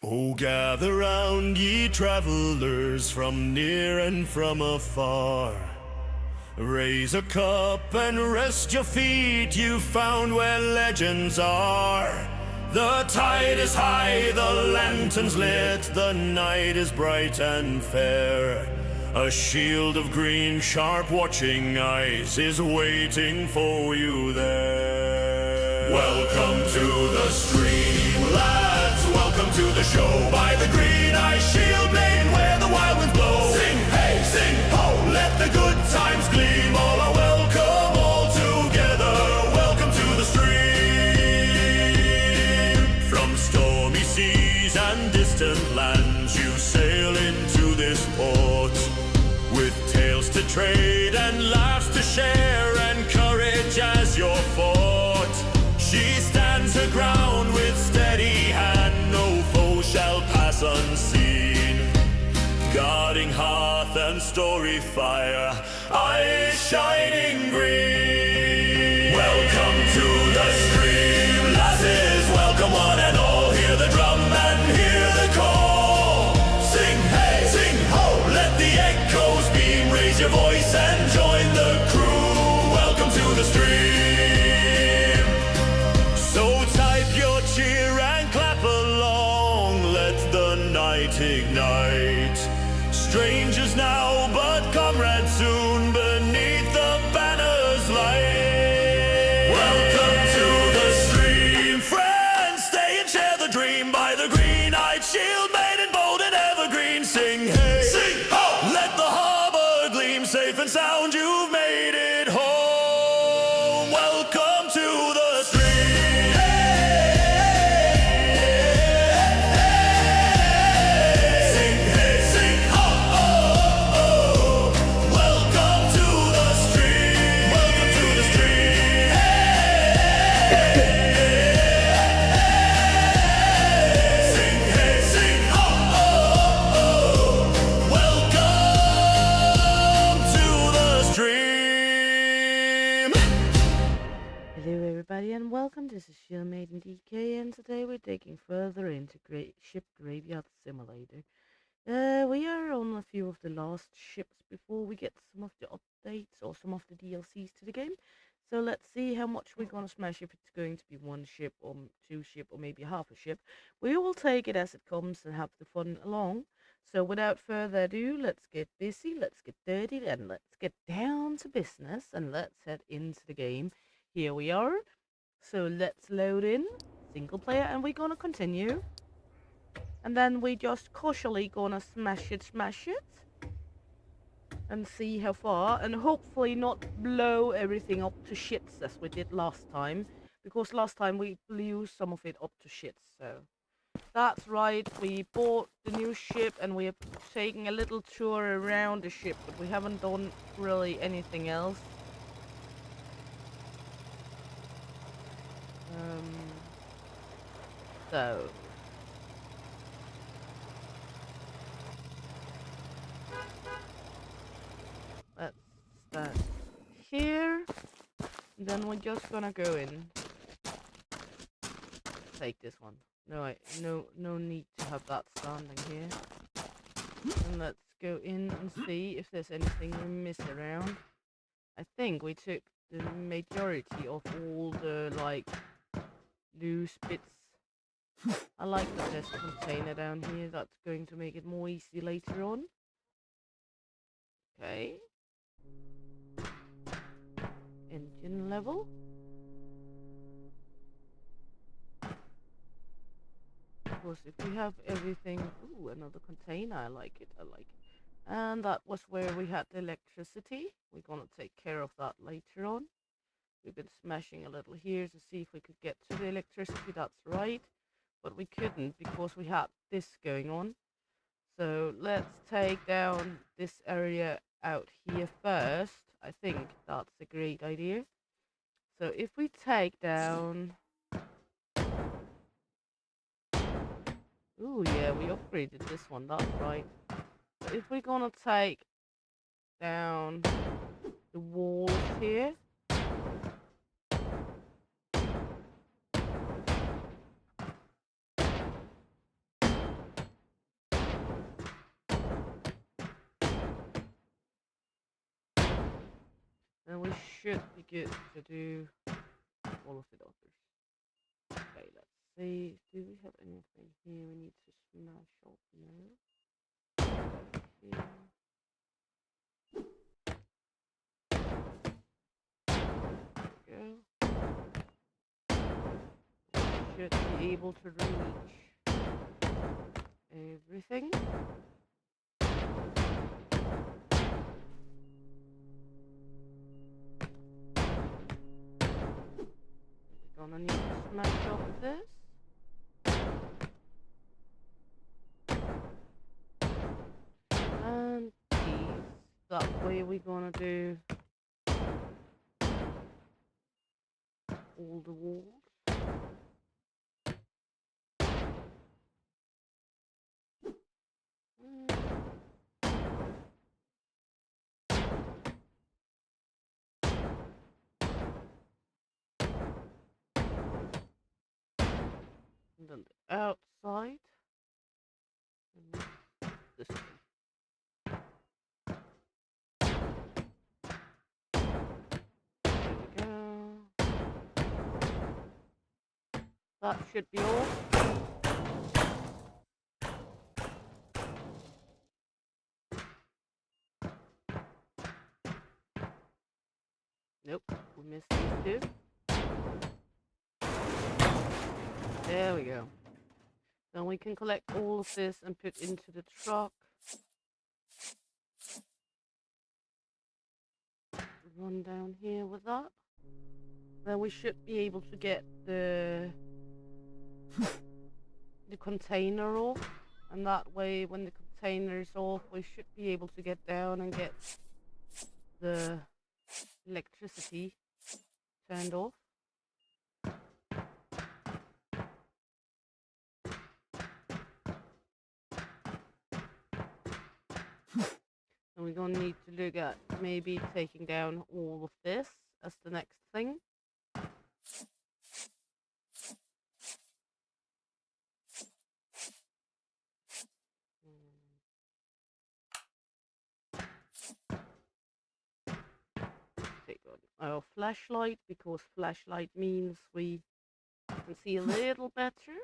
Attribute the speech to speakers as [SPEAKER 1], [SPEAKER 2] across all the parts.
[SPEAKER 1] Oh, gather round, ye travelers from near and from afar. Raise a cup and rest your feet, you found where legends are. The tide is high, the lanterns lit, the night is bright and fair. A shield of green, sharp watching eyes is waiting for you there. Welcome to the stream, lads, welcome to the show by the green eye shield maiden where the wild winds blow. Sing hey, sing ho, let the good times gleam, all are welcome, all together, welcome to the stream. From stormy seas and distant lands you sail into this port, with tales to trade and laughs to share and courage as your fort. She stands her ground with steady hand, no foe shall pass unseen. Guarding hearth and story fire, eyes shining green. Welcome to the stream, lasses, welcome one and all. Hear the drum and hear the call. Sing hey, sing ho, let the echoes beam. Raise your voice and join the crew. Welcome to the stream. So type your cheer and clap along, let the night ignite. Strangers now, but comrades soon, beneath the banner's light. Welcome to the stream, friends, stay and share the dream. By the green-eyed shield maiden, bold and evergreen. Sing hey, sing ho, let the harbor gleam. Safe and sound, you've made it home. Welcome to the stream. Sing hey, sing ho, oh, oh. Welcome to the stream. Welcome to the stream. Sing hey, sing ho, oh, oh. Welcome to the stream.
[SPEAKER 2] Hello everybody and welcome, this is Shield Maiden DK and today we're taking further into Ship Graveyard Simulator. We are on a few of the last ships before we get some of the updates or some of the DLCs to the game. So let's see how much we're gonna smash, if it's going to be one ship or two ship or maybe half a ship. We will take it as it comes and have the fun along. So without further ado, let's get busy, let's get dirty, and let's get down to business and let's head into the game. Here we are. So let's load in single player and we're gonna continue. And then we just cautiously gonna smash it and see how far, and hopefully not blow everything up to shits as we did last time, because last time we blew some of it up to shits. So that's right, we bought the new ship and we're taking a little tour around the ship, but we haven't done really anything else. So let's start here, then we're just gonna go in. Take this one. No need to have that standing here. And let's go in and see if there's anything we miss around. I think we took the majority of all the like loose bits. I like that there's a container down here, that's going to make it more easy later on. Okay. Engine level. Of course, if we have everything... Ooh, another container, I like it. And that was where we had the electricity. We're gonna take care of that later on. We've been smashing a little here to see if we could get to the electricity, that's right. But we couldn't because we had this going on. So let's take down this area out here first. I think that's a great idea. So if we take down... Ooh, yeah, we upgraded this one, that's right. So if we're gonna take down the walls here, And we should be good to do all of the others. Okay, let's see. Do we have anything here we need to smash up? No. Here. There we go. Should be able to reach everything. We're gonna need to smash up this. And these. That way we're gonna do all the walls. And then the outside. And this way. There we go. That should be all. Nope, we missed these two. There we go. Then we can collect all of this and put into the truck. Run down here with that. Then we should be able to get the container off. And that way, when the container is off, we should be able to get down and get the electricity turned off. And we're going to need to look at maybe taking down all of this as the next thing. Take on our flashlight, because flashlight means we can see a little better.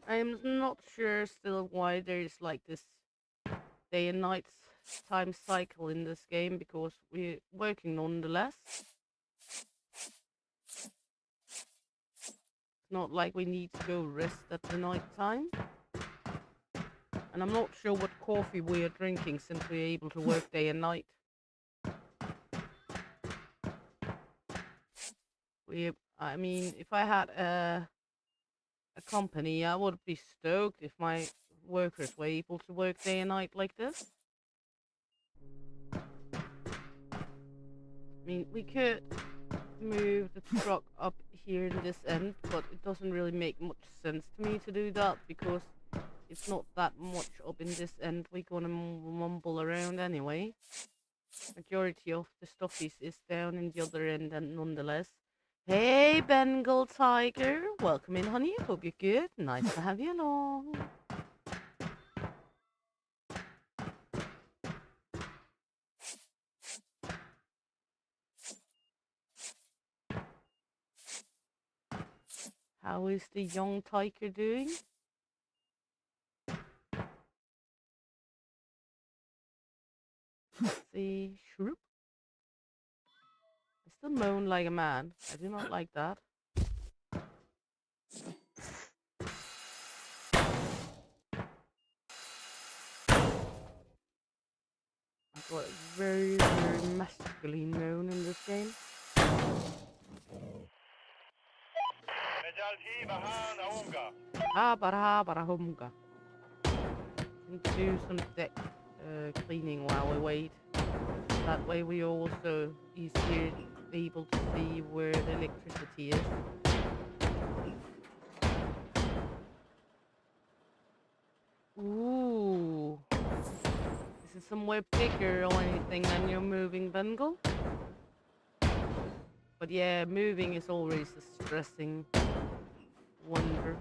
[SPEAKER 2] I'm not sure still why there's like this day and night time cycle in this game, because we're working nonetheless. It's not like we need to go rest at the night time. And I'm not sure what coffee we are drinking since we're able to work day and night. I mean, if I had a company, I would be stoked if my workers were able to work day and night like this. I mean, we could move the truck up here in this end, but it doesn't really make much sense to me to do that, because it's not that much up in this end. We're gonna mumble around anyway. Majority of the stuff is down in the other end, and nonetheless. Hey, Bengal Tiger. Welcome in, honey. Hope you're good. Nice to have you along. How is the young tiger doing? Let's see. Shroop. I still moan like a man. I do not like that. I've got a very, very masculine moan in this game. Barahumga. And do some deck cleaning while we wait. That way we also easier able to see where the electricity is. Ooh. This is somewhere bigger or anything than your moving bundle. But yeah, moving is always a stressing wonder.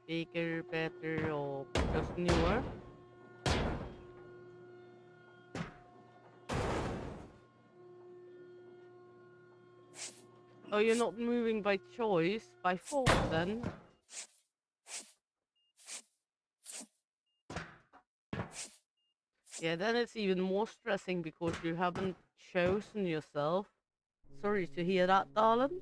[SPEAKER 2] bigger, better, or just newer? Oh, you're not moving by choice, by force then? Yeah, then it's even more stressing because you haven't chosen yourself. Sorry to hear that, darling.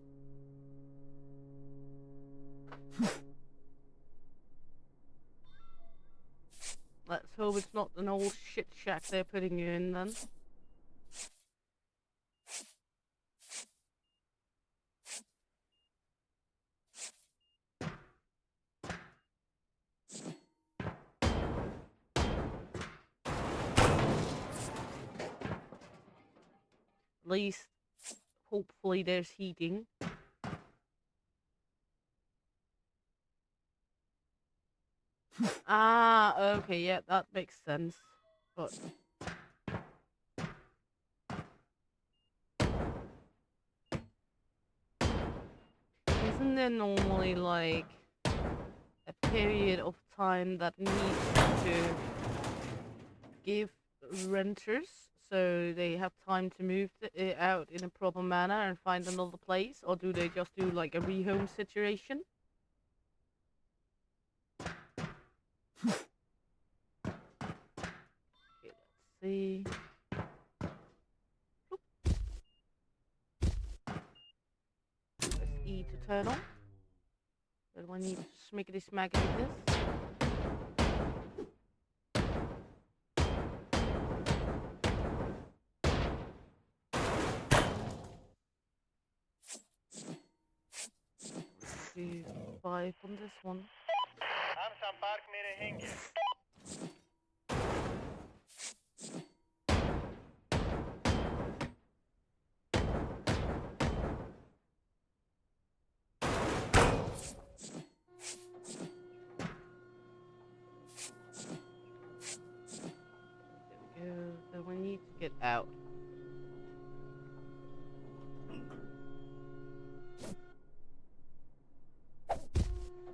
[SPEAKER 2] Let's hope it's not an old shit shack they're putting you in then. At least, hopefully there's heating. Ah, okay, yeah, that makes sense. But isn't there normally like a period of time that needs to give renters so they have time to move out in a proper manner and find another place, or do they just do like a rehome situation? Okay, let's see. Press E to turn on. Then we need to smackety smackety this. Let's do 5 on this one. There we go. Then we need to get out.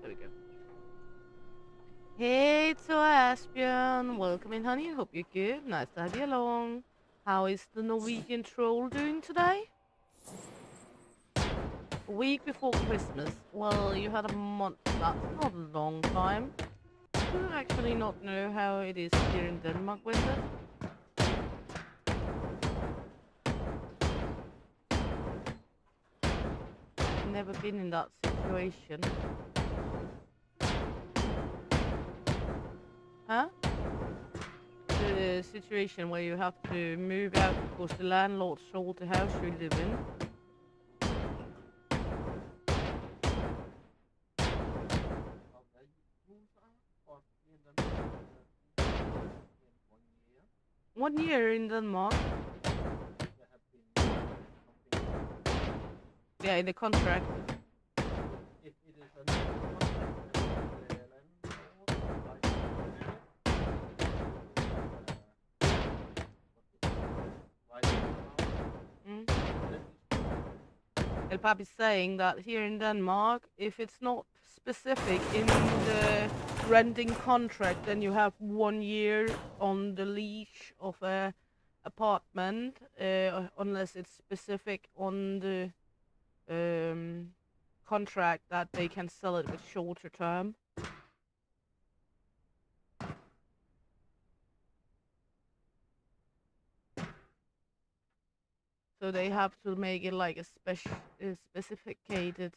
[SPEAKER 2] There we go. Hey, to Asbjörn. Welcome in, honey. Hope you're good. Nice to have you along. How is the Norwegian troll doing today? A week before Christmas. Well, you had a month. That's not a long time. I do actually not know how it is here in Denmark with it. I've never been in that situation. Huh? The situation where you have to move out because the landlord sold the house you live in. One year in Denmark. Yeah, in the contract. El Papi's saying that here in Denmark, if it's not specific in the renting contract, then you have 1 year on the leash of a apartment, unless it's specific on the contract that they can sell it with shorter term. So they have to make it like a specificated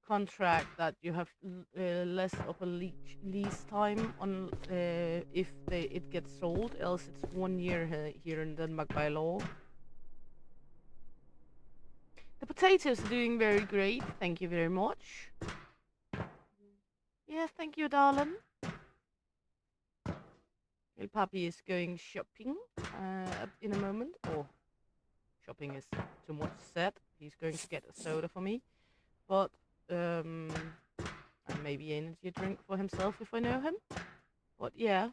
[SPEAKER 2] contract that you have less of a lease time on if it gets sold, else it's 1 year here in Denmark by law. The potatoes are doing very great, thank you very much. Yes, thank you, darling. El Papi is going shopping in a moment. Oh, shopping is too much said. He's going to get a soda for me, but and maybe an energy drink for himself if I know him. But yeah,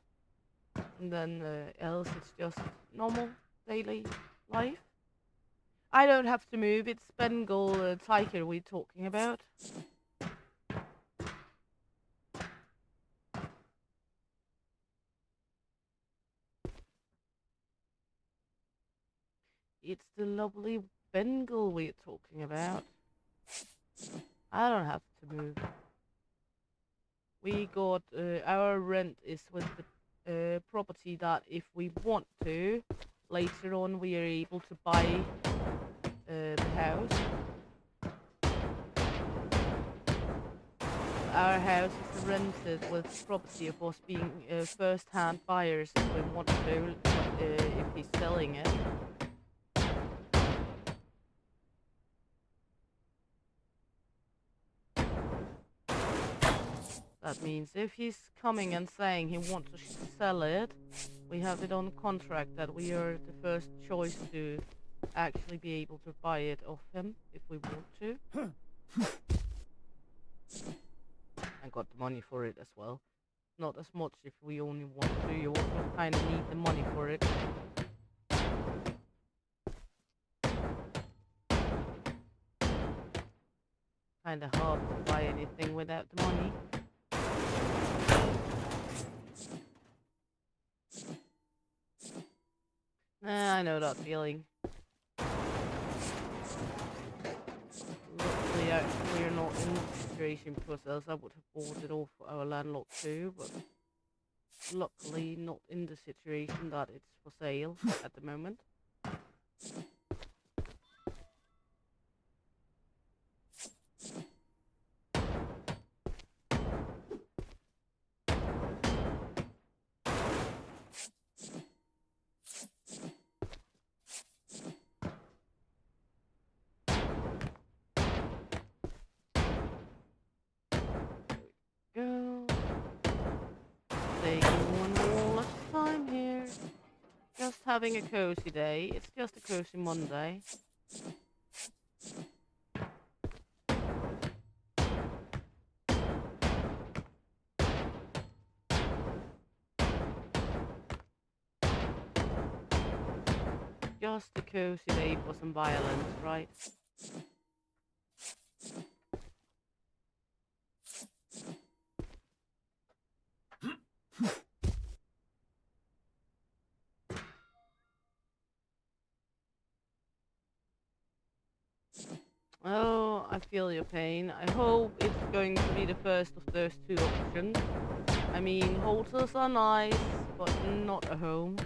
[SPEAKER 2] and then else it's just normal daily life. I don't have to move. It's Bengal tiger we're talking about. it's the lovely Bengal we're talking about. I don't have to move. We got our rent is with the property that if we want to, later on we are able to buy the house. Our house is rented with property of us being first-hand buyers if we want to, if he's selling it. That means if he's coming and saying he wants to sell it, we have it on contract that we are the first choice to actually be able to buy it off him if we want to. And got the money for it as well. Not as much if we only want to, you also kind of need the money for it. Kind of hard to buy anything without the money. Nah, I know that feeling. Luckily, we're not in this situation because else I would have bought it off our landlord too, but luckily not in the situation that it's for sale at the moment. Go. Taking one wall at a time here. Just having a cozy day. It's just a cozy Monday. Just a cozy day for some violence, right? Oh, I feel your pain. I hope it's going to be the first of those two options. I mean, hotels are nice, but not a home.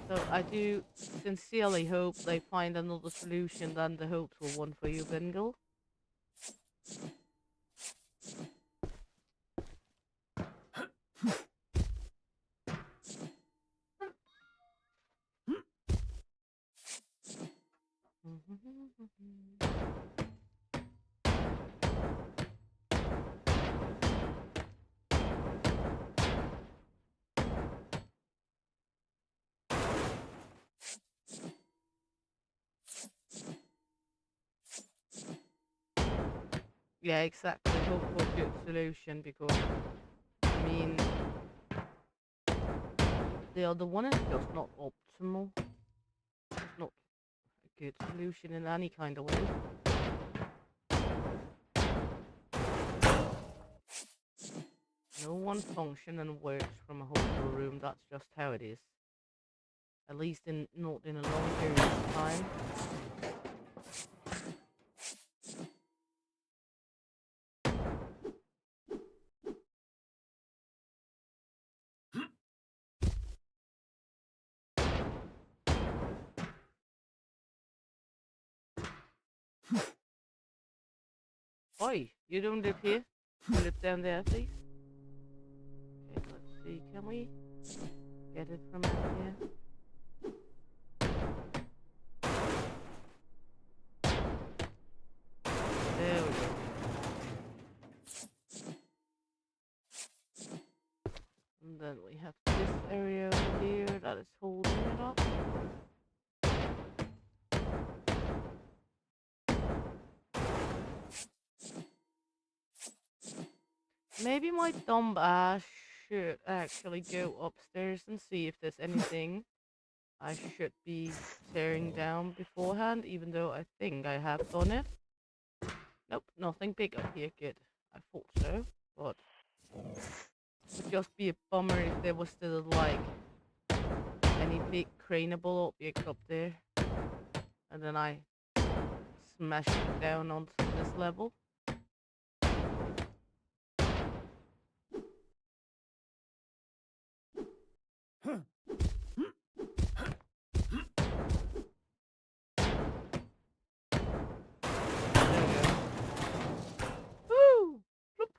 [SPEAKER 2] So I do sincerely hope they find another solution than the hotel one for you, Bengal. Yeah, exactly. Hope for a good solution because, I mean, the other one is just not optimal. It's not a good solution in any kind of way. No one function and works from a hotel room. That's just how it is. At least not in a long period of time. Oi, you don't live here? You live down there, please? Okay, let's see. Can we get it from out here? There we go. And then we have this area over here that is holding it up. Maybe my dumb ass should actually go upstairs and see if there's anything I should be tearing down beforehand, even though I think I have done it. Nope, nothing big up here. Good. I thought so, but it would just be a bummer if there was still like any big craneable object up there, and then I smashed it down onto this level. There we go. Woo! Bloop.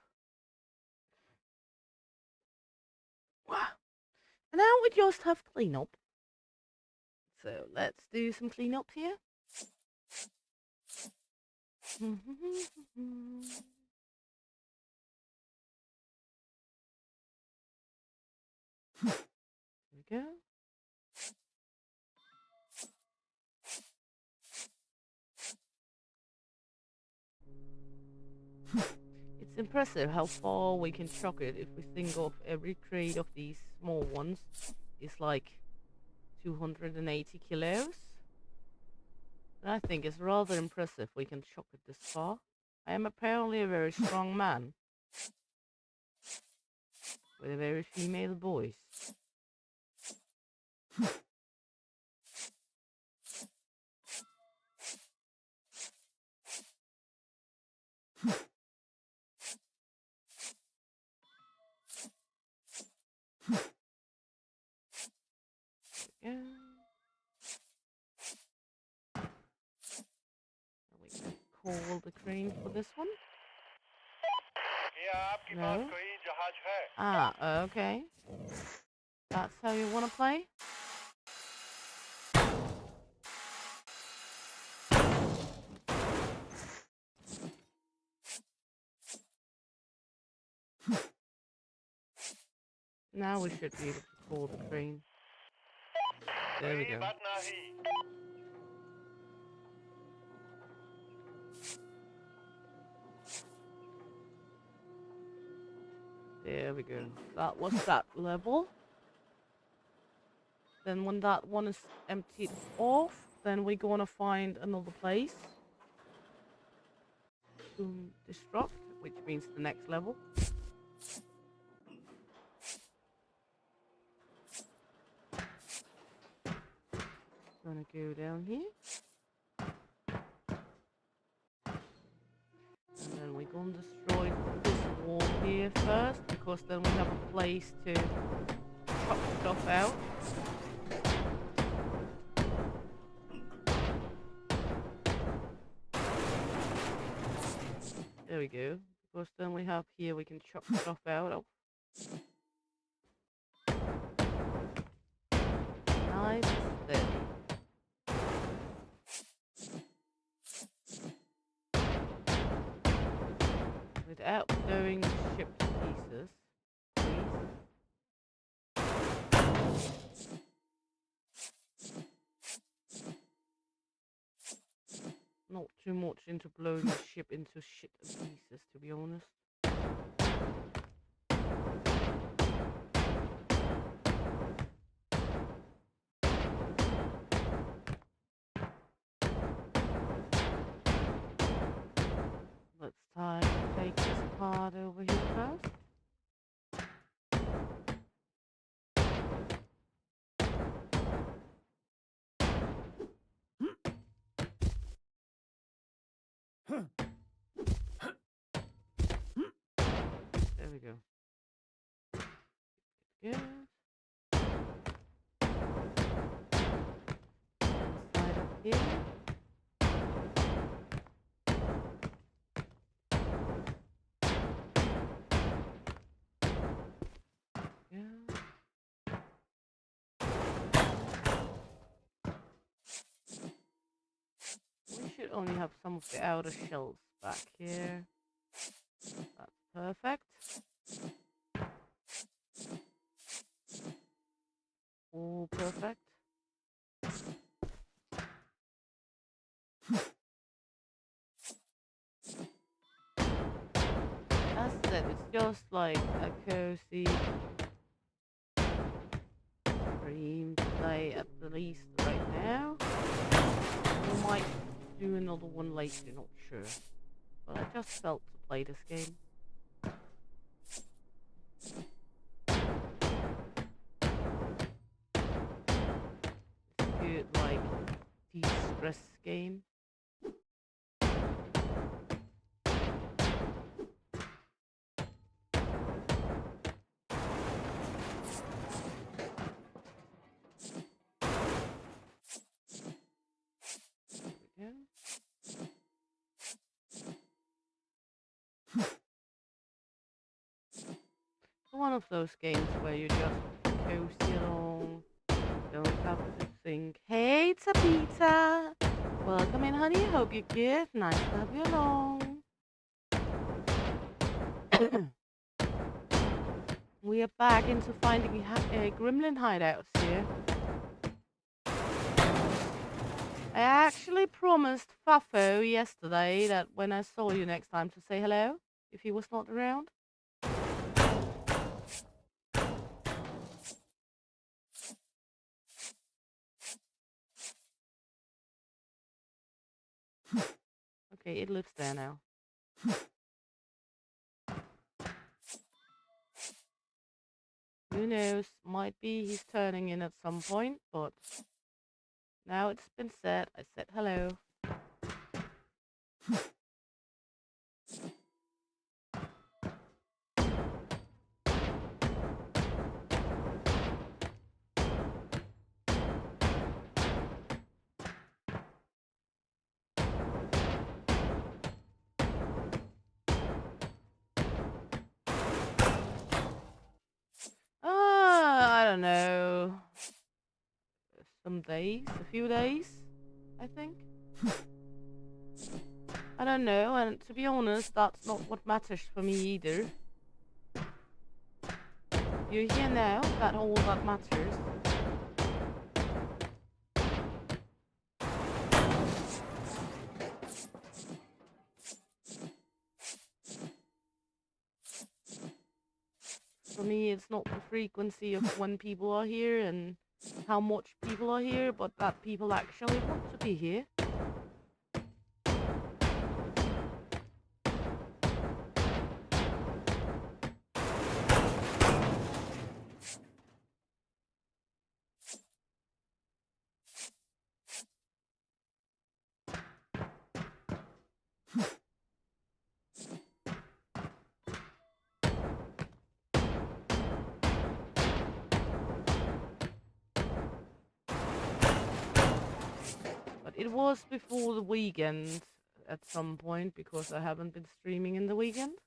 [SPEAKER 2] Wow. And now we just have cleanup. So let's do some cleanup here. There we go. It's impressive how far we can chuck it if we think of every crate of these small ones is like 280 kilos. And I think it's rather impressive we can chuck it this far. I am apparently a very strong man with a very female voice. Yeah. We can call the crane for this one. No. Ah, okay. That's how you want to play? Now we should be able to call the crane. There we go. There we go. That was that level. Then when that one is emptied off, then we're gonna find another place to destruct, which means the next level. Gonna go down here. And then we're gonna destroy this wall here first, because then we have a place to chop stuff out. There we go. Because then we have here we can chop stuff out of. Nice and steady. Without blowing the ship to pieces, please. Not too much into blowing the ship into shit and pieces, to be honest. Let's take this part over here first. There we go. Good. Slide up here. Yeah. We should only have some of the outer shells back here. That's perfect. All perfect. As I said, it's just like a cozy, creamed day at the least right now. We might do another one later, not sure. But I just felt to play this game. It's a good, like, de-stress game. There we go. One of those games where you just coast along, don't have to think. Hey, Tapita! Welcome in, honey. Hope you're good. Nice to have you along. We are back into finding gremlin hideouts here. I actually promised Fafo yesterday that when I saw you next time to say hello, if he was not around. Okay, it lives there now. Who knows? Might be he's turning in at some point, but now it's been said. I said hello. I don't know. Some days, a few days, I think. I don't know, and to be honest, that's not what matters for me either. You're here now, that's all that matters. For me, it's not the frequency of when people are here and how much people are here, but that people actually want to be here. It was before the weekend at some point because I haven't been streaming in the weekend.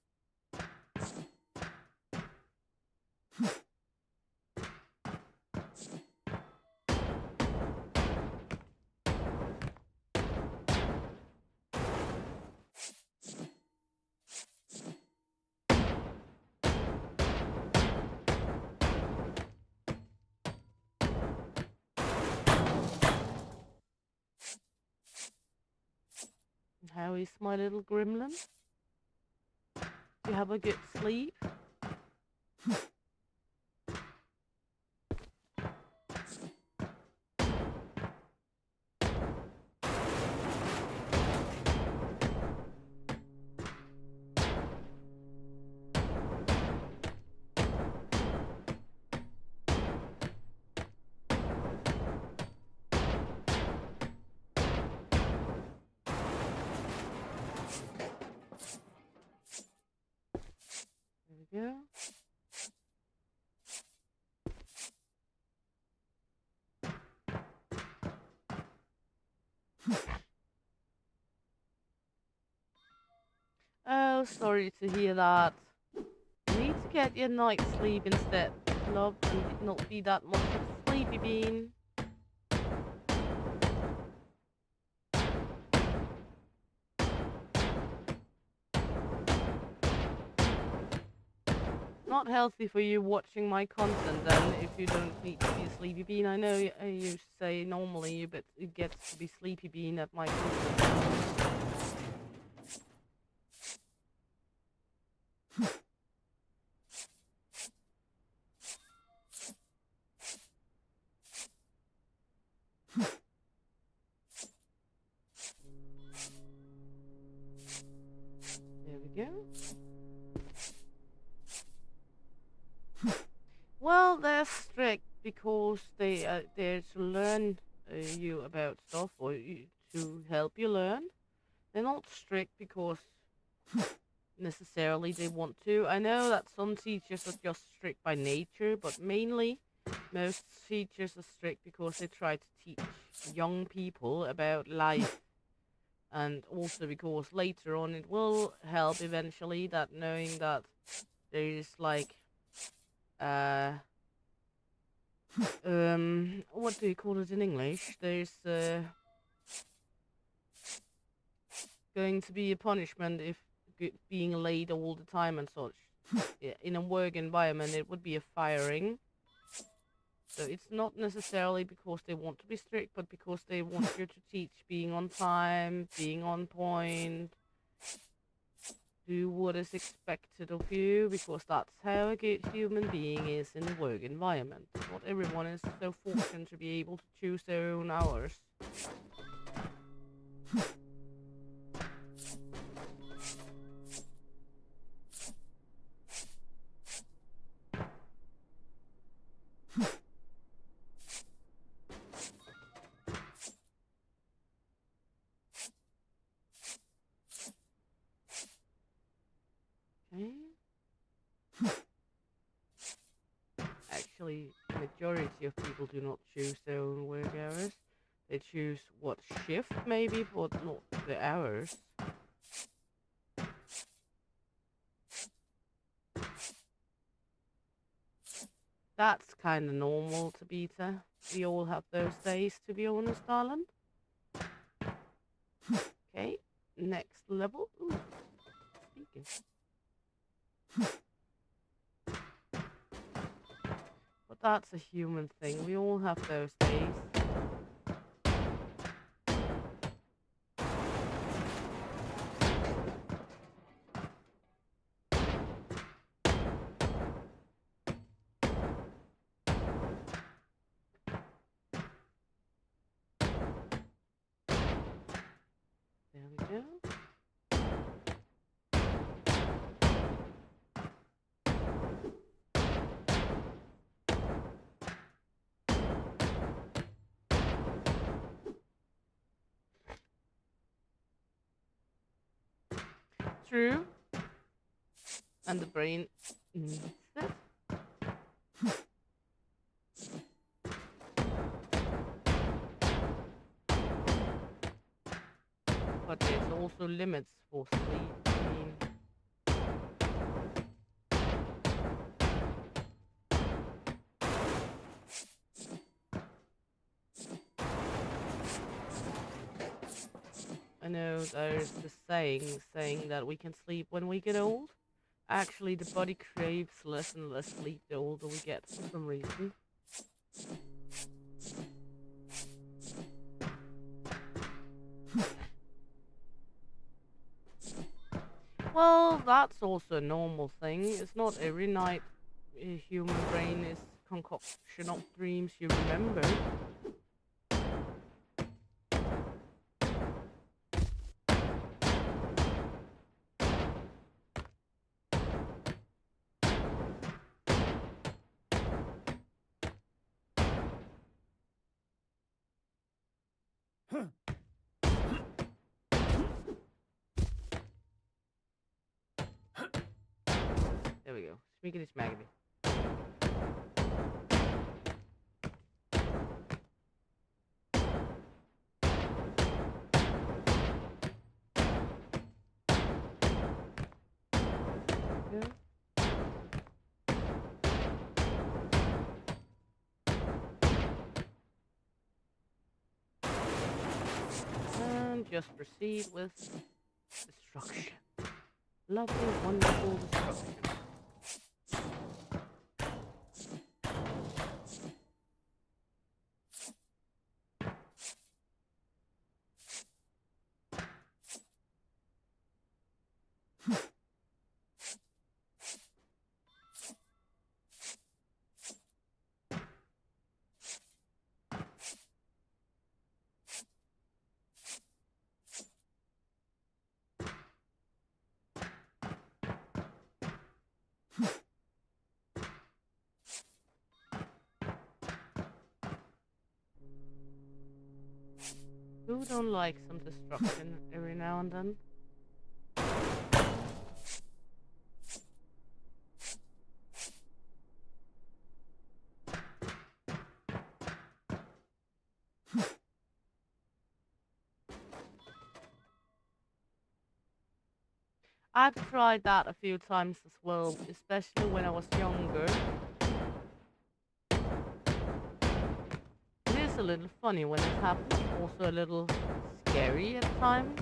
[SPEAKER 2] How is my little gremlin? You have a good sleep? There we go. Oh, sorry to hear that. You need to get your night's sleep instead, love, and not be that much of a sleepy bean. Not healthy for you watching my content then, if you don't need to be a sleepy bean. I know you say normally, but it gets to be sleepy bean at my content. because they're to learn you about stuff or to help you learn. They're not strict because necessarily they want to. I know that some teachers are just strict by nature, but mainly most teachers are strict because they try to teach young people about life, and also because later on it will help eventually that knowing that there is like uh what do you call it in English? There's going to be a punishment if being late all the time and such. In a work environment, it would be a firing. So it's not necessarily because they want to be strict, but because they want you to teach being on time, being on point, do what is expected of you, because that's how a good human being is in a work environment. Not everyone is so fortunate to be able to choose their own hours. Okay. Actually, the majority of people do not choose their own work hours. They choose what shift maybe, but not the hours. That's kind of normal to beta. We all have those days, to be honest, darling. Okay, next level. Ooh, speaking. But that's a human thing. We all have those days. There we go. True. And the brain needs it. But there's also limits for sleep. I mean, I know there's the saying that we can sleep when we get old. Actually, the body craves less and less sleep the older we get for some reason. Well, that's also a normal thing. It's not every night a human brain is concoction of dreams you remember. There we go. Smiggity smaggity. Yeah. And just proceed with destruction. Lovely, wonderful destruction. Who don't like some destruction every now and then? I've tried that a few times as well, especially when I was younger. It is a little funny when it happens, also a little scary at times.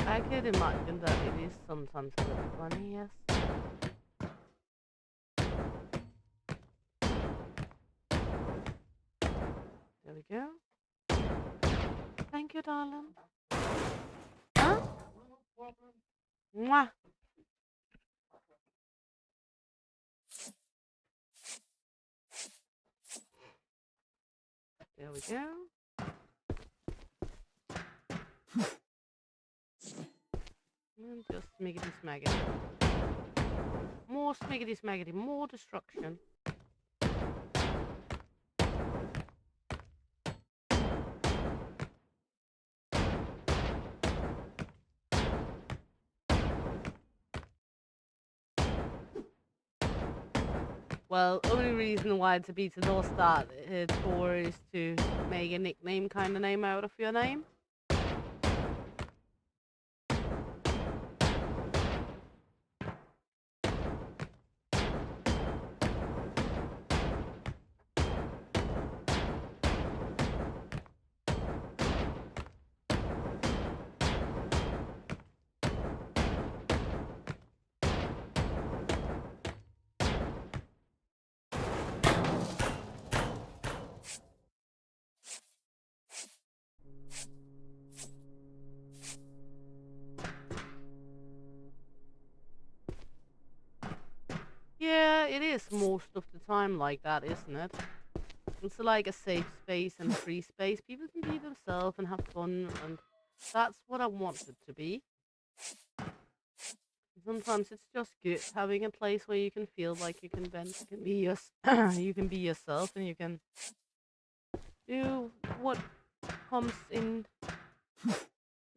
[SPEAKER 2] I could imagine that it is sometimes a little funny, yes. There we go. Thank you, darling. Huh? Mwah. There we go. And just smiggity smaggity. More smiggity smaggity, more destruction. Well, only reason why to beat does that tour is to make a nickname kind of name out of your name. Yeah, it is most of the time like that, isn't it? It's like a safe space and a free space. People can be themselves and have fun, and that's what I want it to be. Sometimes it's just good having a place where you can feel like you can vent, you can be you can be yourself, and you can do what comes in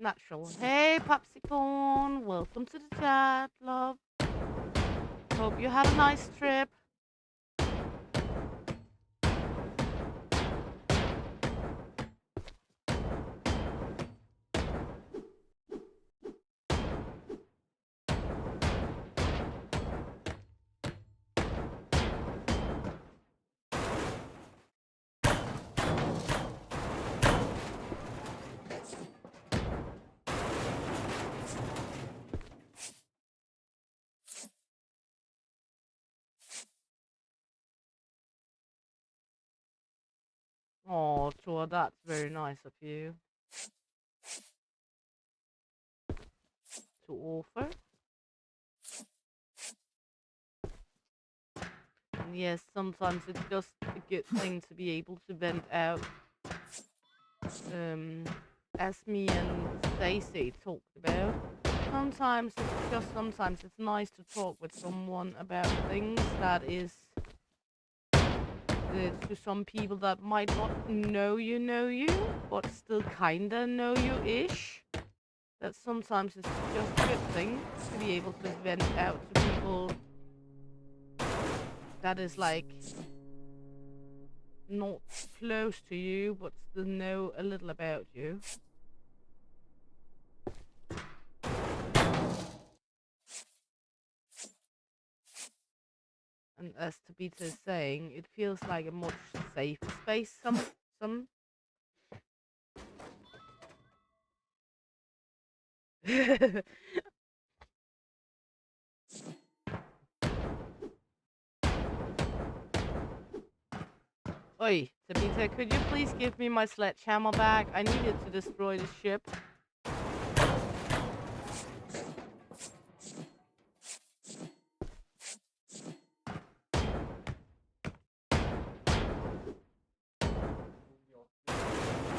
[SPEAKER 2] natural. Hey, Popsicorn, welcome to the chat, love. Hope you had a nice trip. Oh, Tor, that's very nice of you to offer. And yes, sometimes it's just a good thing to be able to vent out. As me and Stacey talked about. Sometimes it's nice to talk with someone about things that is to some people that might not know you, but still kinda know you-ish. That sometimes it's just a good thing to be able to vent out to people that is like not close to you, but still know a little about you. And as Tabitha is saying, it feels like a much safer space. Some. Oi, Tabitha, could you please give me my sledgehammer back? I need it to destroy the ship.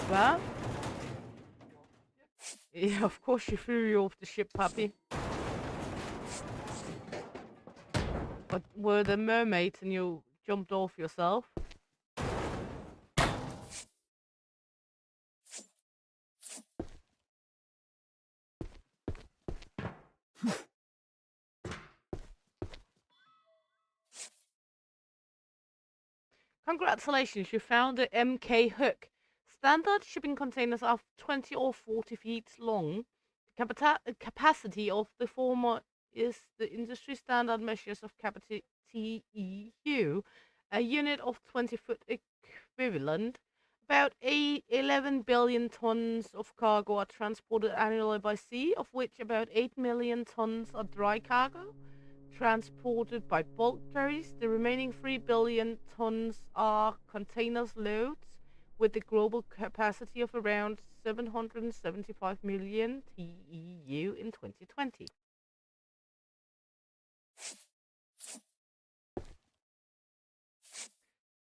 [SPEAKER 2] What? Yeah, of course she threw you off the ship, puppy. But were the mermaids and you jumped off yourself? Congratulations, you found the MK hook. Standard shipping containers are 20 or 40 feet long. The capacity of the former is the industry standard measures of capacity TEU, a unit of 20-foot equivalent. About 11 billion tons of cargo are transported annually by sea, of which about 8 million tons are dry cargo transported by bulk ferries. The remaining 3 billion tons are containers loads, with a global capacity of around 775 million TEU in 2020.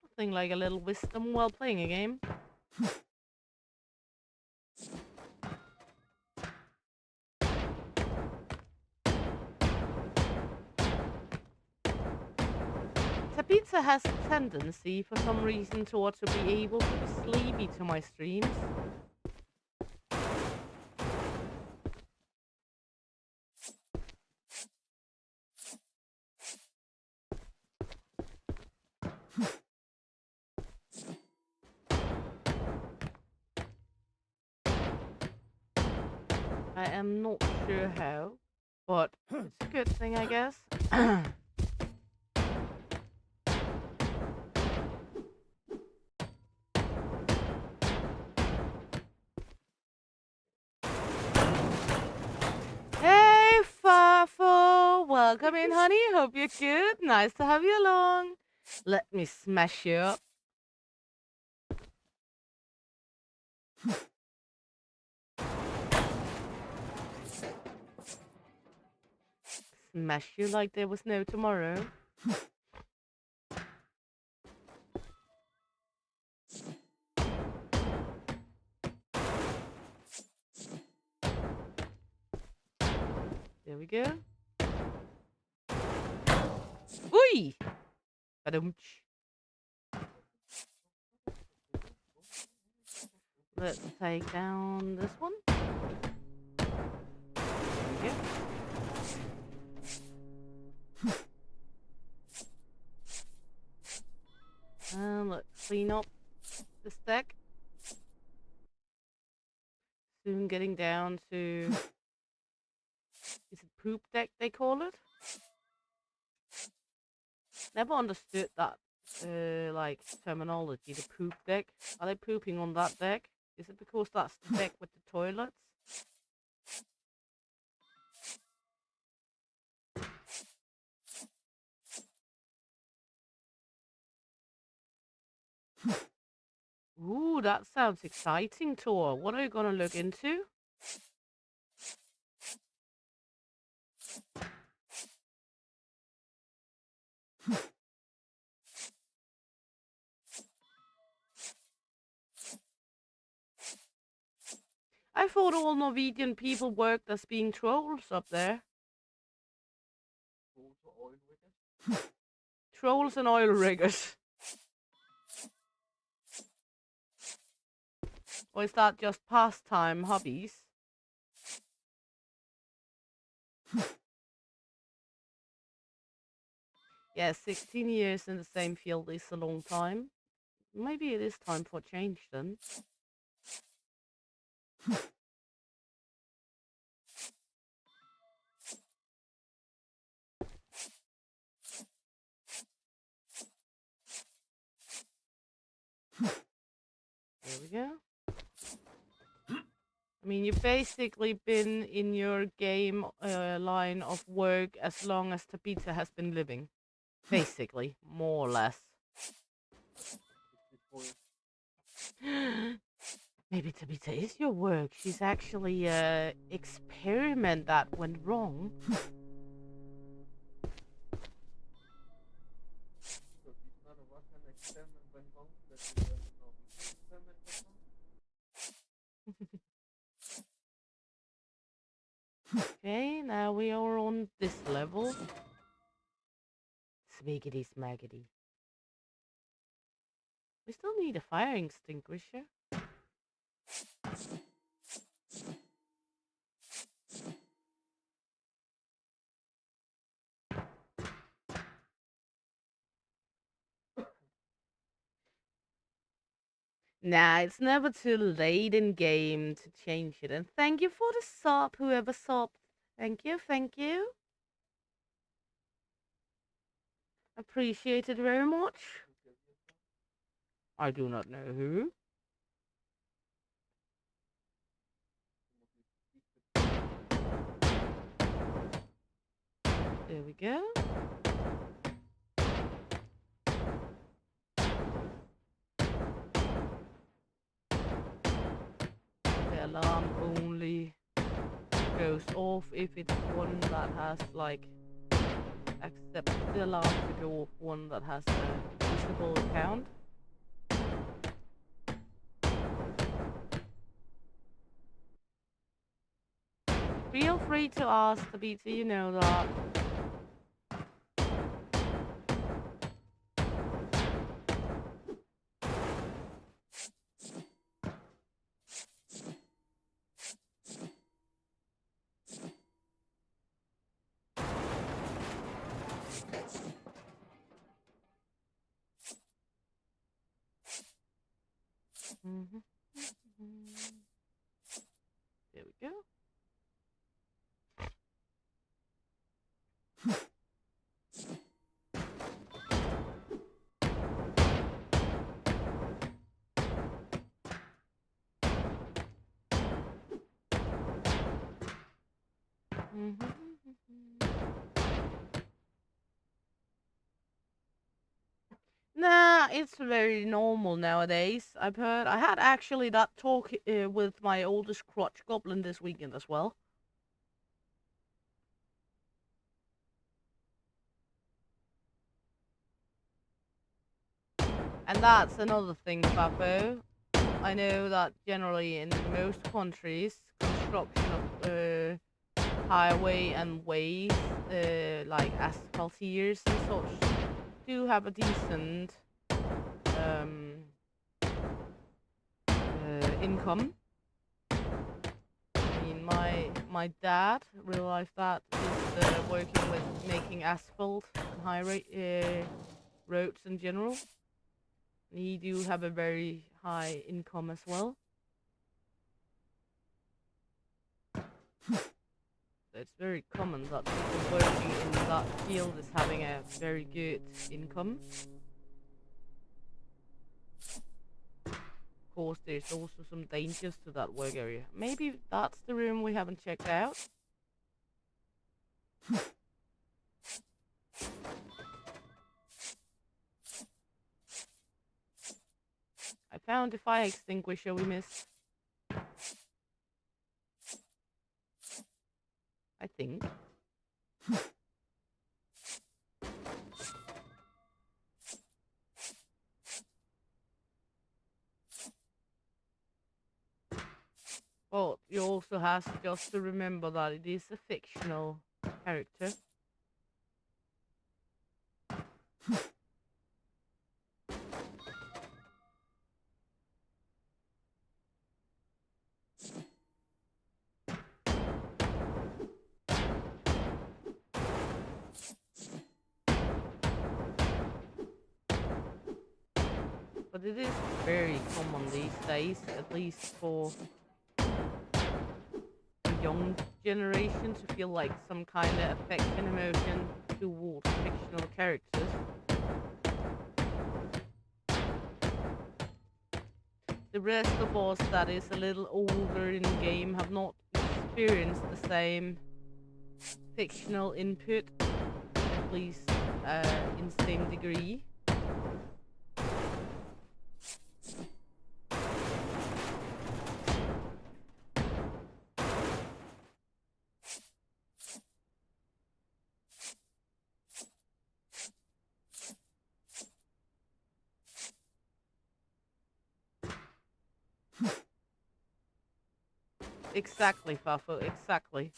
[SPEAKER 2] Nothing like a little wisdom while playing a game. Tabitha has a tendency, for some reason, to be able to be sleepy to my streams. I am not sure how, but it's a good thing, I guess. Hey, Farfo! Welcome in, honey. Hope you're good. Nice to have you along. Let me smash you up. Smash you like there was no tomorrow. There we go. Oi! Ba-dum-tsh. Let's take down this one. There we go. And let's clean up this deck. Soon getting down to... Is it poop deck they call it? Never understood that, like, terminology, the poop deck. Are they pooping on that deck? Is it because that's the deck with the toilets? Ooh, that sounds exciting, Tor. What are you gonna look into? I thought all Norwegian people worked as being trolls up there. Trolls and oil riggers. Or is that just pastime hobbies? Yeah, 16 years in the same field is a long time. Maybe it is time for change then. I mean, you've basically been in your game line of work as long as Tabitha has been living. Basically, more or less. Maybe Tabitha is your work. She's actually a experiment that went wrong. Okay, now we are on this level. Smiggity smaggity. We still need a fire extinguisher. Nah, it's never too late in game to change it. And thank you for the sub, whoever subbed. Thank you, thank you. Appreciate it very much. I do not know who. There we go. The alarm only goes off if it's one that has like accept the alarm to go off one that has a visible account. Feel free to ask the beta, you know that. There we go. Nah, it's very normal nowadays. I've heard. I had actually that talk with my oldest crotch goblin this weekend as well. And that's another thing, Bappo. I know that generally in most countries, construction of highway and ways, like asphaltiers and such, do have a decent income. I mean, my dad, real life dad, is working with making asphalt and roads in general. And he do have a very high income as well. So it's very common that people working in that field is having a very good income. Of course, there's also some dangers to that work area. Maybe that's the room we haven't checked out. I found the fire extinguisher we missed. I think. But you also have just to remember that it is a fictional character. But it is very common these days, at least for the young generation, to feel like some kind of affection emotion towards fictional characters. The rest of us that is a little older in the game have not experienced the same fictional input, at least in the same degree. Exactly, Fafo, exactly.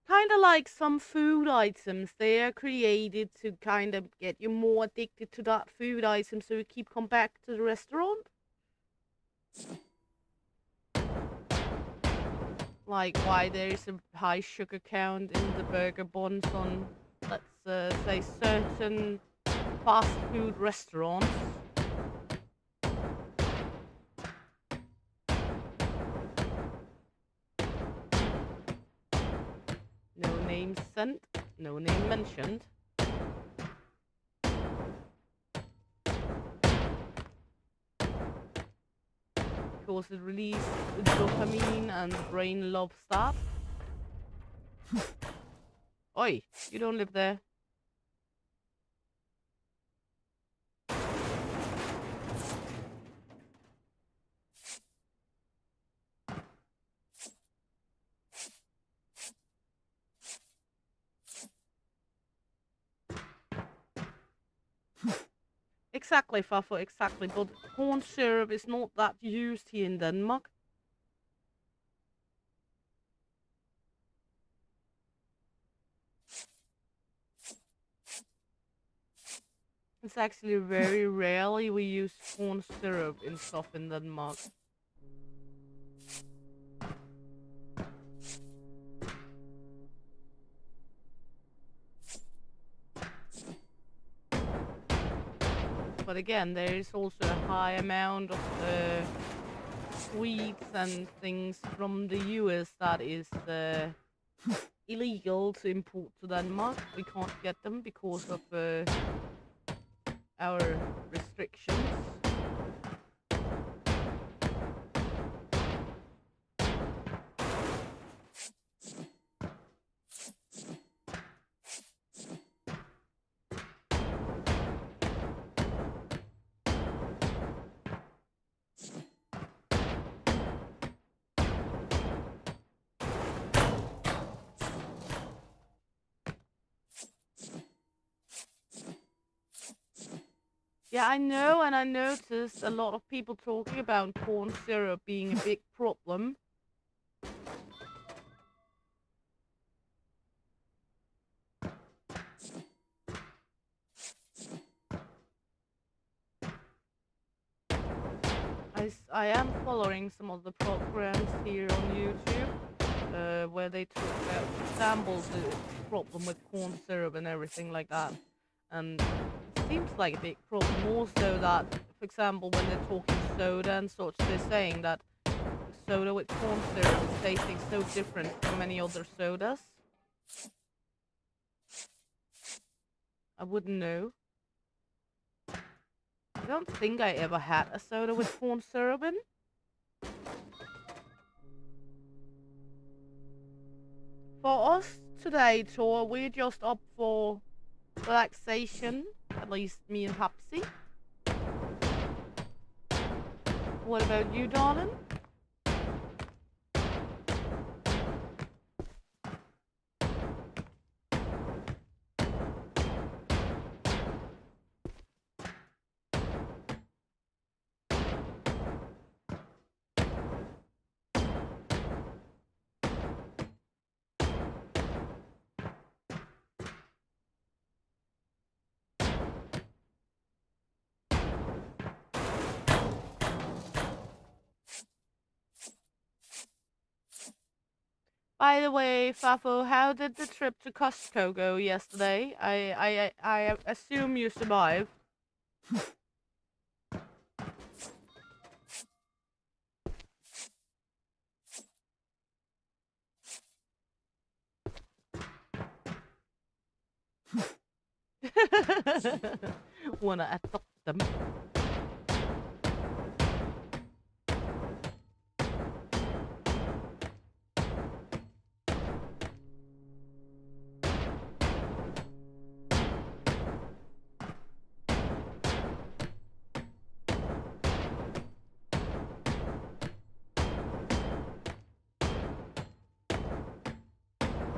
[SPEAKER 2] Kind of like some food items, they are created to kind of get you more addicted to that food item so you keep come back to the restaurant. Like why there is a high sugar count in the burger buns on, let's say, certain fast food restaurants. No name sent, no name mentioned. Because it releases dopamine and the brain loves that. Oi, you don't live there. Exactly, Fafo, exactly. But corn syrup is not that used here in Denmark. It's actually very rarely we use corn syrup in stuff in Denmark. But again, there is also a high amount of sweets and things from the US that is illegal to import to Denmark. We can't get them because of our restrictions. Yeah, I know, and I noticed a lot of people talking about corn syrup being a big problem. I am following some of the programs here on YouTube where they talk about, for example, the problem with corn syrup and everything like that. And it seems like a big problem also that, for example, when they're talking soda and such, they're saying that soda with corn syrup is tasting so different from many other sodas. I wouldn't know. I don't think I ever had a soda with corn syrup in. For us today, Tor, we're just up for relaxation. At least me and Hapsy. What about you, darling? By the way, Fafo, how did the trip to Costco go yesterday? I assume you survived. Wanna adopt them.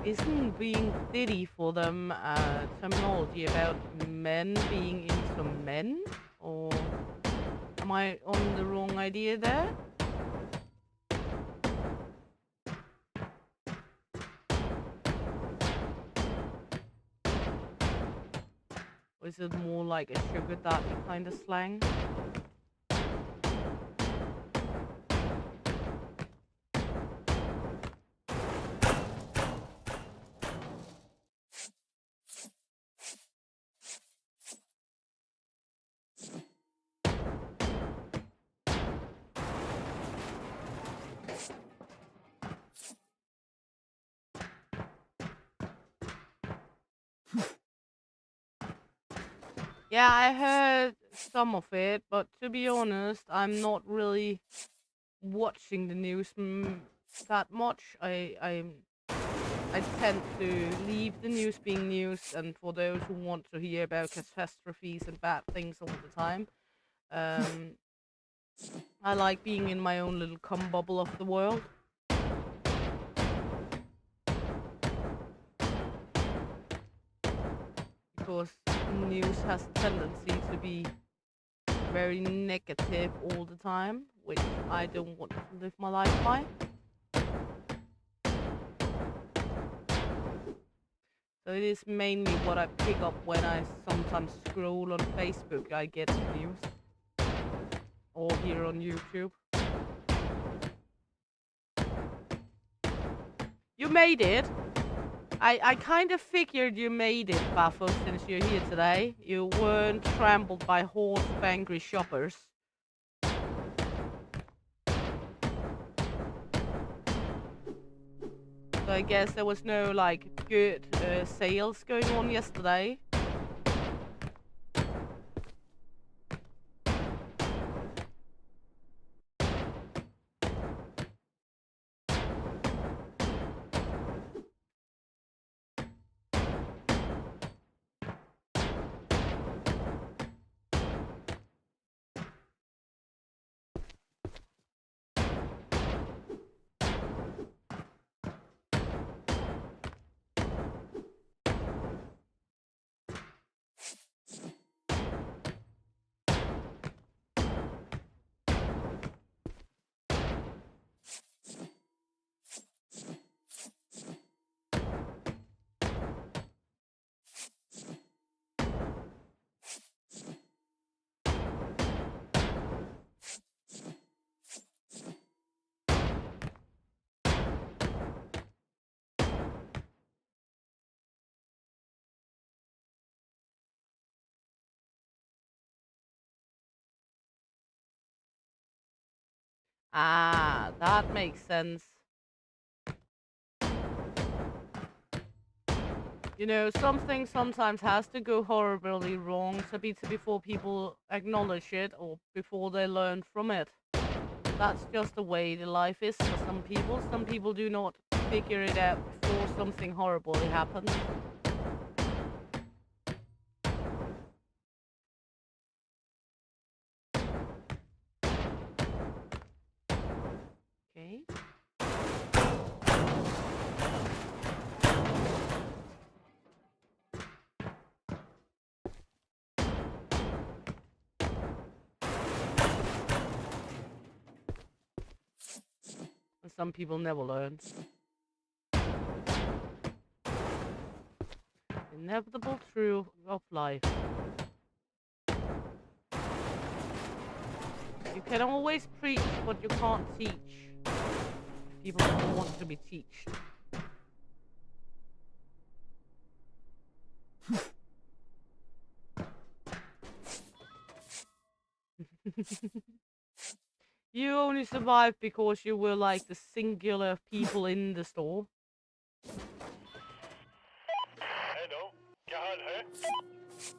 [SPEAKER 2] Isn't being ditty for them terminology about men being into men? Or am I on the wrong idea there? Or is it more like a sugar daddy kind of slang? Yeah, I heard some of it, but to be honest, I'm not really watching the news that much. I tend to leave the news being news, and for those who want to hear about catastrophes and bad things all the time, um, I like being in my own little cum bubble of the world. Because news has a tendency to be very negative all the time, which I don't want to live my life by. So it is mainly what I pick up when I sometimes scroll on Facebook. I get news, or here on YouTube. You made it! I kind of figured you made it, Buffo, since you're here today. You weren't trampled by hordes of angry shoppers. So I guess there was no, like, good sales going on yesterday. Ah, that makes sense. You know, something sometimes has to go horribly wrong before people acknowledge it or before they learn from it. That's just the way the life is for some people. Some people do not figure it out before something horrible happens. Okay. And some people never learn. Inevitable truth of life. You can always preach what you can't teach. People don't want to be taught. You only survived because you were like the singular people in the store.
[SPEAKER 1] Hello, Carl, huh?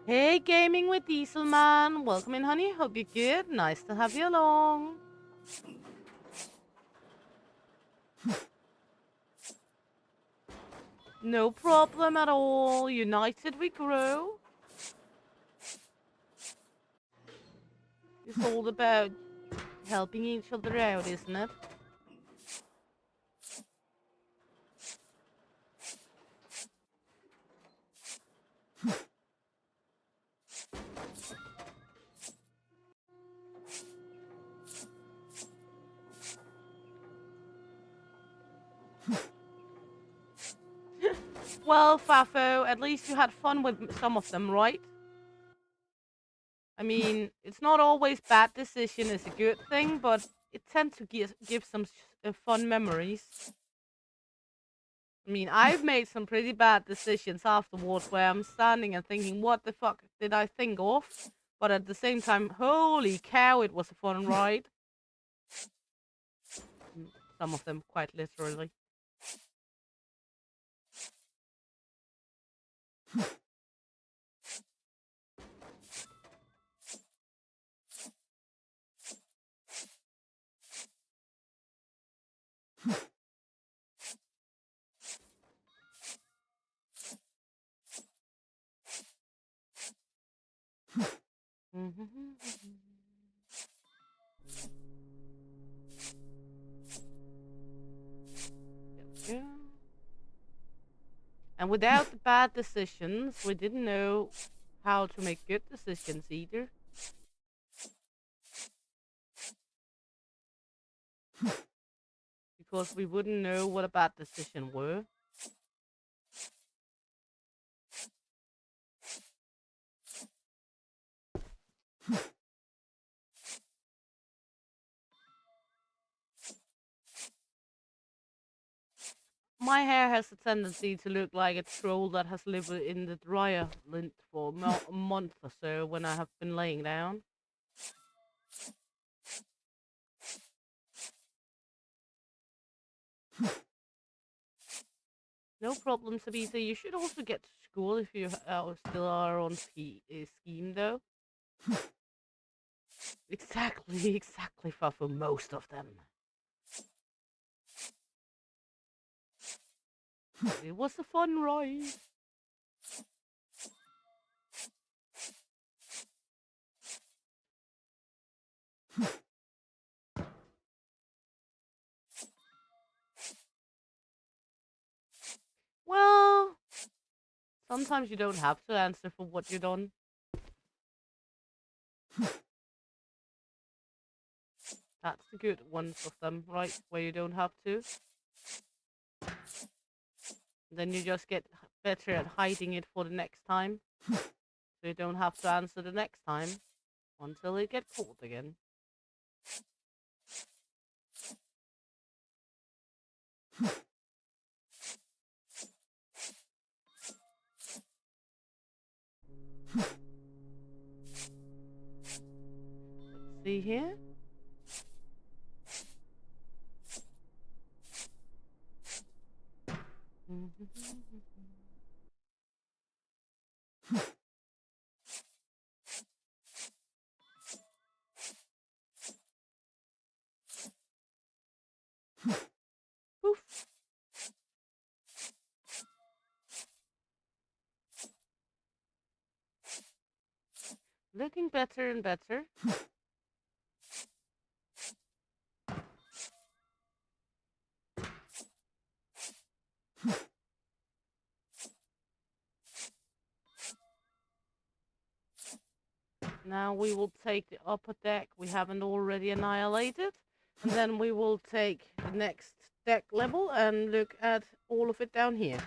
[SPEAKER 2] Hey, Gaming with Dieselman. Welcome in, honey. Hope you're good. Nice to have you along. No problem at all. United we grow. It's all about helping each other out, isn't it? Well, Fafo, at least you had fun with some of them, right? I mean, it's not always bad decision is a good thing, but it tends to give some fun memories. I mean, I've made some pretty bad decisions afterwards where I'm standing and thinking, what the fuck did I think of? But at the same time, holy cow, it was a fun ride. Some of them quite literally. Yeah. And without the bad decisions, we didn't know how to make good decisions either. Because we wouldn't know what a bad decision were. My hair has a tendency to look like a troll that has lived in the dryer lint for a month or so when I have been laying down. No problem, Sabitha. You should also get to school if you still are on scheme, though. Exactly, for most of them. It was a fun ride. Well, sometimes you don't have to answer for what you've done. That's the good ones of them, right? Where you don't have to. Then you just get better at hiding it for the next time. So you don't have to answer the next time until it gets caught again. Let's see here. Poof. Looking better and better. Now we will take the upper deck we haven't already annihilated. And then we will take the next deck level and look at all of it down here.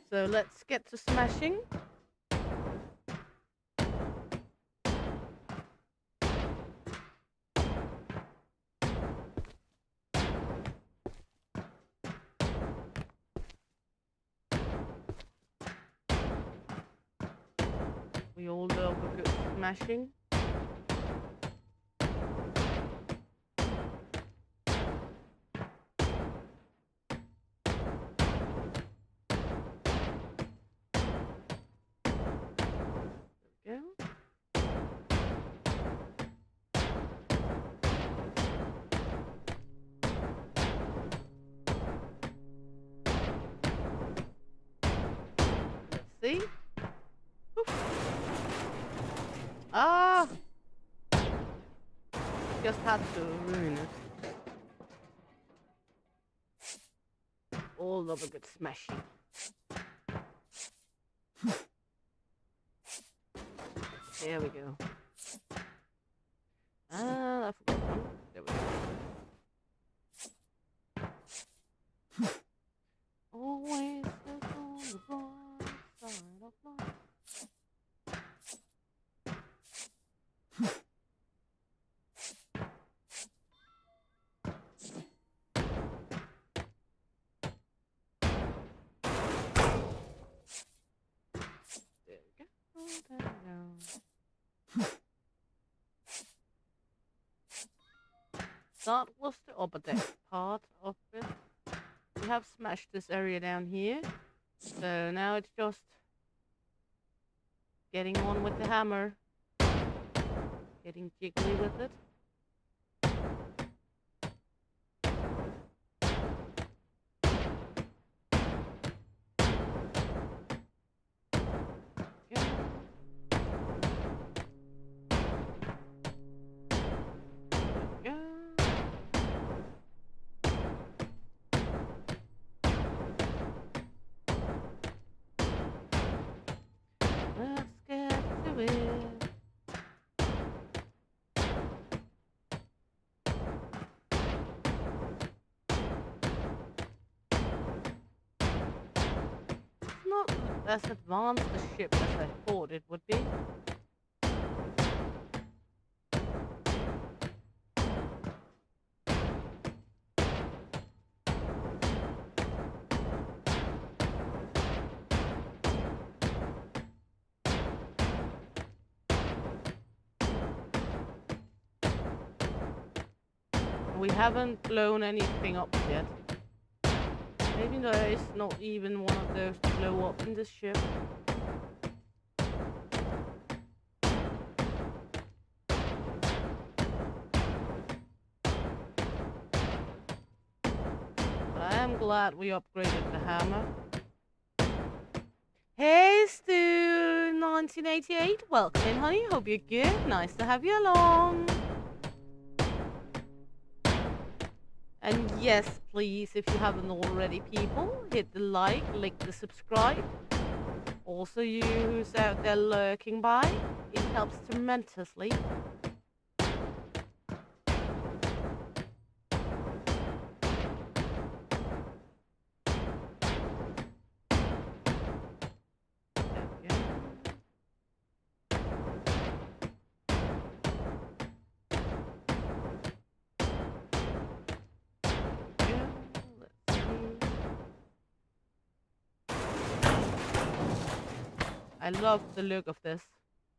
[SPEAKER 2] So let's get to smashing. We all love a good smashing. See? Oof. Ah! Just had to ruin it. All of a bit smashy. There we go. Ah, I forgot one. There we go. Always look on the bright side of life. There we go. There we go. That was the upper deck part of it. We have smashed this area down here. So now it's just getting on with the hammer. Getting jiggly with it. Let's get to it. It's not as advanced a ship as I thought it would be. We haven't blown anything up yet. Maybe there is not even one of those to blow up in this ship. But I am glad we upgraded the hammer. Hey Stu, 1988, welcome in honey, hope you're good, nice to have you along. And yes, please, if you haven't already, people, hit the like, click the subscribe. Also, you who's out there lurking by, it helps tremendously. I love the look of this,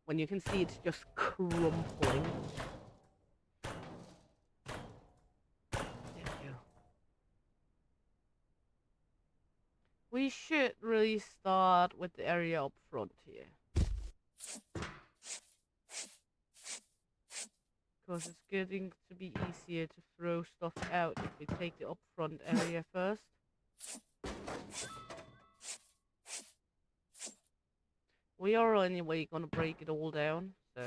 [SPEAKER 2] when you can see it's just crumpling. There we go. We should really start with the area up front here. Because it's getting to be easier to throw stuff out if we take the up front area first. We are anyway gonna break it all down, so...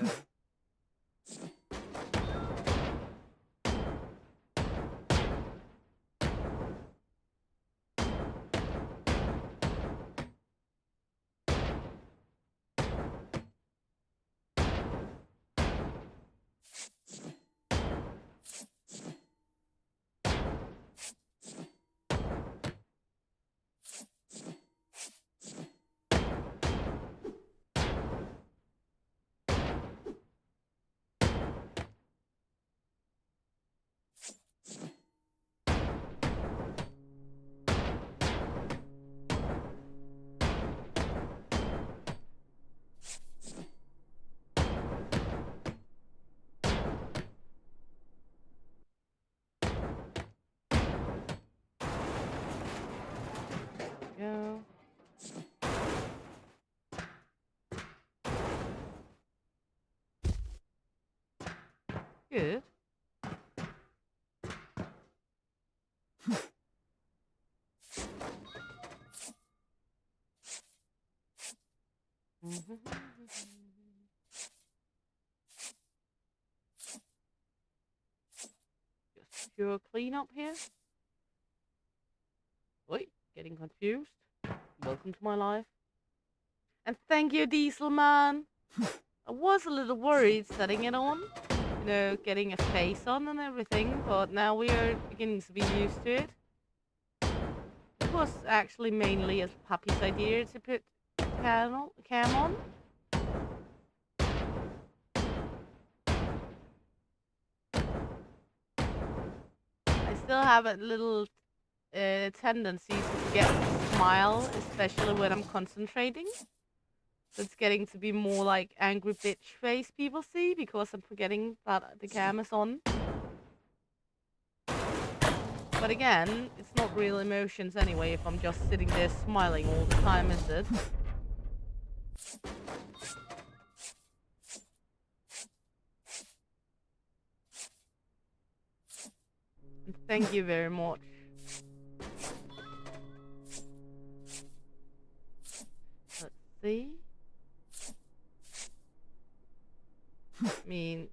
[SPEAKER 2] Just pure cleanup here. Wait, getting confused. Welcome to my life. And thank you, Diesel Man. I was a little worried setting it on, you know, getting a face on and everything, but now we are beginning to be used to it. It was actually mainly a puppy's idea to put cam on. I still have a little tendency to forget to smile, especially when I'm concentrating. So it's getting to be more like angry bitch face people see because I'm forgetting that the cam is on. But again, it's not real emotions anyway if I'm just sitting there smiling all the time, is it? And thank you very much. Let's see. I mean,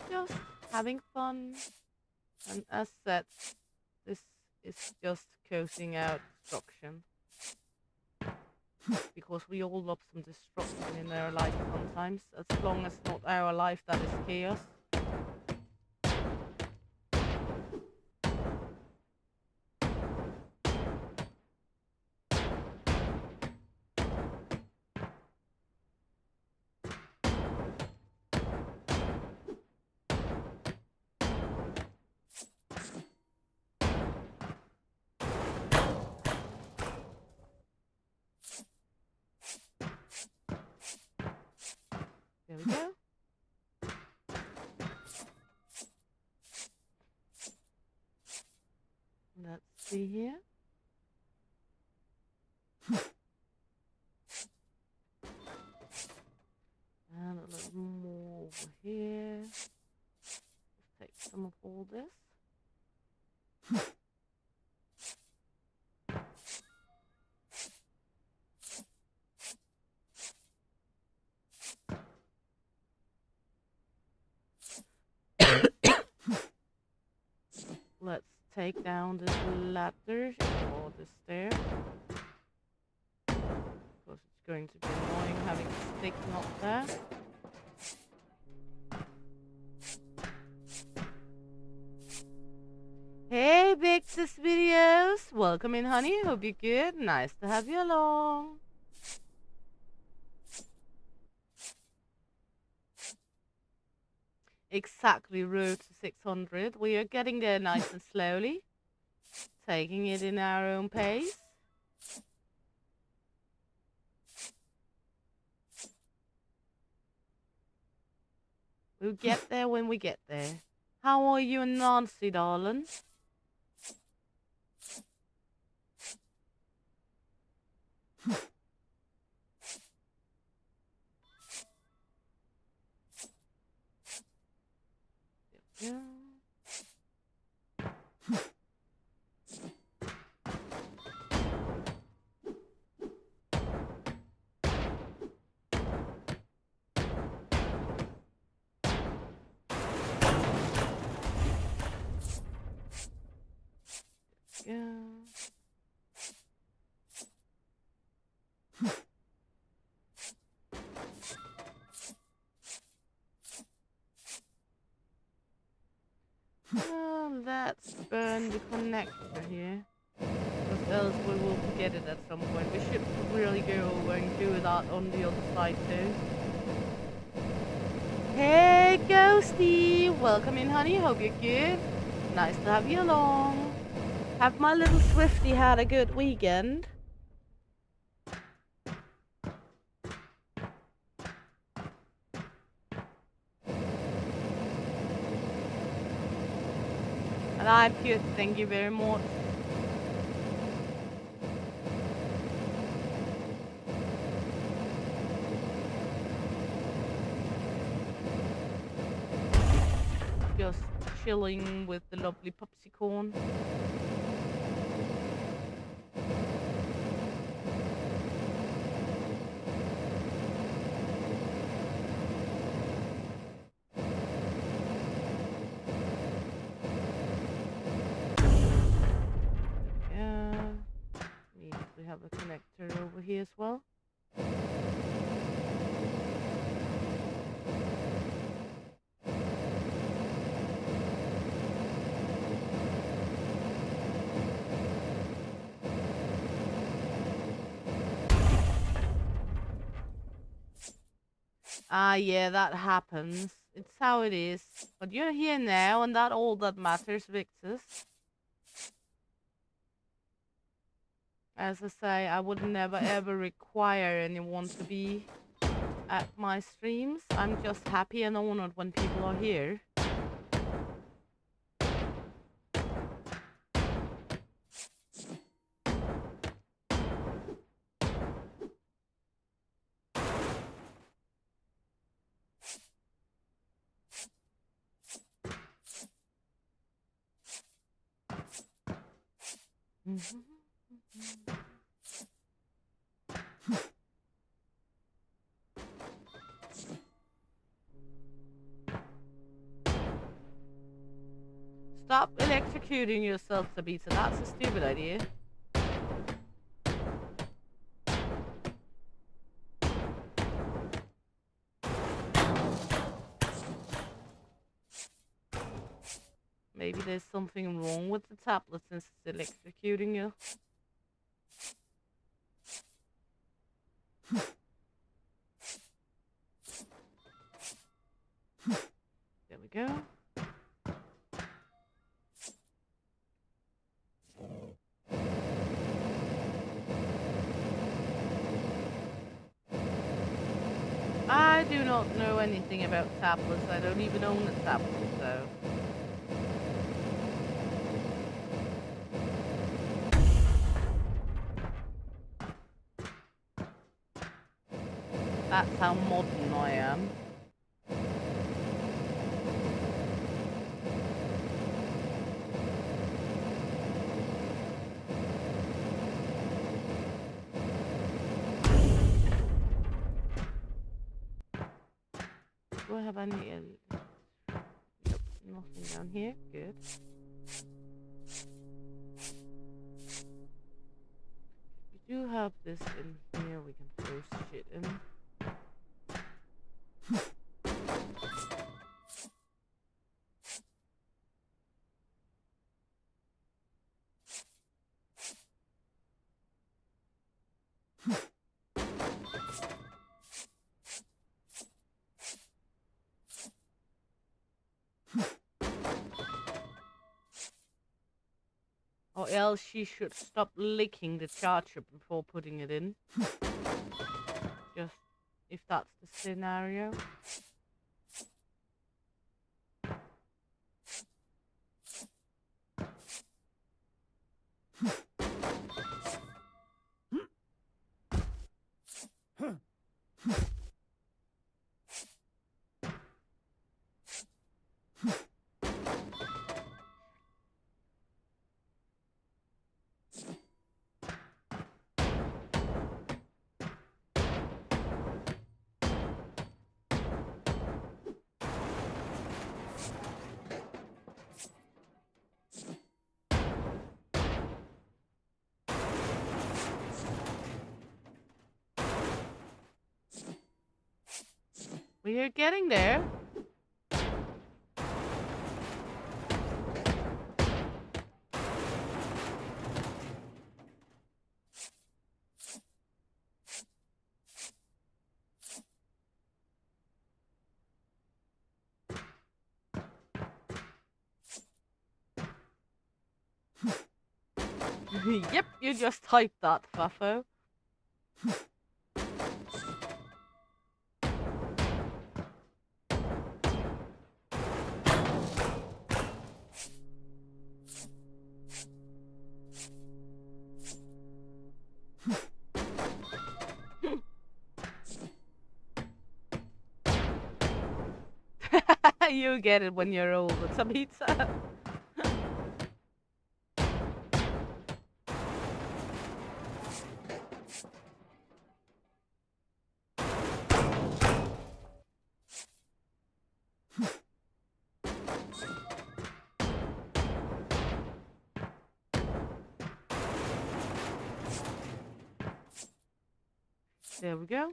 [SPEAKER 2] just having fun. And as said, this is just coasting out destruction. Because we all love some destruction in our life sometimes, as long as not our life that is chaos. There we go. Let's see here. And a little more over here. Let's take some of all this. Let's take down this ladder or the stair. Because it's going to be annoying having a stick not there. Hey, Bix's videos! Welcome in, honey. Hope you're good. Nice to have you along. Exactly, road to 600. We are getting there nice and slowly. Taking it in our own pace. We'll get there when we get there. How are you and Nancy, darling? Yeah. Yeah. Well, let's burn the connector here. Because else we will forget it at some point. We should really go over and do that on the other side too. Hey, Ghosty! Welcome in, honey. Hope you're good. Nice to have you along. Have my little Swifty had a good weekend? And I'm good, thank you very much. Just chilling with the lovely popsicorn. idea as well. Ah, yeah, that happens. It's how it is. But you're here now, and that all that matters, Victus. As I say, I would never ever require anyone to be at my streams. I'm just happy and honored when people are here. Stop electrocuting yourself, Tabitha. That's a stupid idea. Maybe there's something wrong with the tablet since it's electrocuting you. There we go. I do not know anything about tablets. I don't even own a tablet, so... That's how modern I am. Do I have any... Nope, nothing down here. Good. We do have this in here. We can throw shit in. Or else she should stop licking the charger before putting it in. Just if that's the scenario. We're getting there. Yep, you just typed that, Fuffo. You get it when you're old. It's a pizza. There we go.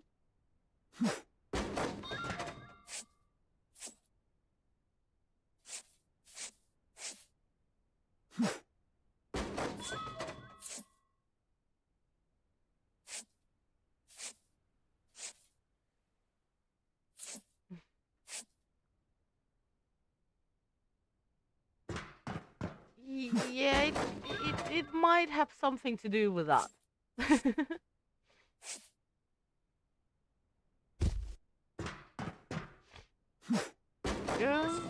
[SPEAKER 2] Yeah, it might have something to do with that. Go.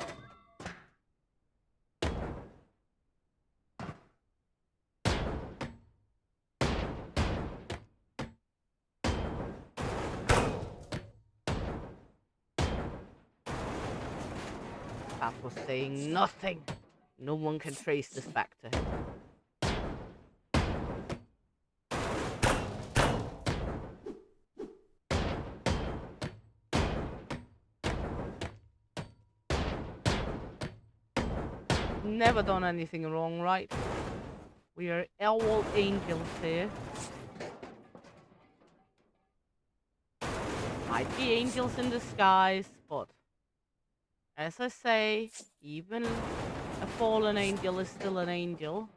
[SPEAKER 2] That was saying nothing. No one can trace this back to him. Never done anything wrong, right? We are all angels here. Might be angels in disguise, but as I say, even a fallen angel is still an angel.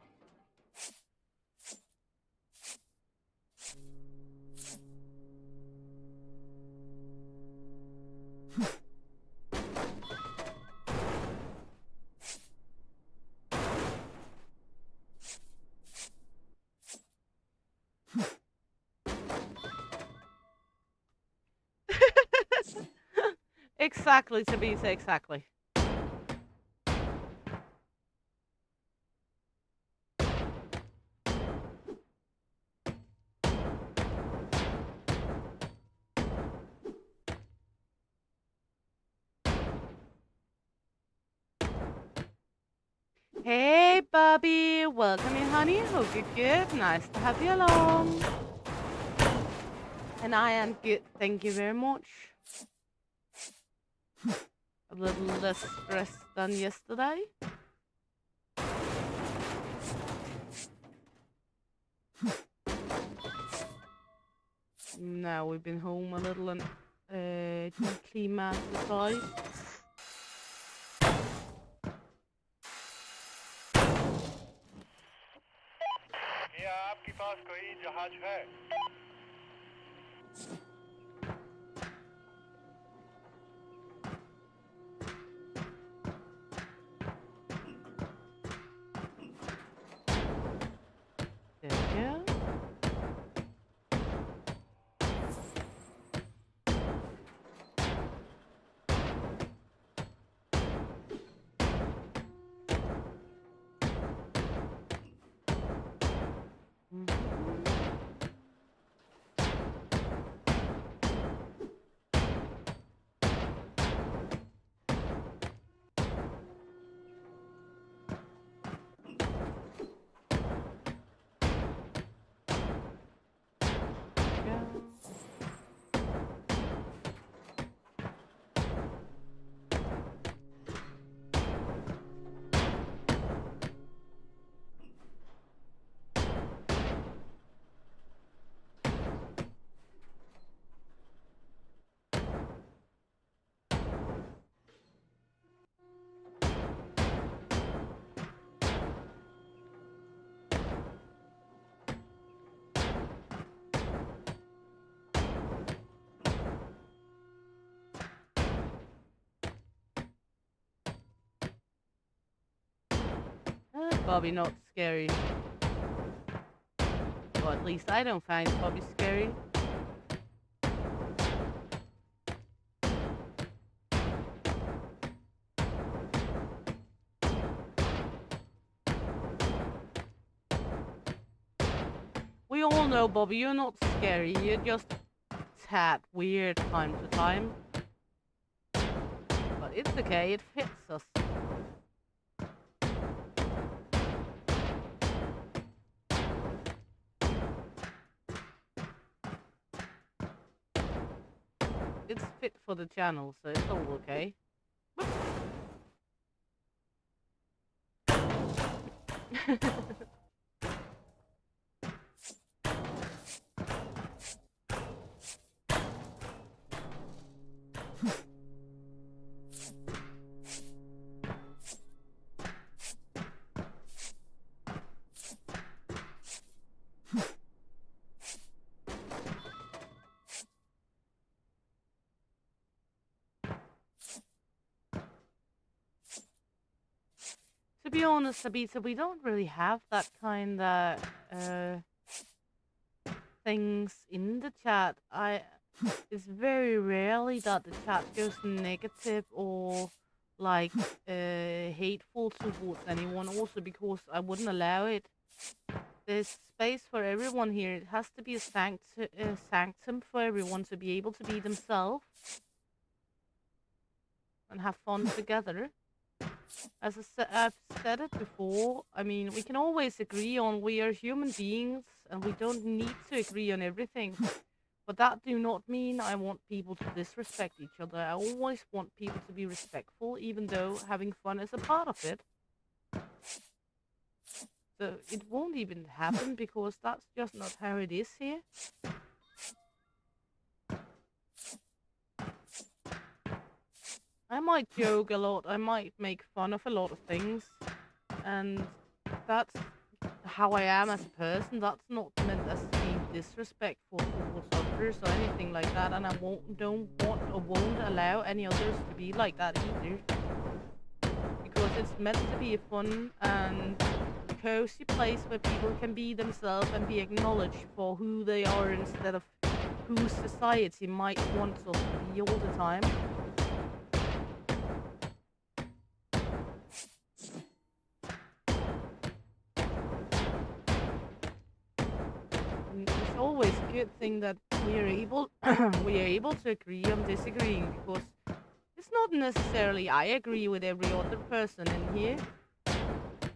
[SPEAKER 2] Exactly, Tabitha, exactly. Hey, Bobby. Welcome in, honey. Hope you're good. Nice to have you along. And I am good. Thank you very much. A little less stressed than yesterday. Now we've been home a little and declimatized.
[SPEAKER 3] क्या आपके पास कोई जहाज है?
[SPEAKER 2] There we go. Bobby not scary. Or at least I don't find Bobby scary. We all know, Bobby, you're not scary. You're just tad weird time to time. But it's okay, it fits us. It's fit for the channel, so it's all okay. To be honest, Sabita, we don't really have that kind of things in the chat. It's very rarely that the chat goes negative or like hateful towards anyone. Also, because I wouldn't allow it. There's space for everyone here. It has to be a sanctum for everyone to be able to be themselves and have fun together. As I've said it before, I mean, we can always agree on we are human beings and we don't need to agree on everything. But that do not mean I want people to disrespect each other. I always want people to be respectful, even though having fun is a part of it. So it won't even happen because that's just not how it is here. I might joke a lot, I might make fun of a lot of things, and that's how I am as a person. That's not meant as being disrespectful towards others or anything like that, and I don't want or won't allow any others to be like that either. Because it's meant to be a fun and cozy place where people can be themselves and be acknowledged for who they are instead of who society might want us to be all the time. It's always a good thing that we are able to agree on disagreeing, because it's not necessarily I agree with every other person in here,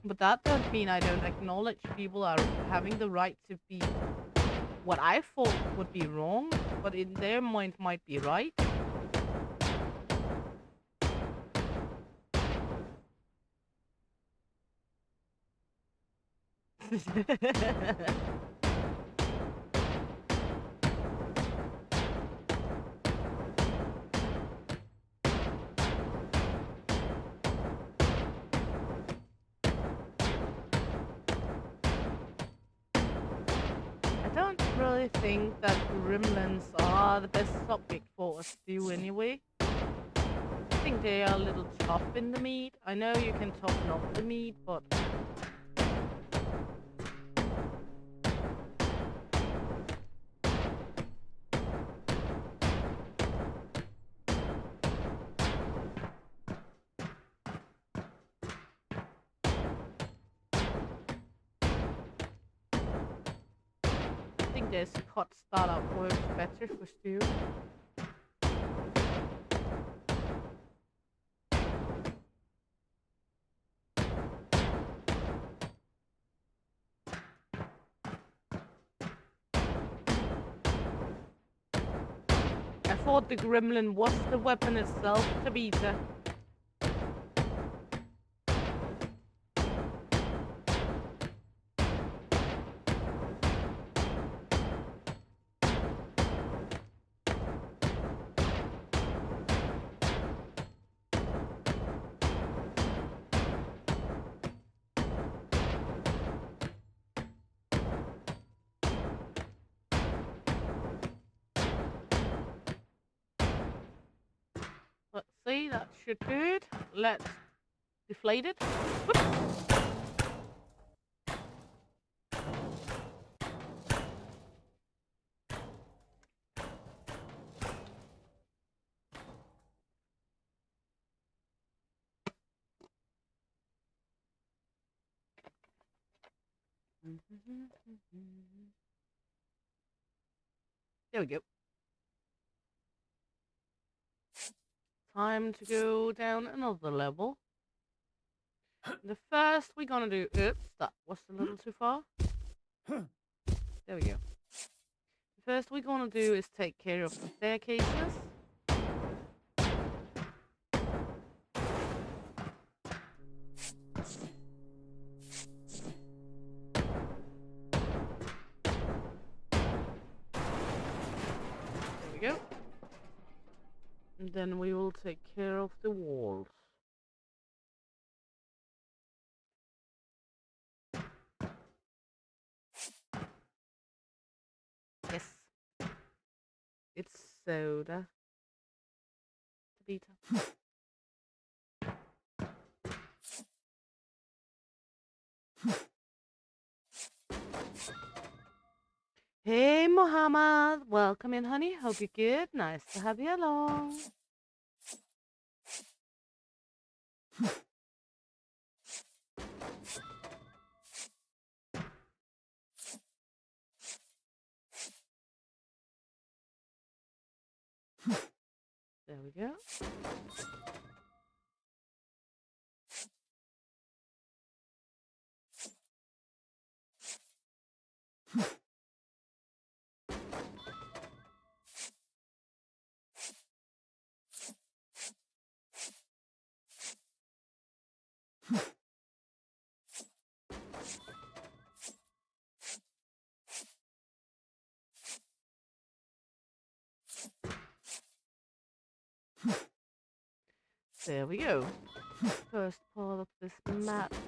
[SPEAKER 2] but that doesn't mean I don't acknowledge people are having the right to be what I thought would be wrong, but in their mind might be right. I don't really think that gremlins are the best subject for us to do anyway. I think they are a little tough in the meat. I know you can toughen up the meat, but I think this cut startup works better for stew. I thought the gremlin was the weapon itself, Tabitha. Let's see, that should do it. Let's deflate it. Whoop. There we go. Time to go down another level. The first we're gonna do... Oops, that was a little too far. There we go. The first we're gonna do is take care of the staircases. There we go. And then we will take care of the walls. Yes. It's soda. Tabita. Hey, Muhammad. Welcome in, honey. Hope you're good. Nice to have you along. There we go. There we go. First part of this madness.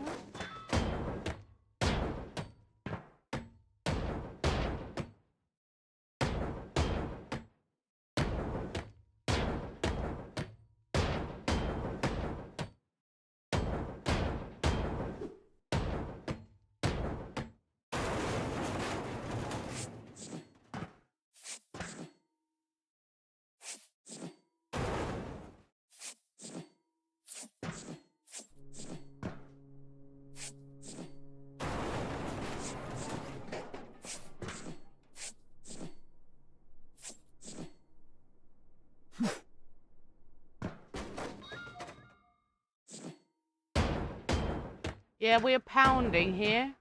[SPEAKER 2] Yeah, we're pounding here.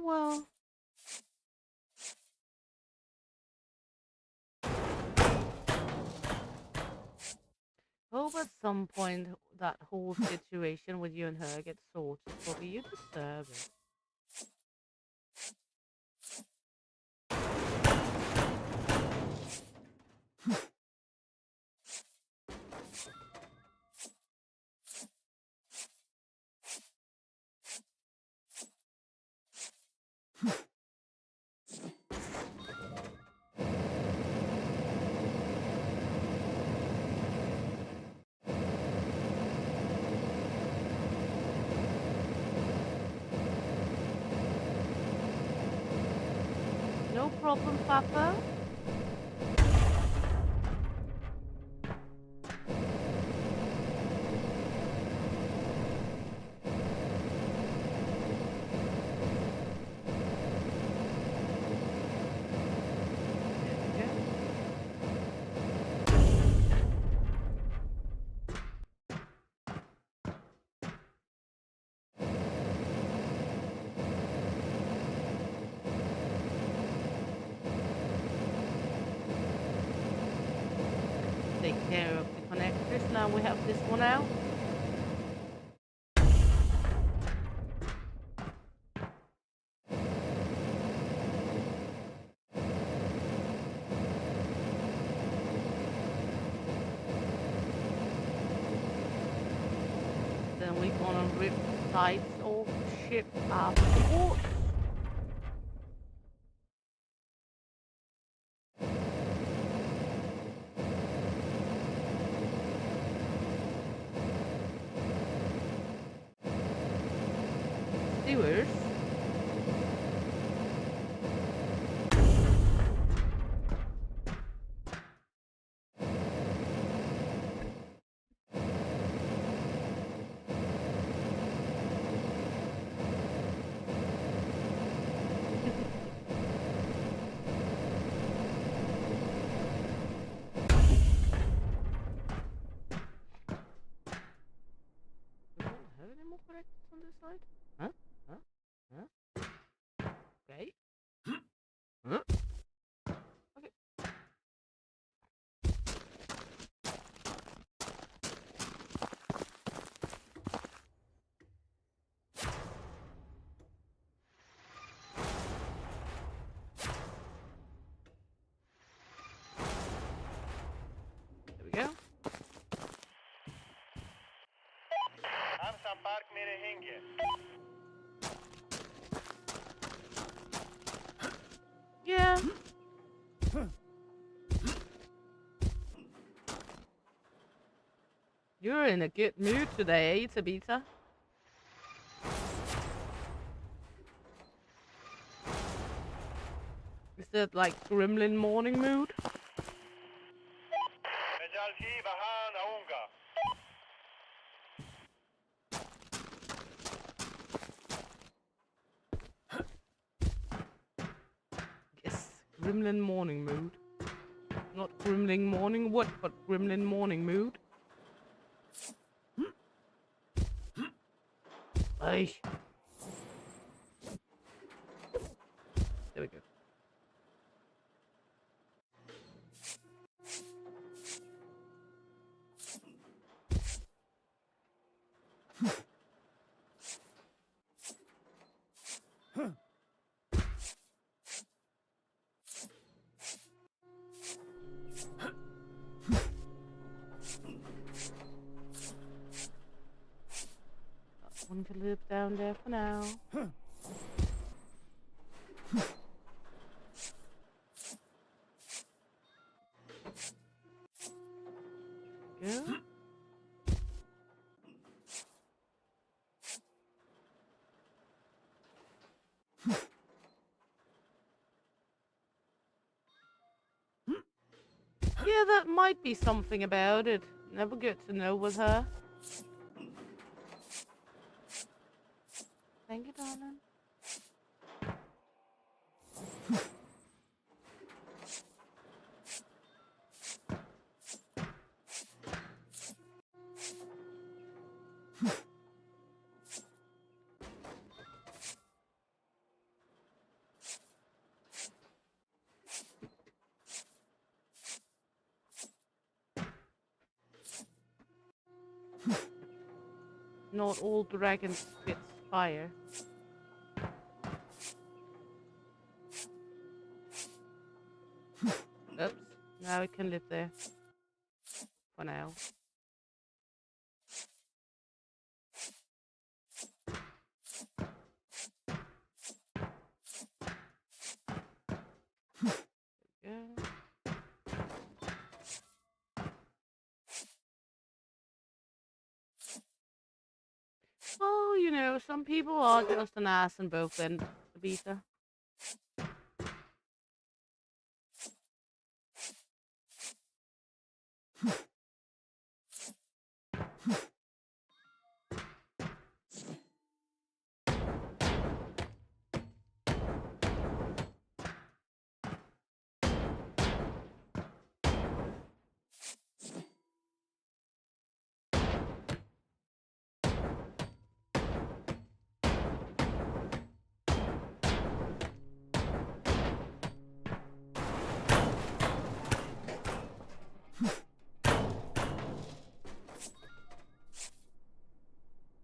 [SPEAKER 2] Well, hope at some point that whole situation with you and her gets sorted, Bobby. You deserve it. No problem, Papa. Take care of the connectors. Now we have this one out. Then we're gonna rip the sides off the ship afterwards. Sewers. You're in a good mood today, Tabitha. Is that like gremlin morning mood?
[SPEAKER 3] مجال شي بهان أونجا.
[SPEAKER 2] Yes, gremlin morning mood. Not gremlin morning what, but gremlin morning mood. Ay. There we go. One can live down there for now. Go. Yeah, that might be something about it. Never get to know with her. Thank you, darling. Not all dragons spit fire. Oops. Now it can live there. For now. There we go. Well, you know, some people are just an ass in both ends, Tabitha.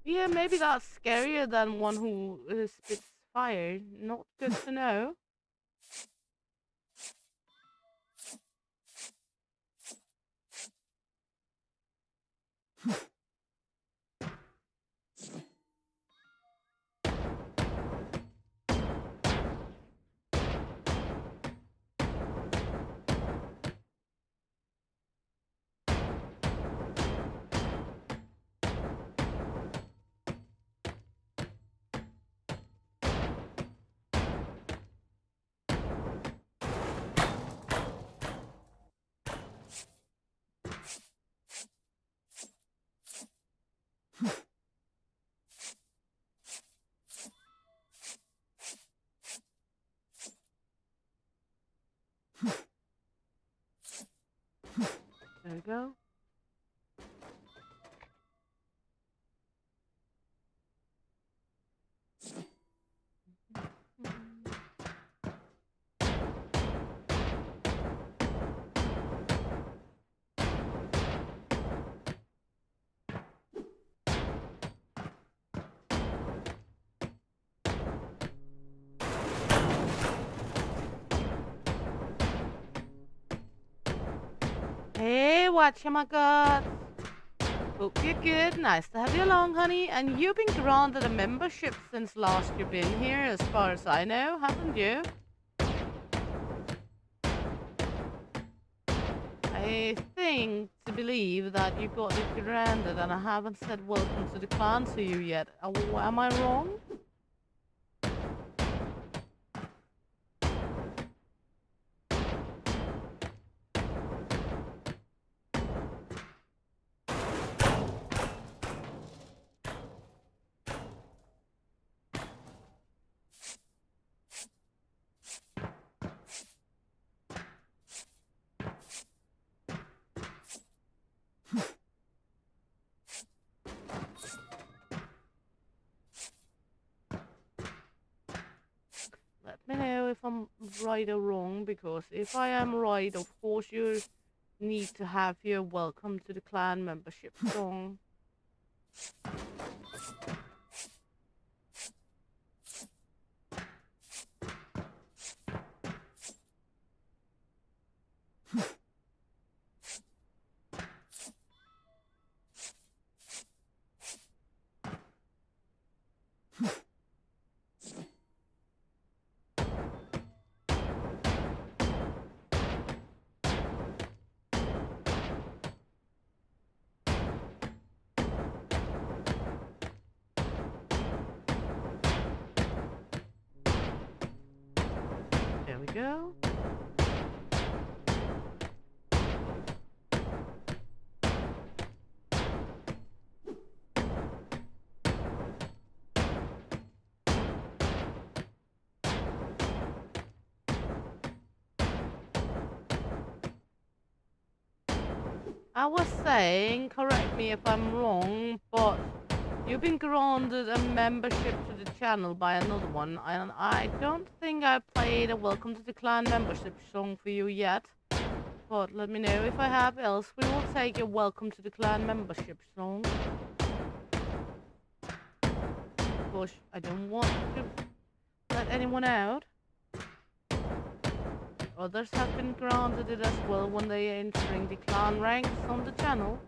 [SPEAKER 2] Yeah, maybe that's scarier than one who spits fire. Not good to know. There we go. Hey, whatchamacallit? Hope you're good. Nice to have you along, honey. And you've been granted a membership since last you've been here, as far as I know, haven't you? I beginning to believe that you got it granted and I haven't said welcome to the clan to you yet. Am I wrong? Let me know if I'm right or wrong, because if I am right, of course you need to have your welcome to the clan membership song. There we go. I was saying, correct me if I'm wrong, but you've been granted a membership to the channel by another one, and I don't think I played a welcome to the clan membership song for you yet. But let me know if I have, else we will take a welcome to the clan membership song. Of course, I don't want to let anyone out. Others have been granted it as well when they are entering the clan ranks on the channel.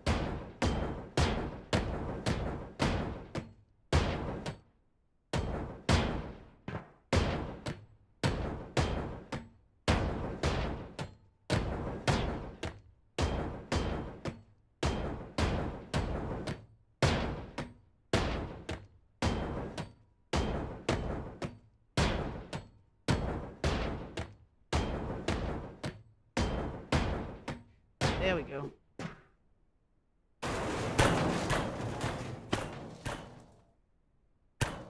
[SPEAKER 2] There we go.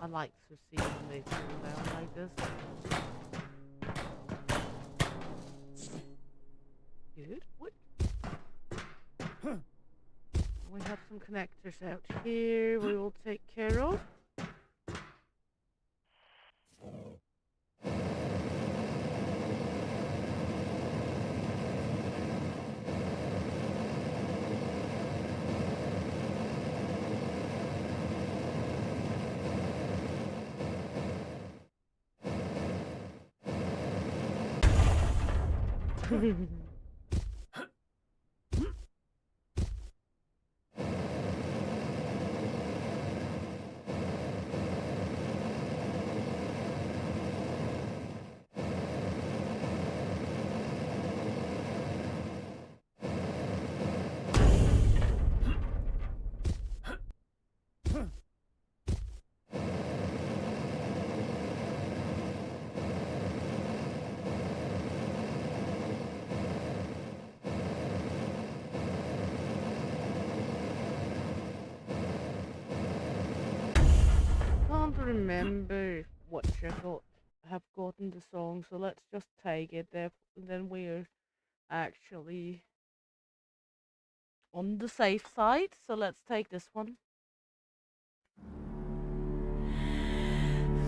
[SPEAKER 2] I like to see when they fall down like this. Good. What? We have some connectors out here we will take care of. Remember what have gotten the song, so let's just take it there. Then we're actually on the safe side, so let's take this one.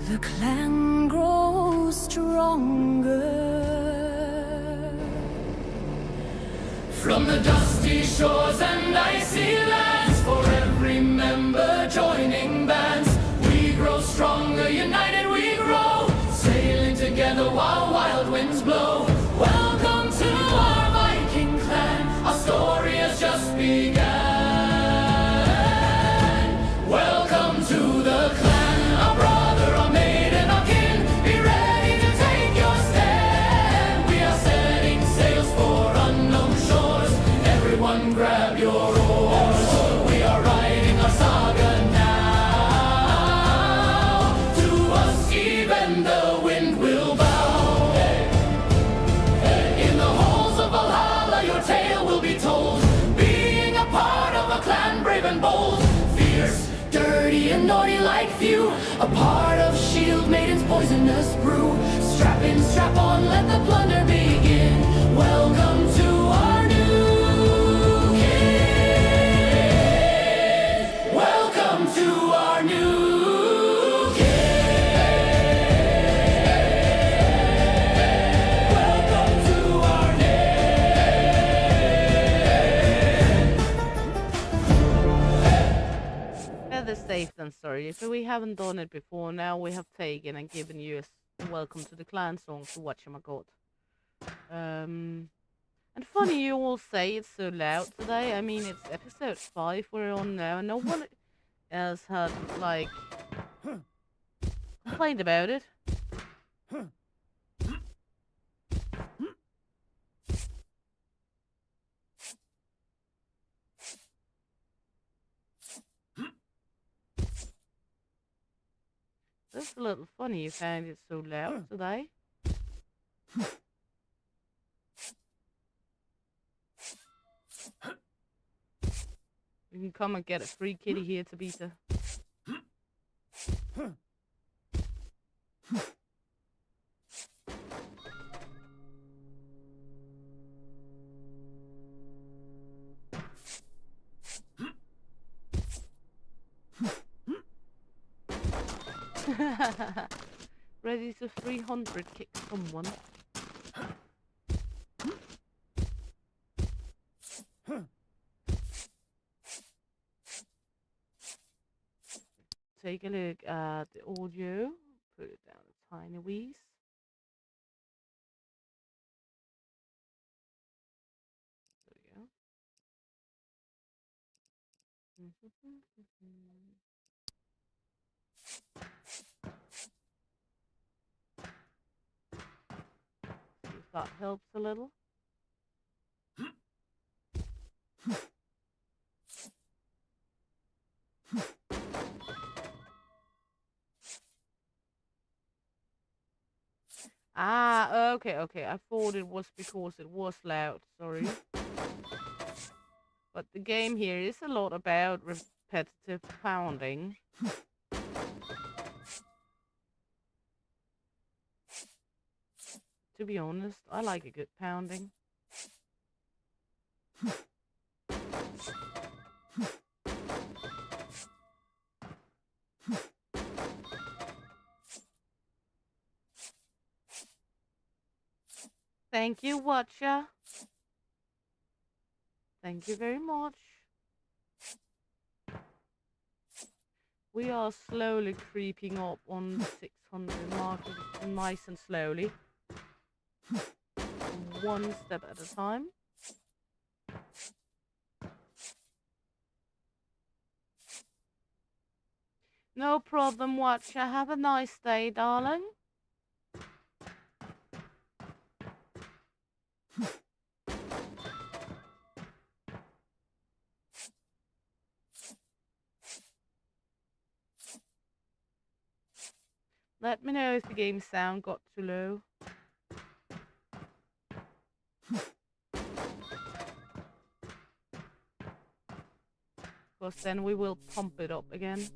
[SPEAKER 4] The clan grows stronger from the dusty shores and icy lands. For every member joining bands, we grow stronger, united we grow, sailing together while wild winds blow. Welcome to our Viking clan, our story has just begun. Welcome to the clan, our brother, our maiden, our kin. Be ready to take your stand. We are setting sails for unknown shores. Everyone like few. A part of Shield Maiden's poisonous brew. Strap in, strap on, let the plunder begin. Welcome to our new king. Welcome to our new king. Welcome to our
[SPEAKER 2] Better safe than sorry. If we haven't done it before, now we have taken and given you a welcome to the clan song to whatchamacallit. And funny you all say it's so loud today. I mean, it's episode 5 we're on now, and no one else had, like, complained about it. That's a little funny you found it so loud today. You can come and get a free kitty here, Tabitha. Ready to 300 kick someone. Take a look at the audio. Put it down a tiny wee. There we go. See if that helps a little. Ah, okay. I thought it was because it was loud, sorry. But the game here is a lot about repetitive pounding. To be honest, I like a good pounding. Thank you, Watcher. Thank you very much. We are slowly creeping up on the 600 mark, nice and slowly. One step at a time. No problem, Watcher. Have a nice day, darling. Let me know if the game sound got too low. Because then we will pump it up again.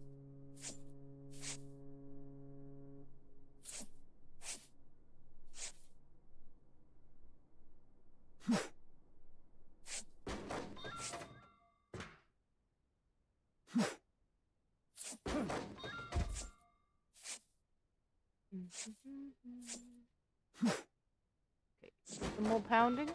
[SPEAKER 2] Okay, some more pounding.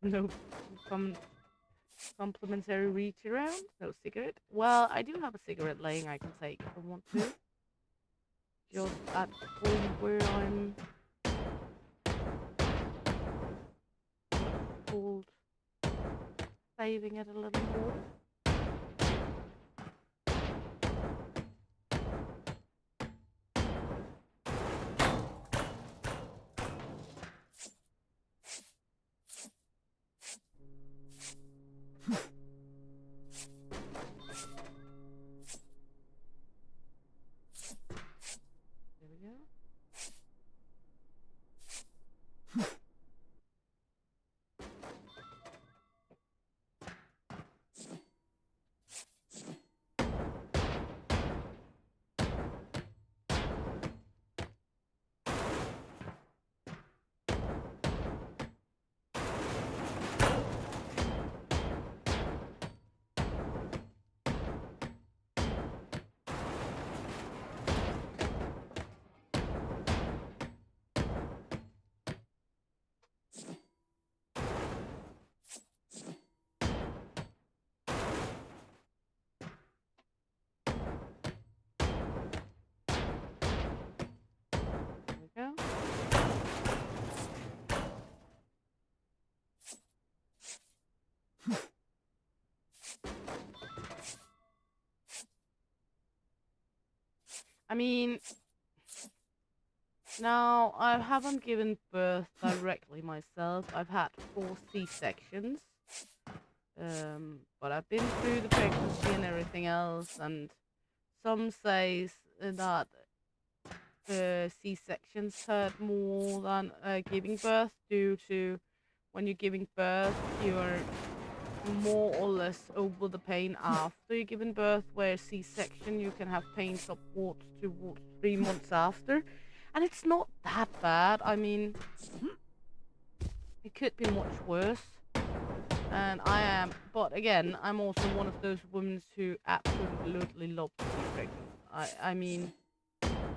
[SPEAKER 2] No complimentary reach around. No cigarette. Well, I do have a cigarette laying I can take if I want to. Just at the point where I'm called saving it a little more. I mean, now I haven't given birth directly myself. I've had 4 C-sections. But I've been through the pregnancy and everything else, and some says that C-sections hurt more than giving birth due to when you're giving birth, you're more or less over the pain after you're giving birth, where C-section you can have pains upwards to 3 months after, and it's not that bad. I mean, it could be much worse. And but again, I'm also one of those women who absolutely love to be pregnant. I mean,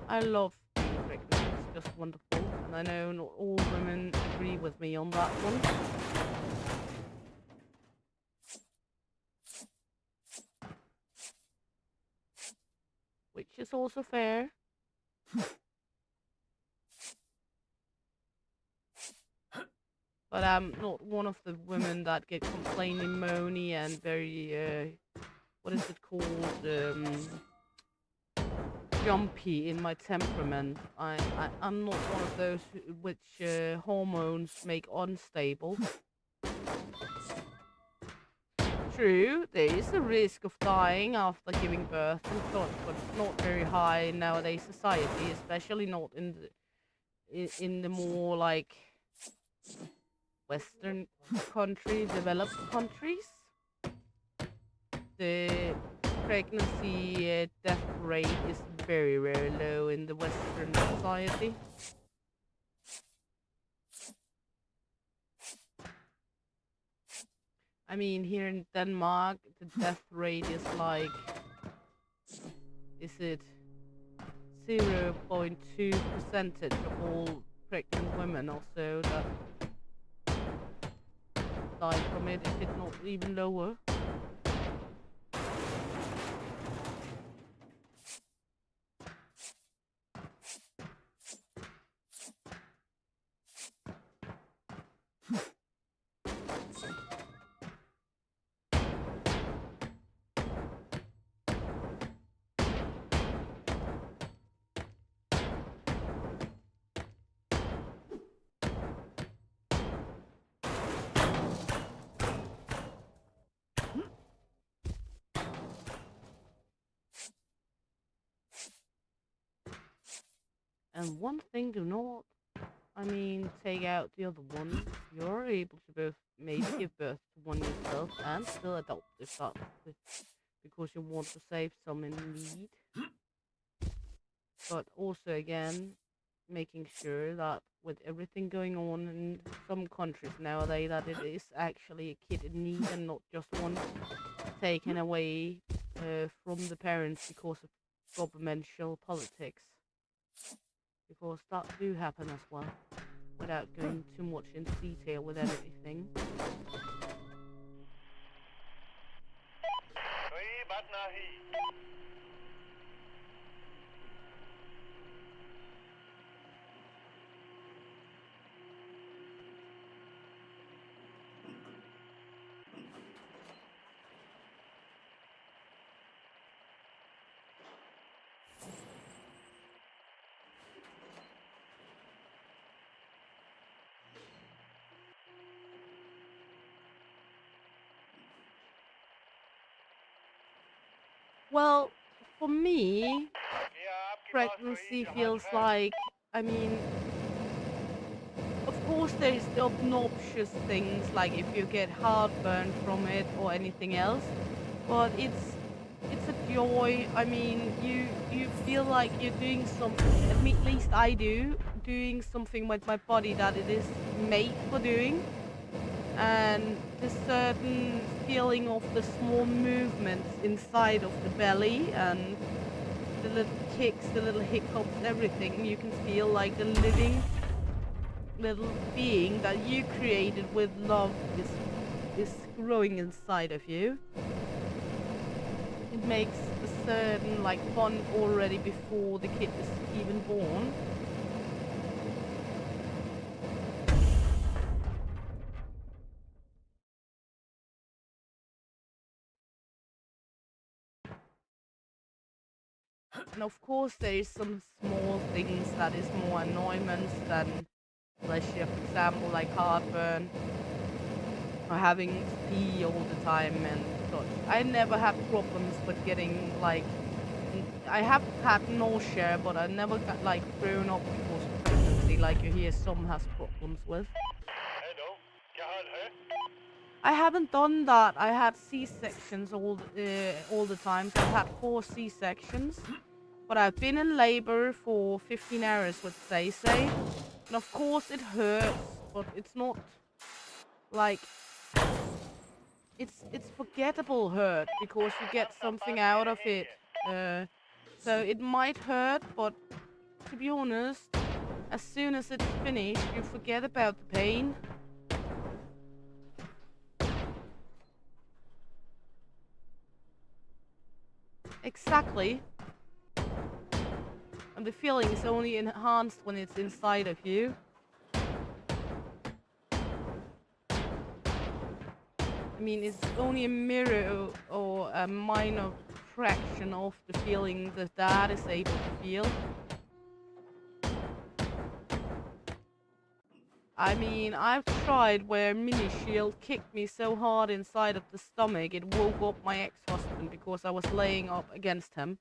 [SPEAKER 2] I love being pregnant. It's just wonderful. And I know not all women agree with me on that one. Which is also fair. But I'm not one of the women that get complaining, moany, and very, what is it called? Jumpy in my temperament. I'm not one of those which hormones make unstable. True, there is a risk of dying after giving birth and such, but it's not very high in nowadays society, especially not in the more like Western developed countries. The pregnancy death rate is very, very low in the Western society. I mean, here in Denmark, the death rate is like, is it 0.2% of all pregnant women or so that die from it, if it's not even lower. And one thing, do not, take out the other one. You're able to both maybe give birth to one yourself and still adopt if that's because you want to save some in need. But also, again, making sure that with everything going on in some countries nowadays, that it is actually a kid in need and not just one taken away from the parents because of governmental politics. Because that do happen as well, without going too much into detail with everything. Well, for me, pregnancy feels like, of course there's the obnoxious things, like if you get heartburn from it or anything else, but it's a joy. I mean, you feel like you're doing something, at least I do, doing something with my body that it is made for doing. And the certain feeling of the small movements inside of the belly and the little kicks, the little hiccups, everything, you can feel like the living little being that you created with love is growing inside of you. It makes a certain like bond already before the kid is even born. And of course, there is some small things that is more annoyance than pleasure. For example, like heartburn or having to pee all the time and such. I never had problems with getting like. I have had nausea, but I never got like thrown up because of pregnancy, like you hear some has problems with.
[SPEAKER 3] Hello क्या हाल है
[SPEAKER 2] I haven't done that. I had C-sections all the time. So I've had 4 C-sections, but I've been in labor for 15 hours with say, and of course it hurts, but it's not like it's forgettable hurt because you get something out of it. So it might hurt, but to be honest, as soon as it's finished, you forget about the pain. Exactly. And the feeling is only enhanced when it's inside of you. I mean, it's only a mirror or a minor fraction of the feeling that Dad is able to feel. I mean, I've tried where Mini Shield kicked me so hard inside of the stomach it woke up my ex-husband because I was laying up against him.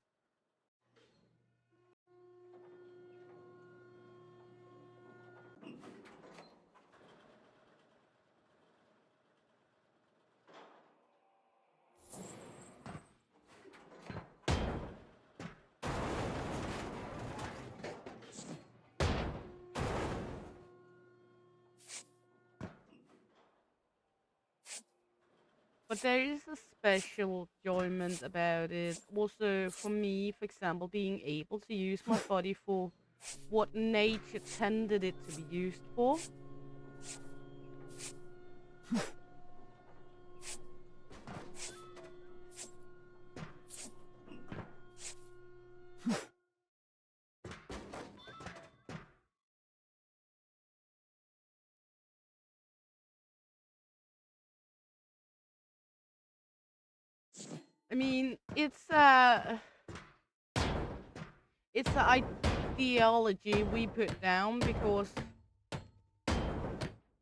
[SPEAKER 2] But there is a special enjoyment about it. Also, for me, for example, being able to use my body for what nature tended it to be used for. I mean, it's an ideology we put down because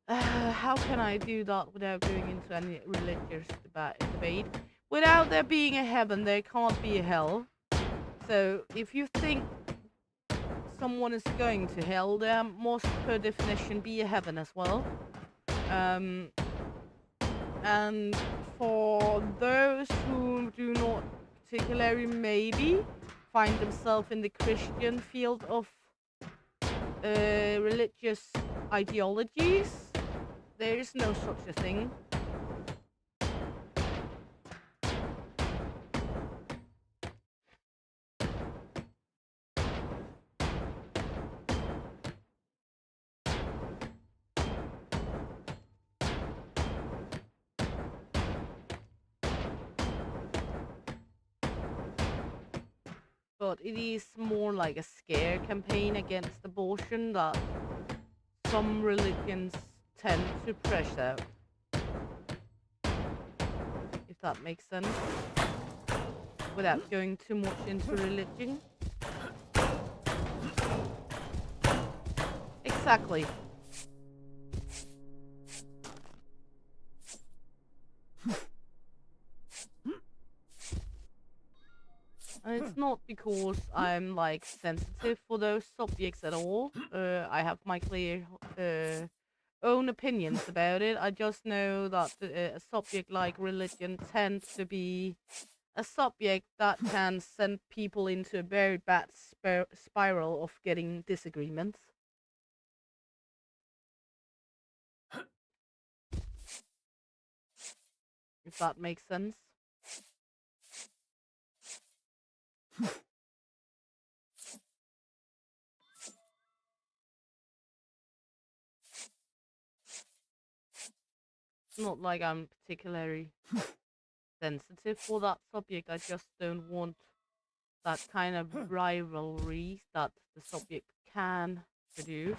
[SPEAKER 2] how can I do that without going into any religious debate? Without there being a heaven, there can't be a hell. So if you think someone is going to hell, there must, per definition, be a heaven as well. And for those who do not particularly maybe find themselves in the Christian field of religious ideologies, there is no such a thing. But it is more like a scare campaign against abortion that some religions tend to press out. If that makes sense. Without going too much into religion. Exactly. And it's not because I'm like sensitive for those subjects at all. I have my clear own opinions about it. I just know that a subject like religion tends to be a subject that can send people into a very bad spiral of getting disagreements. If that makes sense. It's not like I'm particularly sensitive for that subject. I just don't want that kind of rivalry that the subject can produce.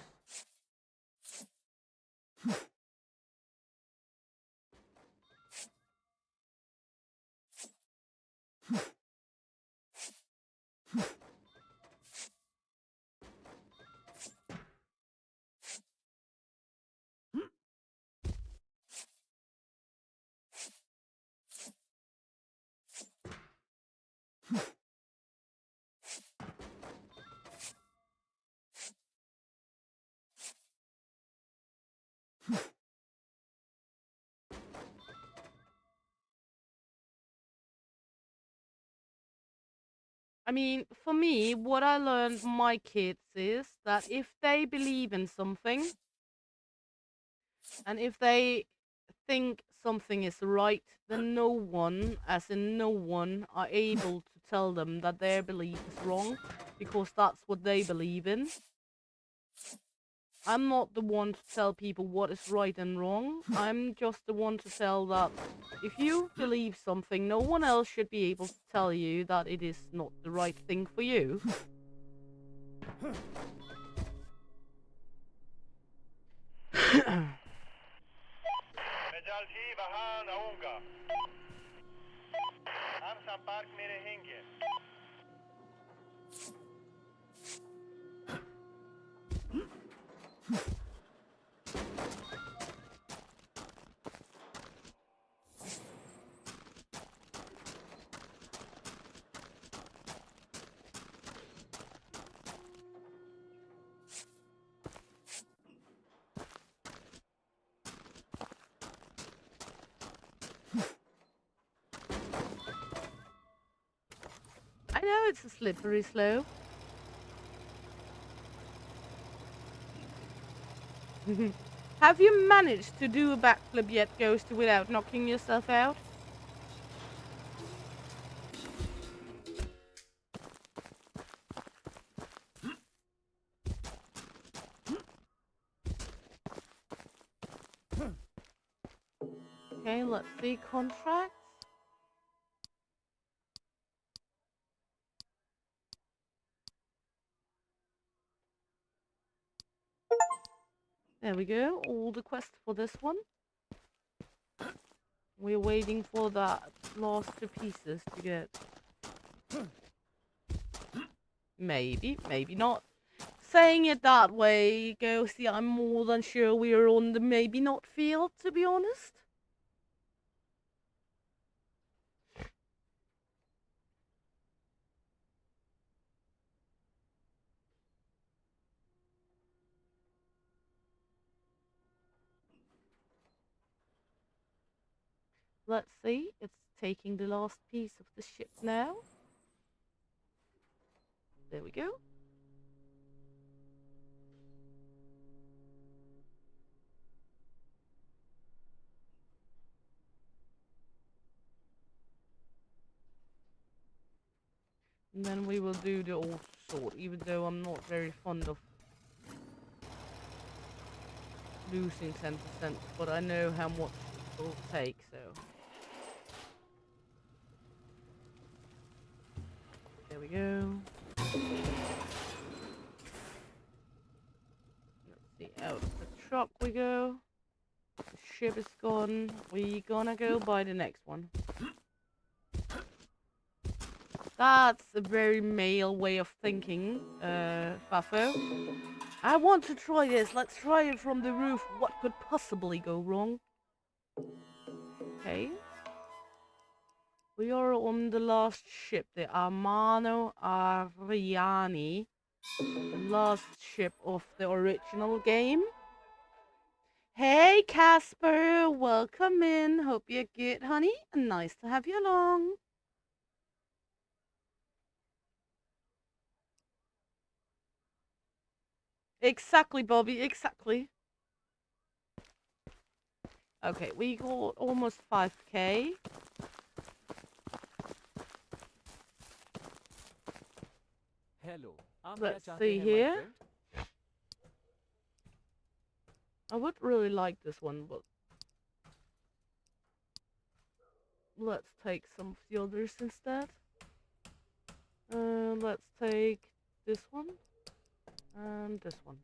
[SPEAKER 2] I mean, for me, what I learned from my kids is that if they believe in something and if they think something is right, then no one, as in no one, are able to tell them that their belief is wrong because that's what they believe in. I'm not the one to tell people what is right and wrong. I'm just the one to tell that if you believe something, no one else should be able to tell you that it is not the right thing for you.
[SPEAKER 3] مجالتي بهان أونغا أمسا بارك ميري هنجي
[SPEAKER 2] I know it's a slippery slope. Have you managed to do a backflip yet, Ghosty, without knocking yourself out? Okay, let's see. Contracts. There we go. All the quests for this one. We're waiting for that last 2 pieces to get. Maybe, maybe not. Saying it that way, Ghosty, I'm more than sure we're on the maybe not field, to be honest. Let's see. It's taking the last piece of the ship now. There we go. And then we will do the old sword, even though I'm not very fond of losing 10%, but I know how much it will take, so. There we go. Let's see, out of the truck we go. The ship is gone. We gonna go buy the next one. That's a very male way of thinking, Fafo. I want to try this. Let's try it from the roof. What could possibly go wrong? Okay. We are on the last ship, the Armano Ariani. The last ship of the original game. Hey, Casper. Welcome in. Hope you're good, honey. Nice to have you along. Exactly, Bobby. Exactly. Okay, we got almost 5k.
[SPEAKER 5] Hello.
[SPEAKER 2] Let's see here. I would really like this one, but let's take some of the others instead. Let's take this one and this one.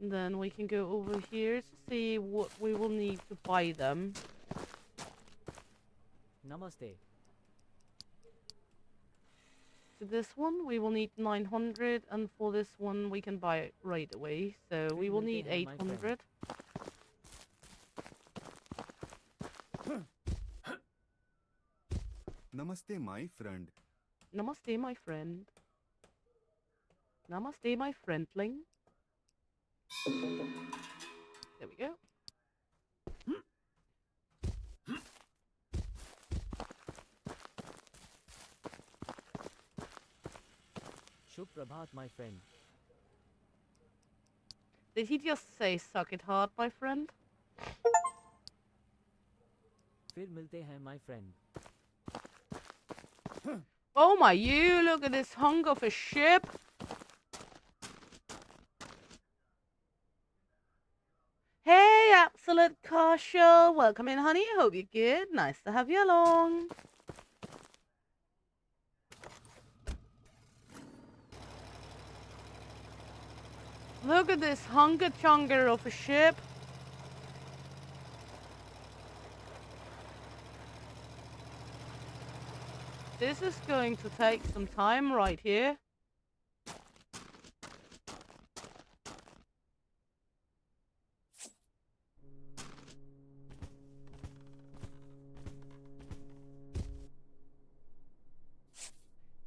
[SPEAKER 2] And then we can go over here to see what we will need to buy them.
[SPEAKER 5] Namaste.
[SPEAKER 2] To this one, we will need 900, and for this one, we can buy it right away. So we will need 800.
[SPEAKER 6] Namaste, my friend.
[SPEAKER 2] Namaste, my friend. Namaste, my friendling. There we go.
[SPEAKER 5] Shubh Prabhat, my friend.
[SPEAKER 2] Did he just say suck it hard, my friend?
[SPEAKER 5] फिर मिलते हैं, my friend.
[SPEAKER 2] Oh my, you look at this hunk of a ship. Hey, Absolute Caution. Welcome in, honey. Hope you're good. Nice to have you along. Look at this hunker chunker of a ship. This is going to take some time right here.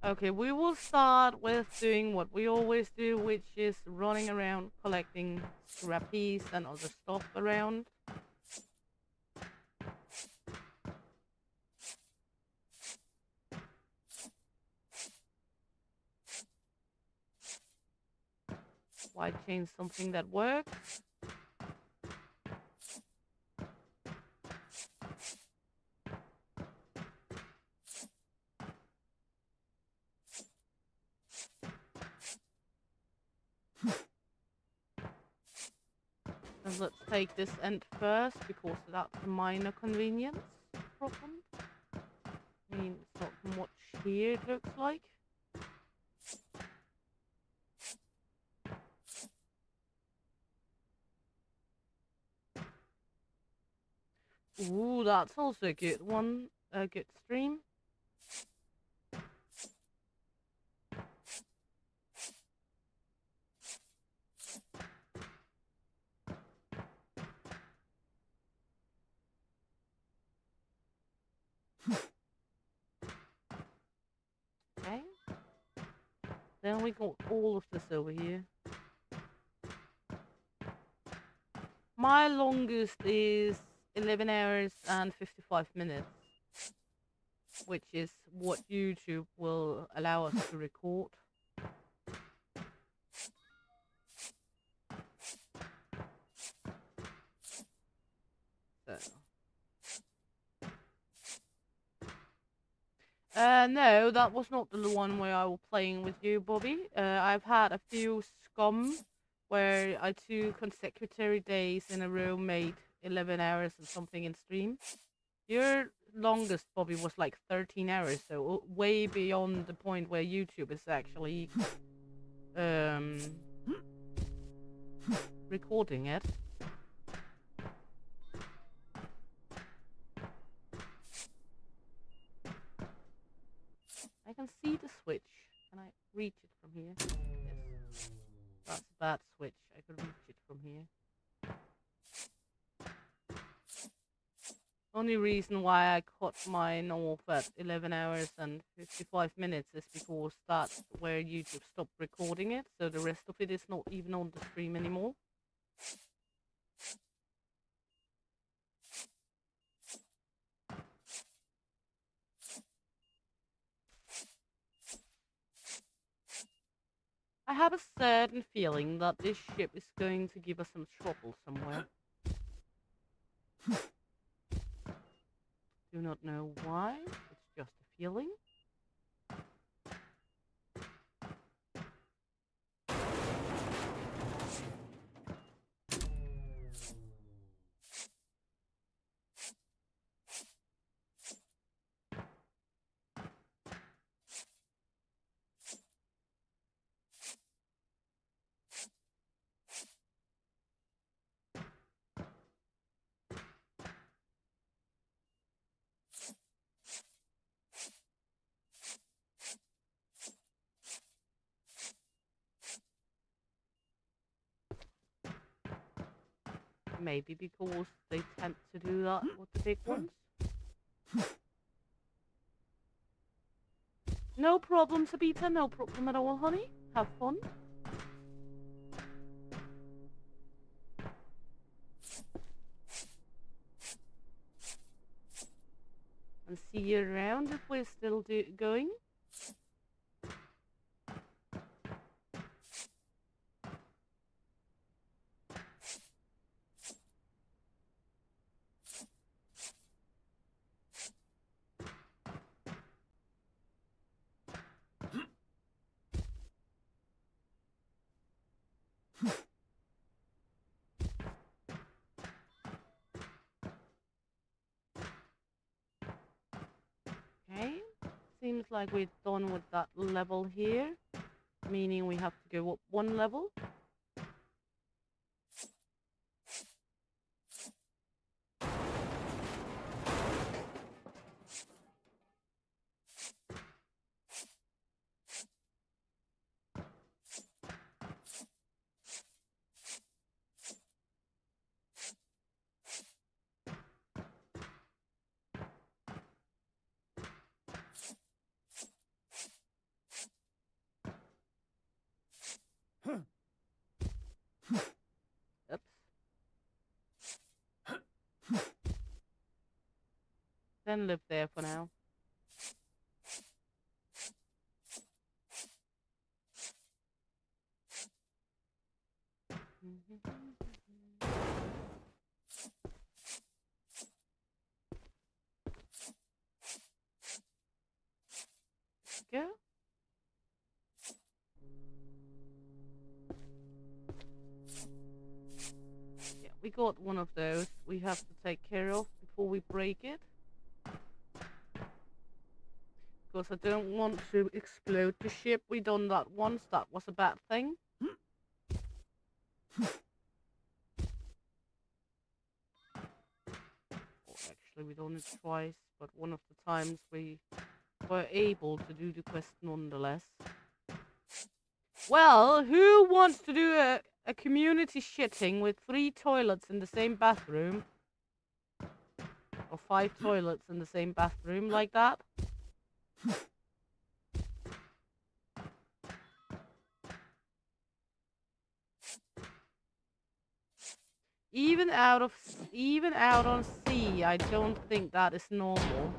[SPEAKER 2] Okay, we will start with doing what we always do, which is running around collecting scrappies and other stuff around. Why change something that works? And let's take this end first because that's a minor convenience problem. I mean, it's not much here, it looks like. Ooh, that's also a good one. A good stream. Okay. Then we got all of this over here. My longest is 11 hours and 55 minutes, which is what YouTube will allow us to record. So. No, that was not the one where I was playing with you, Bobby. I've had a few scum where I 2 consecutive days in a row made 11 hours and something in stream. Your longest, Bobby, was like 13 hours, so way beyond the point where YouTube is actually recording it. I can see the switch. Can I reach it from here? Yes. That's a bad switch. I can reach it from here. Only reason why I cut mine off at 11 hours and 55 minutes is because that's where YouTube stopped recording it, so the rest of it is not even on the stream anymore. I have a certain feeling that this ship is going to give us some trouble somewhere. Do not know why, it's just a feeling. Maybe because they tend to do that with the big ones. No problem, Sabita, no problem at all, honey. Have fun. And see you around if we're still going. seems like we're done with that level here, meaning we have to go up one level. Oops. Then live there for now. Go. Yeah, we got one of those we have to take care of before we break it. Because I don't want to explode the ship. We done that once. That was a bad thing. Actually, we done it twice, but one of the times we were able to do the quest nonetheless. Well, who wants to do a community shitting with 3 toilets in the same bathroom? Or 5 toilets in the same bathroom like that? Even out on sea, I don't think that is normal.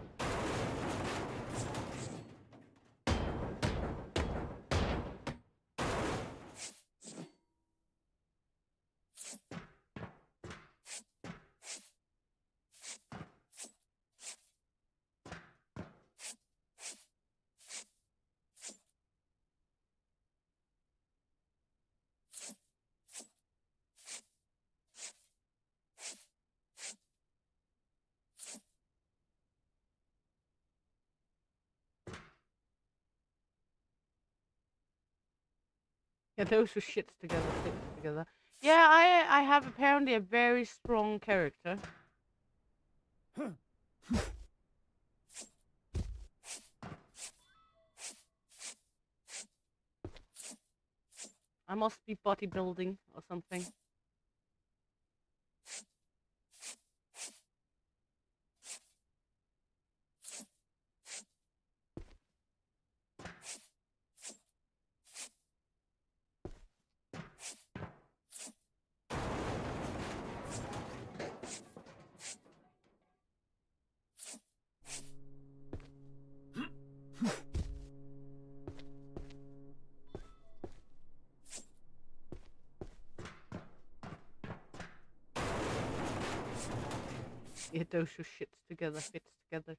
[SPEAKER 2] Yeah, those who shits together, fits together. Yeah, I have apparently a very strong character. I must be bodybuilding or something. Yeah, those who shits together, fits together.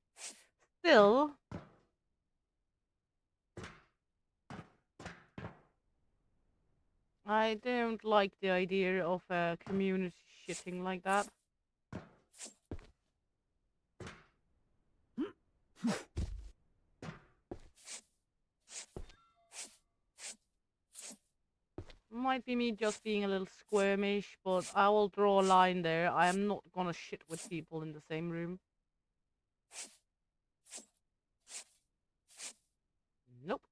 [SPEAKER 2] Still, I don't like the idea of a community shitting like that. Might be me just being a little squirmish, but I will draw a line there. I am not gonna shit with people in the same room. Nope.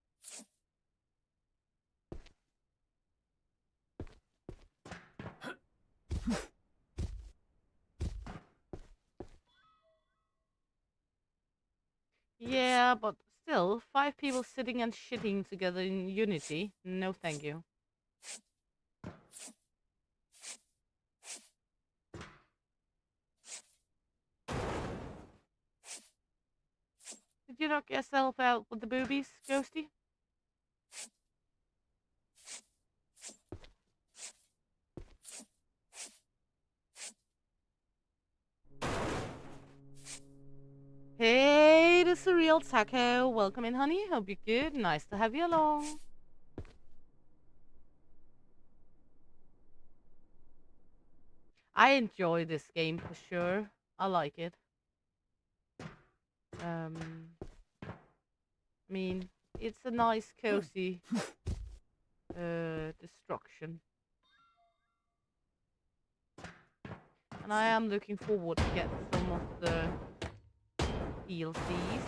[SPEAKER 2] Yeah, but still, 5 people sitting and shitting together in unity. No, thank you. Did you knock yourself out with the boobies, Ghosty? Hey, the Surreal Taco. Welcome in, honey. Hope you're good. Nice to have you along. I enjoy this game for sure. I like it. I mean, it's a nice, cozy destruction. And I am looking forward to get some of the DLCs.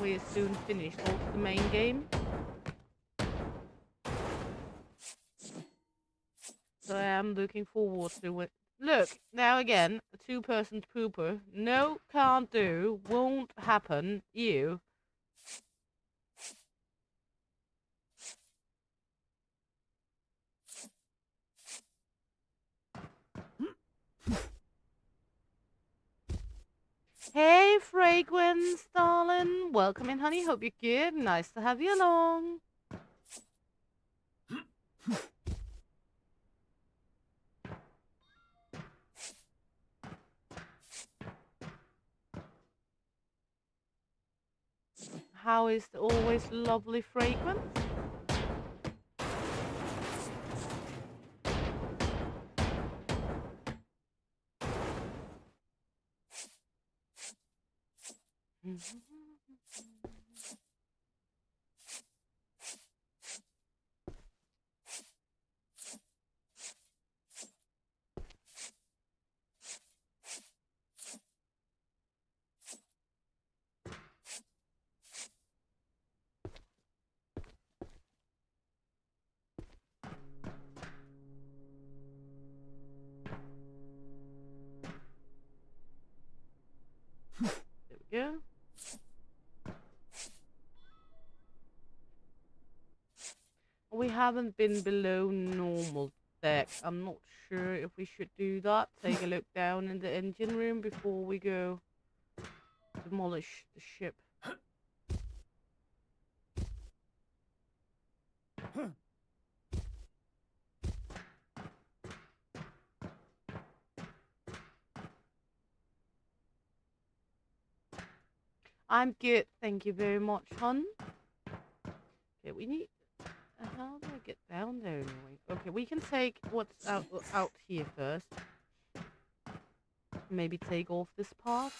[SPEAKER 2] We're soon finished off the main game. So I am looking forward to it. Look, now again, a two-person pooper. No, can't do, won't happen, you. Hey, Fragrance, darling. Welcome in, honey. Hope you're good. Nice to have you along. How is the always lovely Fragrance? There we go. We haven't been below normal deck. I'm not sure if we should do that. Take a look down in the engine room before we go demolish the ship. I'm good, thank you very much, hon. Okay, we need... How do I get down there anyway? Okay, we can take what's out here first. Maybe take off this part.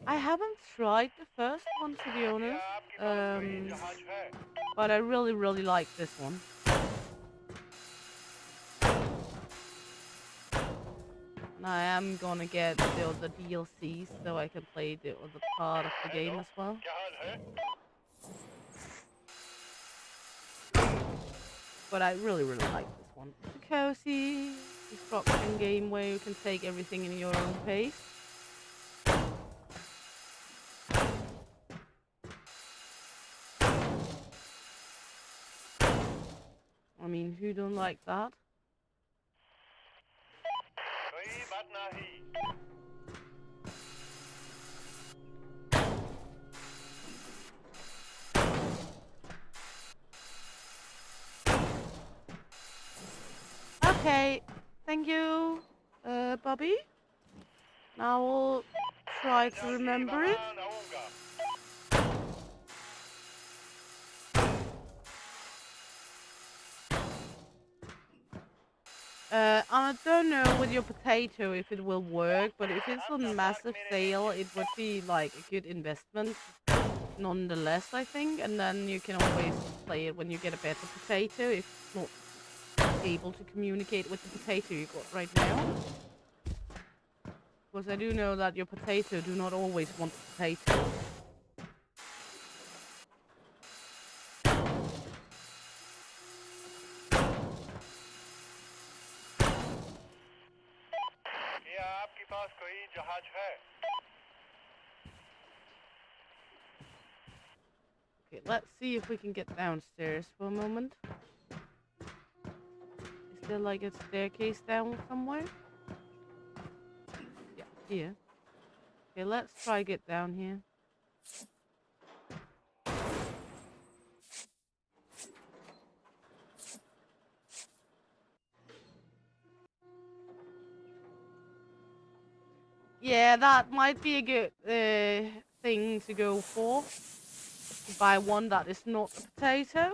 [SPEAKER 2] I haven't tried the first one, to be honest, but I really like this one. And I am gonna get the other DLCs so I can play the other part of the game as well. But I really like this one. It's a cozy destruction game where you can take everything in your own pace. I mean, who don't like that? Okay, thank you, Bobby. Now we'll try to remember it. I don't know with your potato if it will work, but if it's on massive sale, it would be like a good investment nonetheless, I think. And then you can always play it when you get a better potato if it's not able to communicate with the potato you got right now. Because I do know that your potato do not always want the potato. Okay, let's see if we can get downstairs for a moment. Is there like a staircase down somewhere? Yeah, here. Okay, let's try get down here. Yeah, that might be a good thing to go for. To buy one that is not a potato.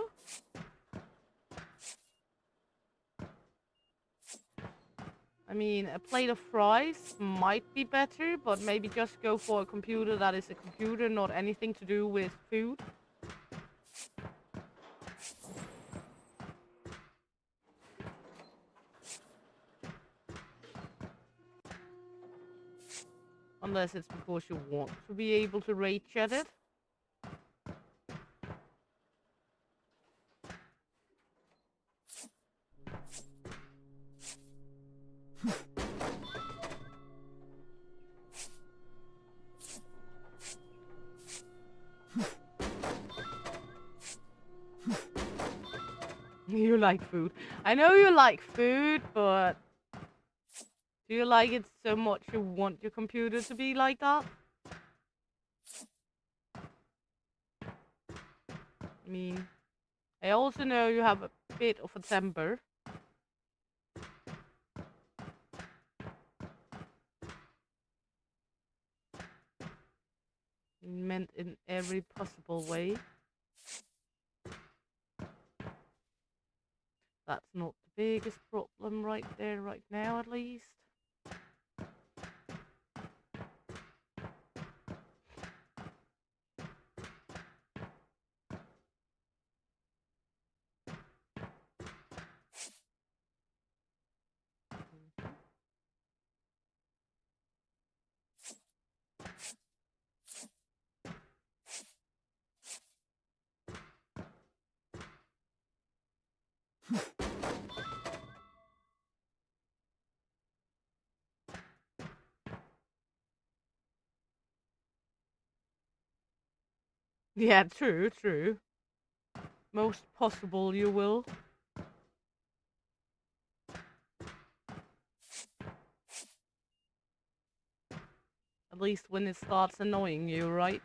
[SPEAKER 2] I mean, a plate of fries might be better, but maybe just go for a computer that is a computer, not anything to do with food. Unless it's because you want to be able to rage at it. You like food. I know you like food, but do you like it so much you want your computer to be like that? I mean, I also know you have a bit of a temper. Meant in every possible way. That's not the biggest problem right there, right now, at least. Yeah, true, true. Most possible you will. At least when it starts annoying you, right?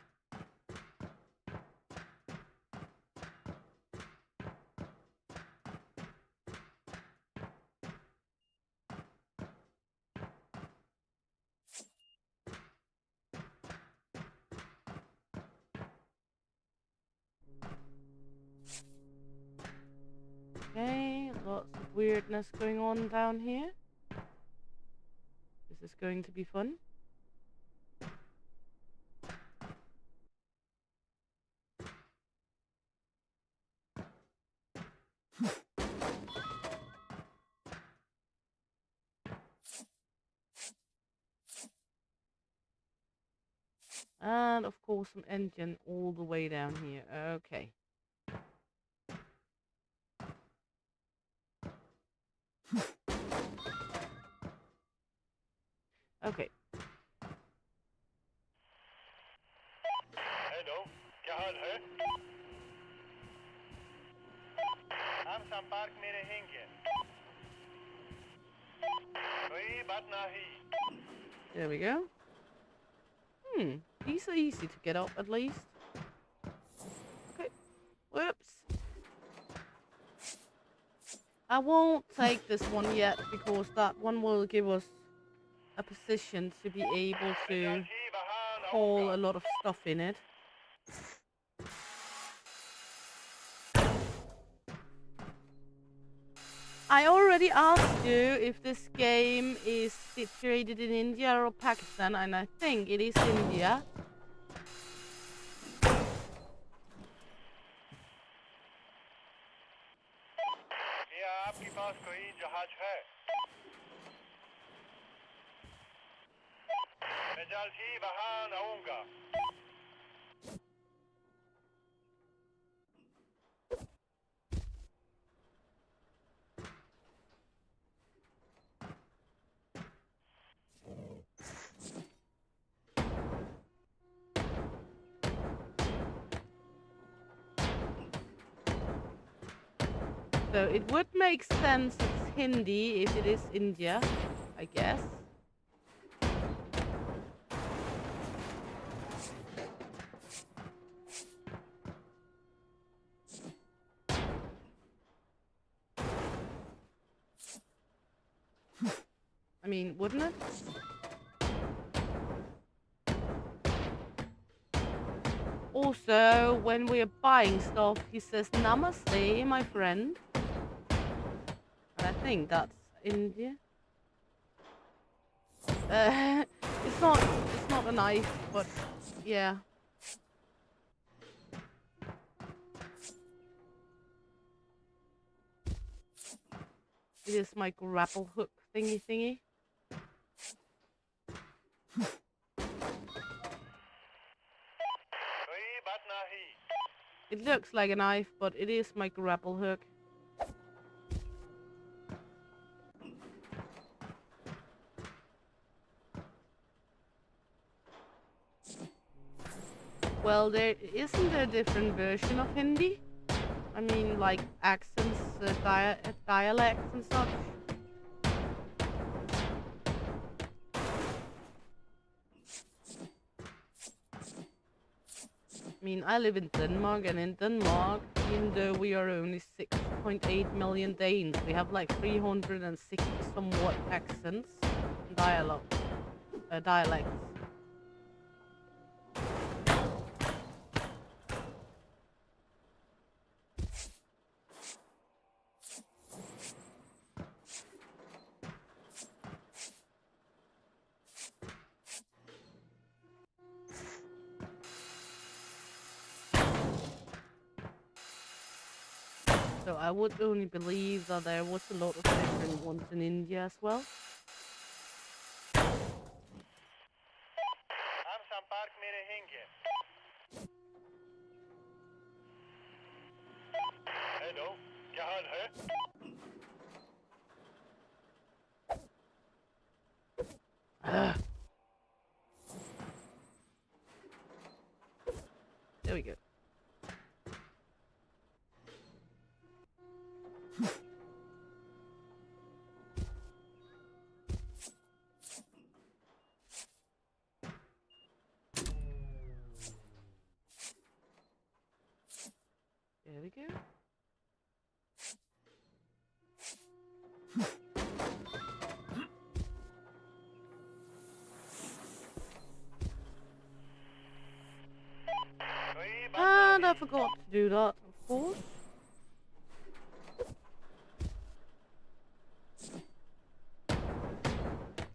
[SPEAKER 2] Okay, lots of weirdness going on down here. This is going to be fun. And of course an engine all the way down here. Okay. Okay.
[SPEAKER 3] Hello क्या हाल है हम संपर्क में रहेंगे कोई बात नहीं
[SPEAKER 2] There we go. These are easy to get up at least. Okay. Whoops. I won't take this one yet because that one will give us a position to be able to haul a lot of stuff in it. I already asked you if this game is situated in India or Pakistan, and I think it is India.
[SPEAKER 3] क्या आपके पास कोई जहाज है मैं जल्द ही वहां आऊंगा
[SPEAKER 2] So it would make sense it's Hindi if it is India, I guess. I mean, wouldn't it? Also, when we're buying stuff, he says Namaste, my friend. And I think that's India. It's not a knife, but yeah. It is my grapple hook thingy.
[SPEAKER 3] कोई बात नहीं.
[SPEAKER 2] It looks like a knife, but it is my grapple hook. Well, there isn't a different version of Hindi. I mean, like accents, dialects and such. I mean, I live in Denmark, and in Denmark, even though we are only 6.8 million Danes, we have like 360 somewhat accents and dialects. So I would only believe that there was a lot of different ones in India as well.
[SPEAKER 3] हम संपर्क में रहेंगे. Hello, क्या हाल है?
[SPEAKER 2] There we go. There we go.
[SPEAKER 3] कोई बात
[SPEAKER 2] And I
[SPEAKER 3] नहीं.
[SPEAKER 2] forgot to do that, of course.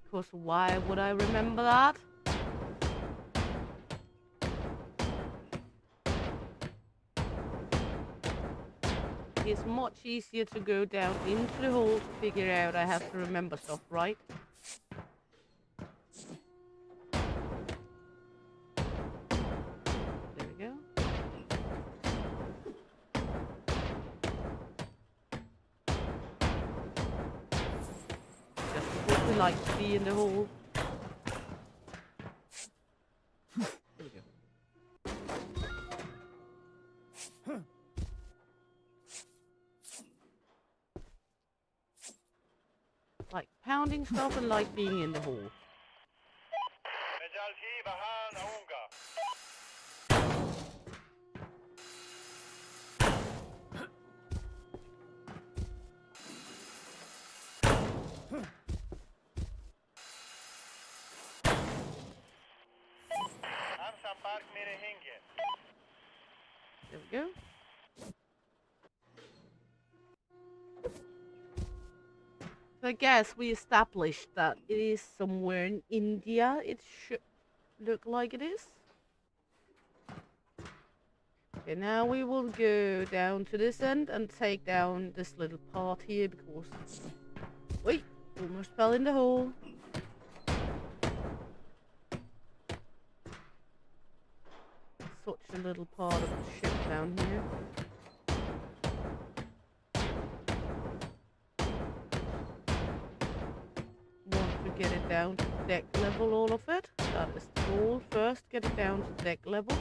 [SPEAKER 2] Because why would I remember that? It's much easier to go down into the hole to figure out I have to remember stuff, right? There we go. Just because we like to be in the hole. There we go. Like pounding stuff and like being in the hole.
[SPEAKER 3] मैं जल्द ही वहाँ आऊँगा. हम संपर्क में रहेंगे.
[SPEAKER 2] There we go. So I guess we established that it is somewhere in India. It should look like it is. Okay, now we will go down to this end and take down this little part here because... Wait! Almost fell in the hole. Such a little part of the ship down here. Want to get it down to deck level, all of it. That is the goal. First, get it down to deck level.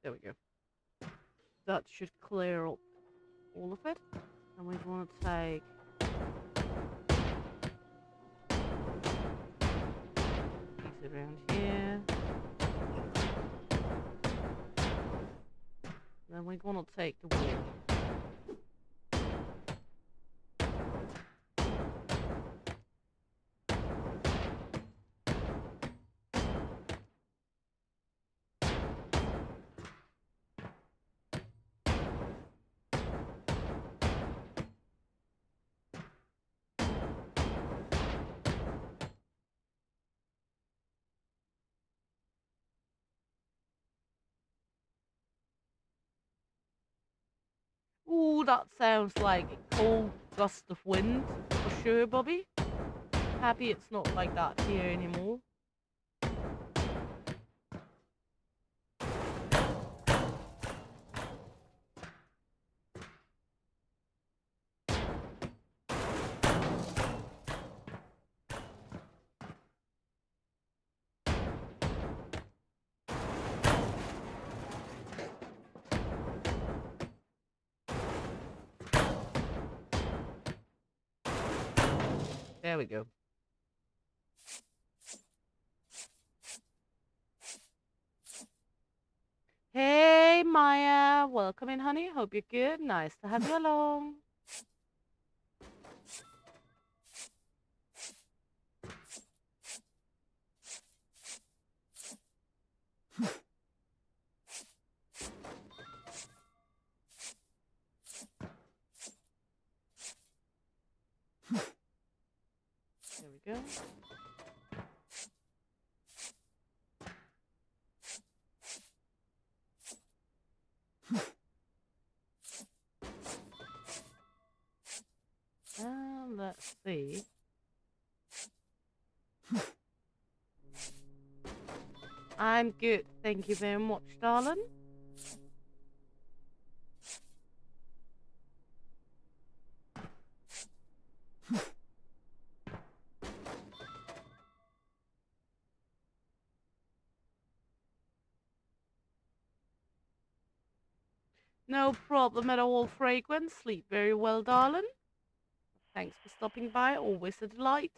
[SPEAKER 2] There we go. That should clear up all of it. And we want to take these around here. Then we're going to take the wheel. Ooh, that sounds like a cold gust of wind for sure, Bobby. Happy it's not like that here anymore. There we go. Hey, Maya. Welcome in, honey. Hope you're good. Nice to have you along. There we go. Let's see. I'm good. Thank you very much, darling. No problem at all, Fragrance. Sleep very well, darling. Thanks for stopping by. Always a delight.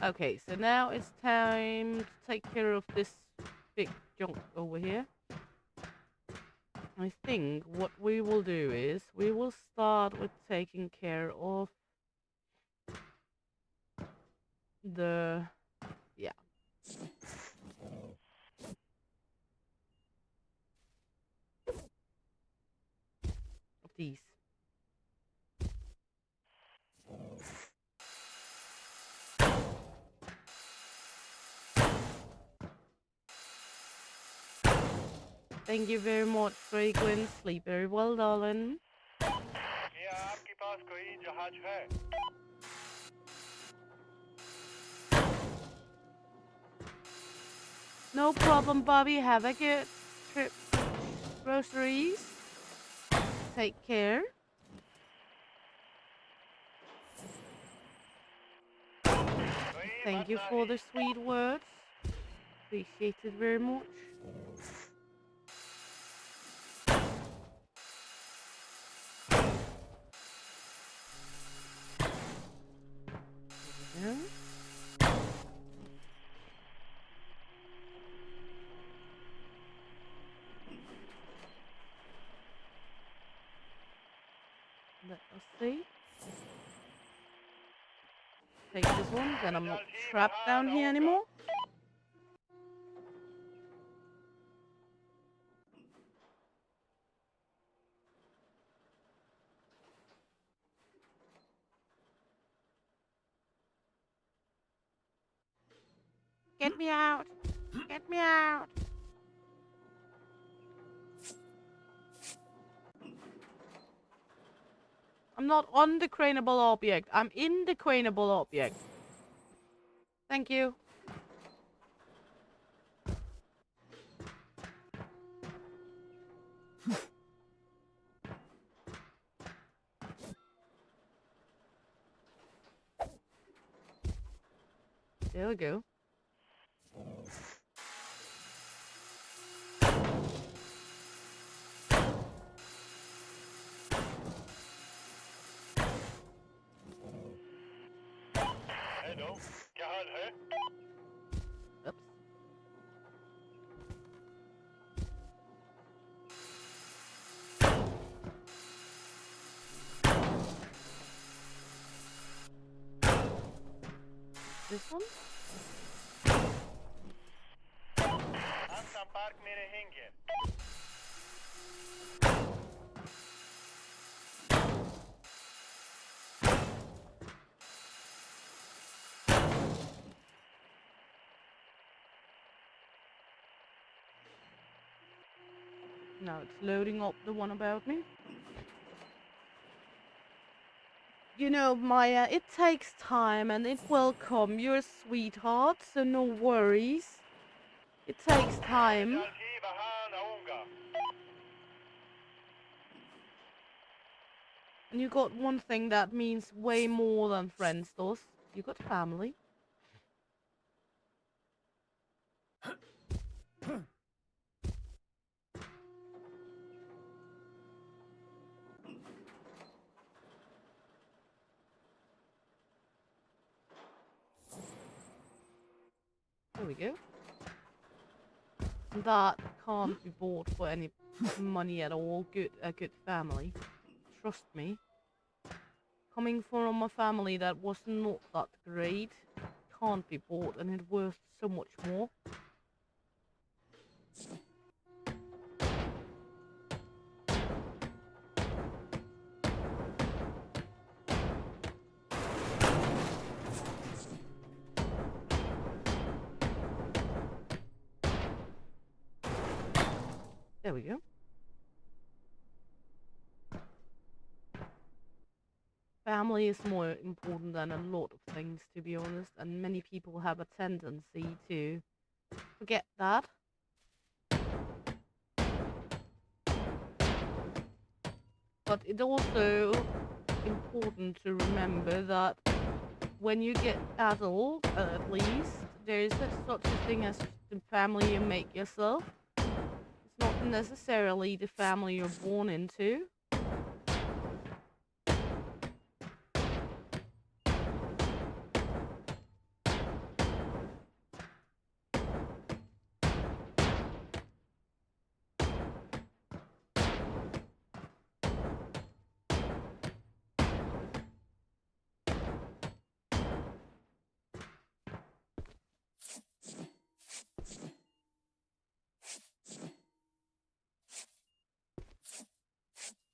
[SPEAKER 2] Okay, so now it's time to take care of this big junk over here. I think what we will do is we will start with taking care of the... yeah. Of these. Thank you very much, Fragrance. Sleep very well, darling.
[SPEAKER 3] क्या आपके पास कोई जहाज है?
[SPEAKER 2] No problem, Bobby. Have a good trip. Groceries. Take care. Thank you for the sweet words. Appreciate it very much. Yeah. Let us see. Take this one, then I'm not trapped down here anymore. Get me out! Get me out! I'm not on the craneable object. I'm in the craneable object. Thank you. There we go.
[SPEAKER 3] jihad hai.
[SPEAKER 2] Oops. This one?
[SPEAKER 3] हम संपर्क में रहेंगे.
[SPEAKER 2] Now it's loading up the one about me. You know, Maya, it takes time and it will come. You're a sweetheart, so no worries. It takes time.
[SPEAKER 3] जल्दी वहां आऊंगा.
[SPEAKER 2] And you got one thing that means way more than friends does. You got family. There we go. That can't be bought for any money at all. A good family. Trust me. Coming from a family that was not that great, can't be bought, and it's worth so much more. There we go. Family is more important than a lot of things, to be honest, and many people have a tendency to forget that. But it's also important to remember that when you get adult, at least, there is such a thing as the family you make yourself. It's not necessarily the family you're born into.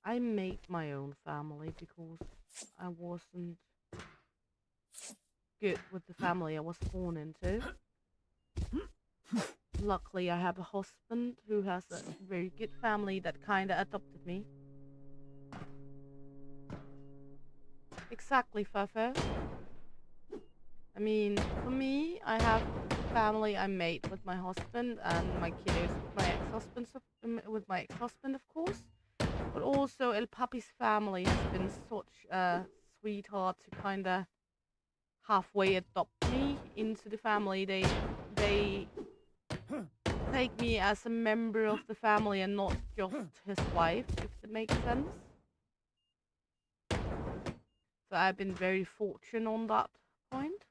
[SPEAKER 2] I made my own family because I wasn't good with the family I was born into. Luckily, I have a husband who has a very good family that kinda adopted me. Exactly, Fafo. I mean, for me, I have family I made with my husband and my kiddos with my ex-husband, of course. But also, El Papi's family has been such a sweetheart to kinda halfway adopt me into the family. They take me as a member of the family and not just his wife, if that makes sense. So I've been very fortunate on that point.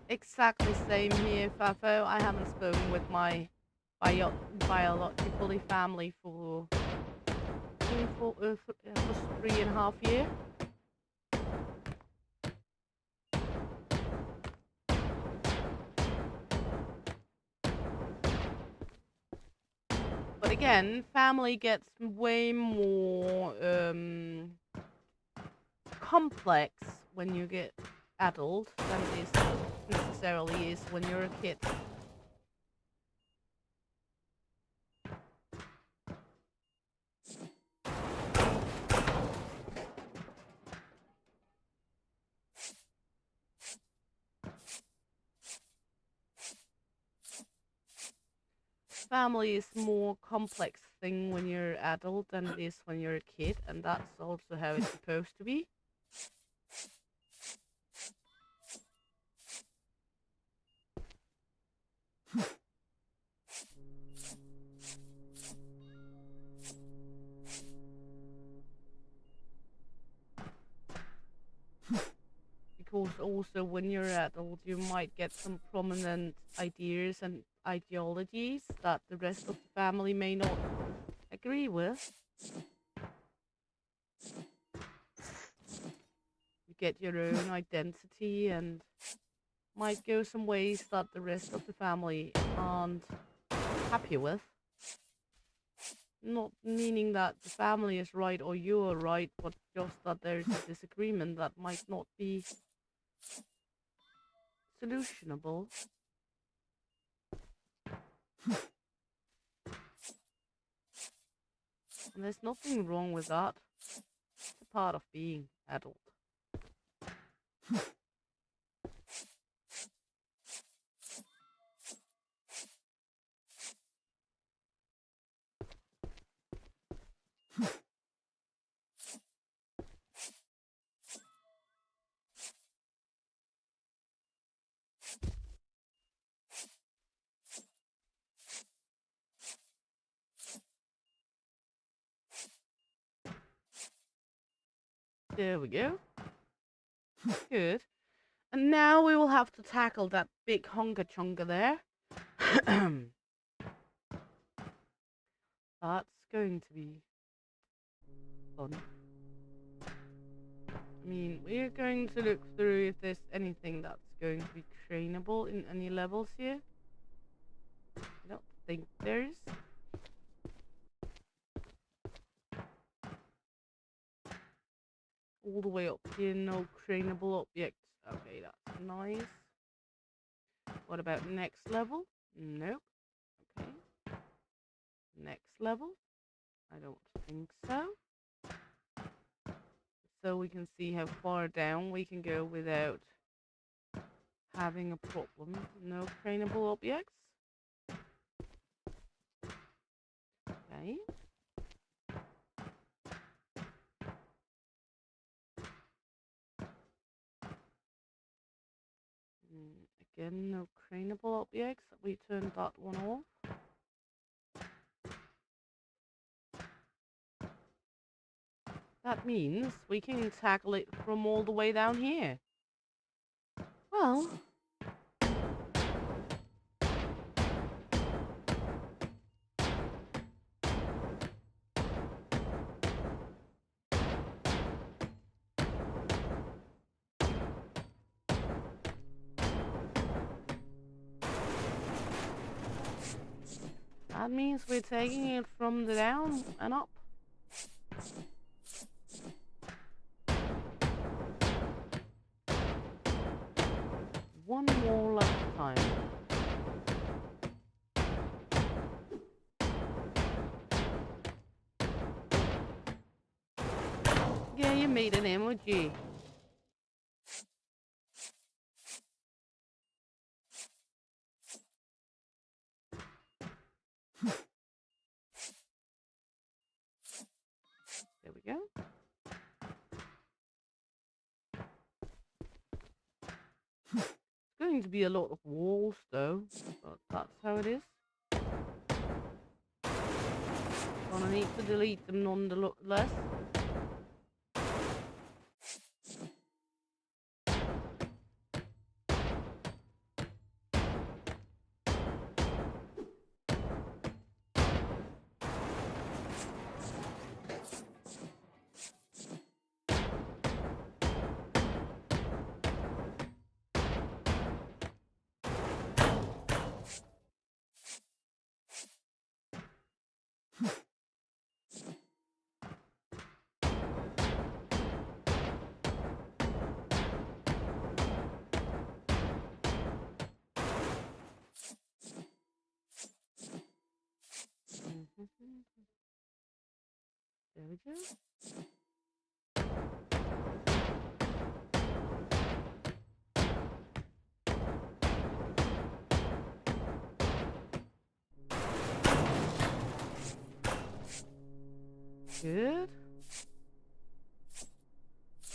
[SPEAKER 2] Exactly same here, Fafo. I haven't spoken with my biologically family for 3.5 years. But again, family gets way more complex when you get adult than it is necessarily is when you're a kid. Family is more complex thing when you're adult than it is when you're a kid, and that's also how it's supposed to be. because also when you're adult, you might get some prominent ideas and ideologies that the rest of the family may not agree with. You get your own identity and might go some ways that the rest of the family aren't happy with. Not meaning that the family is right or you are right, but just that there's a disagreement that might not be solutionable. And there's nothing wrong with that. It's a part of being adult. There we go. Good. And now we will have to tackle that big hunker chunker there. That's going to be fun. I mean, we're going to look through if there's anything that's going to be trainable in any levels here. I don't think there's. All the way up here, no trainable objects. Okay, that's nice. What about next level? Nope. Okay. Next level? I don't think so. So we can see how far down we can go without having a problem. No trainable objects. Okay. Again, no trainable objects. We turned that one off. That means we can tackle it from all the way down here. Well, that means we're taking it from the down and up. One wall at a time. Yeah, you made an emoji. There we go. It's going to be a lot of walls though, but that's how it is. Gonna need to delete them nonetheless. There we go. Good.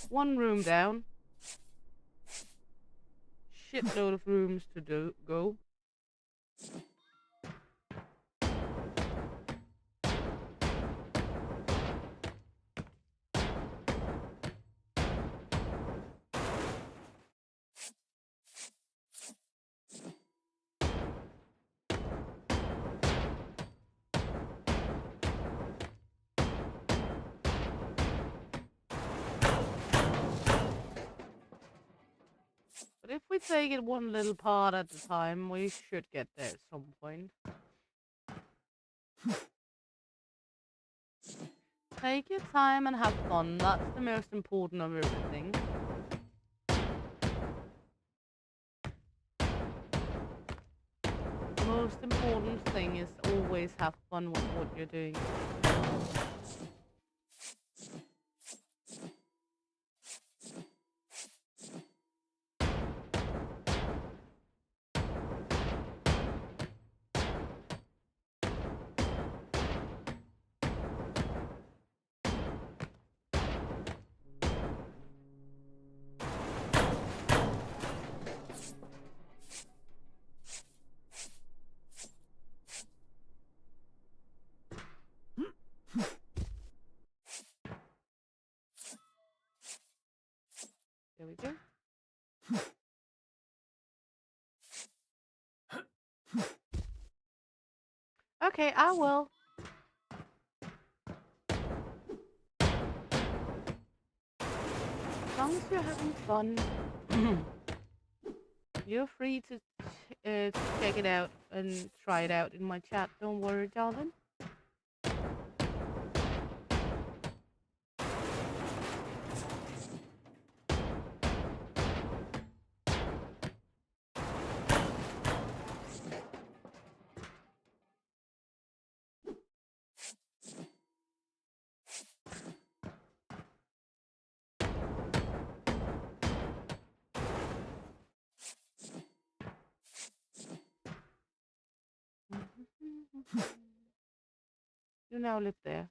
[SPEAKER 2] One room down. Shitload of rooms to go. we take it one little part at a time. We should get there at some point. Take your time and have fun. That's the most important of everything. The most important thing is always have fun with what you're doing. There we go. Okay, I will. As long as you're having fun, you're free to check it out and try it out in my chat. Don't worry, darling. You now live there.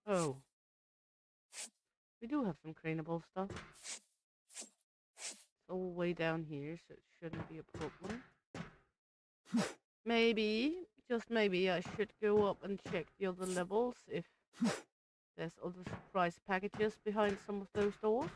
[SPEAKER 2] Oh. We do have some craneable stuff. It's all way down here, so it shouldn't be a problem. Maybe, just maybe, I should go up and check the other levels if there's other surprise packages behind some of those doors.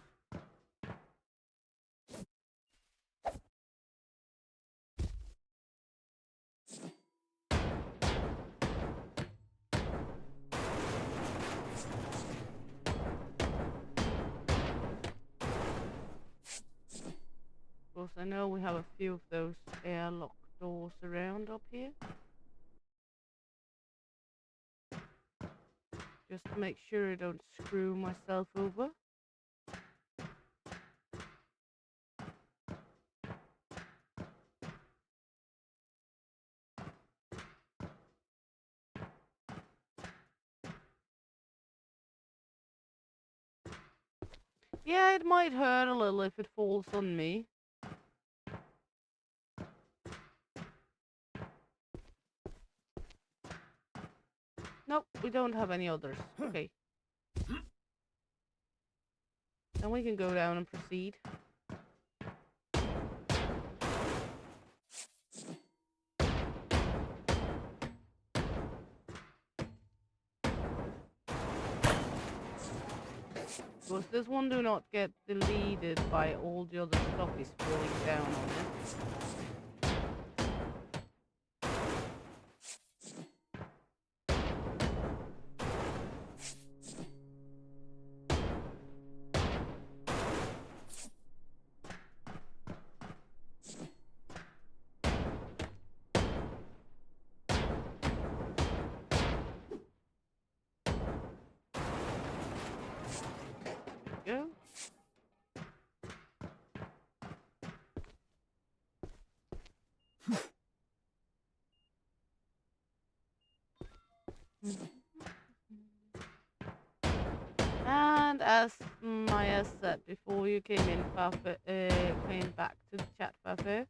[SPEAKER 2] Of course, I know we have a few of those airlock doors around up here. Just to make sure I don't screw myself over. Yeah, it might hurt a little if it falls on me. Nope, we don't have any others. Okay. Then we can go down and proceed. Because this one do not get deleted by all the other stuff is falling down on it. Go. And as Maya said before you came in, came back to the chat, Fafu,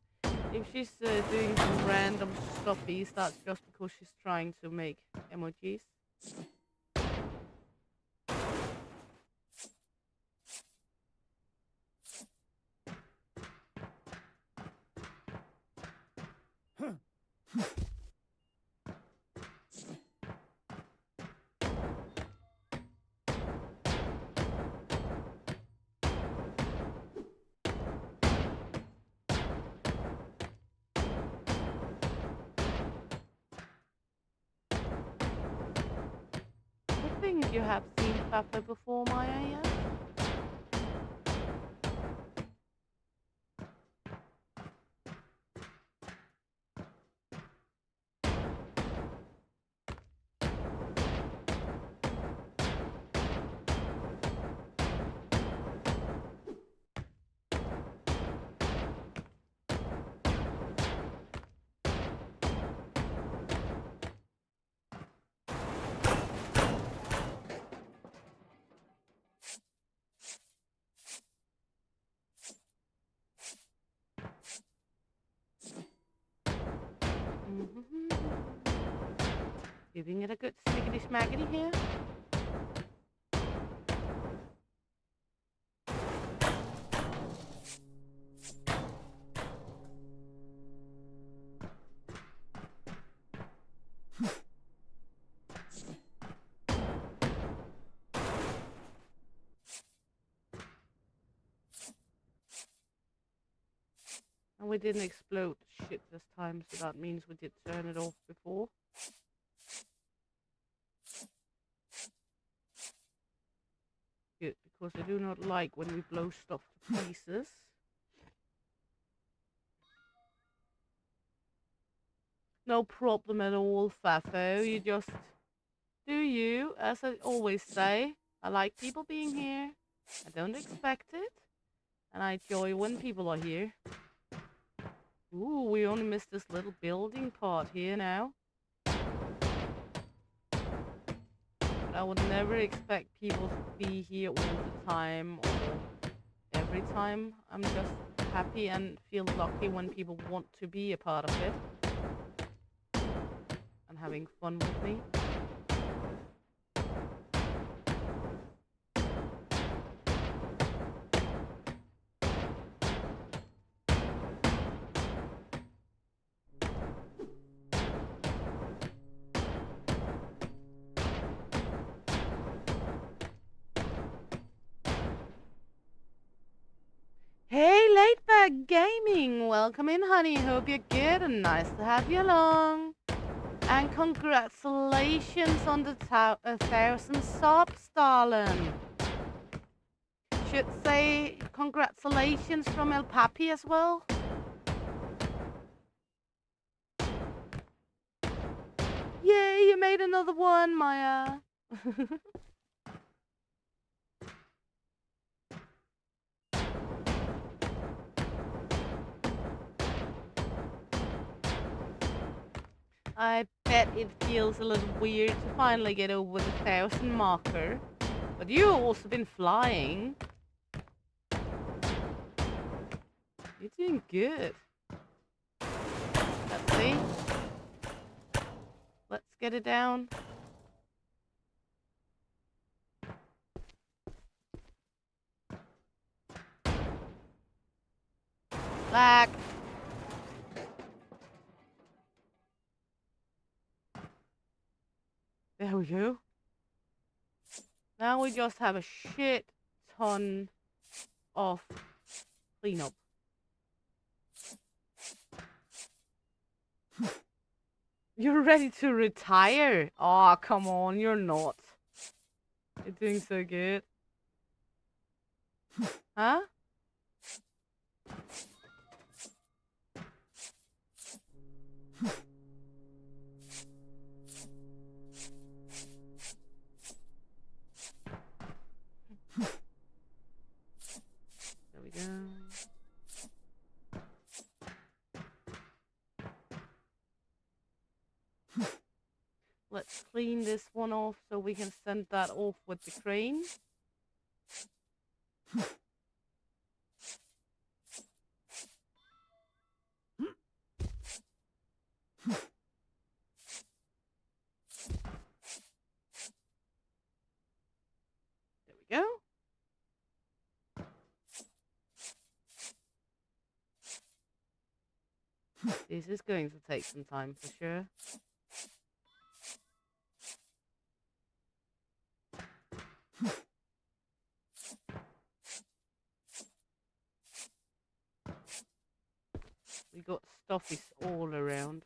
[SPEAKER 2] if she's doing some random stuffies, that's just because she's trying to make emojis. think you have seen Fafa before, Maya, yet? Giving it a good sniggity smaggity here. And we didn't explode shit this time, so that means we did turn it off before. Good, because I do not like when we blow stuff to pieces. No problem at all, Fafo. You just do you, as I always say. I like people being here. I don't expect it. And I enjoy when people are here. Ooh, we only missed this little building part here now. But I would never expect people to be here all the time or every time. I'm just happy and feel lucky when people want to be a part of it. And having fun with me. Hey, Lateback Gaming! Welcome in, honey. Hope you're good and nice to have you along. And congratulations on the 1,000 subs, darling. Should say congratulations from El Papi as well. Yay, you made another one, Maya. I bet it feels a little weird to finally get over the 1,000 marker. But you've also been flying. You're doing good. Let's see. Let's get it down. Black. There we go. Now we just have a shit ton of cleanup. You're ready to retire? Oh, come on, you're not. You're doing so good. Huh? There we go. Let's clean this one off so we can send that off with the crane. There we go. This is going to take some time for sure. We got stuffies all around.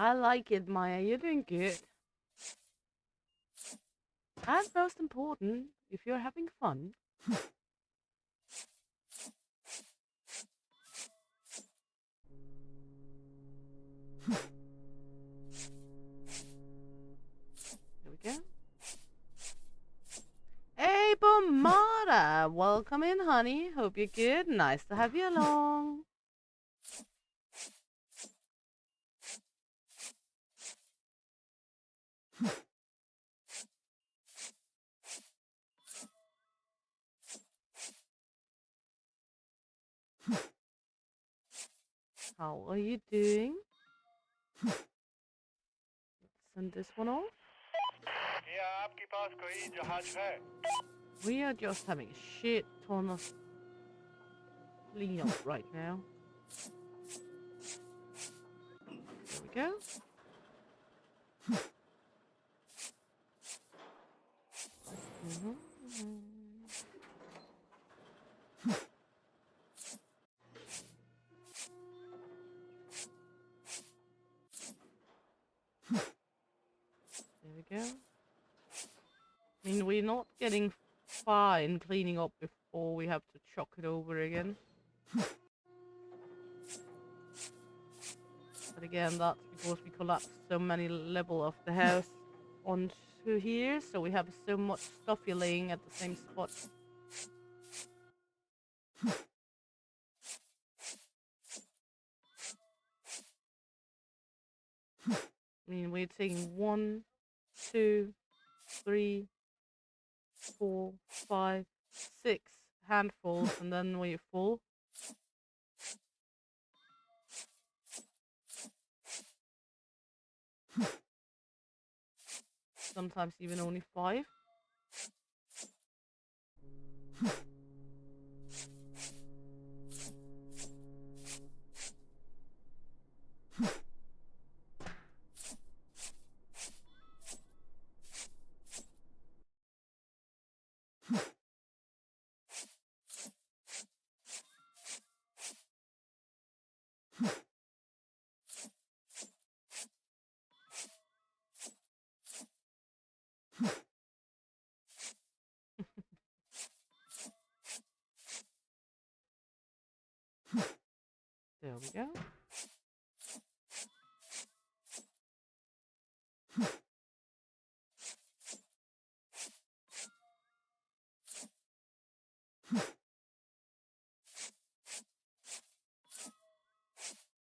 [SPEAKER 2] I like it, Maya. You're doing good. And most important, if you're having fun. There we go. Hey, Bomada! Welcome in, honey. Hope you're good. Nice to have you along. How are you doing? Let's send this one off.
[SPEAKER 3] क्या आपके पास कोई जहाज है?
[SPEAKER 2] We are just having a shit ton of cleanup right now. There we go. There we go. I mean, we're not getting far in cleaning up before we have to chuck it over again. But again, that's because we collapsed so many levels of the house onto here, so we have so much stuff here laying at the same spot. I mean, we're taking 1, 2, 3, 4, 5, 6 handfuls, and then we're full. Sometimes even only 5. There we go.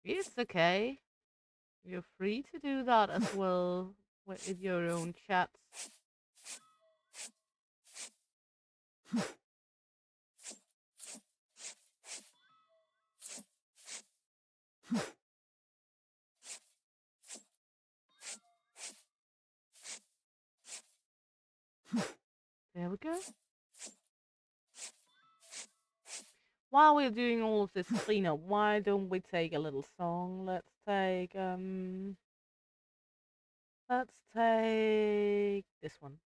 [SPEAKER 2] It's okay. You're free to do that as well with your own chats. There we go. While we're doing all of this cleanup, why don't we take a little song? Let's take this one.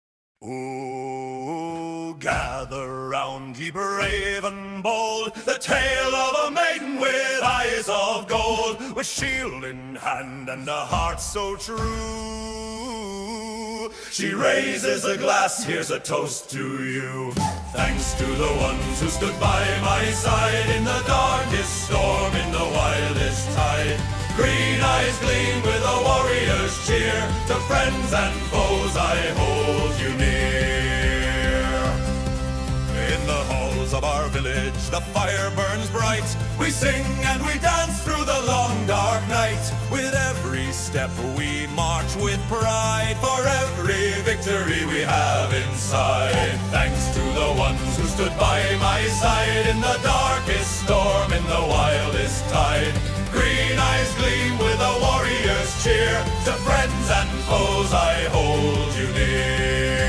[SPEAKER 1] Oh, gather round, ye brave and bold, the tale of a maiden with eyes of gold, with shield in hand and a heart so true. She raises a glass, here's a toast to you. Thanks to the ones who stood by my side in the darkest storm, in the wildest tide. Green eyes gleam with a warrior's cheer. To friends and foes I hold you near. In the halls of our village the fire burns bright. We sing and we dance through the long dark night. With every step we march with pride, for every victory we have inside. Thanks to the ones who stood by my side in the darkest storm, in the wildest tide. Green eyes gleam with a warrior's cheer. To friends and foes I hold you near.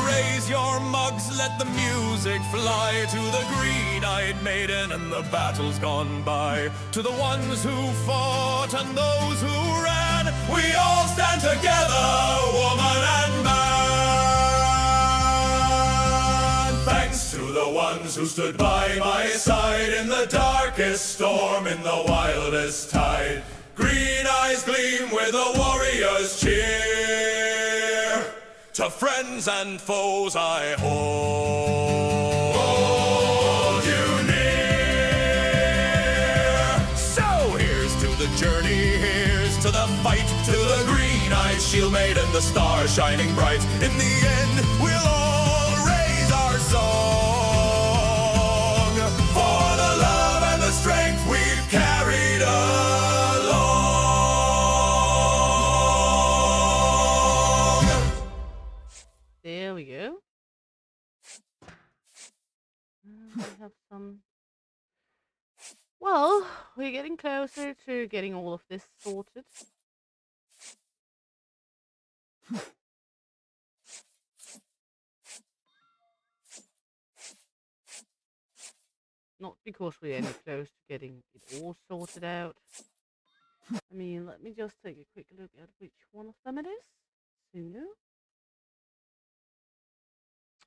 [SPEAKER 1] Raise your mugs, let the music fly to the green-eyed bride maiden and the battles gone by. To the ones who fought and those who ran, we all stand together, woman and man. Thanks to the ones who stood by my side in the darkest storm, in the wildest tide. Green eyes gleam where the warriors cheer. To friends and foes I hold you near. So here's to the journey, here's to the fight, to the green-eyed shield maiden, the stars shining bright. In the end, we'll all raise our song for the love and the strength we've carried along.
[SPEAKER 2] There we go. We have some. Well, we're getting closer to getting all of this sorted. Not because we're any close to getting it all sorted out. I mean, let me just take a quick look at which one of them it is. Zulu.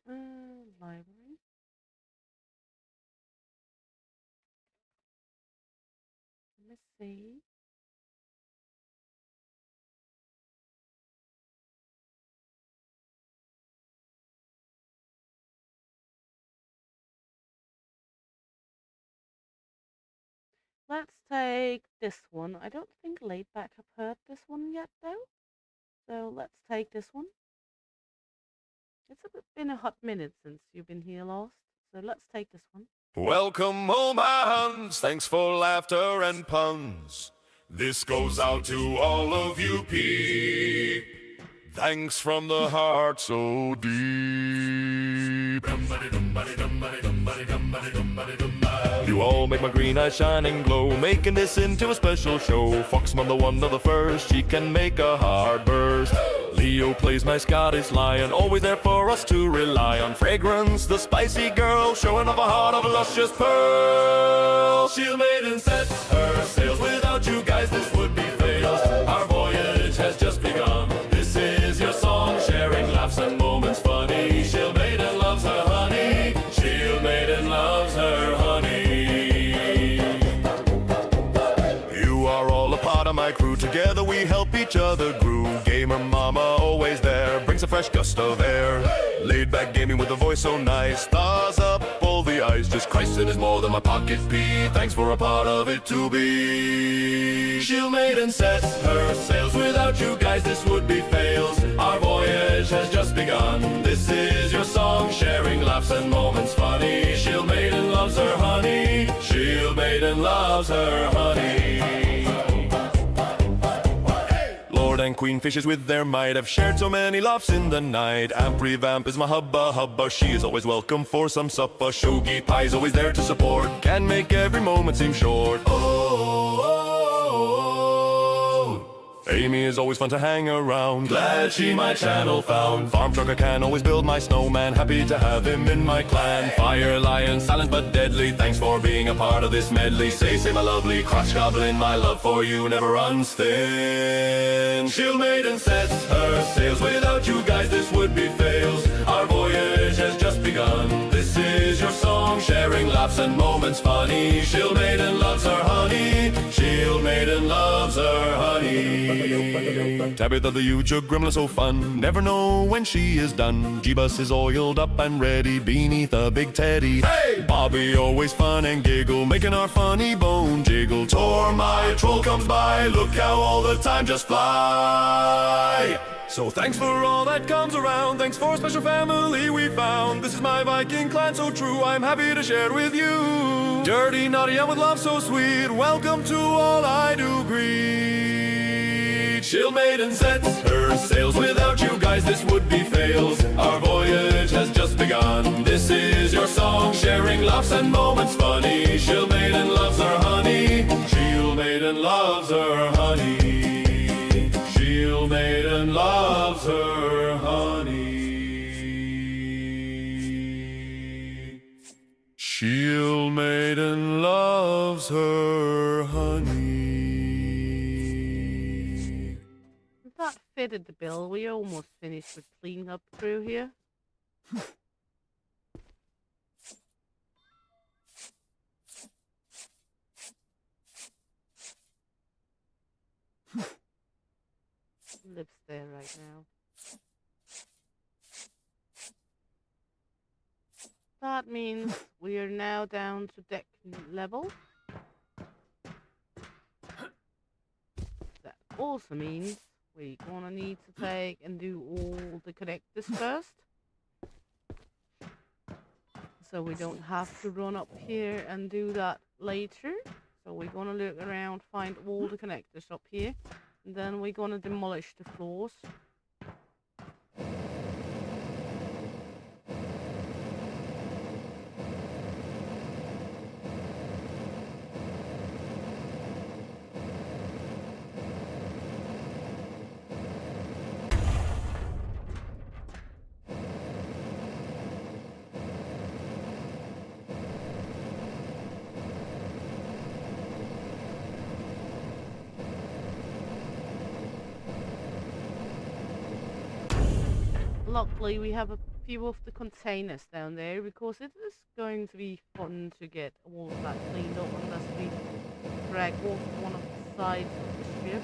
[SPEAKER 2] Library. Let's see. Let's take this one. I don't think Laidback have heard this one yet, though. So let's take this one. It's been a hot minute since you've been here last, so let's take this one.
[SPEAKER 1] Welcome, old man's. Thanks for laughter and puns. This goes out to all of you peep. Thanks from the heart so deep. You all make my green eyes shine and glow, making this into a special show. Foxmom, the one of the first, she can make a heart burst. Leo plays my Scottish lion, always there for us to rely on. Fragrance, the spicy girl, showing off a heart of luscious pearl. Shield maiden set her sails, without you guys this would be fails. Our voyage has just begun. This is your song, sharing laughs and moments funny. Shield maiden loves her honey. Shield maiden loves her honey. You are all a part of my crew. Together we help each other groove. Gamer mama always there, brings a fresh gust of air. Laid back gaming with a voice so nice. Stars up all the ice. Just Christ, it is more than my pocket pea. Thanks for a part of it to be. Shield maiden sets her sails. Without you guys this would be fails. Our voyage has just begun. This is your song, sharing laughs and moments funny. Shield maiden loves her honey. Shield maiden loves her honey. Lord and Queen fishes with their might have shared so many laughs in the night. Amp Revamp is my hubba. She is always welcome for some supper. Shogi Pie's always there to support. Can make every moment seem short. Amy is always fun to hang around. Glad she my channel found. Farm trucker can always build my snowman. Happy to have him in my clan. Fire lion, silent but deadly. Thanks for being a part of this medley. Say my lovely crotch goblin. My love for you never runs thin. Shield maiden sets her sails. Without you guys this would be fails. Our voyage has just begun. This is your song, sharing laughs and moments funny. Shield maiden loves her honey. Shield maiden loves her honey. Tabitha the huge gremlin so fun. Never know when she is done. Jeebus is oiled up and ready beneath a big teddy. Hey! Bobby always fun and giggle, making our funny bone jiggle. Tor, my troll comes by. Look how all the time just fly. So thanks for all that comes around. Thanks for a special family we found. This is my Viking clan so true. I'm happy to share with you. Dirty, naughty, and with love so sweet. Welcome to all I do greet. Shield maiden sets her sails. Without you guys this would be fails. Our voyage has just begun. This is your song, sharing laughs and moments funny. Shield maiden loves her honey. Shield maiden loves her honey. Shield maiden loves her honey. Shield little maiden loves her honey.
[SPEAKER 2] That fitted the bill. We almost finished with cleaning up through here. Lives there right now. That means we are now down to deck level. That also means we're gonna need to take and do all the connectors first. So we don't have to run up here and do that later. So we're gonna look around, find all the connectors up here. And then we're gonna demolish the floors. Luckily, we have a few of the containers down there because it is going to be fun to get all of that cleaned up unless we drag off one of the sides of the ship.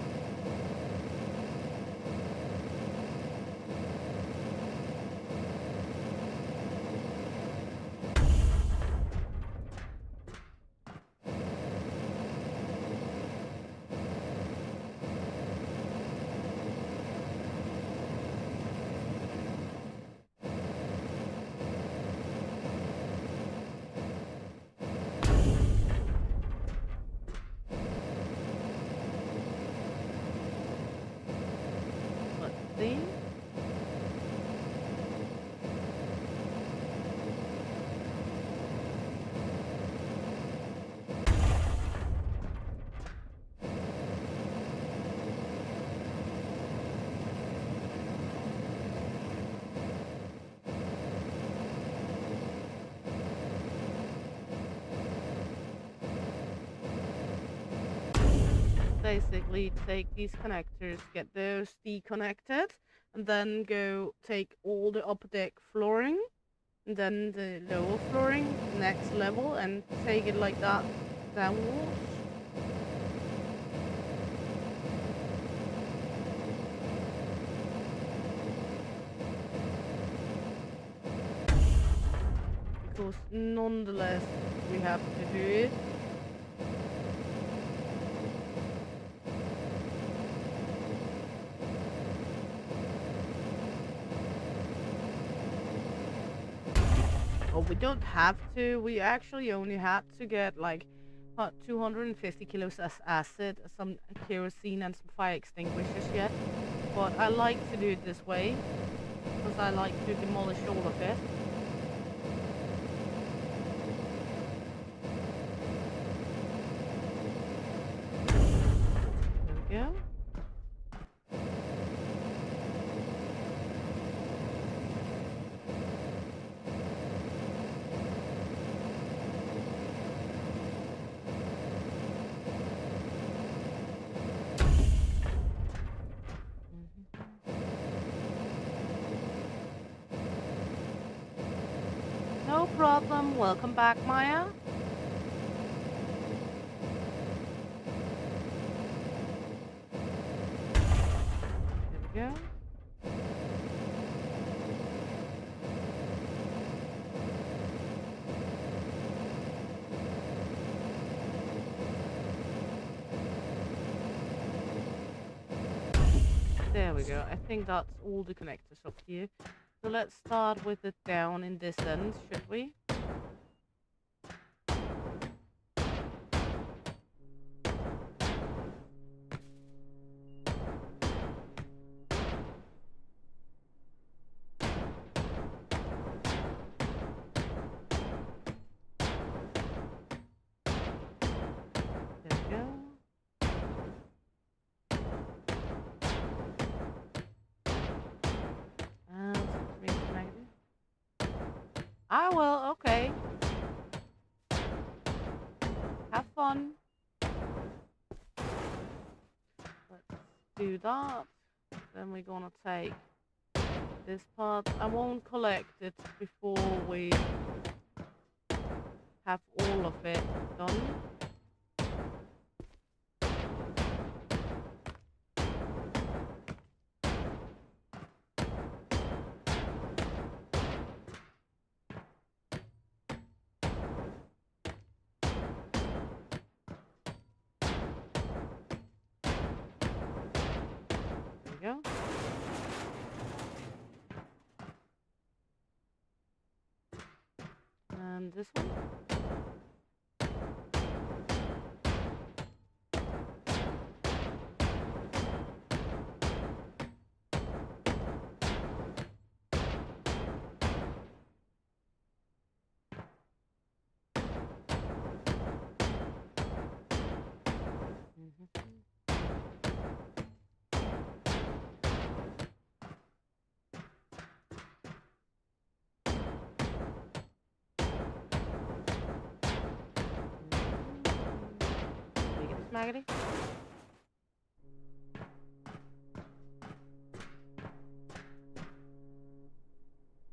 [SPEAKER 2] See? Basically take these connectors, get those deconnected, and then go take all the upper deck flooring, and then the lower flooring, next level, and take it like that downwards. Because nonetheless, we have to do it. We don't have to. We actually only had to get like 250 kilos as acid, some kerosene, and some fire extinguishers yet. But I like to do it this way because I like to demolish all of it. There we go. No problem. Welcome back, Maya. There we go. There we go. I think that's all the connectors up here. So let's start with it down in this end, should we? There we go. I will, okay. fun. Let's do that. Then we're gonna take this part. I won't collect it before we have all of it done. There we go. And this one. Smaggity.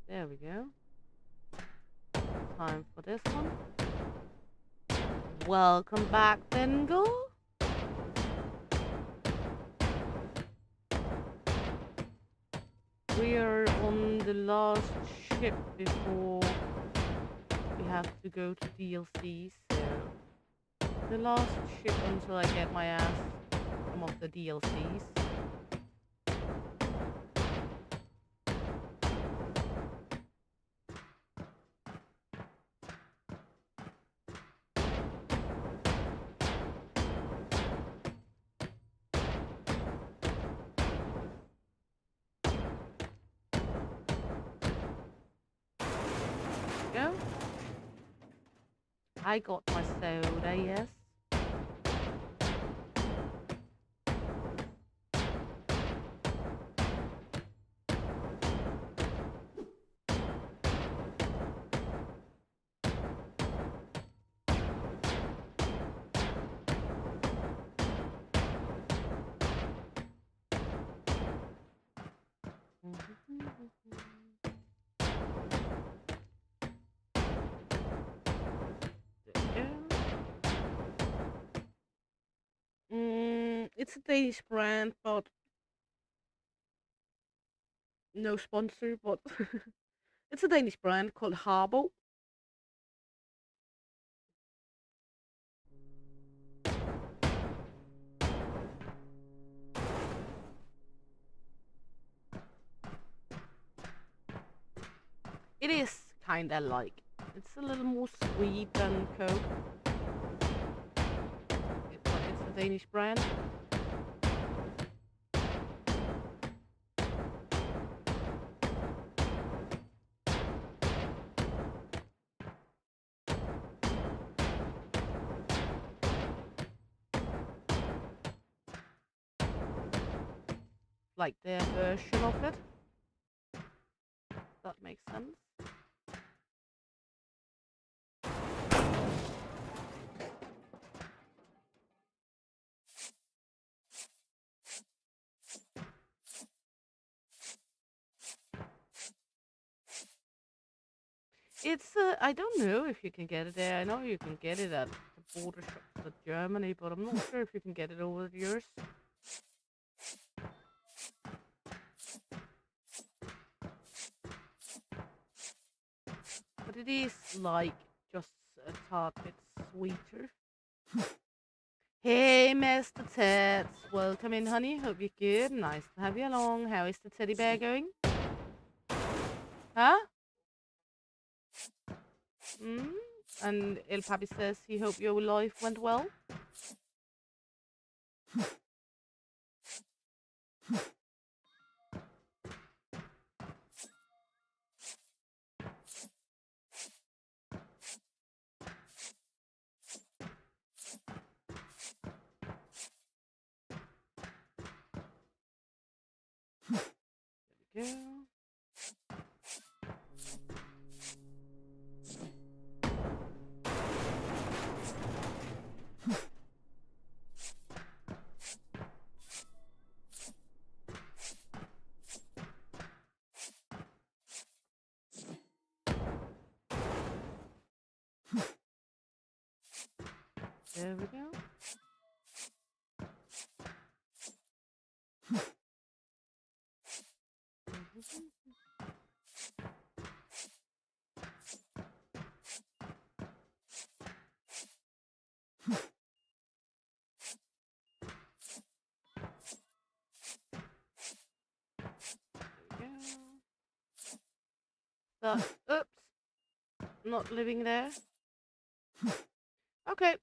[SPEAKER 2] There we go. Time for this one. Welcome back, Bengal. We are on the last ship before we have to go to DLC, so the last ship until I get my ass some of the DLCs. Go. I got my soda, yes. It's a Danish brand, but no sponsor, but it's a Danish brand called Harbo. It is kinda like, it's a little more sweet than Coke. But it's a Danish brand. Like their version of it. That makes sense. It's I don't know if you can get it there. I know you can get it at the border shops of Germany, but I'm not sure if you can get it over yours. But it is like just a tad bit sweeter. Hey, Mr. Teds. Welcome in, honey. Hope you're good. Nice to have you along. How is the teddy bear going? Huh? And El Papi says he hope your life went well. There we go. There we go. Oops, not living there. Okay.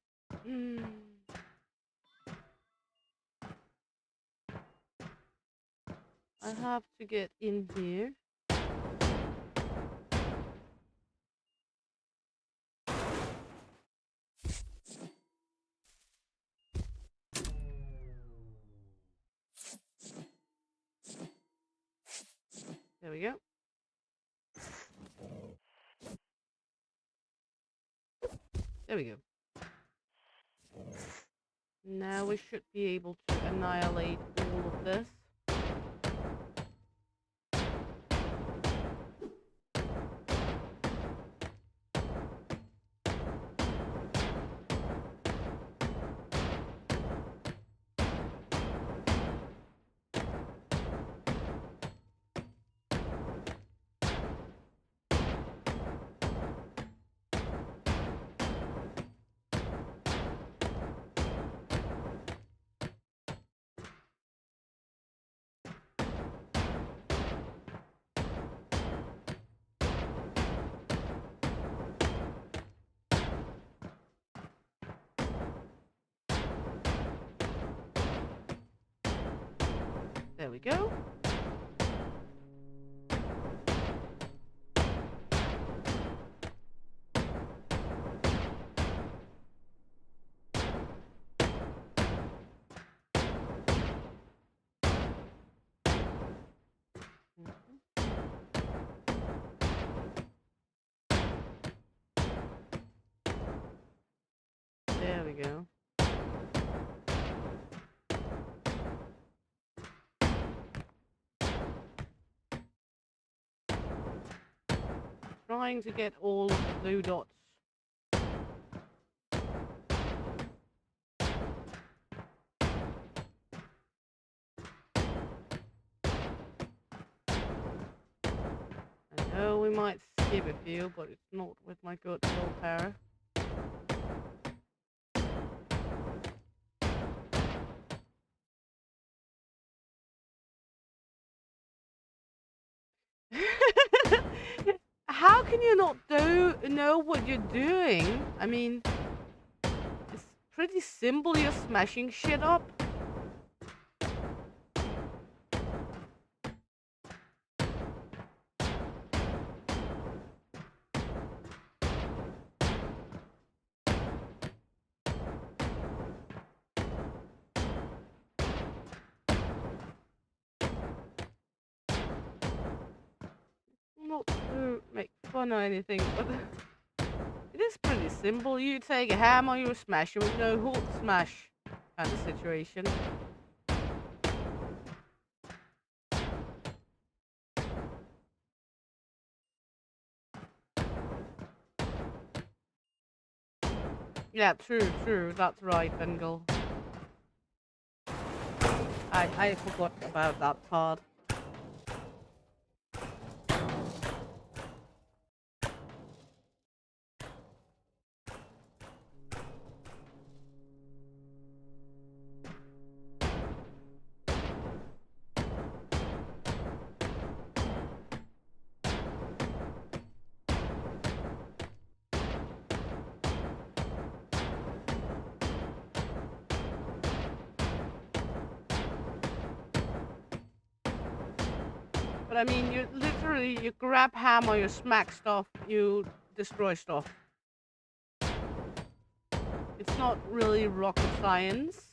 [SPEAKER 2] I have to get in here. There we go. There we go. Now we should be able to annihilate all of this. There we go. There we go. Trying to get all of the blue dots. I know we might skip a few, but it's not with my good willpower. How can you not know what you're doing? I mean, it's pretty simple. You're smashing shit up. Not to make fun or anything, but it is pretty simple. You take a hammer, you smash it with no hook smash kind of situation. Yeah, true. That's right, Bengal. I forgot about that part. But I mean, you literally, you grab hammer, you smack stuff, you destroy stuff. It's not really rocket science.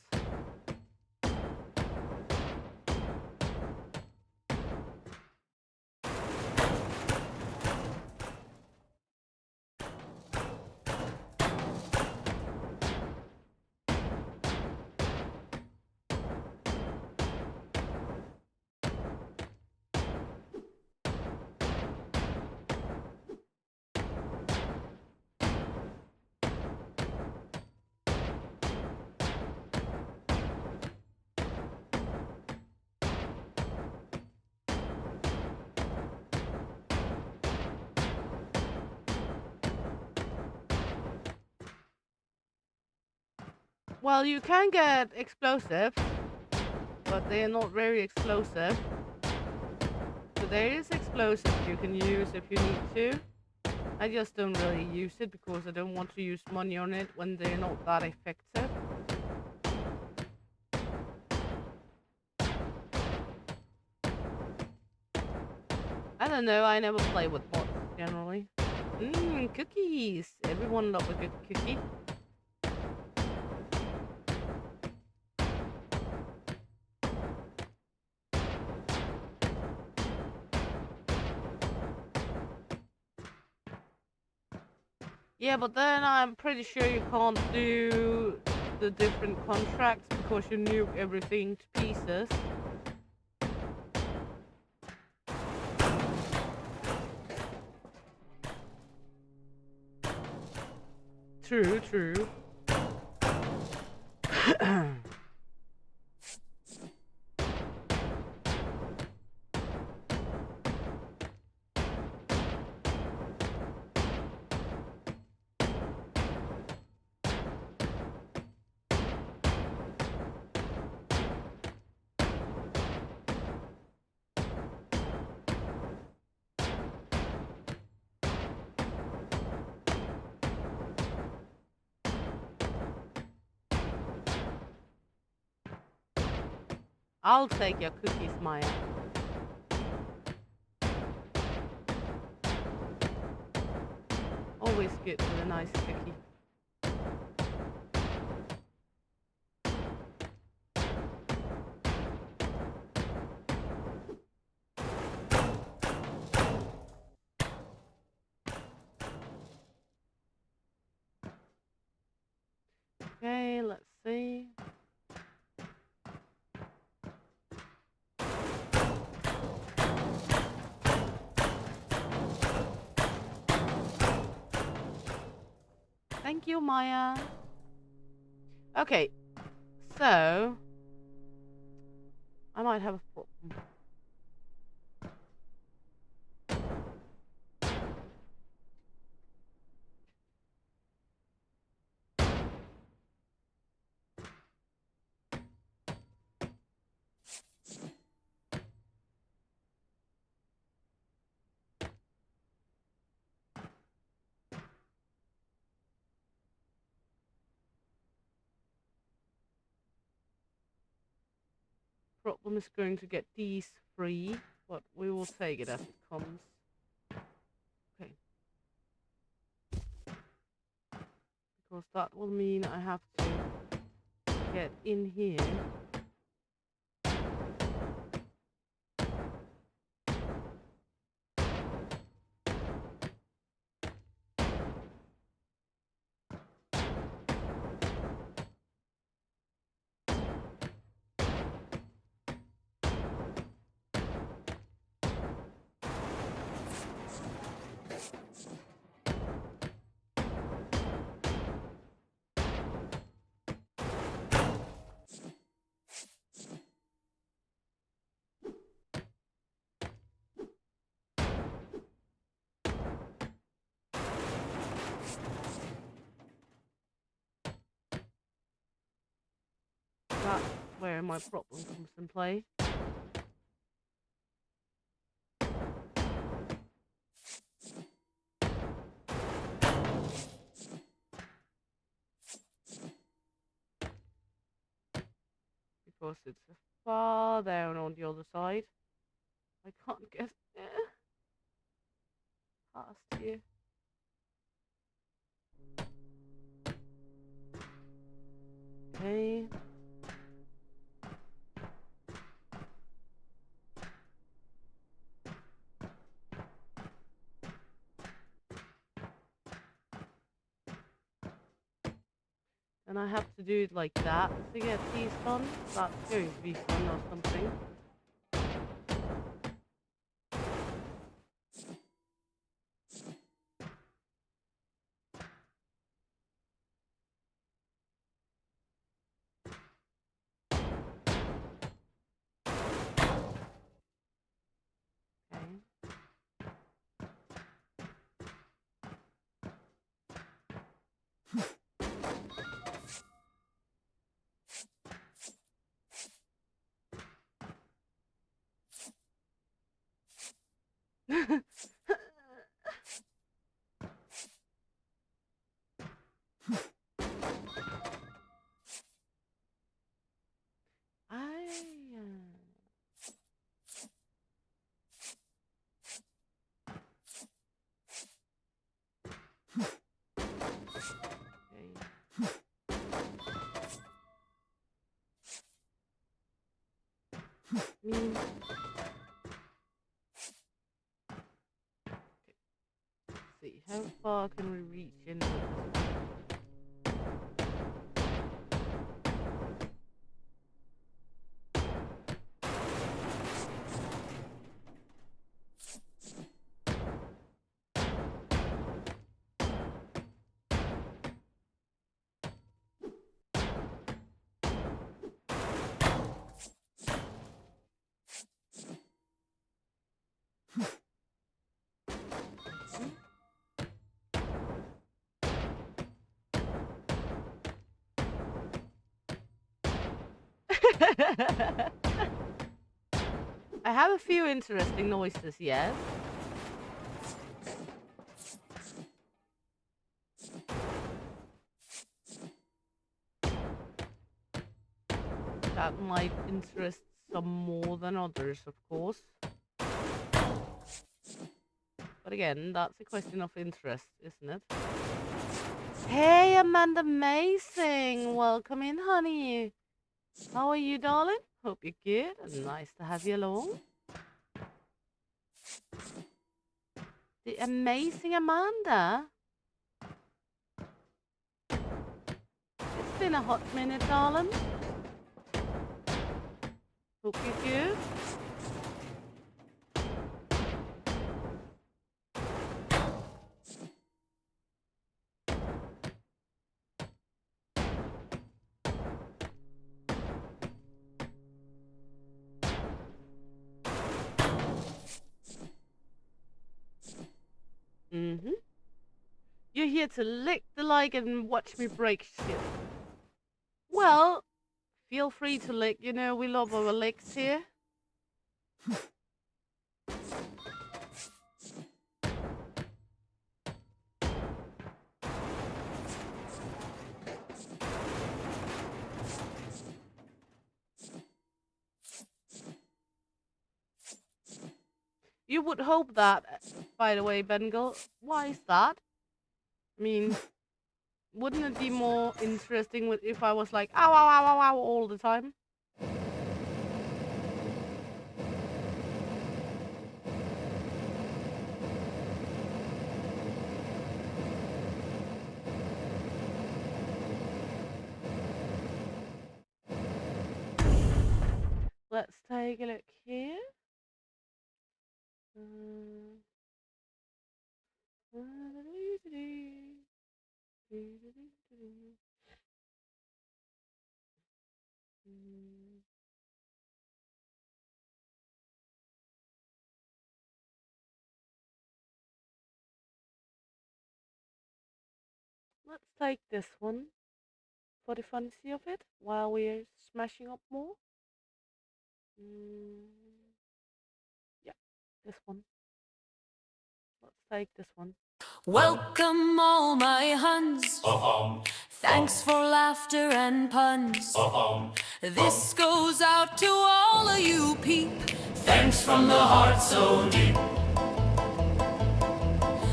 [SPEAKER 2] Well, you can get explosives, but they're not very explosive. So there is explosives you can use if you need to. I just don't really use it because I don't want to use money on it when they're not that effective. I don't know, I never play with bots generally. Cookies! Everyone loves a good cookie. Yeah, but then I'm pretty sure you can't do the different contracts because you nuke everything to pieces. True, true. I'll take your cookies, Maya. Always good with a nice cookie. Okay, let's see. Thank you, Maya. Okay, so I might have a problem. Problem is going to get these free, but we will take it as it comes. Okay. Because that will mean I have to get in here. That's where my problem comes in play. Because it's far down on the other side. I can't get past here. Okay. And I have to do it like that to get these done. That's going to be fun or something. Okay. mean, let's see, how far can we reach into this? I have a few interesting noises, yes. That might interest some more than others, of course. But again, that's a question of interest, isn't it? Hey, Amanda Amazing! Welcome in, honey. How are you, darling? Hope you're good and nice to have you along. The amazing Amanda. It's been a hot minute, darling. Hope you're good. You're here to lick the like and watch me break shit. Well, feel free to lick. You know we love our licks here. You would hope that, by the way, Bengal. Why is that? I mean, wouldn't it be more interesting if I was like, ow, ow, ow, ow, ow, all the time? Let's take a look here. Let's take this one for the fancy of it while we're smashing up more. Yeah, this one. Let's take this one.
[SPEAKER 4] Welcome all my Huns. Thanks for laughter and puns. This goes out to all of you peep. Thanks from the heart so deep.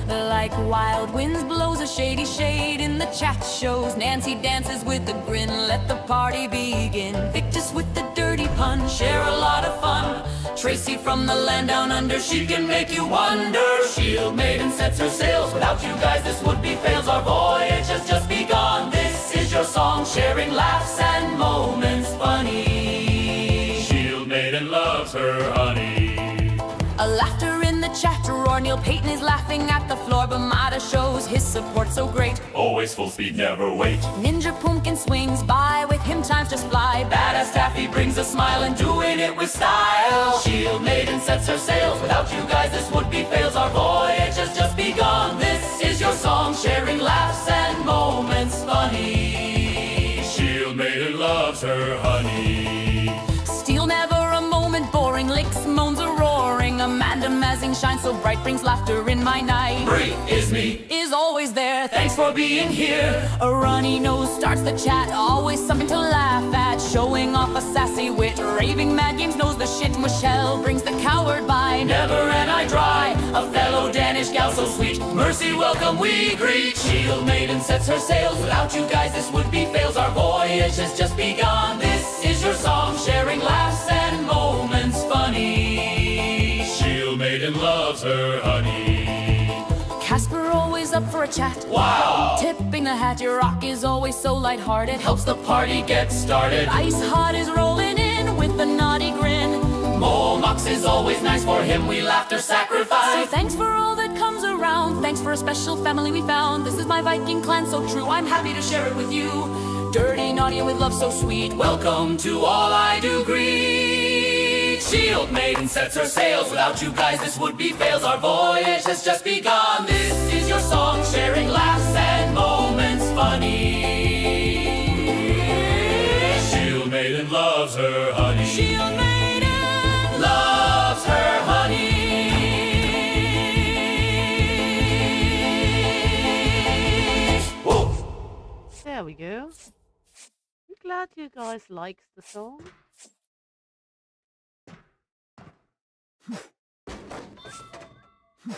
[SPEAKER 4] Like wild winds blows a shady shade in the chat shows. Nancy dances with a grin, let the party begin. Victus with the dirty pun, share a lot of fun. Tracy from the land down under, she can make you wonder. Shield maiden sets her sails, without you guys this would be fails. Our voyage has just begun, this is your song. Sharing laughs and moments funny.
[SPEAKER 1] Shield maiden loves her honey.
[SPEAKER 4] A laughter in the chat roar. Neil Payton is laughing at the floor, but Mata shows his support so great.
[SPEAKER 1] Always full speed, never wait.
[SPEAKER 4] Ninja Pumpkin swings by, with him times just fly. Badass Taffy brings a smile and doing it with style. Shield maiden sets her sails, without you guys this would be fails. Our voyage has just begun, this is your song. Sharing laughs and moments funny.
[SPEAKER 1] Shield maiden loves her honey.
[SPEAKER 4] Steel never a moment boring, licks, moans a roaring. Amanda Mazing shines so bright, brings laughter in my night.
[SPEAKER 1] Brie is me,
[SPEAKER 4] is always there, thanks for being here. A runny nose starts the chat, always something to laugh at. Showing off a sassy wit, raving mad games knows the shit. Michelle brings the coward by, never an eye dry. A fellow Danish gal so sweet, Mercy welcome we greet. Shield maiden sets her sails, without you guys this would be fails. Our voyage has just begun, this is your song. Sharing laughs and moments chat. Wow! Tipping the hat, your rock is always so lighthearted. Helps the party get started. Ice Hot is rolling in with a naughty grin. Momox is always nice, for him we laughed or sacrificed. So thanks for all that comes around. Thanks for a special family we found. This is my Viking clan so true, I'm happy to share it with you. Dirty, naughty, and with love so sweet. Welcome to all I do greet. Shield Maiden sets her sails. Without you guys this would be fails. Our voyage has just begun. This is your song, sharing laughs and moments funny.
[SPEAKER 1] Shield Maiden loves her honey.
[SPEAKER 4] Shield Maiden loves her honey.
[SPEAKER 1] Woof.
[SPEAKER 2] There we go. I'm glad you guys liked the song.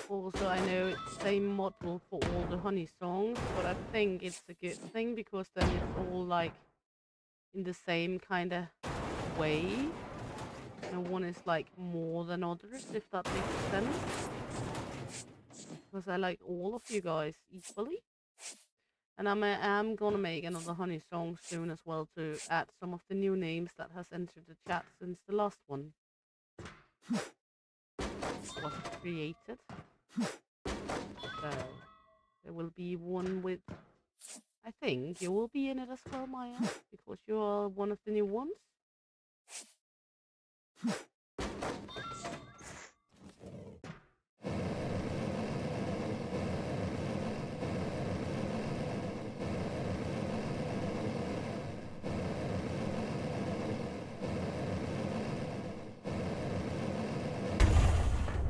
[SPEAKER 2] Also, I know it's the same model for all the honey songs, but I think it's a good thing because then it's all like in the same kind of way. And one is like more than others, if that makes sense. Because I like all of you guys equally. And I'm gonna make another honey song soon as well to add some of the new names that has entered the chat since the last one was created. So there will be one with, I think you will be in it as well, Maya, because you are one of the new ones.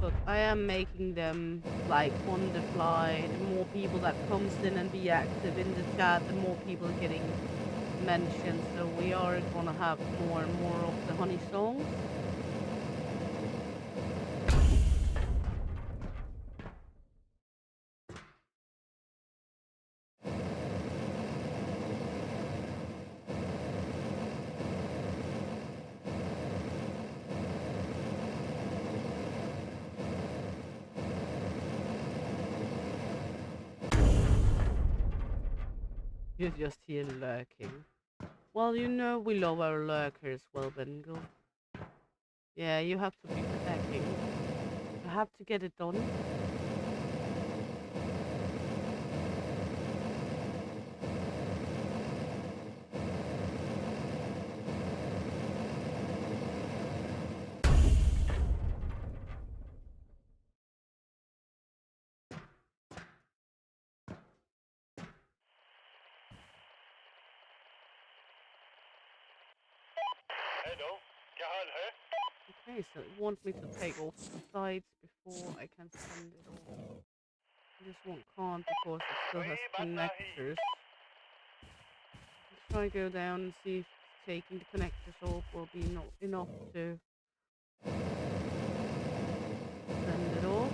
[SPEAKER 2] But I am making them like on the fly. The more people that comes in and be active in the chat, the more people getting mentioned. So we are gonna have more and more of the honey songs. You're just here lurking. Well, you know we love our lurkers, well, Bengal. Yeah, you have to be attacking. You have to get it done.
[SPEAKER 3] Hello क्या हाल है
[SPEAKER 2] Okay, so it wants me to take off the sides before I can send it off. This one can't because it still has connectors. Let's try to go down and see if taking the connectors off will be not enough to send it off.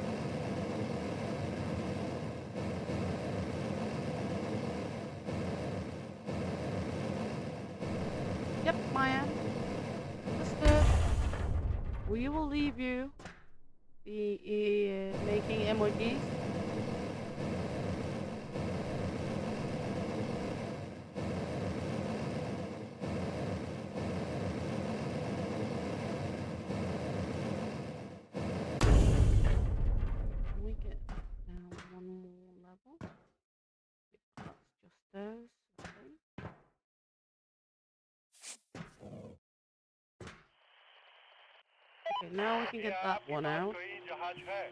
[SPEAKER 2] Yep, Maya. Understood. We will leave you making emojis. Can we get down one more level? That's just those, I think. Okay, now we can get that one out.
[SPEAKER 3] कोई जहाज है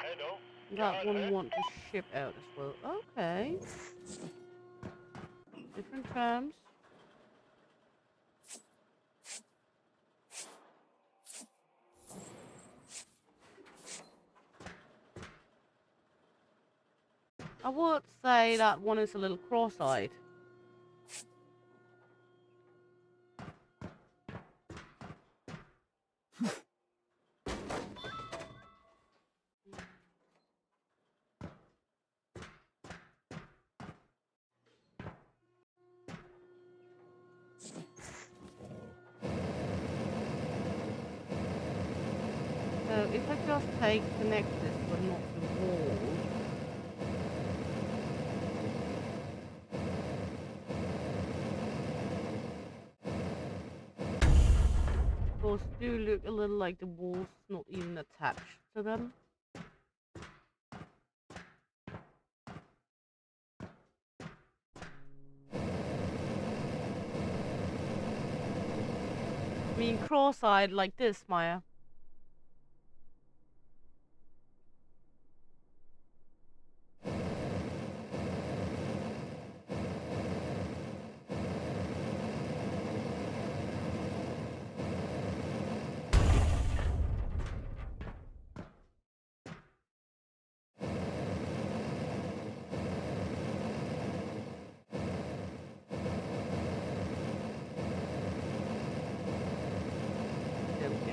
[SPEAKER 3] hello
[SPEAKER 2] That one want to ship out as well. Okay. Different terms. I would say that one is a little cross-eyed. So if I just connect this, but not the wall. Those do look a little like the walls not even attached to them. I mean, cross-eyed like this, Maya. There we go.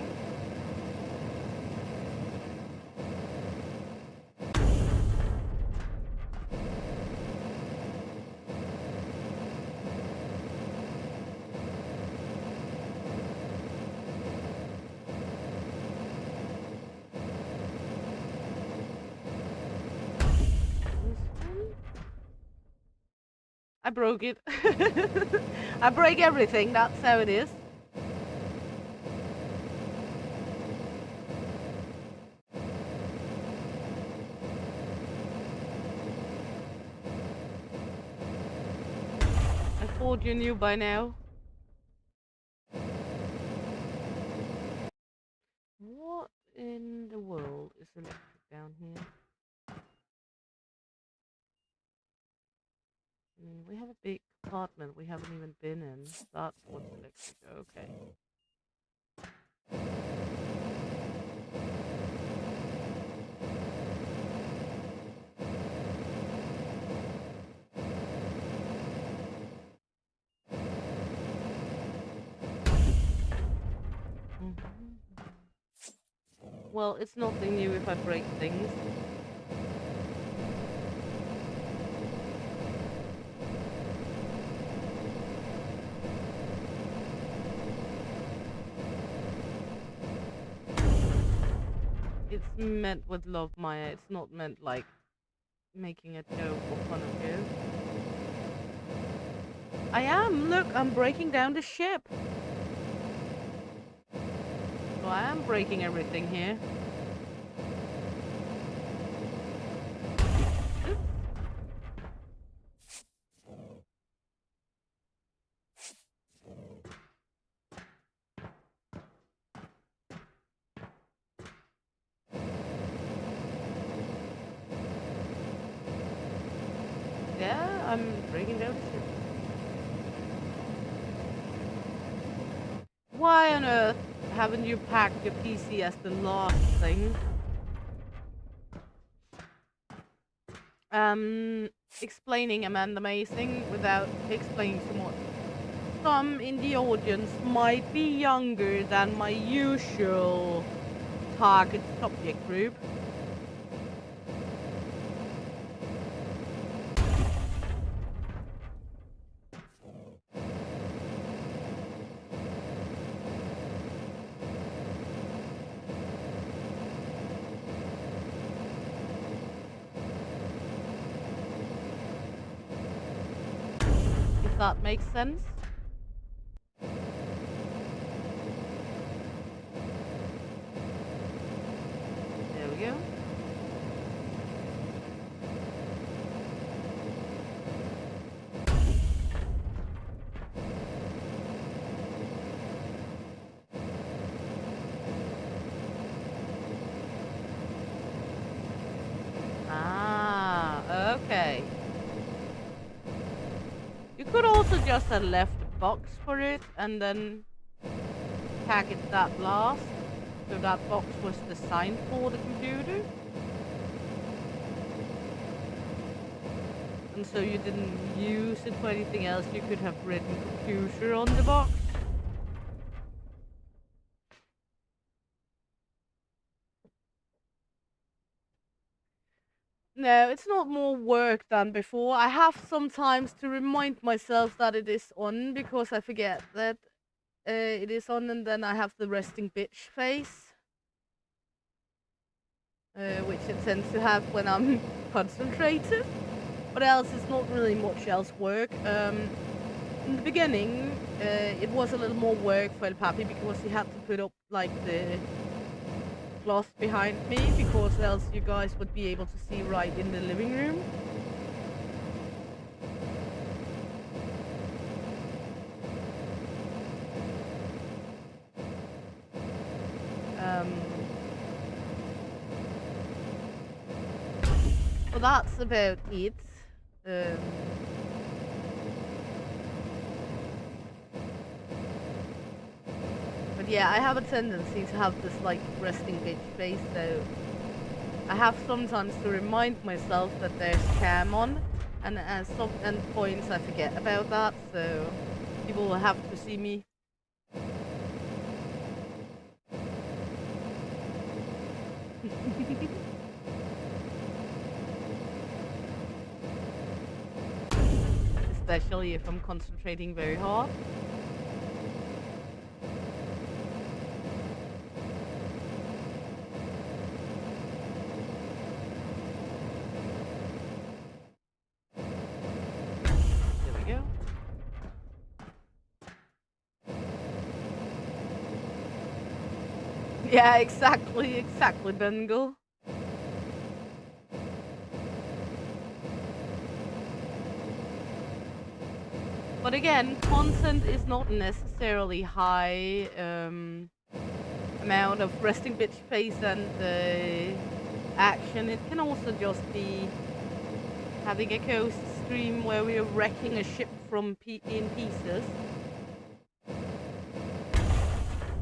[SPEAKER 2] I broke it. I break everything, that's how it is. I thought you knew by now. What in the world is electric down here? I mean, we have a big apartment we haven't even been in. That's what's electric. Okay. Well, it's nothing new if I break things. It's meant with love, Maya. It's not meant like making a joke or fun of you. I am! Look, I'm breaking down the ship! So I am breaking everything here. Oops. Yeah, I'm breaking down the ship. Why on earth haven't you packed your PC as the last thing? Explaining Amanda Amazing without explaining too much. Some in the audience might be younger than my usual target subject group. If that makes sense. There we go. Ah, okay. You could also just have left a box for it and then pack it that last. So that box was designed for the computer. And so you didn't use it for anything else, you could have written computer on the box. No, it's not more work than before. I have sometimes to remind myself that it is on because I forget that it is on, and then I have the resting bitch face. which I tend to have when I'm concentrated. But else, it's not really much else work. In the beginning, it was a little more work for El Papi because he had to put up like the cloth behind me because else you guys would be able to see right in the living room. Well, that's about it. Um, but yeah, I have a tendency to have this like resting bitch face, so I have sometimes to remind myself that there's cam on, and at some points I forget about that, so people will have to see me. Especially if I'm concentrating very hard. There we go. Yeah, exactly, Bengal. But again, content is not necessarily high amount of resting bitch face and action. It can also just be having a coast stream where we are wrecking a ship from in pieces.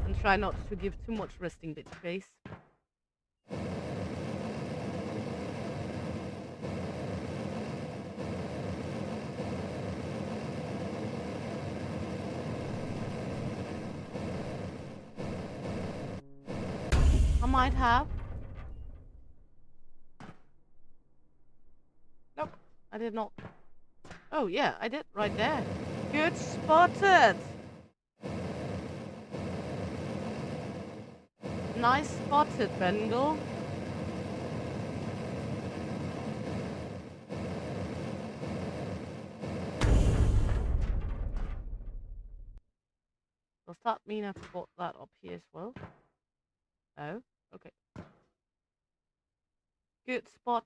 [SPEAKER 2] And try not to give too much resting bitch face. I might have. Nope, I did not. Oh yeah, I did right there. Good spotted. Nice spotted, Bengal. Does that mean I forgot that up here as well? Oh, okay. Good spot.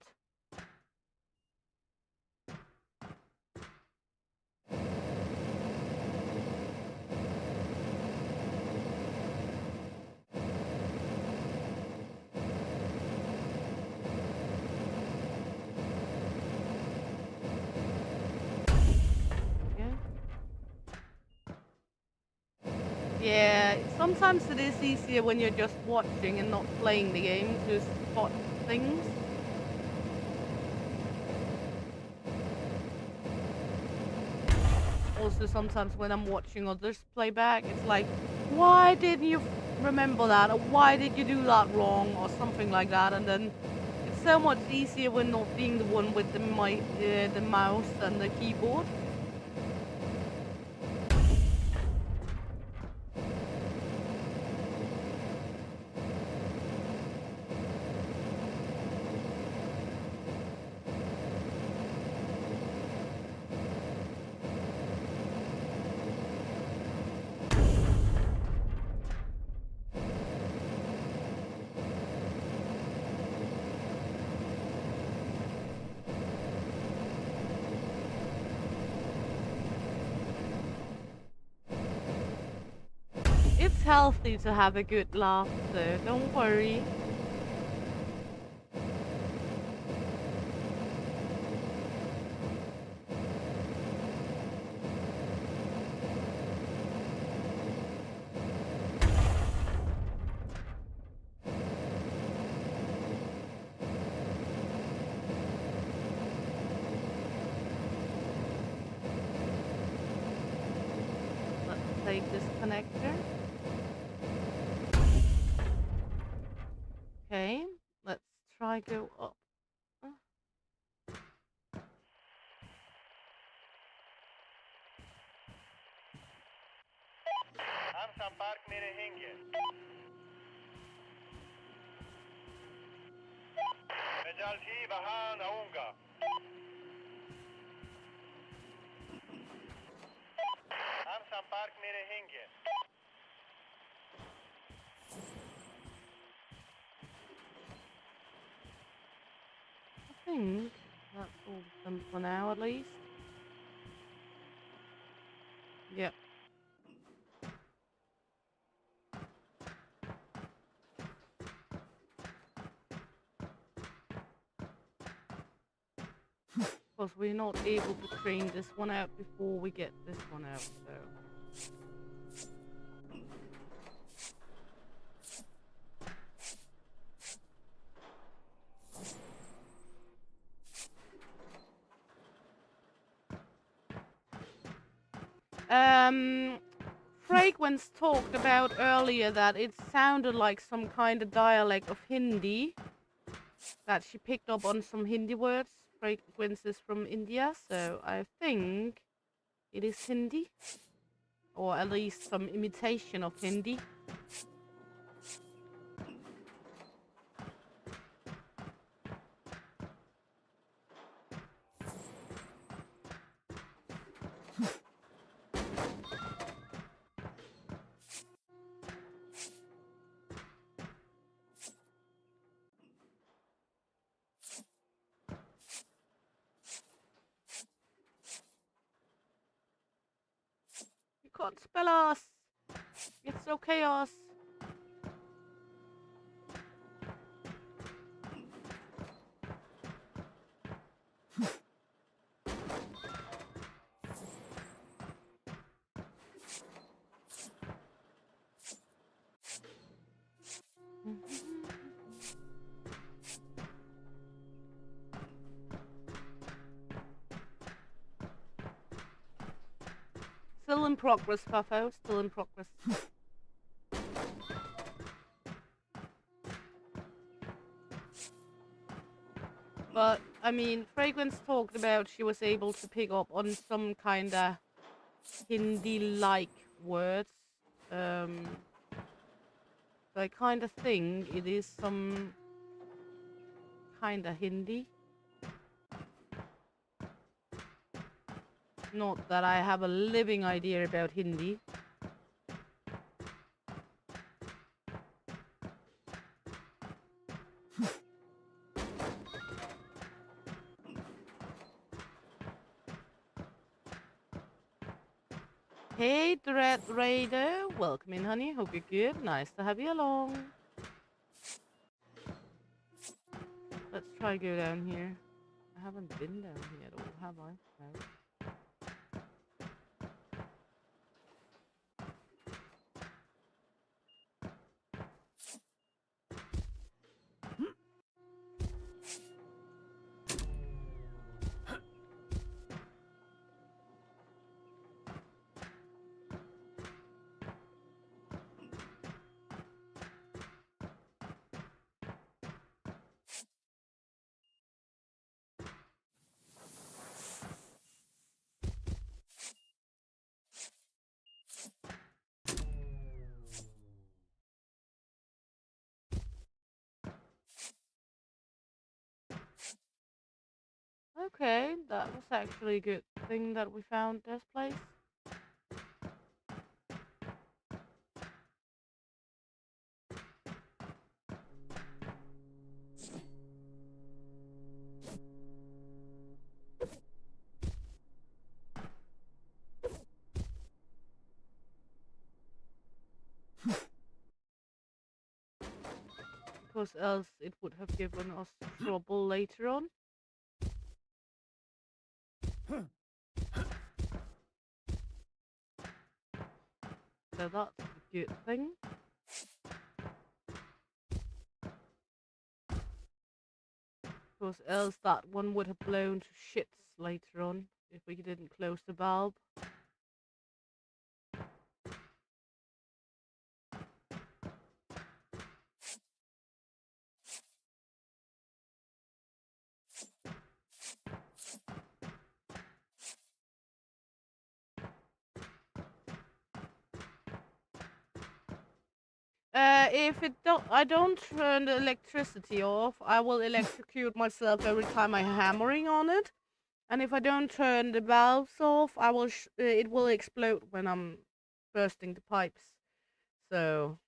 [SPEAKER 2] Yeah, sometimes it is easier when you're just watching and not playing the game to spot things. Also, sometimes when I'm watching others play back, it's like, why didn't you remember that? Or why did you do that wrong? Or something like that. And then it's so much easier when not being the one with the mouse and the keyboard. It's healthy to have a good laugh, so don't worry. Let's take this connector. Okay, let's try go up.
[SPEAKER 3] हम संपर्क में रहेंगे مجالتي بهان أونغا. Amsam Park mere hinge.
[SPEAKER 2] I think that's all of them for now, at least. Yep. Because we're not able to train this one out before we get this one out, so. Fragrance talked about earlier that it sounded like some kind of dialect of Hindi. That she picked up on some Hindi words. Fragrance is from India, so I think it is Hindi. Or at least some imitation of Hindi. You can't spell us. It's so chaos. Still in progress, Fafo. Still in progress. But, I mean, Fragrance talked about she was able to pick up on some kind of Hindi-like words. So I kind of think it is some kind of Hindi. Not that I have a living idea about Hindi. Hey, Dread Raider. Welcome in, honey. Hope you're good. Nice to have you along. Let's try go down here. I haven't been down here at all, have I? No. Okay, that was actually a good thing that we found this place. Because else it would have given us trouble later on. So that's a good thing. Because else that one would have blown to shits later on if we didn't close the valve. If I don't turn the electricity off, I will electrocute myself every time I'm hammering on it. And if I don't turn the valves off, it will explode when I'm bursting the pipes. So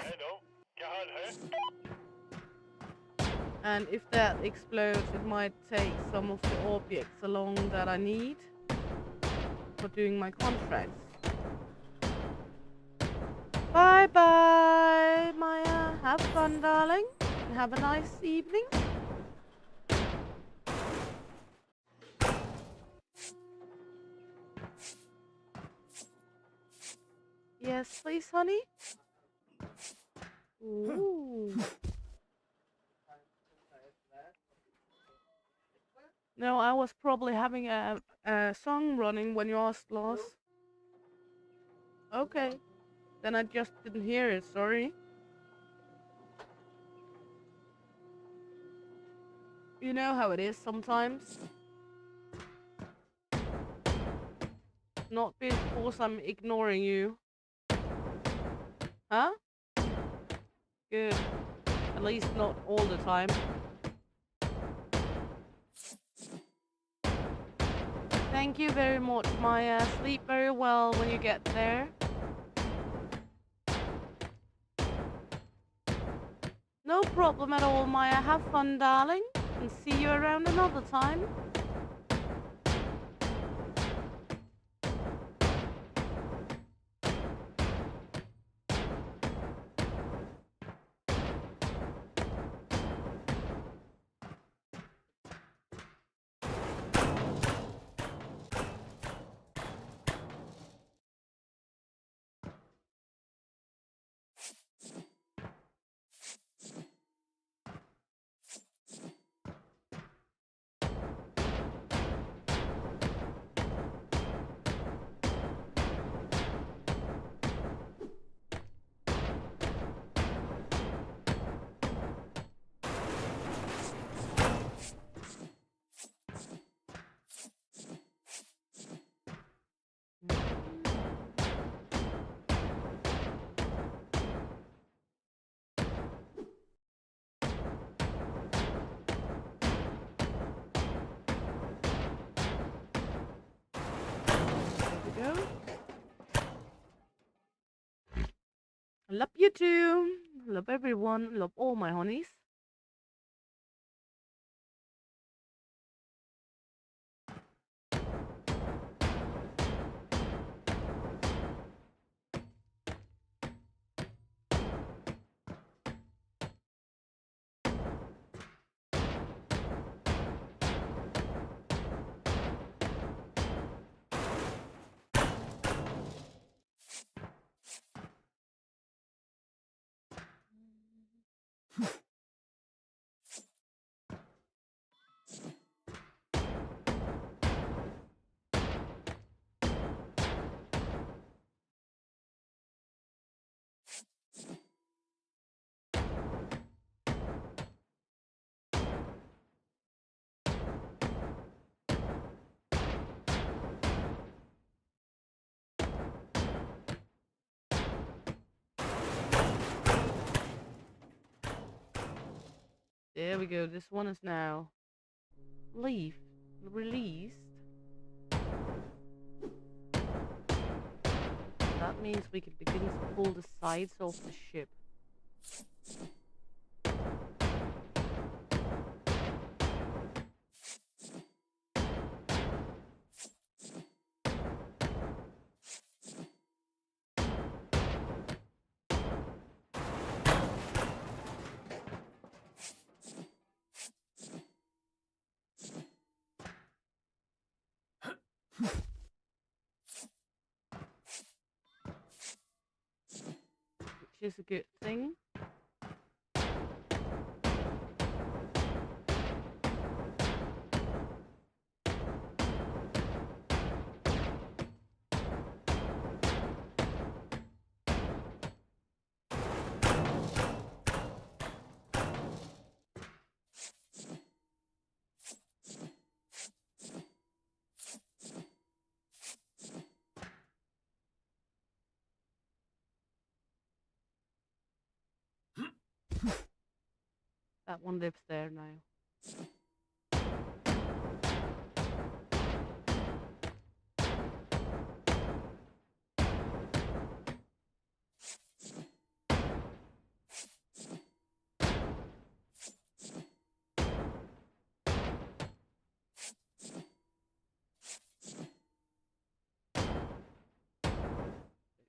[SPEAKER 3] Hello, क्या हाल है?
[SPEAKER 2] and if that explodes, it might take some of the objects along that I need for doing my contracts. Bye bye, Maya. Have fun, darling. And have a nice evening. Yes, please, honey. Ooh. No, I was probably having a song running when you asked last. Okay. Then I just didn't hear it, sorry. You know how it is sometimes. Not because I'm ignoring you. Huh? Good. At least not all the time. Thank you very much, Maya. Sleep very well when you get there. No problem at all, Maya. Have fun, darling. And see you around another time. Go. Love you too. Love everyone. Love all my honeys. There we go. This one is now released. That means we can begin to pull the sides off the ship. Which is a good thing. That one lives there now.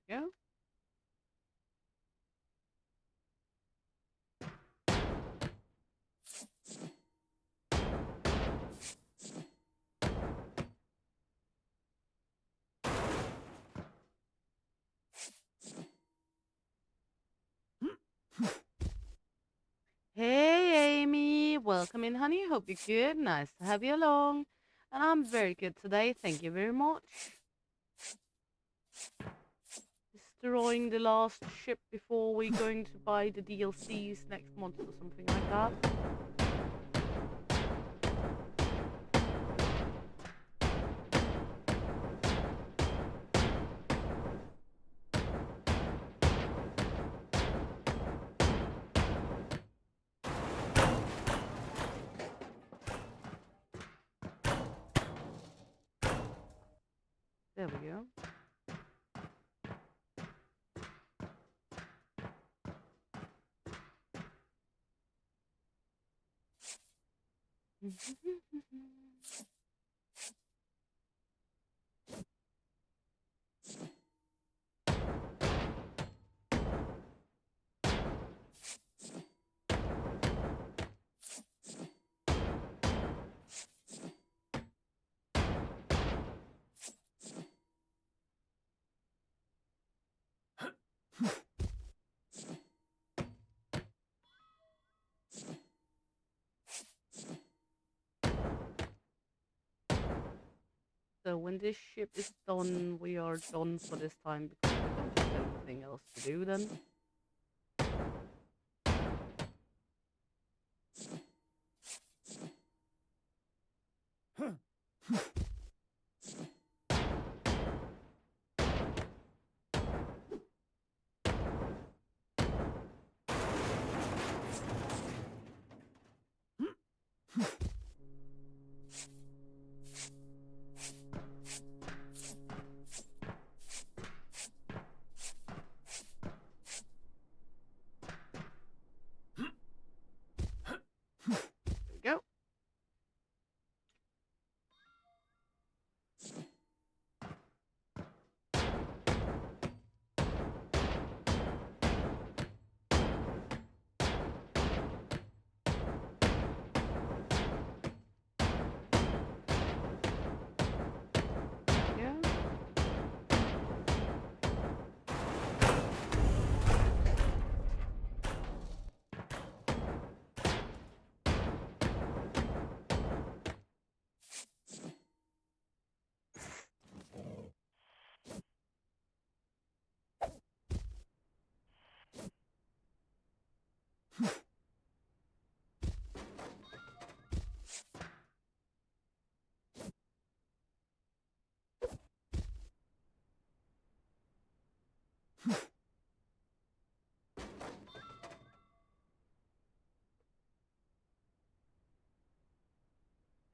[SPEAKER 2] There you go. Hey, Amy. Welcome in, honey. Hope you're good. Nice to have you along. And I'm very good today. Thank you very much. Destroying the last ship before we're going to buy the DLCs next month or something like that. There we go. So when this ship is done, we are done for this time because we don't have anything else to do then. There we go. Yeah.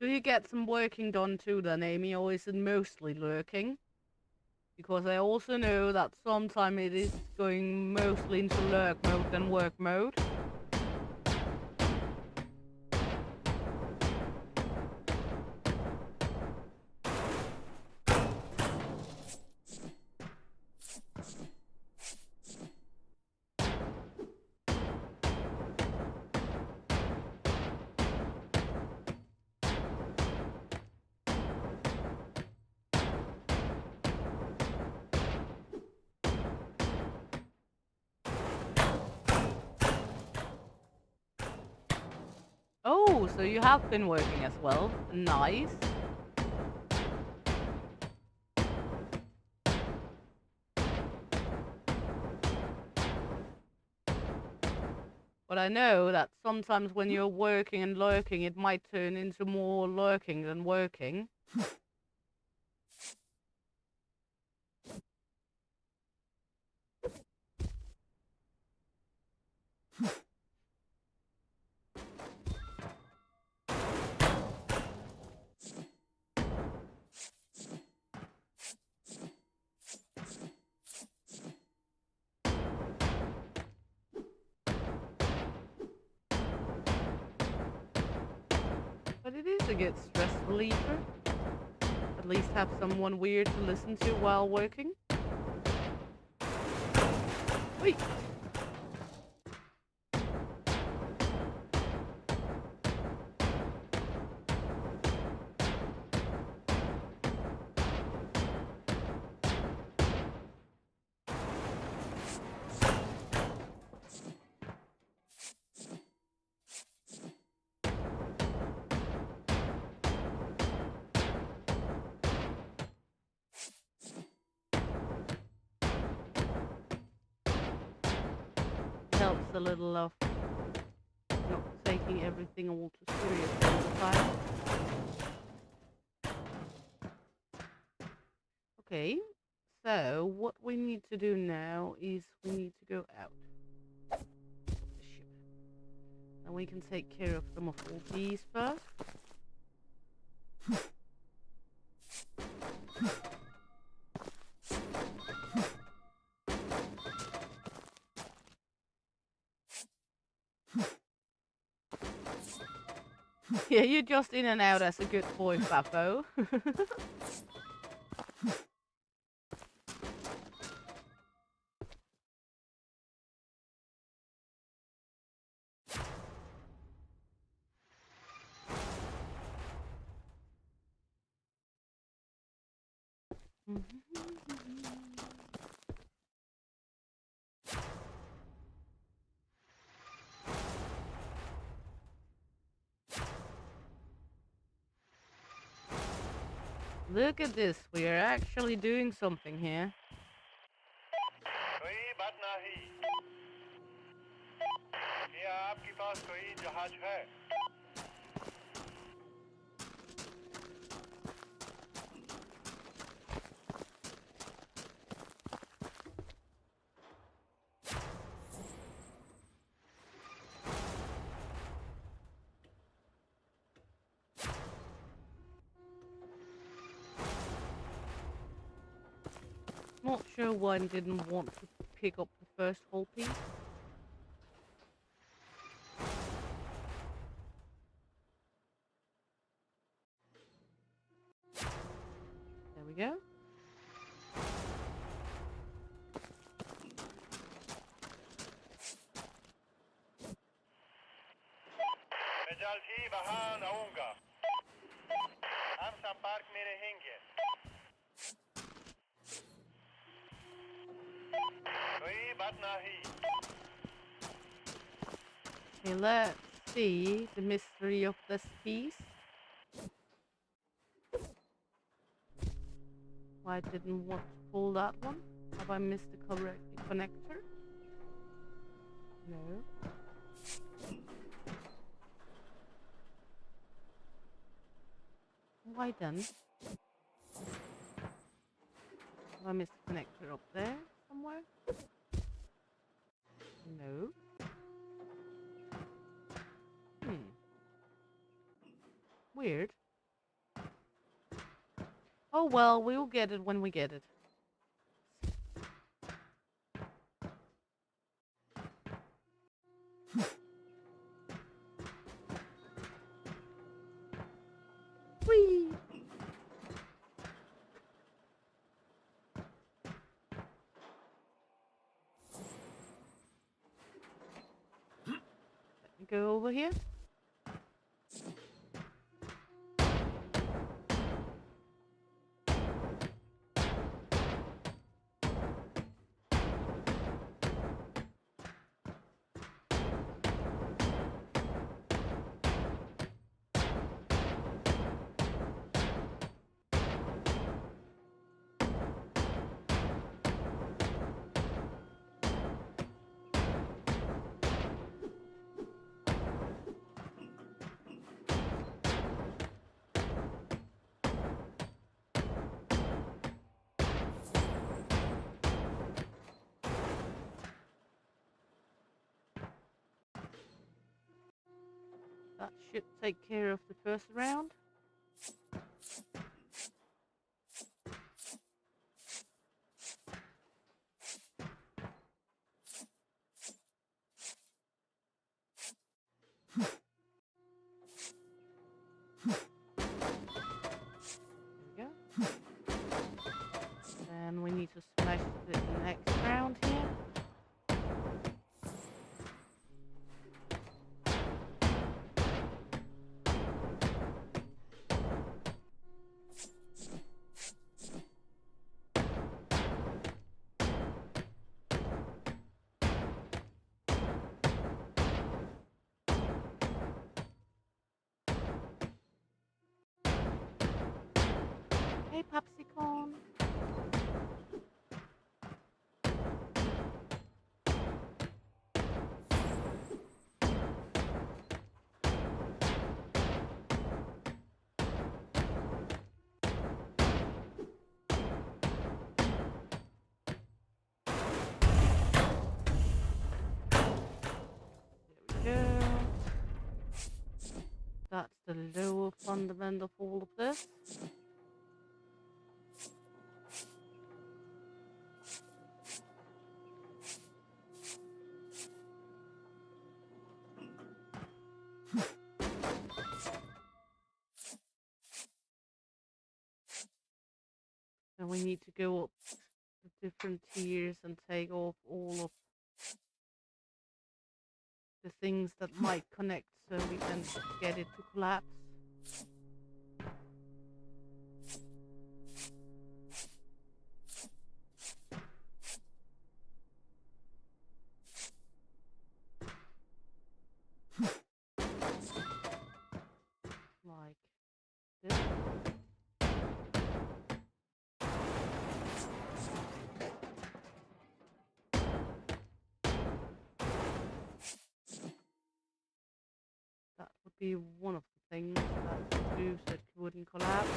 [SPEAKER 2] Do you get some working done too then, Amy, or is it mostly lurking? Because I also know that sometimes it is going mostly into lurk mode than work mode. Oh, so you have been working as well. Nice. But I know that sometimes when you're working and lurking, it might turn into more lurking than working. It is a good stress reliever. At least have someone weird to listen to while working. Wait. Helps a little of not taking everything all too seriously all the time. Okay, so what we need to do now is we need to go out the ship. And we can take care of some of all these first. Yeah, you're just in and out as a good boy, Fafo. Look at this, we are actually doing something here.
[SPEAKER 3] कोई बात नहीं। क्या आपके पास कोई जहाज है?
[SPEAKER 2] Not sure why I didn't want to pick up the first whole piece. There we go.
[SPEAKER 3] मैं जल्द ही वहां आऊंगा। हम संपर्क में रहेंगे। कोई बात नहीं।
[SPEAKER 2] Okay, let's see the mystery of this piece. Why I didn't want to pull that one? Have I missed the correct connector? No. Why then? Have I missed the connector up there somewhere? No. Weird. Oh well, we'll get it when we get it. Whee! Let me go over here. That should take care of the first round. Hey, Popsicorn. There we go. That's the lower fundament of all of this. And we need to go up the different tiers and take off all of the things that might connect so we can get it to collapse. Like this. That would be one of the things that would do so it wouldn't collapse.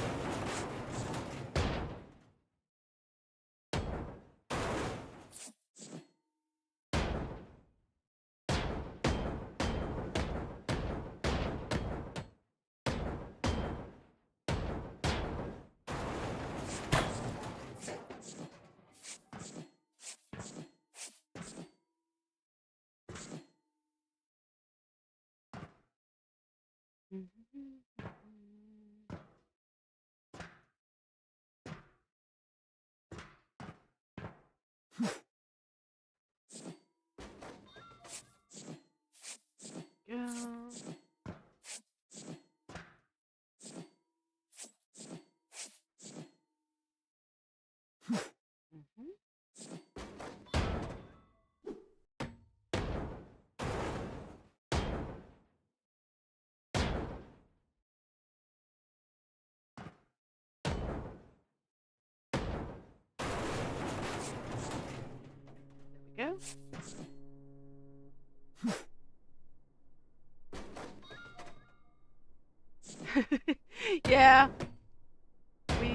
[SPEAKER 2] Yeah. There we go.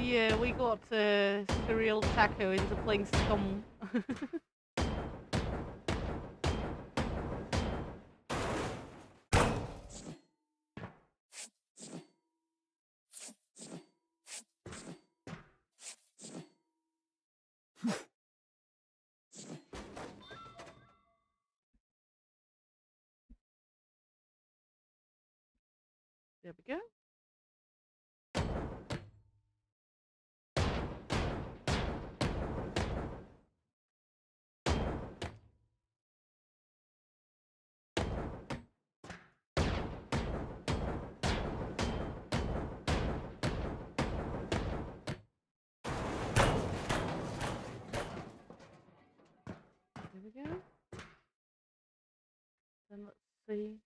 [SPEAKER 2] Yeah, we got cereal taco into playing scum. There we go. There we go. Then let's see.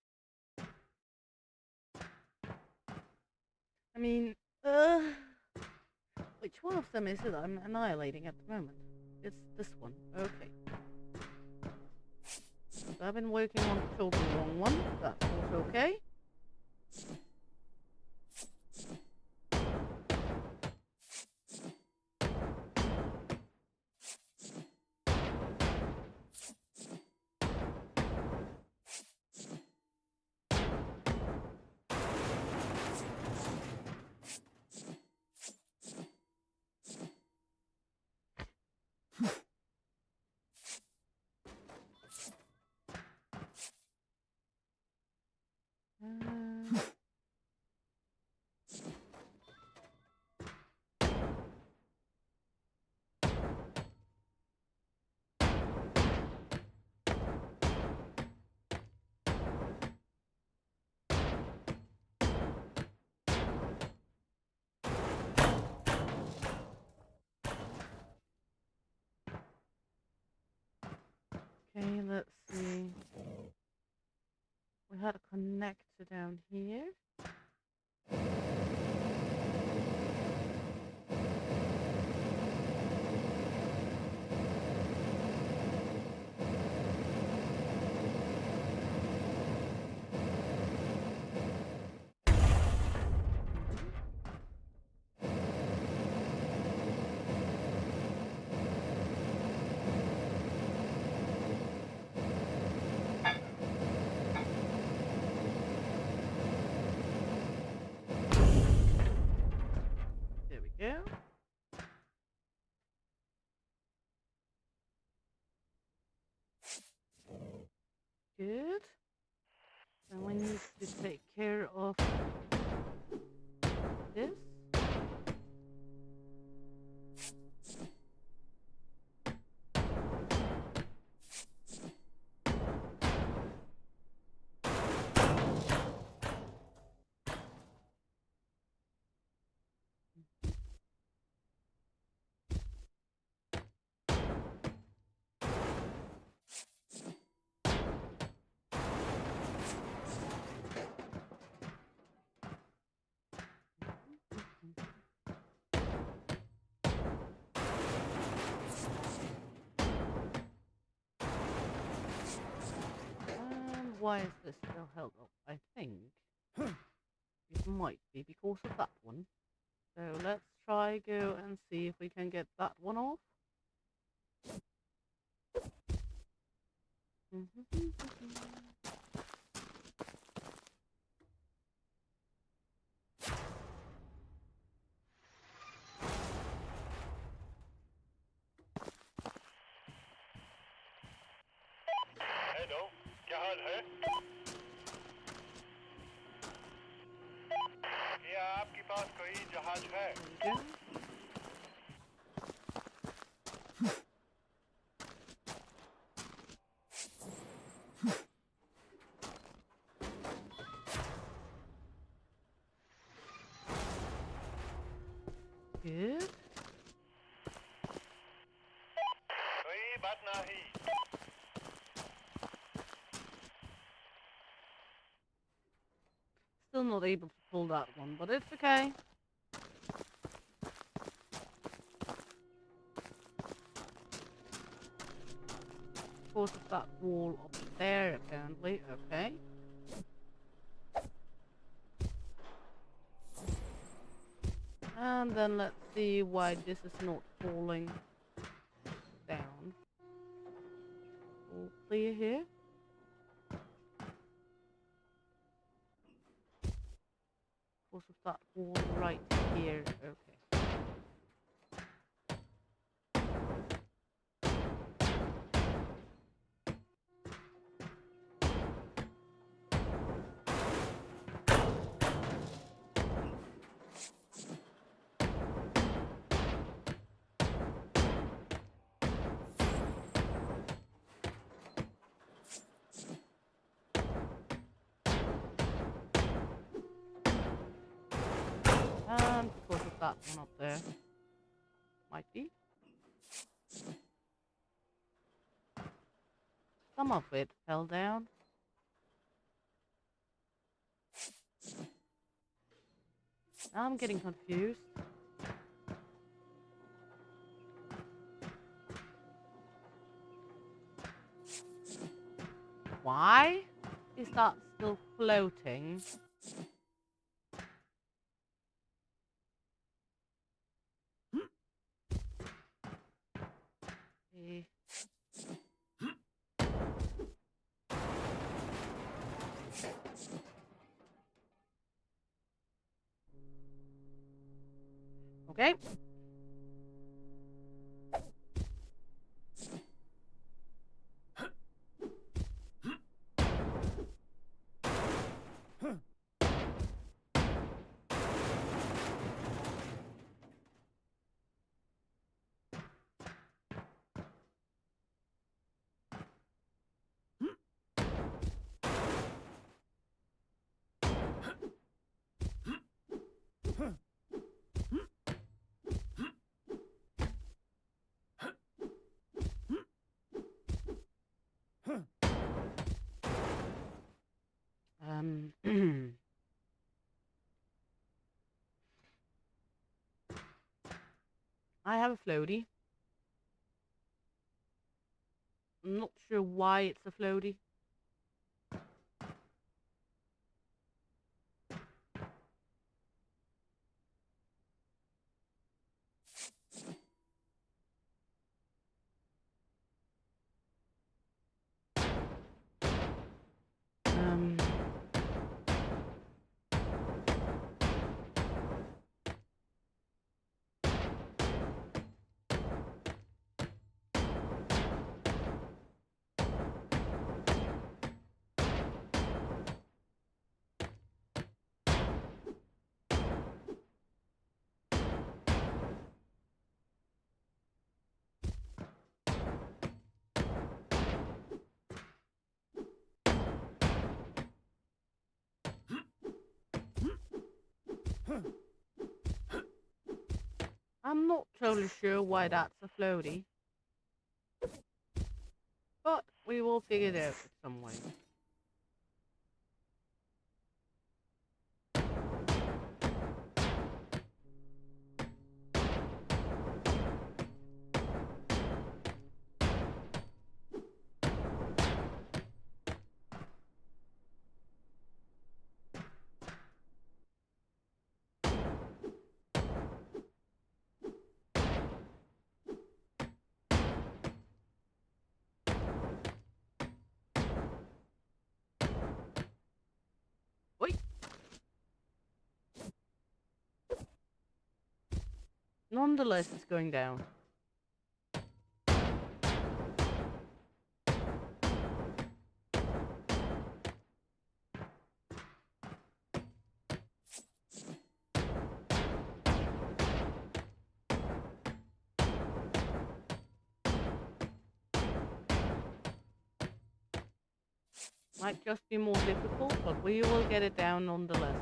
[SPEAKER 2] I mean, which one of them is it I'm annihilating at the moment? It's this one. Okay. So I've been working on the total wrong one. That's also okay. Okay, let's see. We had a connector down here. Good. And we need to take care of this. Why is this still held up? I think it might be because of that one. So let's try go and see if we can get that one off.
[SPEAKER 3] Hello, क्या हाल है? क्या आपके पास कोई जहाज है?
[SPEAKER 2] There we go. Good.
[SPEAKER 3] कोई बात नहीं.
[SPEAKER 2] Still not able to pull that one, but it's okay. Because of that wall up there, apparently. Okay. And then let's see why this is not falling down. All clear here. Because of that wall right here. Okay. And because of that one up there. Might be. Some of it fell down. Now I'm getting confused. Why is that still floating? Eh. Okay. I have a floaty. I'm not sure why it's a floaty. I'm not totally sure why that's a floaty. But we will figure it out some way. Wait. Nonetheless, it's going down. Might just be more difficult, but we will get it down nonetheless.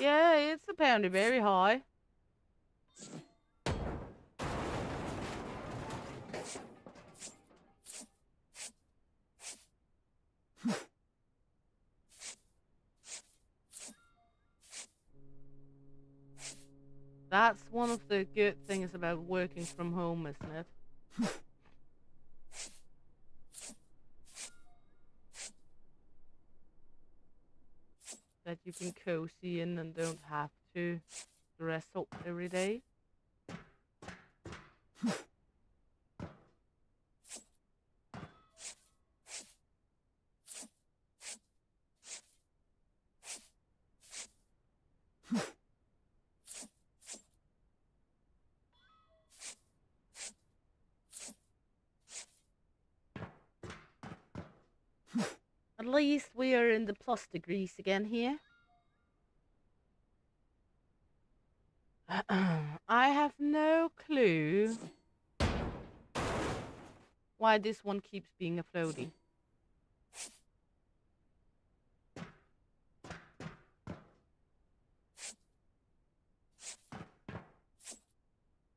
[SPEAKER 2] Yeah, it's apparently very high. That's one of the good things about working from home, isn't it? That you can cozy in and don't have to dress up every day. At least we are in the plus degrees again here. I have no clue why this one keeps being a floaty.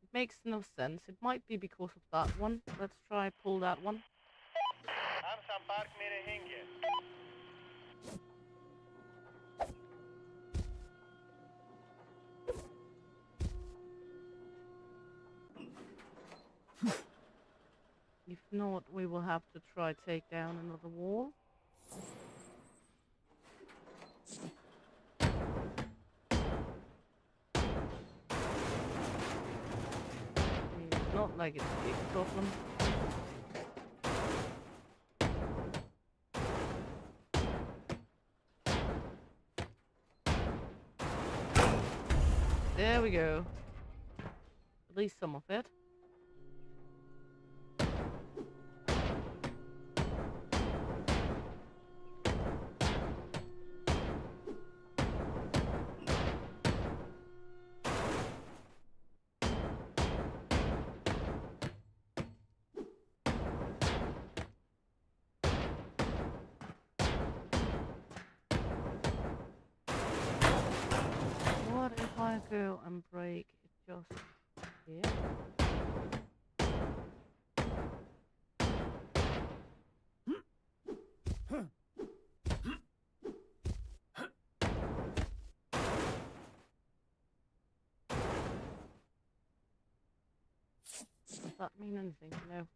[SPEAKER 2] It makes no sense. It might be because of that one. Let's try pull that one.
[SPEAKER 3] I'm some park mere hinge.
[SPEAKER 2] If not, we will have to try take down another wall. It's not like it's a big problem. There we go. At least some of it. What if I go and break it just here? Does that mean anything? No.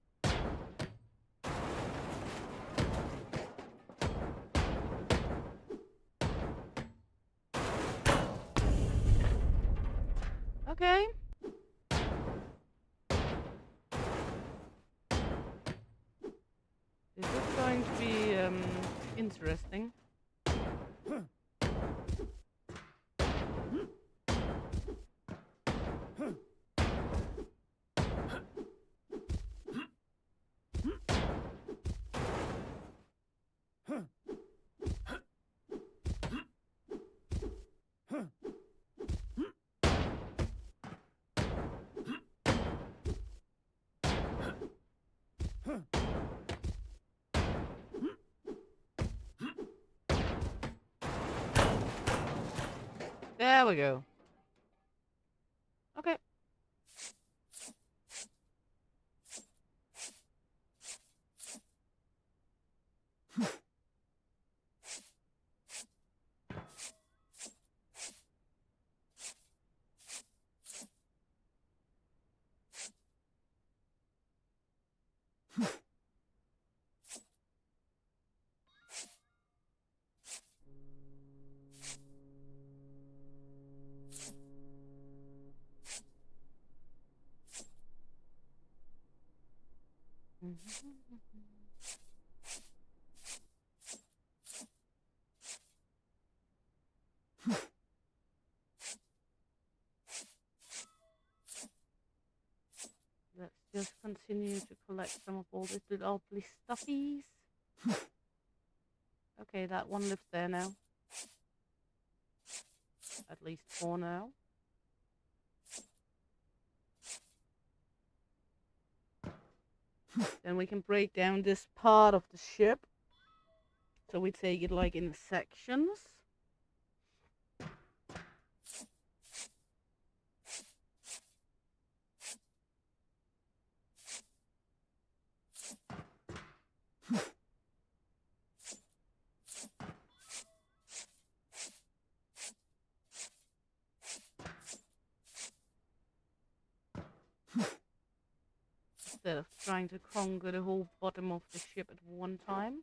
[SPEAKER 2] Okay. There we go. Okay. Let's just continue to collect some of all these little lovely stuffies. Okay, that one lives there now. At least for now. Then we can break down this part of the ship. So we take it like in sections. Instead of trying to conquer the whole bottom of the ship at one time.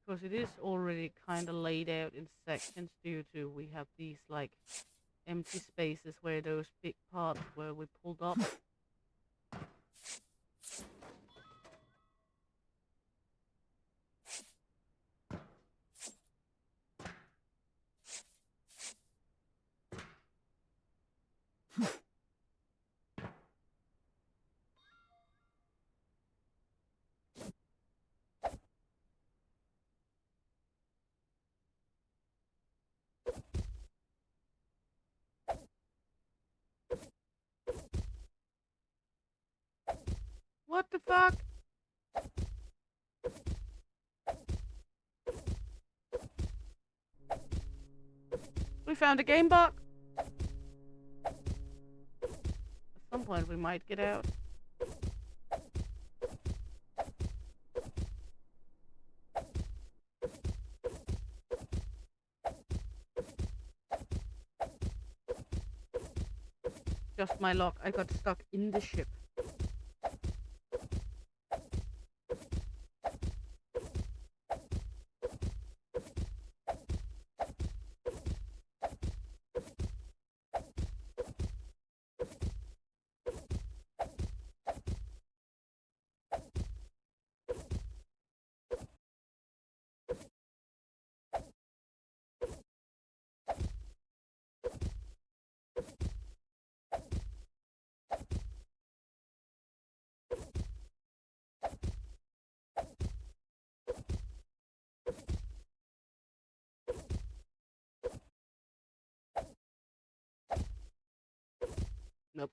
[SPEAKER 2] Because it is already kind of laid out in sections due to we have these like empty spaces where those big parts where we pulled up. What the fuck? We found a game bug. At some point we might get out. Just my luck, I got stuck in the ship. Nope.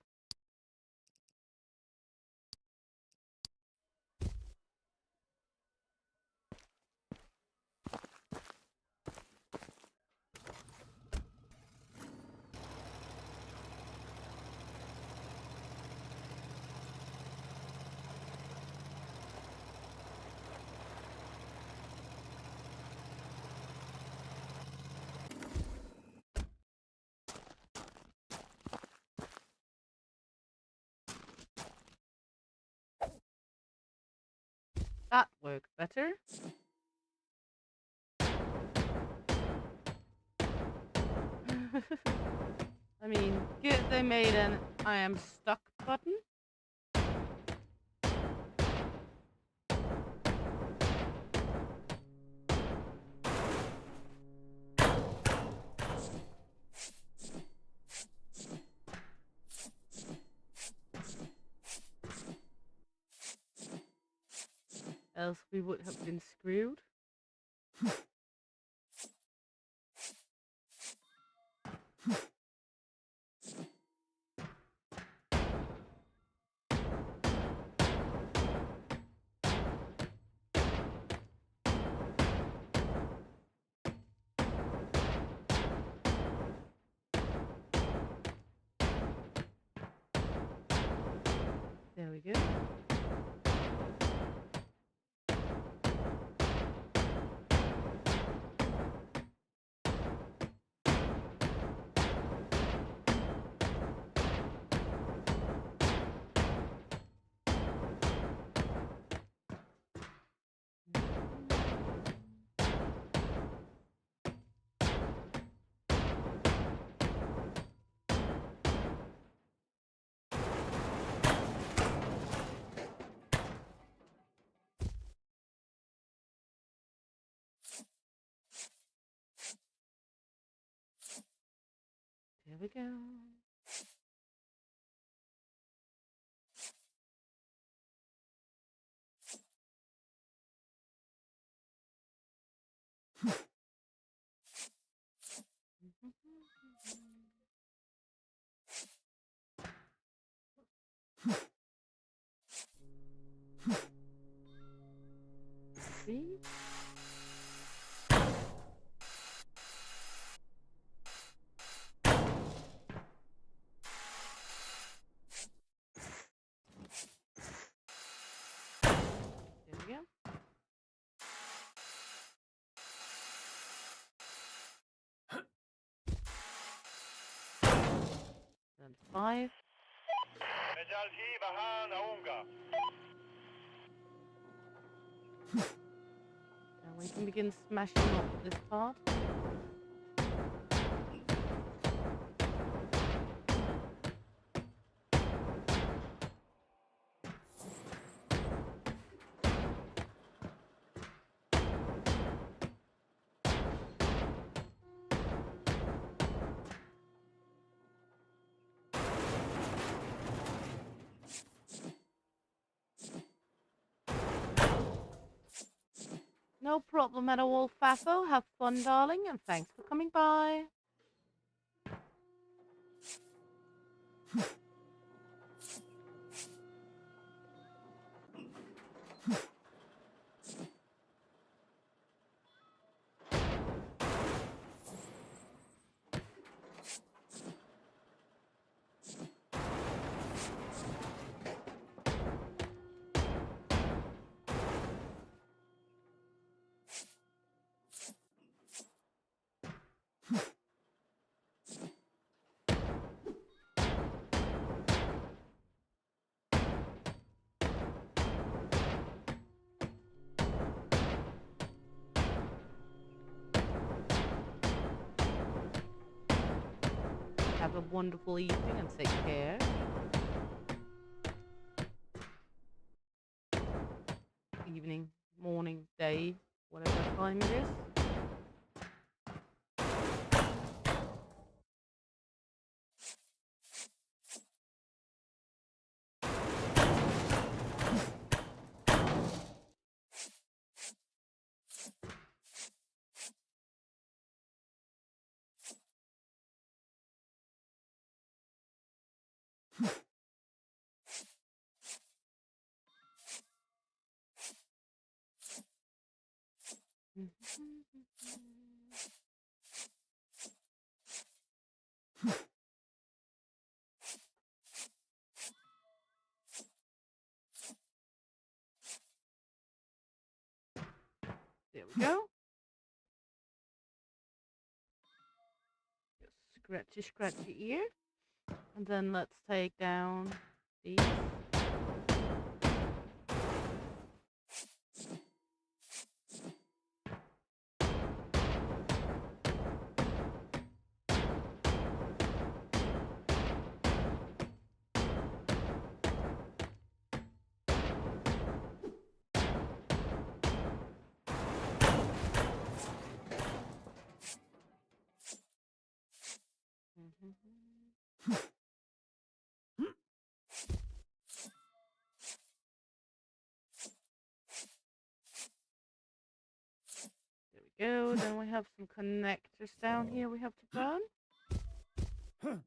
[SPEAKER 2] That worked better. I mean, good they made an I am stuck button. Else we would have been screwed. There we go. See? There we go. Then 5.
[SPEAKER 3] مجالتي بهان أونغا.
[SPEAKER 2] And we can begin smashing up this part. No problem at all, Fafo. Have fun, darling, and thanks for coming by. Have a wonderful evening and take care. Evening, morning, day, whatever time it is. There we go. Just scratchy ear. And then let's take down these. There we go. Then we have some connectors down here we have to burn. Then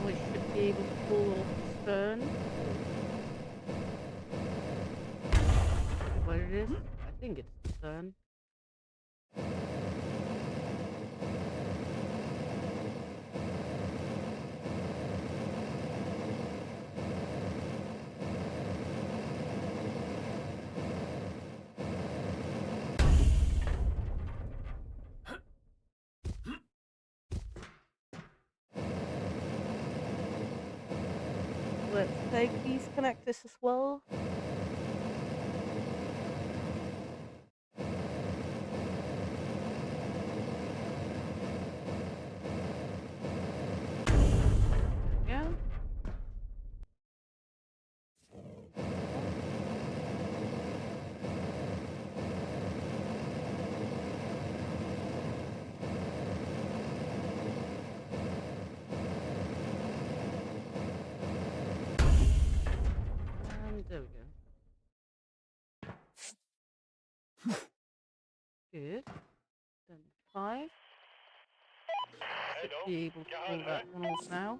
[SPEAKER 2] we should be able to pull off the stern. What it is? I think it's the stern. Let's take these connectors as well. Yeah. Good. Then 5. Should
[SPEAKER 3] Hello.
[SPEAKER 2] be able to pull that one off now.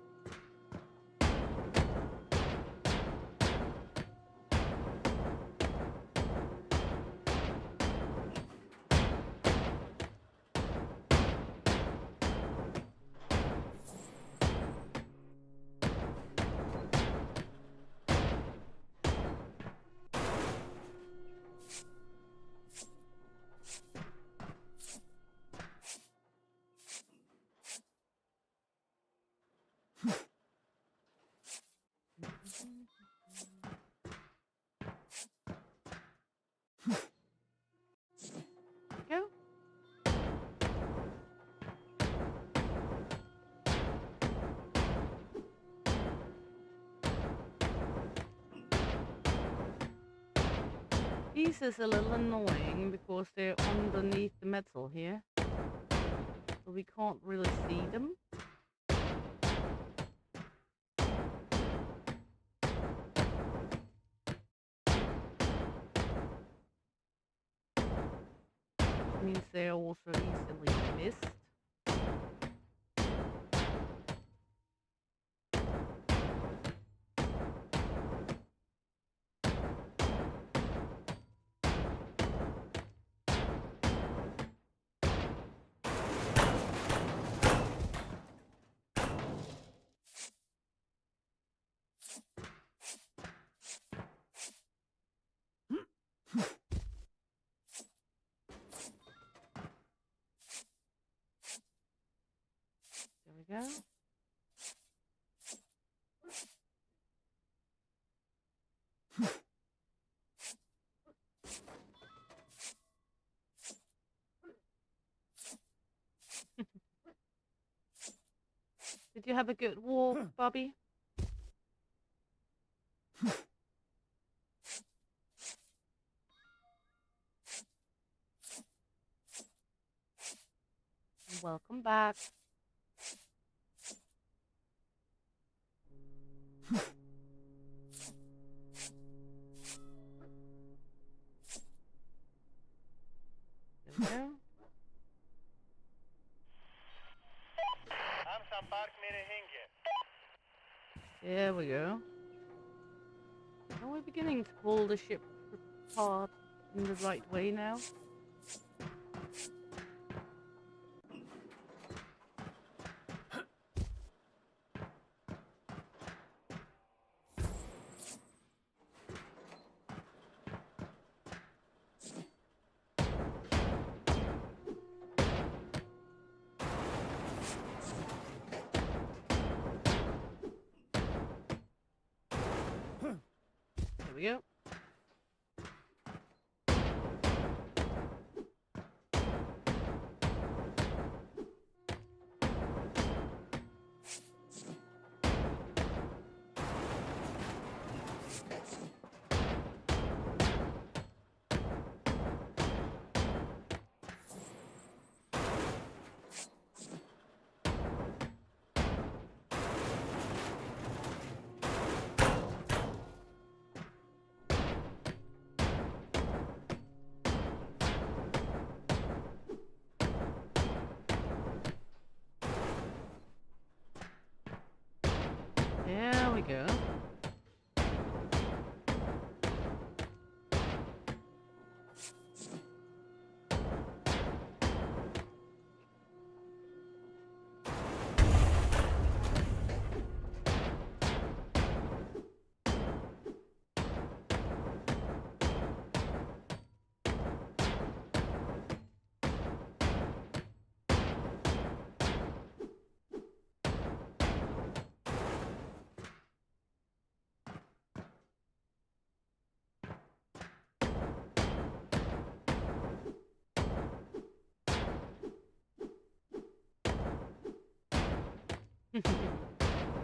[SPEAKER 2] Go. These is a little annoying because they're underneath the metal here. So we can't really see them. Which means they're also easily missed. There we go. Did you have a good walk, Bobby? Welcome back. There we go.
[SPEAKER 3] Amsan Park mere hinge.
[SPEAKER 2] There we go. Are we beginning to pull the ship apart in the right way now? There we go. There we go.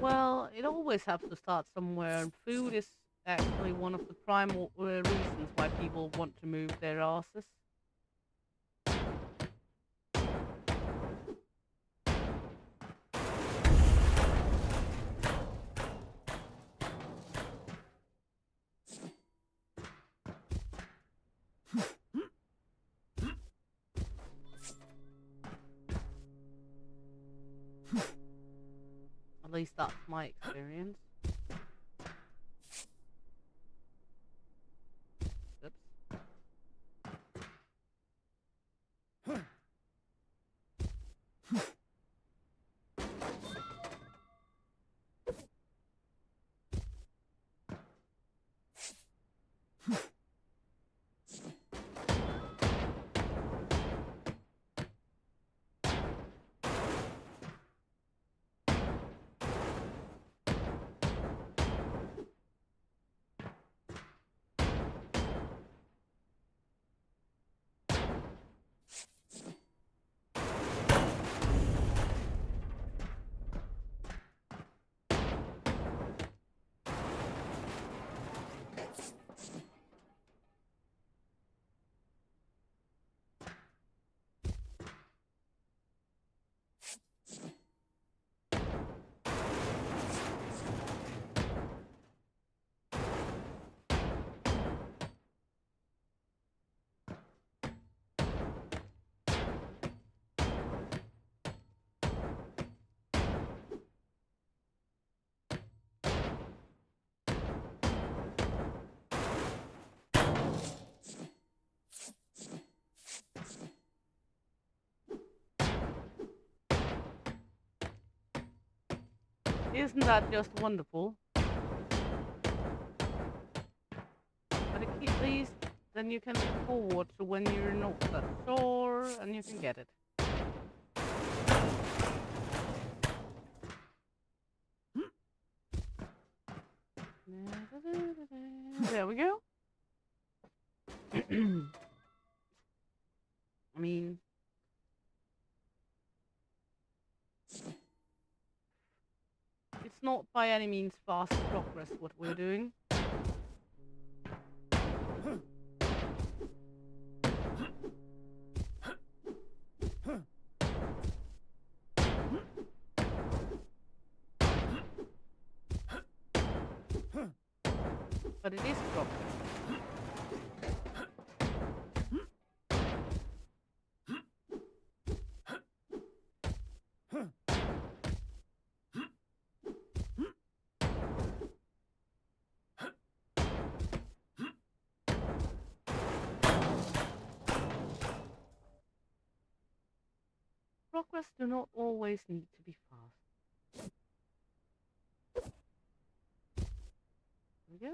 [SPEAKER 2] Well, it always has to start somewhere, and food is actually one of the primal reasons why people want to move their asses. That's my experience. Oops. Isn't that just wonderful? But at least then you can look forward to when you're not that sore and you can get it. There we go. I mean, it's not by any means fast progress what we're doing. But it is progress. Progress do not always need to be fast. There we go.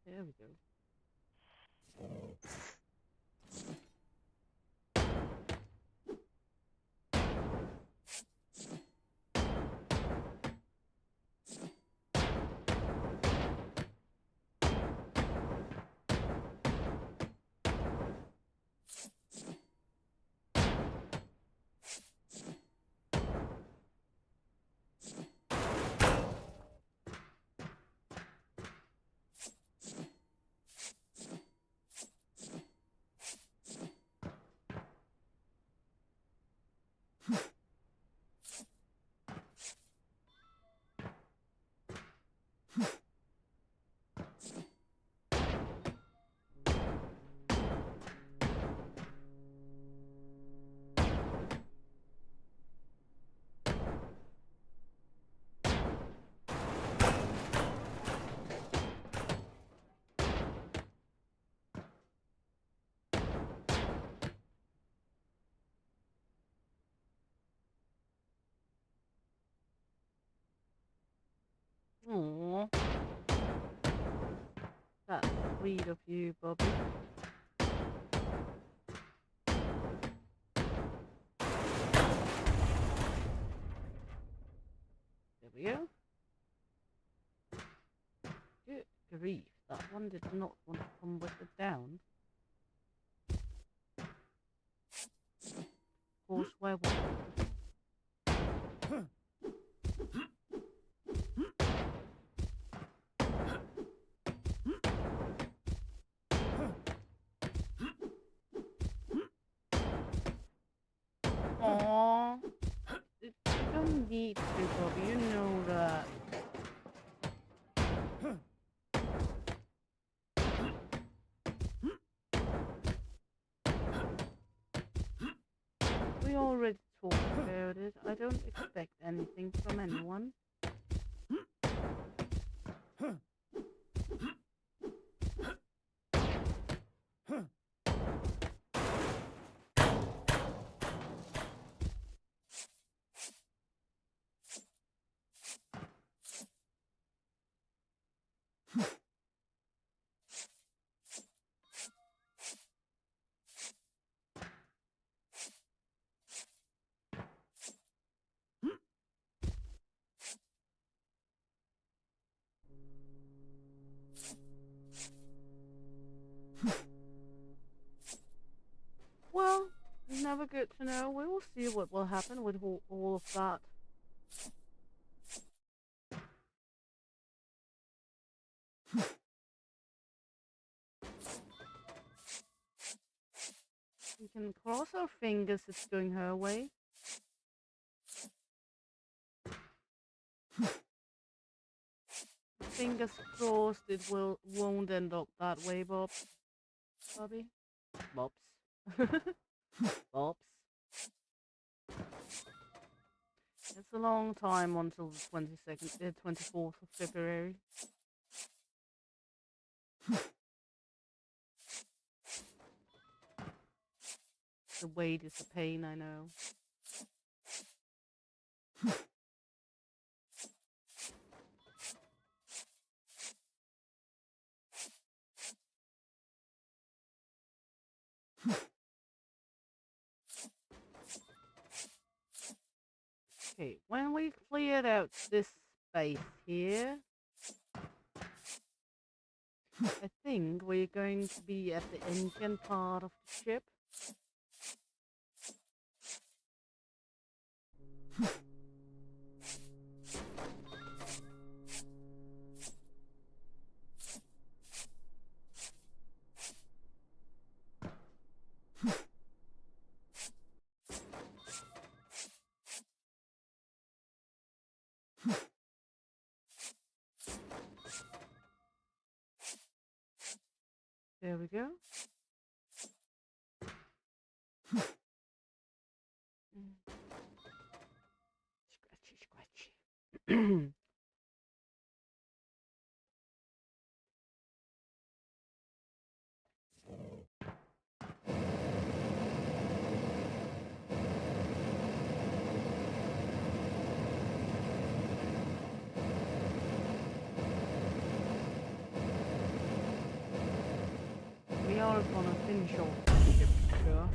[SPEAKER 2] There we go. Aww. That's sweet of you, Bobby. There we go. Good grief, that one did not want to come with it down. Of course, where was it? Aww. You don't need to, Bobby, you know that. talk about it. I don't expect anything from anyone. Well, never good to know. We will see what will happen with all of that. We can cross our fingers it's going her way. Fingers crossed it won't end up that way, Bob. Bobby? Bobs. Bobs. It's a long time until the 24th of February. The wait is a pain, I know. Okay, when we cleared out this space here, I think we're going to be at the engine part of the ship. There we go. Scratchy, scratchy. We are gonna finish off the ship, sure.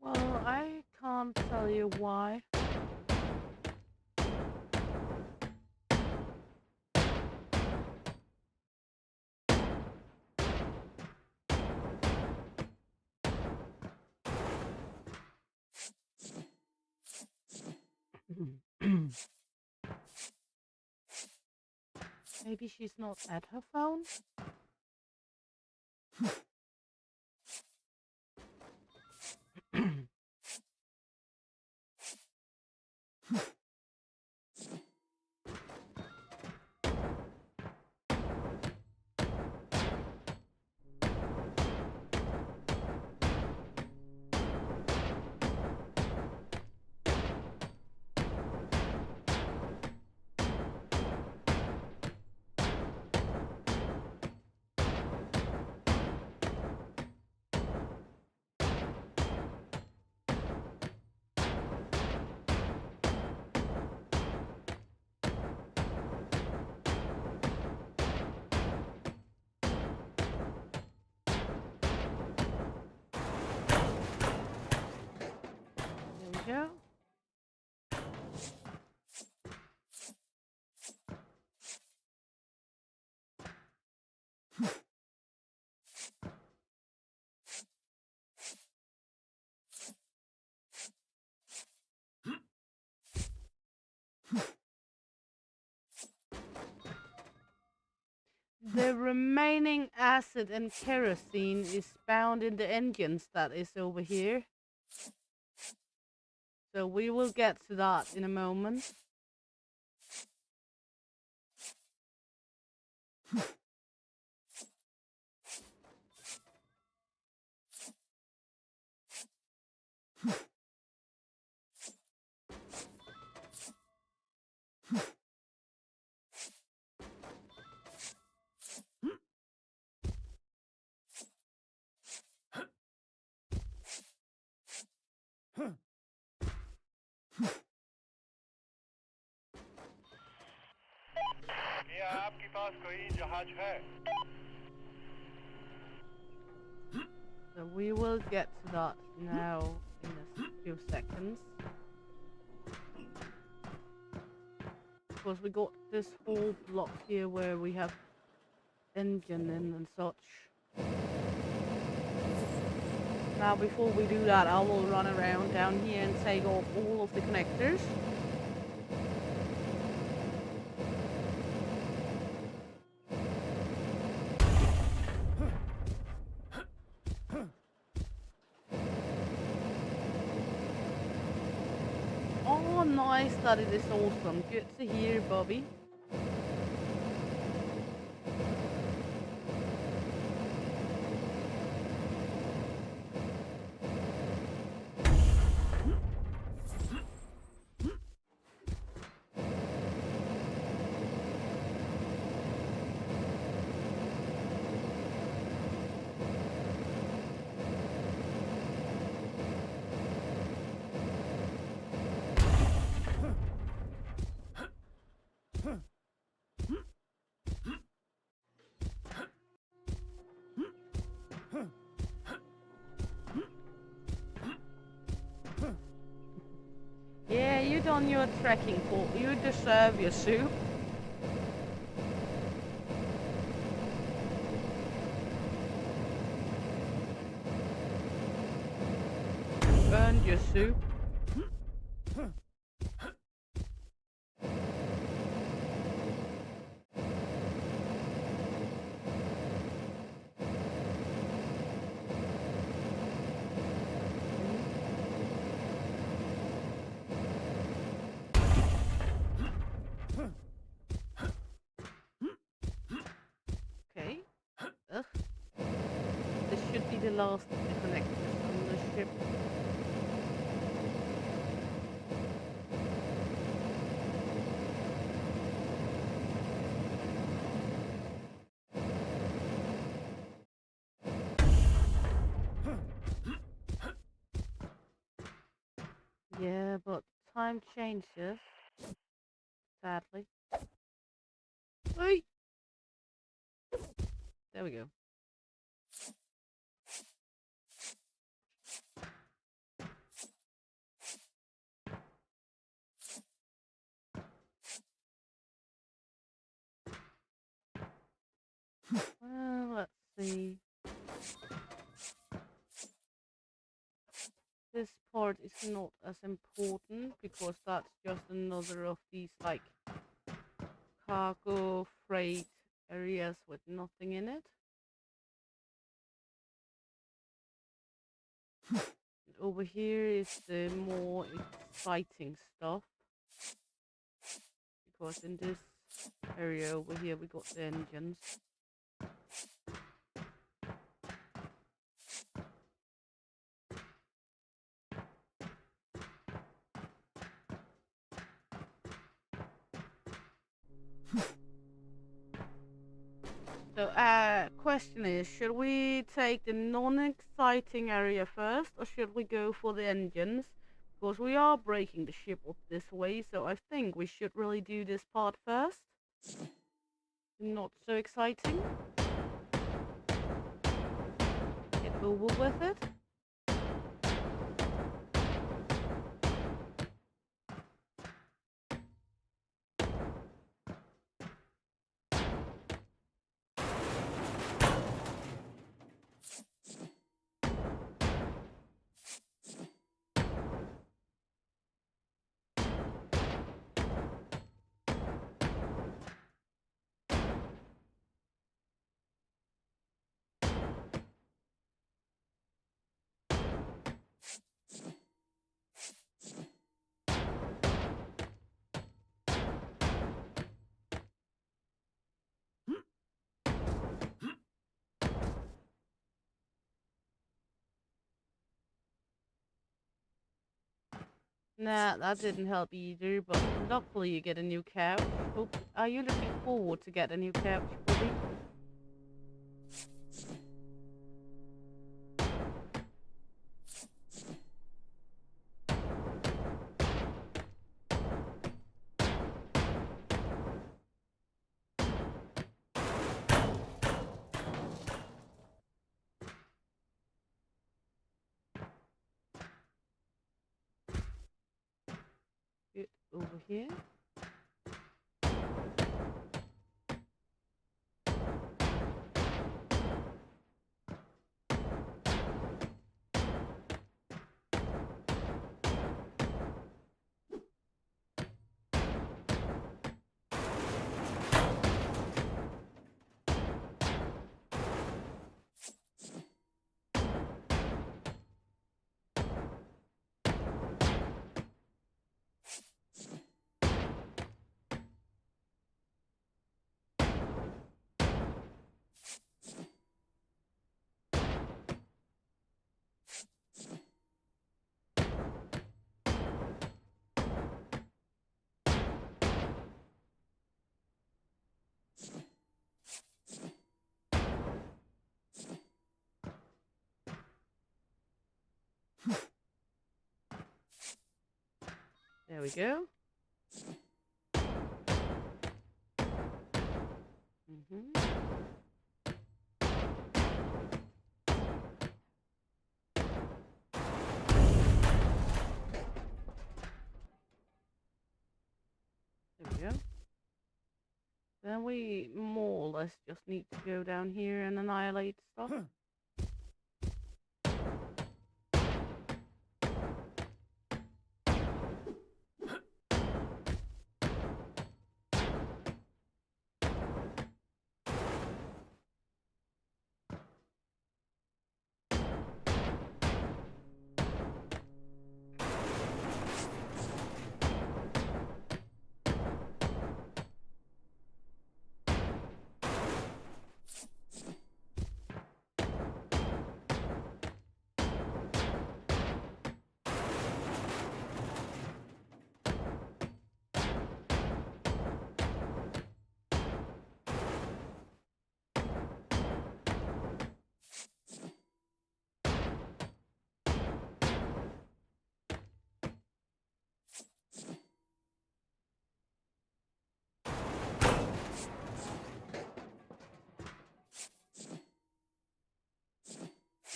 [SPEAKER 2] Well, I can't tell you why. Maybe she's not at her phone? There we go. the remaining acid and kerosene is found in the engines that is over here. So we will get to that in a moment.
[SPEAKER 3] क्या आपके पास कोई जहाज है?
[SPEAKER 2] So we will get to that now in a few seconds. Of course, we got this whole block here where we have engine in and such. Now, before we do that, I will run around down here and take off all of the connectors. Oh, nice, that it is awesome. Good to hear, Bobby. Yeah, you done your trekking, Paul. You deserve your soup. You earned your soup. Okay. Ugh. This should be the last of the connectors on the ship. Yeah, but time changes, sadly. Wait. There we go. Well, let's see. This part is not as important because that's just another of these like cargo freight areas with nothing in it. And over here is the more exciting stuff because in this area over here we got the engines. So, question is, should we take the non-exciting area first, or should we go for the engines? Because we are breaking the ship up this way, so I think we should really do this part first. Not so exciting. Get over with it. Nah, that didn't help either, but luckily you get a new couch. Are you looking forward to get a new couch, buddy? Good. Over here. There we go. There we go. Then we more or less just need to go down here and annihilate stuff.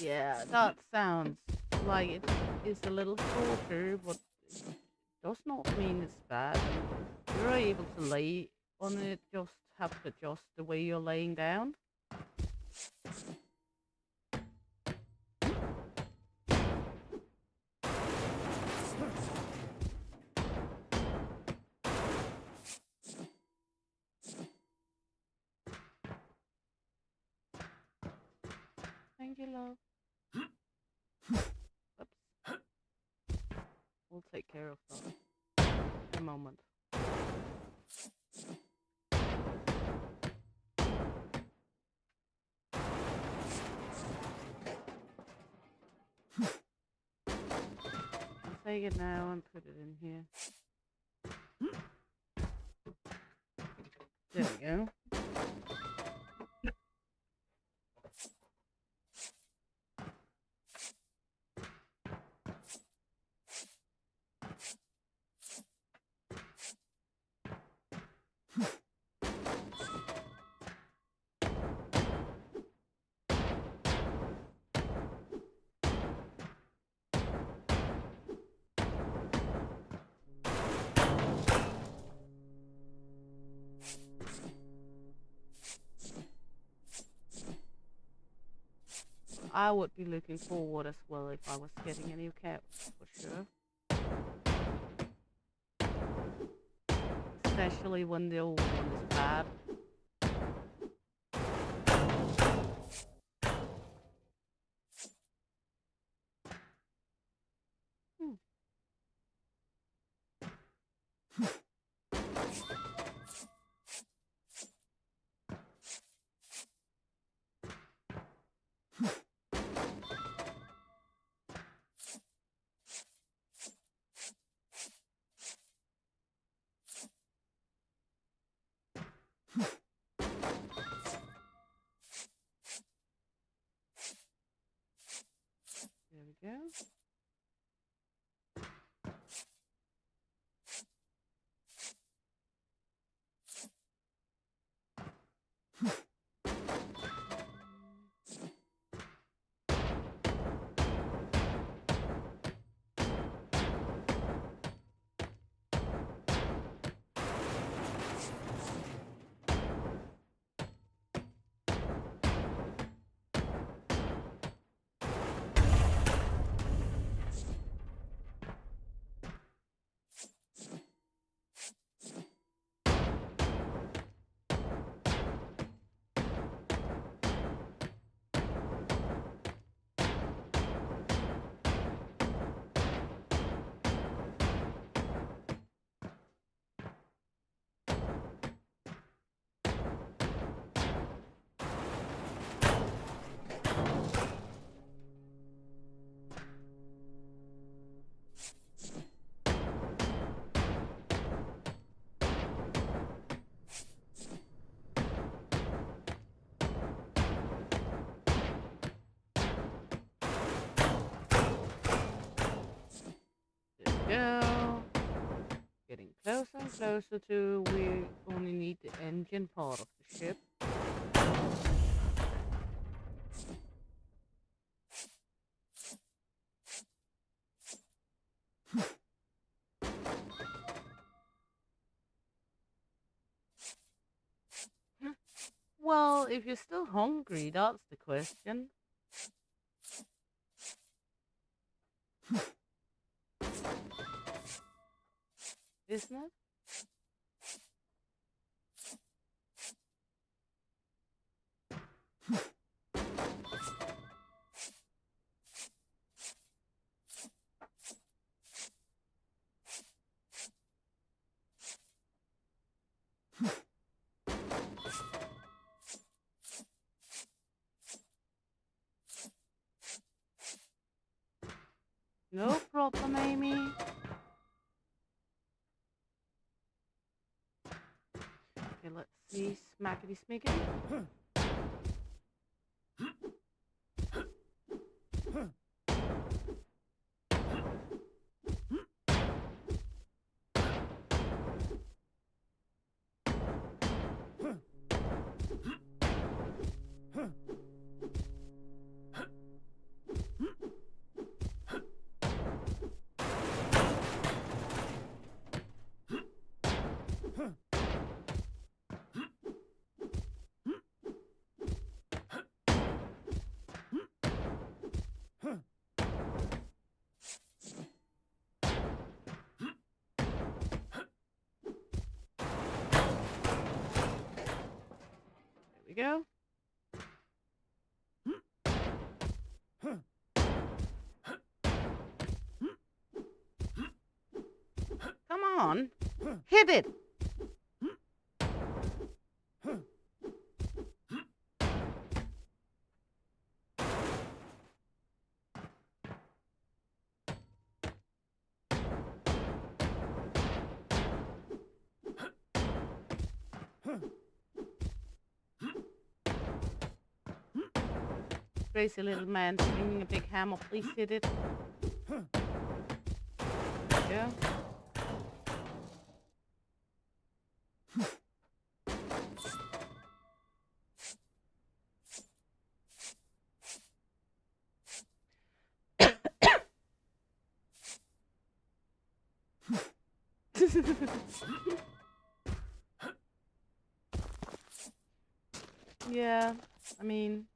[SPEAKER 2] Yeah, that sounds like it is a little shorter, but it does not mean it's bad. You're able to lay on it, just have to adjust the way you're laying down. Thank you, love. Oops. We'll take care of that in a moment. I'll take it now and put it in here. There we go. I would be looking forward as well if I was getting a new couch, for sure. Especially when the old one is bad. There we go. Go. Getting closer and closer to we only need the engine part of the ship. Well, if you're still hungry, that's the question. Isn't it? No problem, Amy. Okay, let's see. Smackety smickety. There we go. Come on. Hit it. Crazy little man swinging a big hammer. Please hit it. Yeah. Yeah, I mean,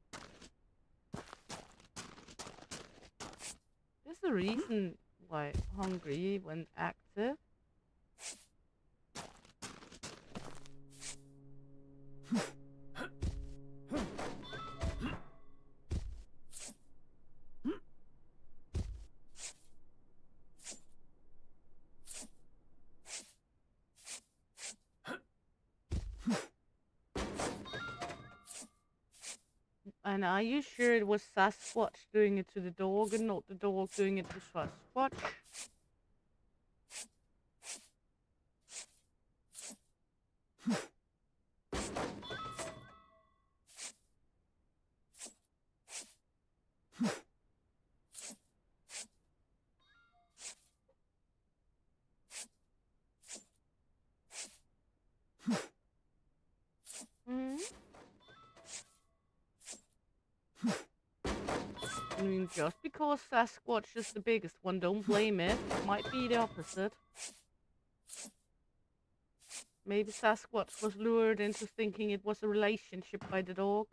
[SPEAKER 2] there's a reason why hungry when active. And are you sure it was Sasquatch doing it to the dog and not the dog doing it to Sasquatch? And just because Sasquatch is the biggest one, don't blame it. It might be the opposite. Maybe Sasquatch was lured into thinking it was a relationship by the dog.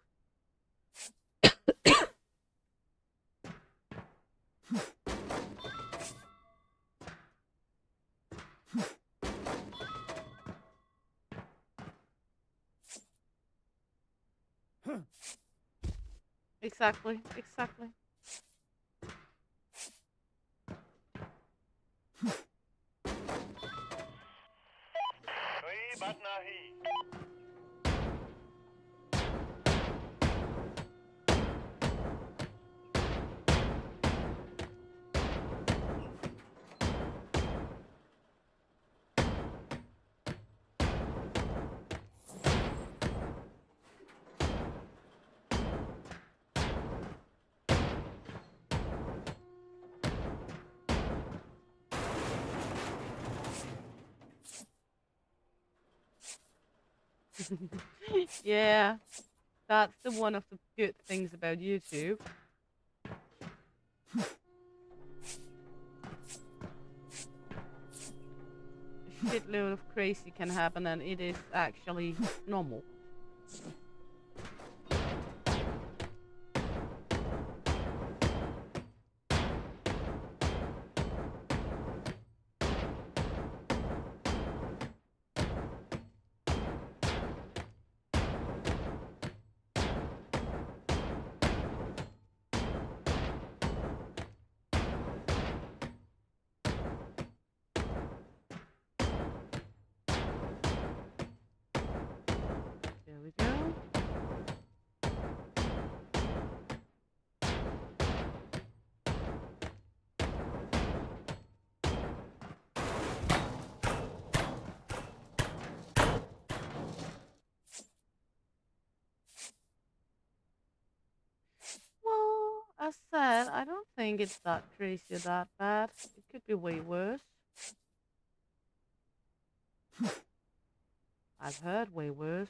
[SPEAKER 2] Exactly, exactly.
[SPEAKER 3] Three but nahi.
[SPEAKER 2] Yeah, that's one of the good things about YouTube. A shitload of crazy can happen and it is actually normal. There we go. Well, as said, I don't think it's that crazy or that bad. It could be way worse. I've heard way worse.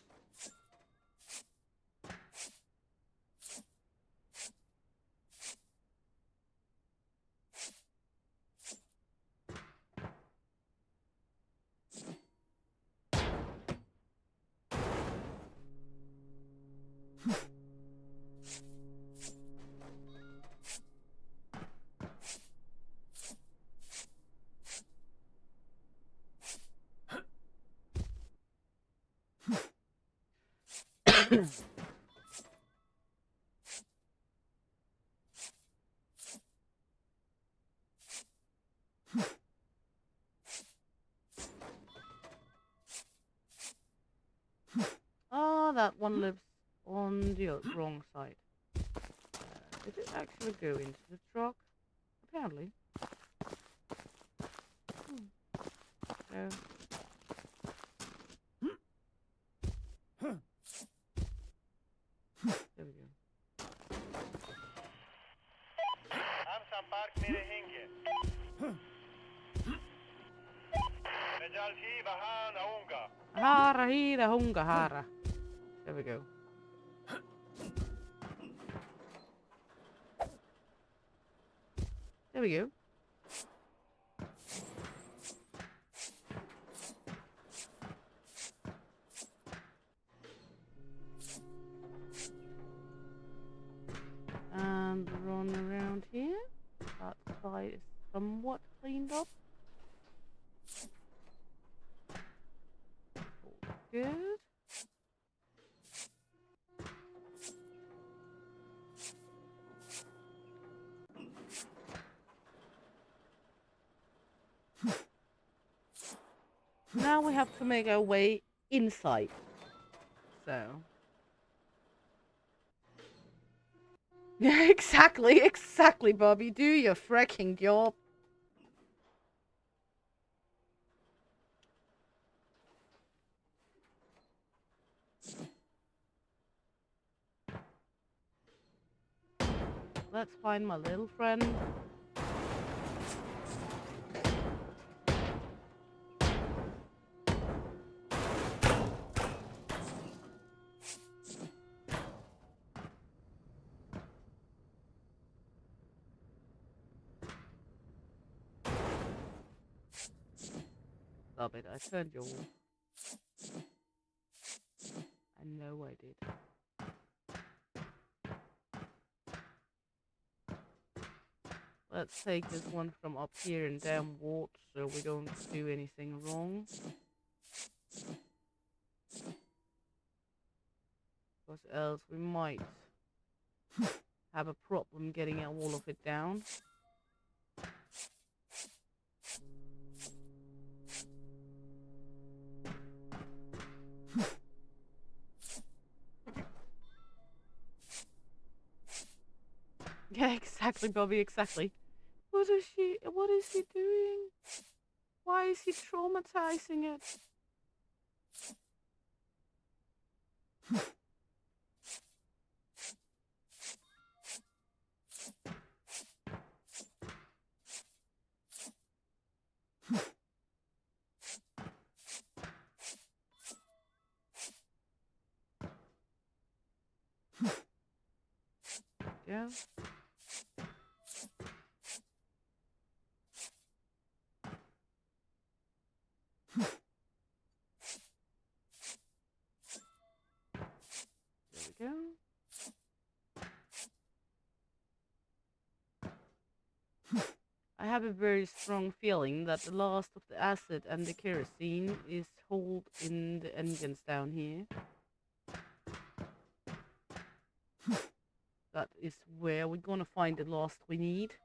[SPEAKER 2] Oh, that one lives on the wrong side. Did it actually go into the truck? Apparently. So. There we go.
[SPEAKER 3] Amsan park nere hinge. Mejalki bahan aunga.
[SPEAKER 2] Hara, hira, hunga, hara. There we go. There we go. And run around here. That side is somewhat cleaned up. All good. Now we have to make our way inside. So. Yeah, exactly, Bobby. Do your fracking job. Let's find my little friend. Stop it, I turned you off. I know I did. Let's take this one from up here and downwards so we don't do anything wrong. Because else we might have a problem getting all of it down. Yeah, exactly, Bobby, exactly. What is he doing? Why is he traumatizing it? Yeah. There we go. I have a very strong feeling that the last of the acid and the kerosene is held in the engines down here. That is where we're gonna find the last we need.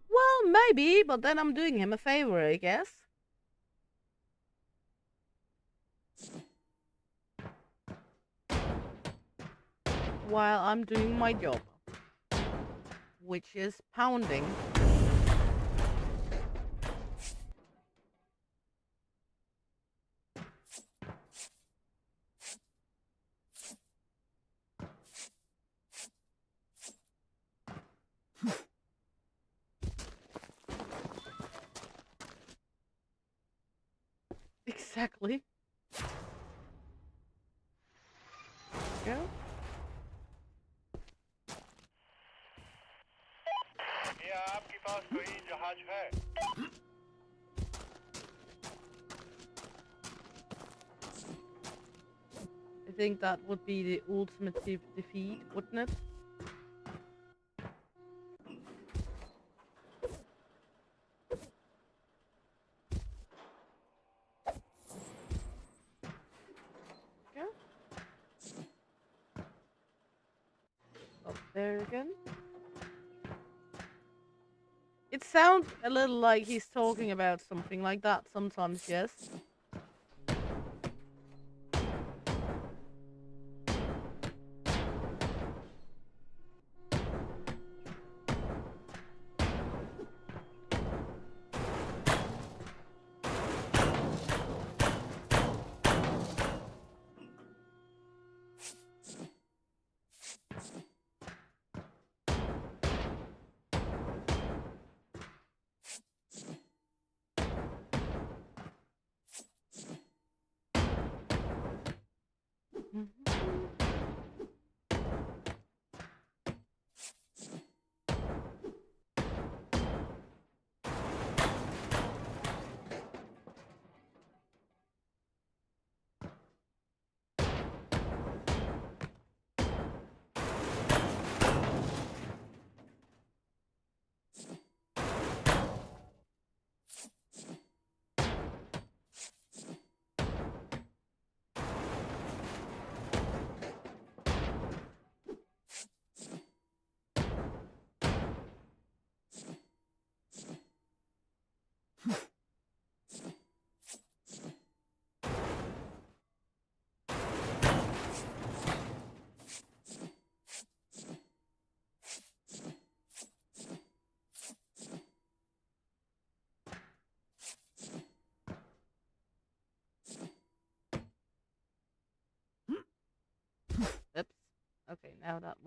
[SPEAKER 2] Well, maybe, but then I'm doing him a favor, I guess. While I'm doing my job, which is pounding. Exactly. Yeah.
[SPEAKER 3] क्या आपके पास कोई जहाज है?
[SPEAKER 2] I think that would be the ultimate defeat, wouldn't it? Yeah. Up there again. It sounds a little like he's talking about something like that sometimes, yes.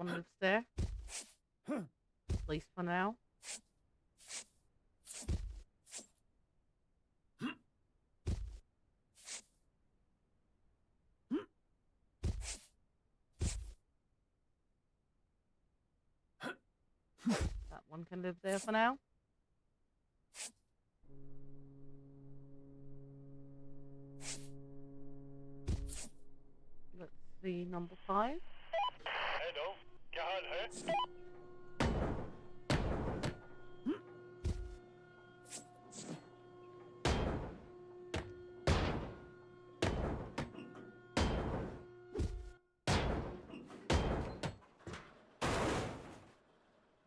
[SPEAKER 2] one lives there. At least for now. That one can live there for now. Let's see, number 5.
[SPEAKER 3] Hello. क्या हाल है?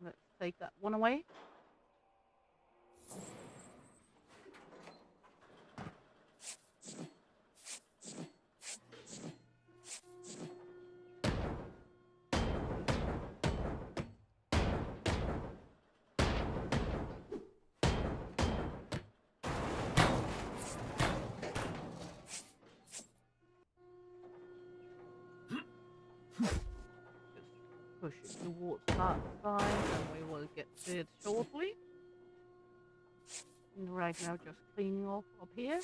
[SPEAKER 2] Let's take that one away. Push it towards that side and we will get to it shortly. And right now just cleaning off up here.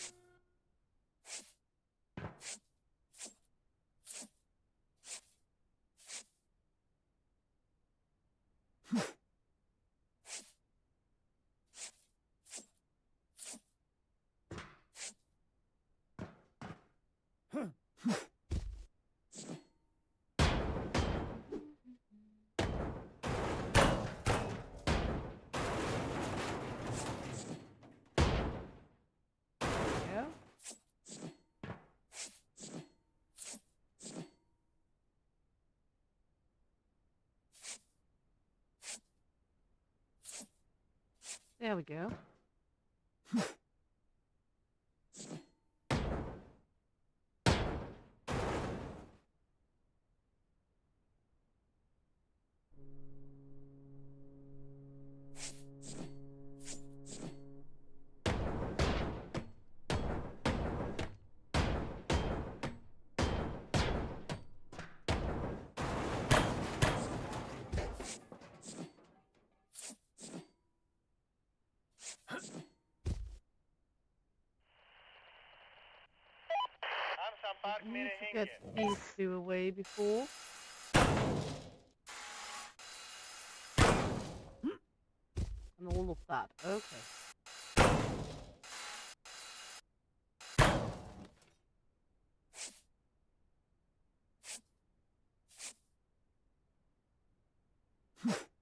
[SPEAKER 2] Yeah. There we go.
[SPEAKER 3] Amsa Park
[SPEAKER 2] Need
[SPEAKER 3] मेरे
[SPEAKER 2] to get
[SPEAKER 3] Hinge.
[SPEAKER 2] these two away before. And all of that. Okay.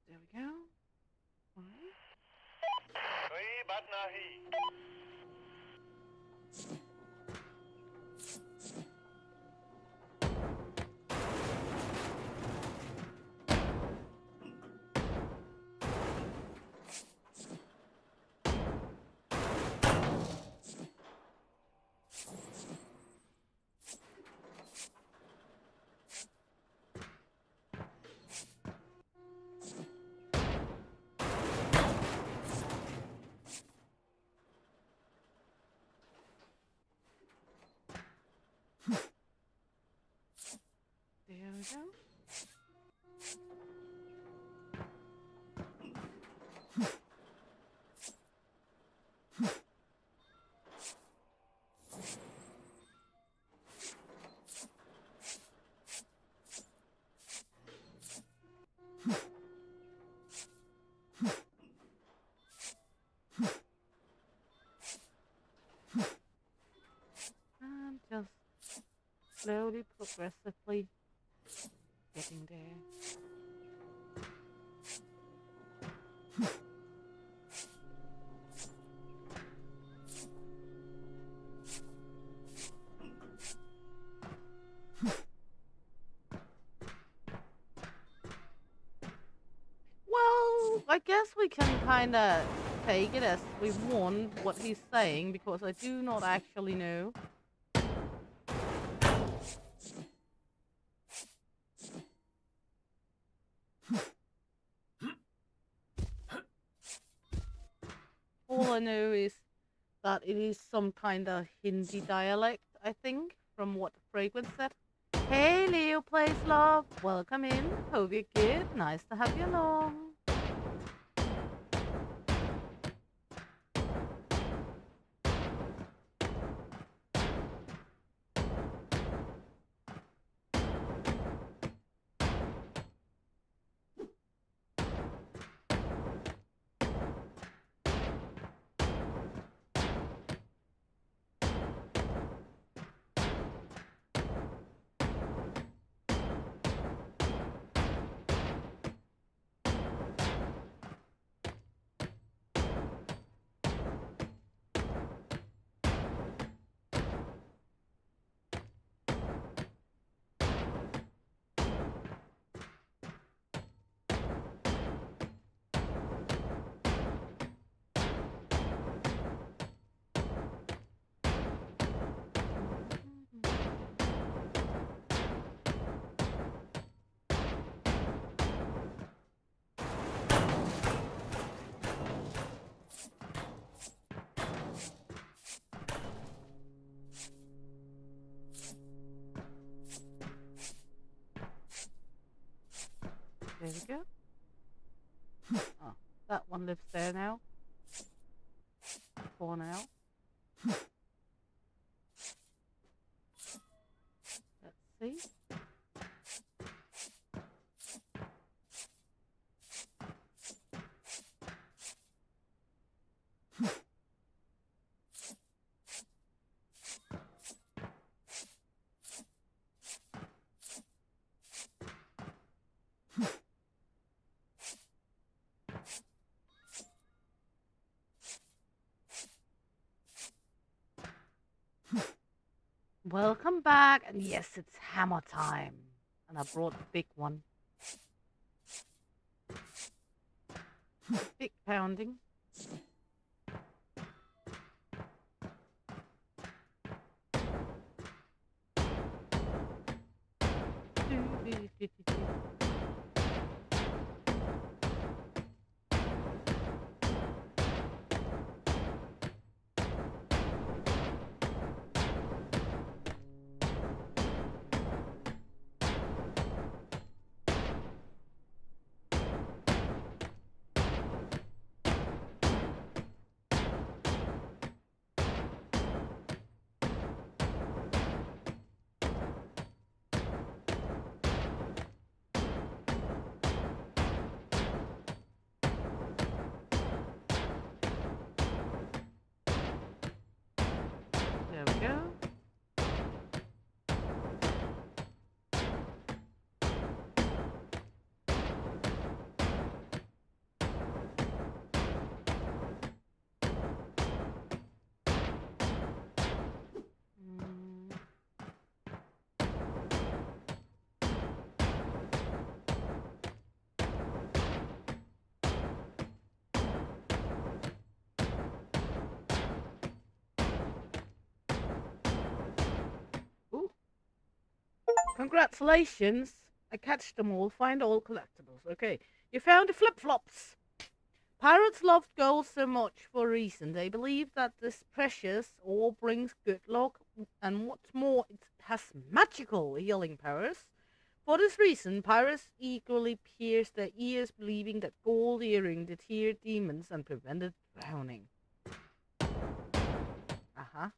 [SPEAKER 2] There we go. Alright.
[SPEAKER 3] कोई बात नहीं.
[SPEAKER 2] There we go. And just slowly, progressively getting there. Well, I guess we can kind of take it as we want what he's saying because I do not actually know. All I know is that it is some kind of Hindi dialect, I think, from what Fragrance said. Hey, Leo Plays Love. Welcome in. Hope you're good. Nice to have you along. There we go. Oh, that one lives there now. For now. Let's see. Welcome back, and yes, it's hammer time. And I brought the big one. Big pounding. There we go. Ooh. Congratulations. I catch them all. Find all collectibles. Okay. You found the flip-flops. Pirates loved gold so much for a reason. They believe that this precious ore brings good luck, and what's more, it has magical healing powers. For this reason, pirates eagerly pierced their ears, believing that gold earring deterred demons and prevented drowning. Uh-huh.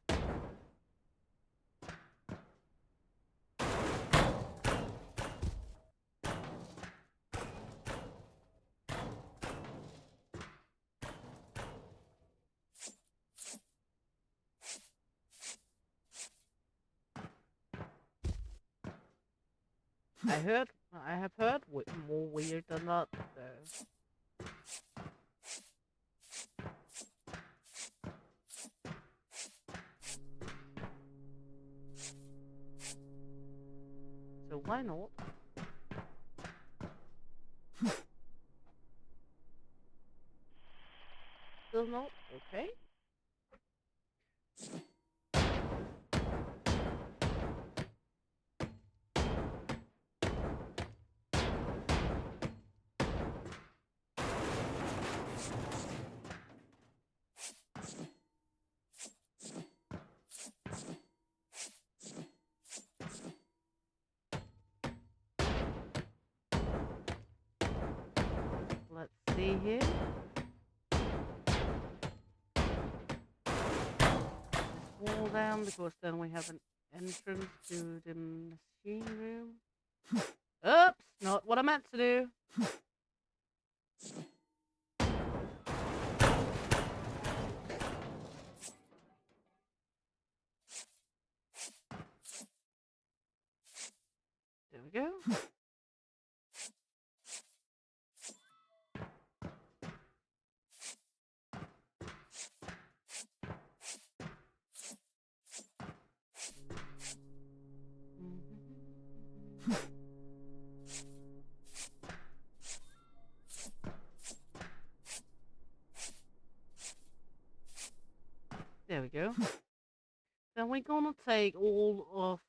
[SPEAKER 2] I have heard more weird than that, though. So why not? Still not? Okay. see here. This wall down because then we have an entrance to the machine room. Oops, not what I meant to do. There we go. There we go. Then we're gonna take all of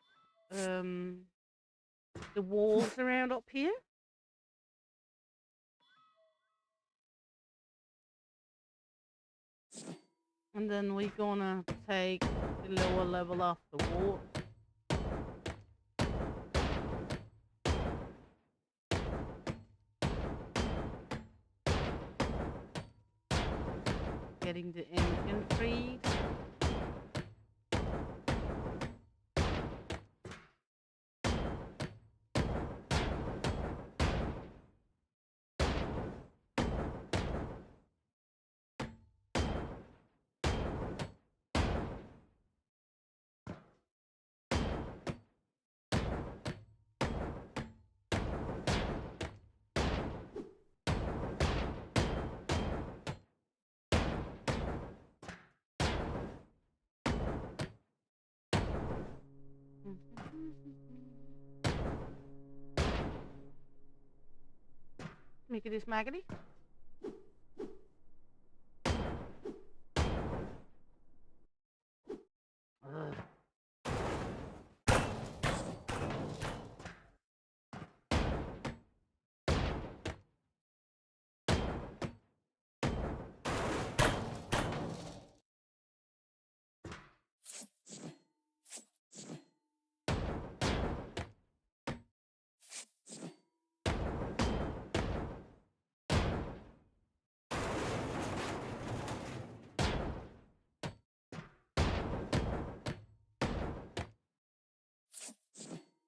[SPEAKER 2] the walls around up here. And then we're gonna take the lower level off the wall. Getting the engine freed. Make it smaggedy. Ugh.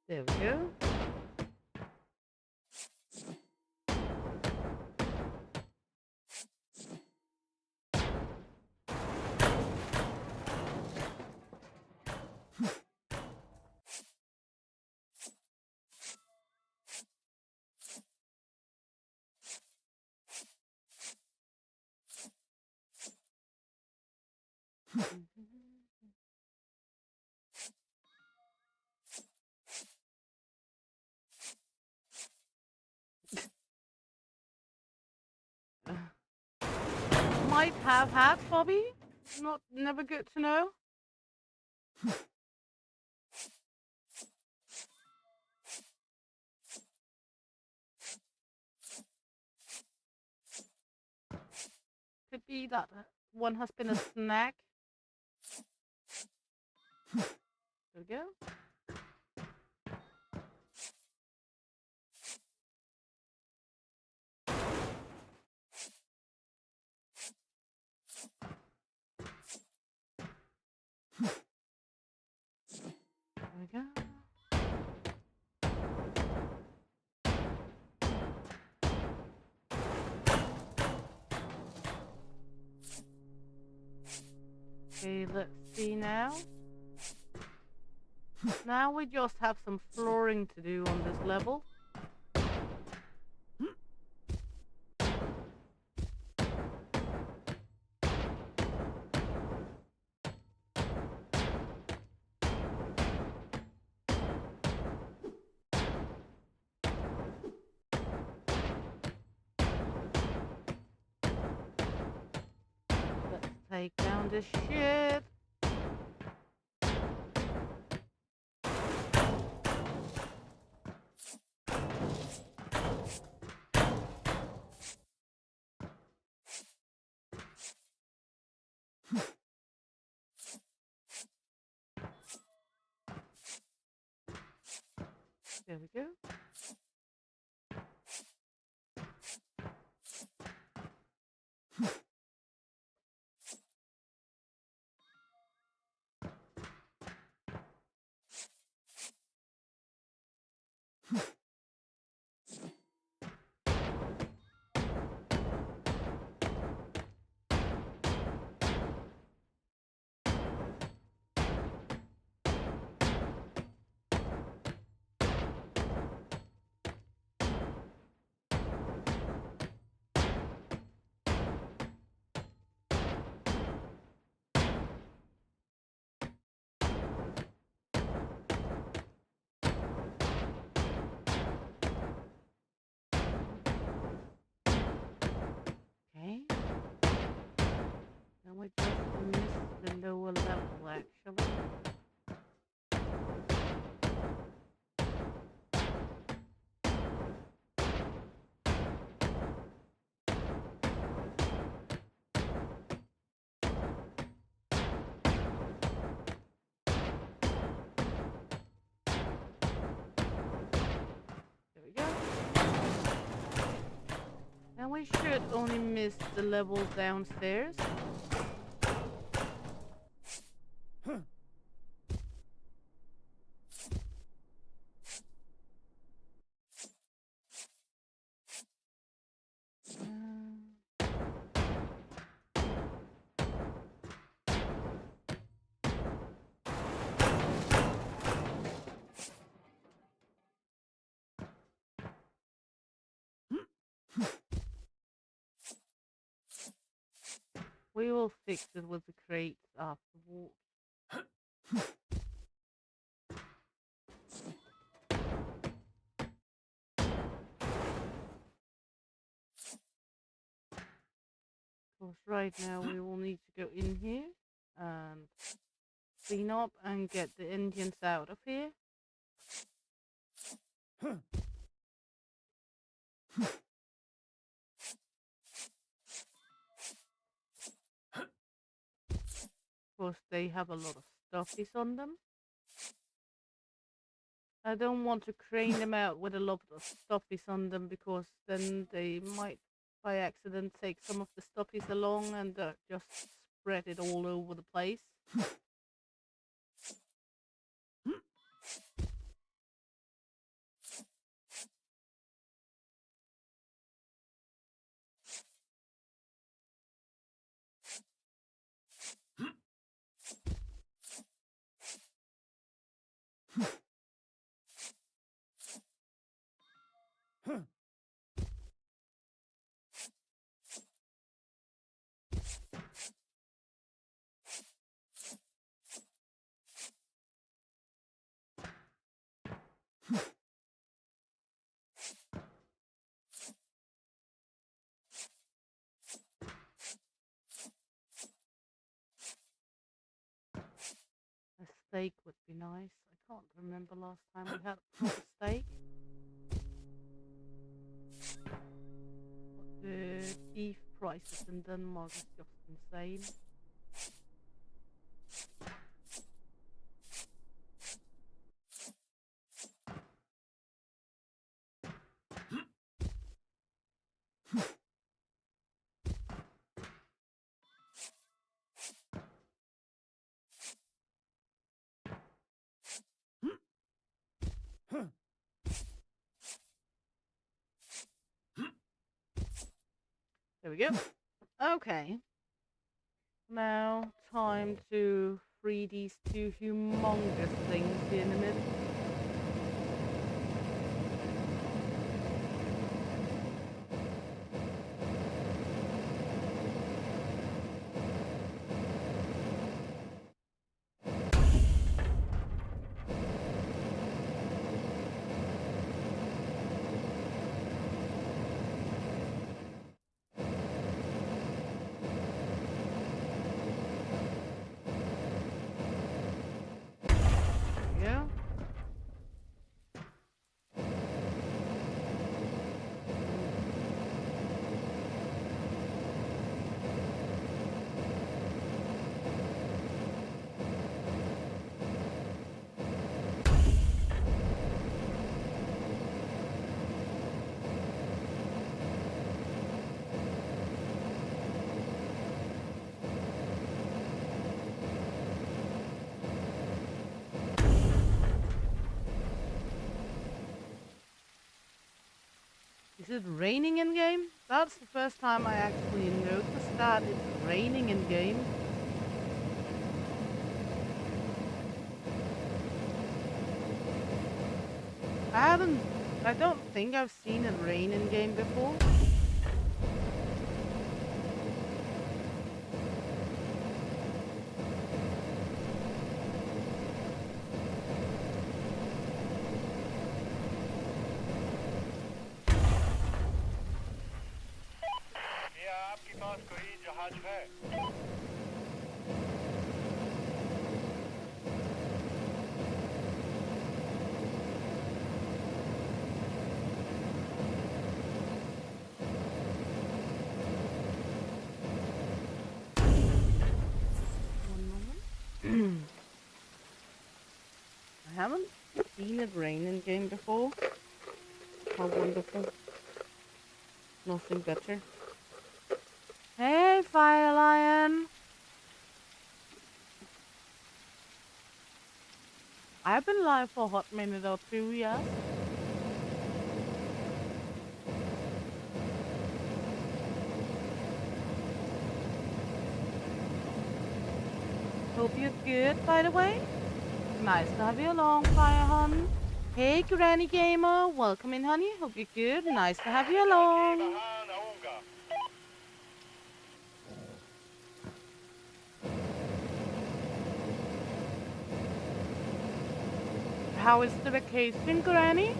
[SPEAKER 2] There we go. Might have had Bobby. Never good to know. Could be that one has been a snack. There we go. There we go. Okay, let's see now. Now we just have some flooring to do on this level. Let's take down this shit. There we go. And we just missed the lower level actually. There we go. And we should only miss the level downstairs. We will fix it with the crates afterwards. Because right now we will need to go in here and clean up and get the Indians out of here. Because they have a lot of stuffies on them. I don't want to crane them out with a lot of stuffies on them because then they might by accident take some of the stuffies along and just spread it all over the place. A steak would be nice. I can't remember last time we had a proper steak. But the beef prices in Denmark is just insane. There we go. Okay. Now, time to free these two humongous things here in the middle. Is it raining in game? That's the first time I actually noticed that it's raining in game. I don't think I've seen it rain in game before.
[SPEAKER 3] क्या आपके पास कोई जहाज है?
[SPEAKER 2] haven't seen it rain in game before. How wonderful. Nothing better. Hey, Fire Lion! I've been live for a hot minute or two, yes? Hope you're good, by the way. Nice to have you along, Fire Hun. Hey, Granny Gamer. Welcome in, honey. Hope you're good. Nice to have you along.
[SPEAKER 3] Bahan Aunga.
[SPEAKER 2] How is the vacation, Granny?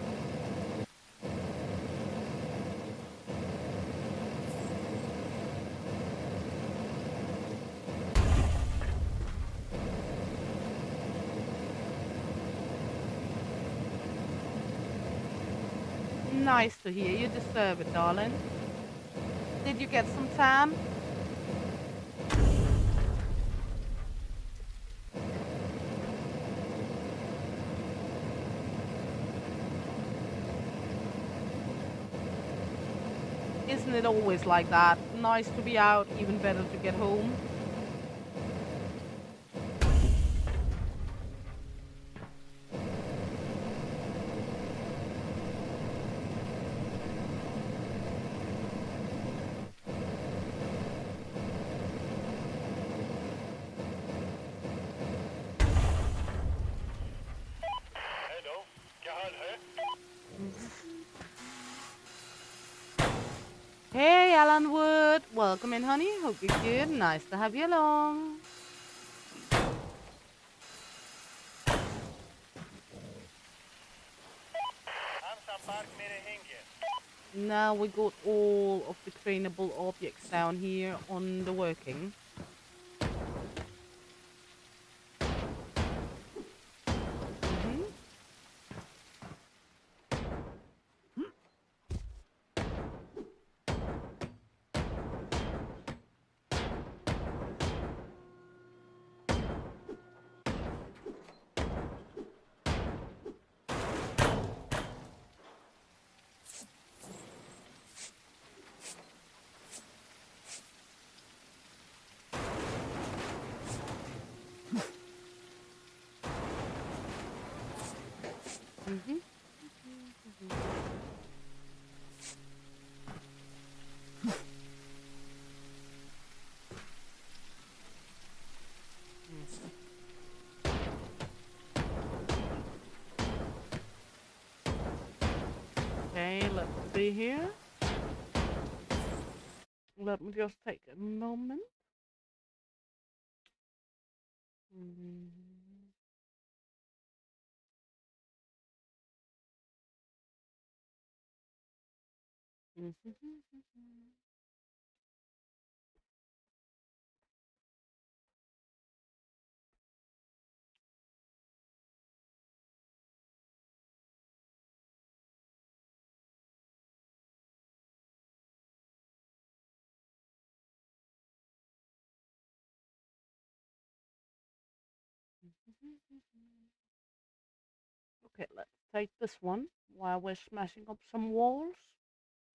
[SPEAKER 2] Nice to hear. You deserve it, darling. Did you get some tan? Isn't it always like that? Nice to be out, even better to get home.
[SPEAKER 3] Hello. क्या हाल है?
[SPEAKER 2] Hey, Alan Wood. Welcome in, honey. Hope you're good. Nice to have you along.
[SPEAKER 3] हम संपर्क में रहेंगे.
[SPEAKER 2] Now we got all of the trainable objects down here on the working. Mhm. Mhm. Okay, let's see here. Let me just take a moment. Mm. Okay, let's take this one while we're smashing up some walls.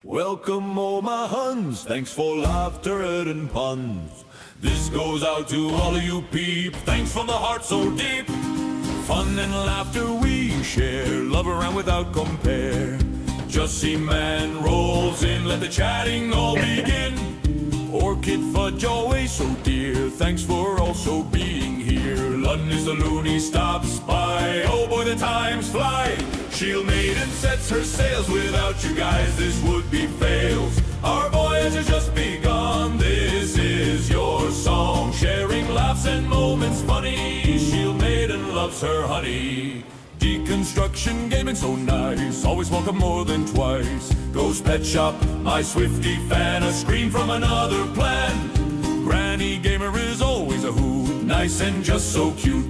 [SPEAKER 1] Welcome, all my Huns. Thanks for laughter and puns. This goes out to all of you peep. Thanks from the heart so deep. Fun and laughter we share. Love around without compare. Just see man rolls in. Let the chatting all begin. Orchid fudge always so dear. Thanks for also being here. London is the loony stops by. Oh boy, the times fly. Shield maiden sets her sails. Without you guys, this would be fails. Our voyage has just begun. This is your song, sharing laughs and moments funny. Shield maiden loves her honey. Deconstruction gaming so nice. Always welcome more than twice. Ghost Pet Shop, my Swifty fan. A scream from another plan. Granny Gamer is always a hoot. Nice and just so cute.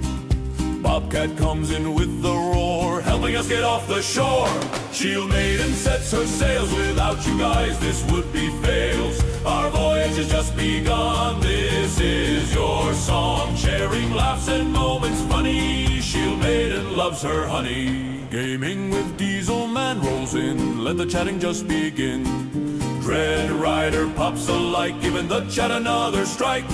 [SPEAKER 1] Bobcat comes in with the roar, helping us get off the shore. Shield Maiden sets her sails. Without you guys, this would be fails. Our voyage has just begun. This is your song, sharing laughs and moments funny. Shield Maiden loves loves her honey. Gaming with Diesel Man rolls in, let the chatting just begin. Dread Rider pops a like, giving the chat another strike.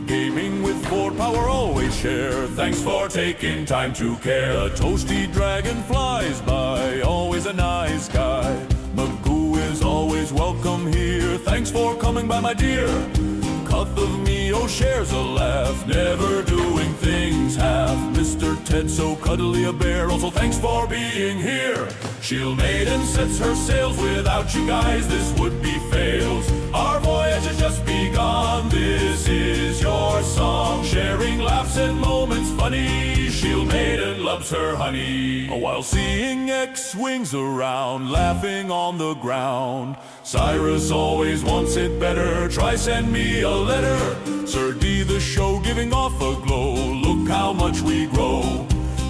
[SPEAKER 1] Gaming with Ford Power, always share. Thanks for taking time to care. A toasty dragon flies by, always a nice guy. Magoo is always welcome here. Thanks for coming by, my dear. Cuth of Mio shares a laugh, never doing things half. Mr. Ted, so cuddly a bear, also thanks for being here. Shield Maiden sets her sails, without you guys this would be fails. Our voyage has just begun, this is your song. Sharing laughs and moments funny, Shield Maiden loves her honey. While seeing X-Wings around, laughing on the ground. Cyrus always wants it better, try send me a letter. Sir D the show giving off a glow, look how much we grow.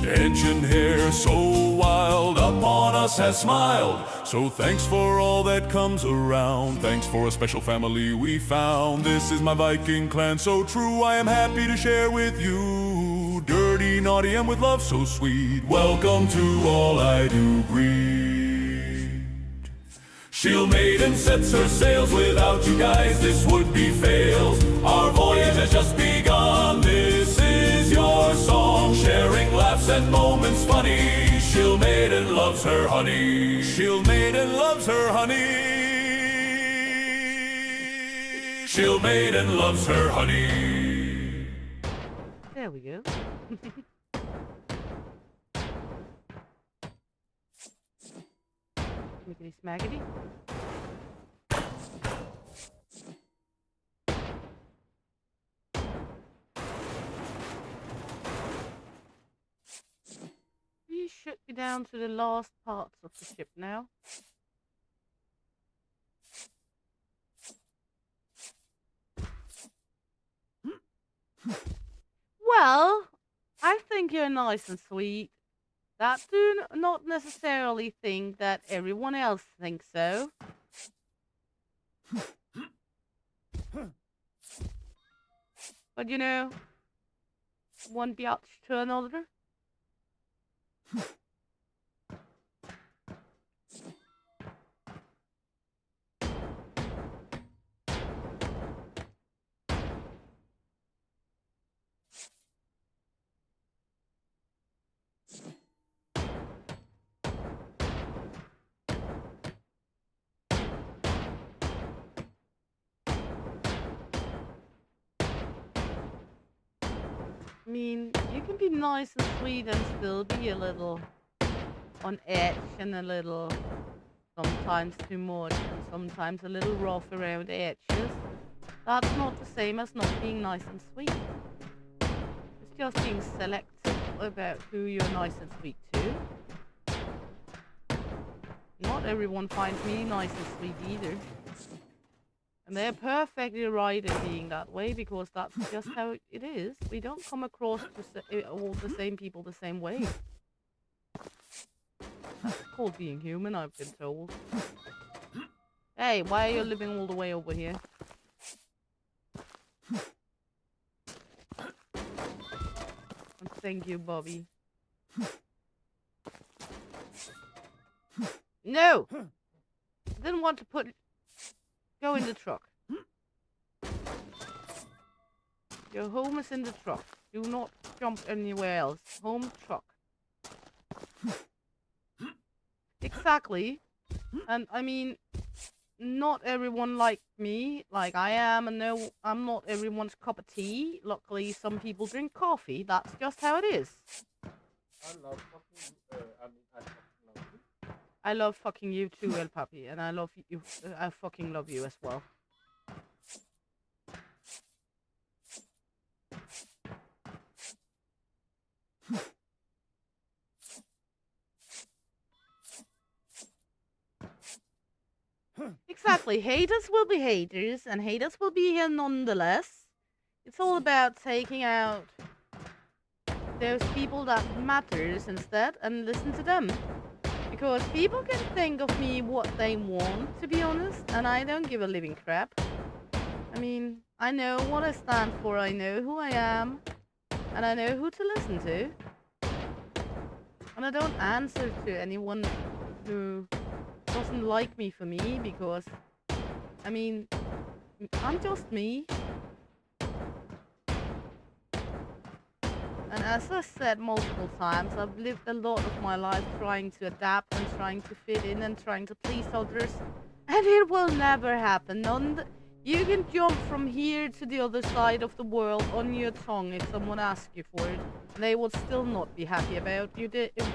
[SPEAKER 1] Engine hair so wild, upon us has smiled. So thanks for all that comes around, thanks for a special family we found. This is my Viking clan so true, I am happy to share with you. Dirty, naughty, and with love so sweet, welcome to all I do greet. Shield Maiden sets her sails, without you guys this would be fails. Our voyage has just begun, this is your song. Sharing laughs and moments funny, Shield Maiden loves her honey. Shield Maiden loves her honey. Shield Maiden loves her honey.
[SPEAKER 2] There we go. Smickety smackety. We should be down to the last parts of the ship now. Well, I think you're nice and sweet. That do not necessarily think that everyone else thinks so. But you know, one biatch to another. I mean, you can be nice and sweet and still be a little on edge and a little sometimes too much and sometimes a little rough around the edges. That's not the same as not being nice and sweet. It's just being selective about who you're nice and sweet to. Not everyone finds me nice and sweet either. And they're perfectly right in being that way, because that's just how it is. We don't come across all the same people the same way. That's called being human, I've been told. Hey, why are you living all the way over here? And thank you, Bobby. No! I didn't want to go in the truck. Your home is in the truck. Do not jump anywhere else. Home truck. Exactly. And I mean, not everyone like me, like I am, and no, I'm not everyone's cup of tea. Luckily, some people drink coffee. That's just how it is. I love fucking you too, El Papi, and I love you. I fucking love you as well. Exactly. Haters will be haters, and haters will be here nonetheless. It's all about taking out those people that matters instead and listen to them. Because people can think of me what they want, to be honest, and I don't give a living crap. I mean, I know what I stand for, I know who I am, and I know who to listen to. And I don't answer to anyone who doesn't like me for me because, I mean, I'm just me. And as I said multiple times, I've lived a lot of my life trying to adapt and trying to fit in and trying to please others. And it will never happen. You can jump from here to the other side of the world on your tongue if someone asks you for it. And they would still not be happy about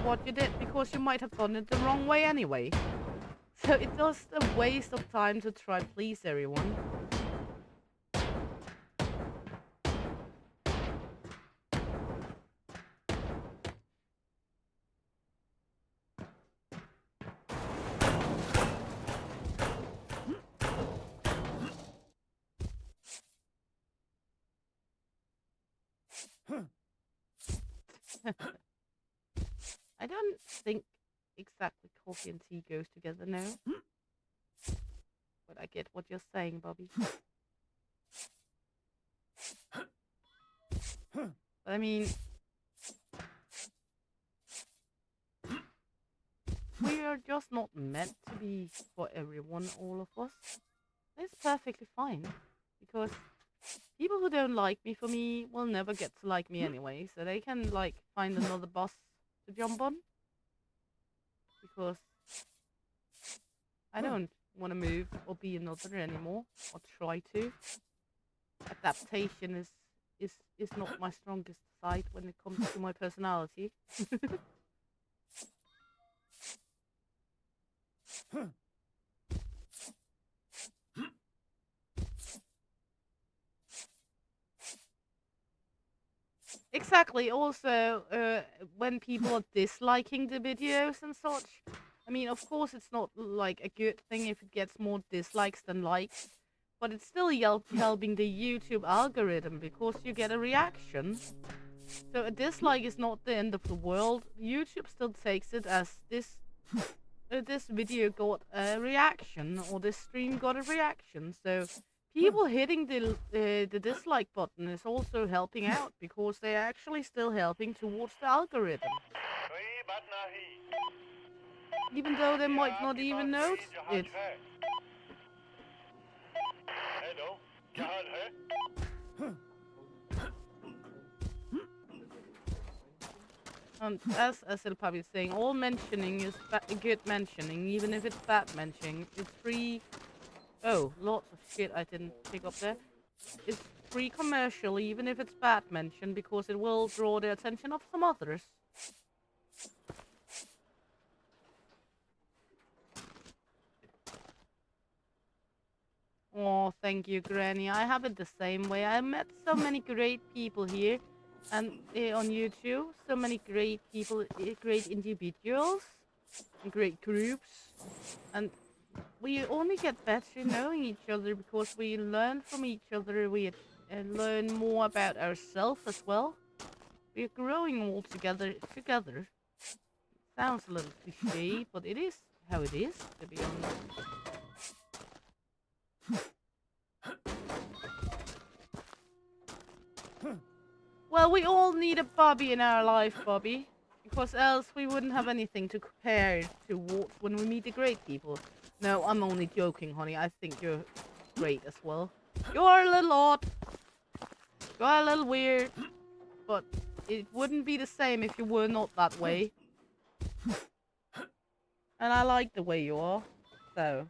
[SPEAKER 2] what you did because you might have done it the wrong way anyway. So it's just a waste of time to try to please everyone. I don't think exactly coffee and tea goes together now. But I get what you're saying, Bobby. But I mean, we are just not meant to be for everyone, all of us. It's perfectly fine. Because people who don't like me for me will never get to like me anyway. So they can, like, find another boss to jump on. Because I don't want to move or be another anymore. Or try to. Adaptation is not my strongest side when it comes to my personality. Exactly. Also, when people are disliking the videos and such, I mean, of course, it's not like a good thing if it gets more dislikes than likes, but it's still helping the YouTube algorithm because you get a reaction. So a dislike is not the end of the world. YouTube still takes it as this video got a reaction or this stream got a reaction. So people hitting the dislike button is also helping out because they're actually still helping towards the algorithm. Even though they might not even notice it. And as Silpabi is saying, all mentioning is good mentioning, even if it's bad mentioning. It's free. Oh, lots of shit I didn't pick up there. It's free commercial, even if it's bad mention, because it will draw the attention of some others. Oh, thank you, Granny. I have it the same way. I met so many great people here and on YouTube. So many great people, great individuals, and great groups. And we only get better knowing each other because we learn from each other. We learn more about ourselves as well. We're growing all together. Sounds a little cliche, but it is how it is, to be honest. Well, we all need a Bobby in our life, Bobby. Because else we wouldn't have anything to compare towards when we meet the great people. No, I'm only joking, honey. I think you're great as well. You're a little odd. You're a little weird. But it wouldn't be the same if you were not that way. And I like the way you are. So...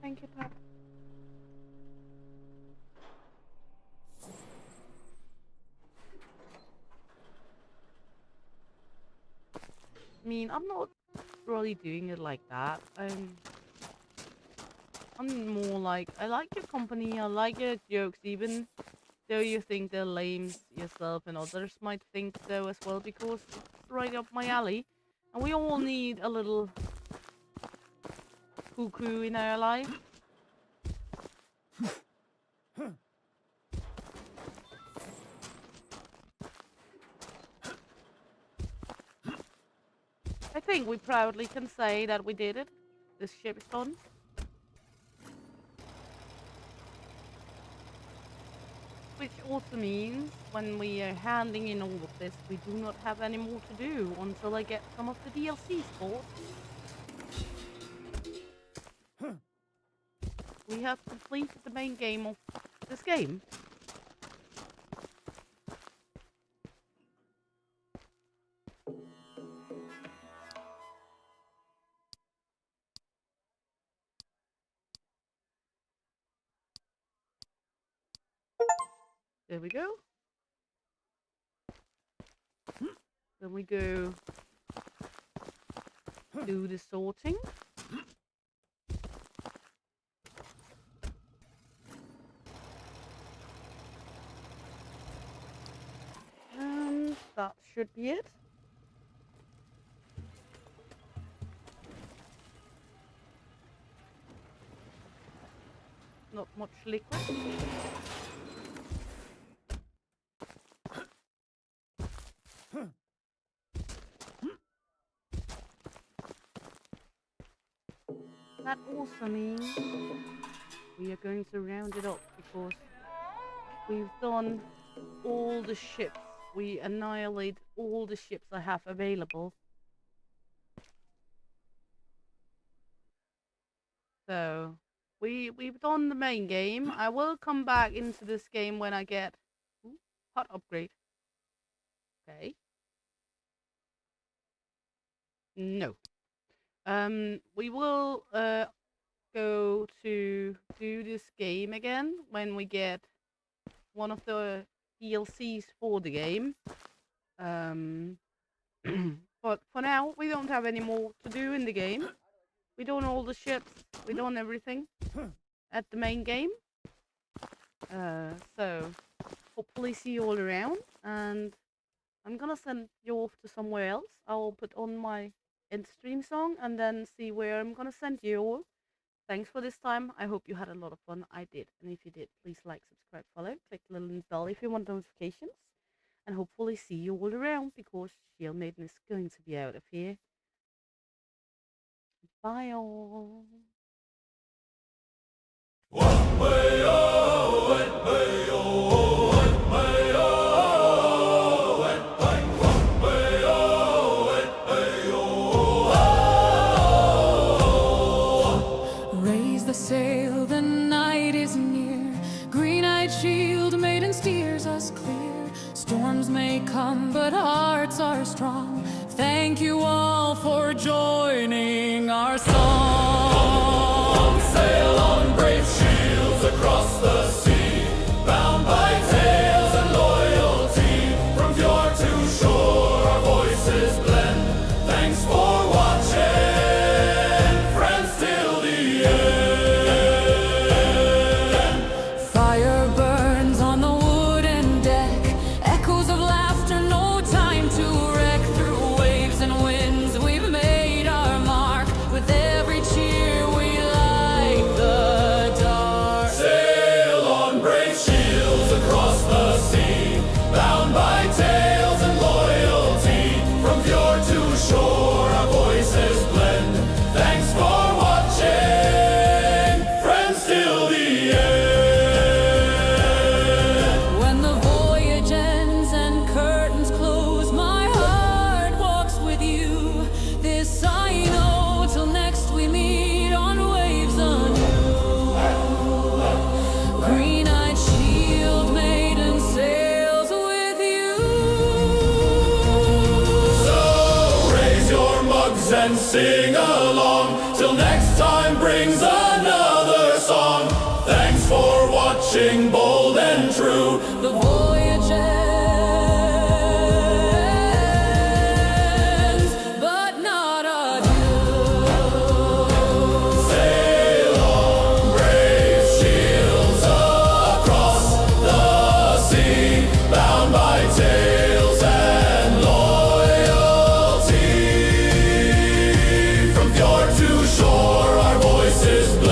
[SPEAKER 2] Thank you, Pap. I mean, I'm not really doing it like that. I'm more like, I like your company, I like your jokes, even though you think they're lame yourself and others might think so as well, because it's right up my alley. And we all need a little cuckoo in our life. I think we proudly can say that we did it. This ship is done. also means when we are handing in all of this, we do not have any more to do until I get some of the DLCs bought. We have completed the main game of this game. There we go. Then we go do the sorting. And that should be it. Not much liquid. That also means we are going to round it up because we've done all the ships. We annihilate all the ships I have available. So we've done the main game. I will come back into this game when I get hot upgrade. Okay. No. We will go to do this game again when we get one of the DLCs for the game. But for now, we don't have any more to do in the game. We done all the ships. We done everything at the main game. So hopefully see you all around, and I'm gonna send you off to somewhere else. I will put on my end stream song and then see where I'm gonna send you all. Thanks for this time. I hope you had a lot of fun. I did. And if you did, please like, subscribe, follow, click the little bell if you want notifications. And hopefully see you all around because Shield Maiden is going to be out of here. Bye all.
[SPEAKER 4] Raise the sail, the night is near. Green-eyed shield maiden steers us clear. Storms may come, but hearts are strong. Thank you all for joining our song. Sail on, brave shields across the sea, bound by tales and loyalty. From fjord to shore, our voices blend. Thanks for watching, friends, till the end. Fire burns on the wooden deck, echoes of laughter, no time to wreck. Through waves and winds, we've made our mark. With every cheer, we light the dark. Sail on, brave shields across the sea, bound by tales and loyalty. From fjord to shore, our voices blend. Thanks for watching, friends, till the end. When the voyage ends and curtains close, my heart walks with you. This I know, till next we meet on waves anew. Green-eyed shield maiden sails with you. So raise your mugs and sing along, till next time brings another song. Thanks for watching, bold and true. The voyage ends, but not adieu. Sail on, brave shields across the sea, bound by tales and loyalty. From fjord to shore, our voices blend.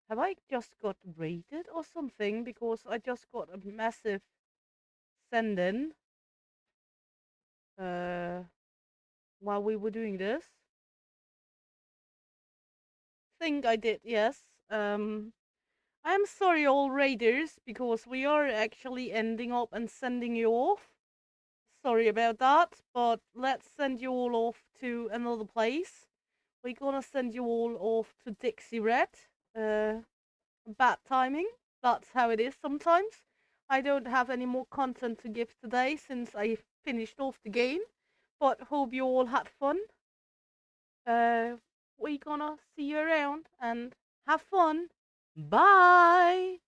[SPEAKER 2] Have I just got raided or something? Because I just got a massive send-in while we were doing this. Think I did, yes. I'm sorry, all raiders, because we are actually ending up and sending you off. Sorry about that, but let's send you all off to another place. We're gonna send you all off to Dixie Red. Bad timing. That's how it is sometimes. I don't have any more content to give today since I finished off the game, but hope you all had fun. We're gonna see you around and have fun. Bye!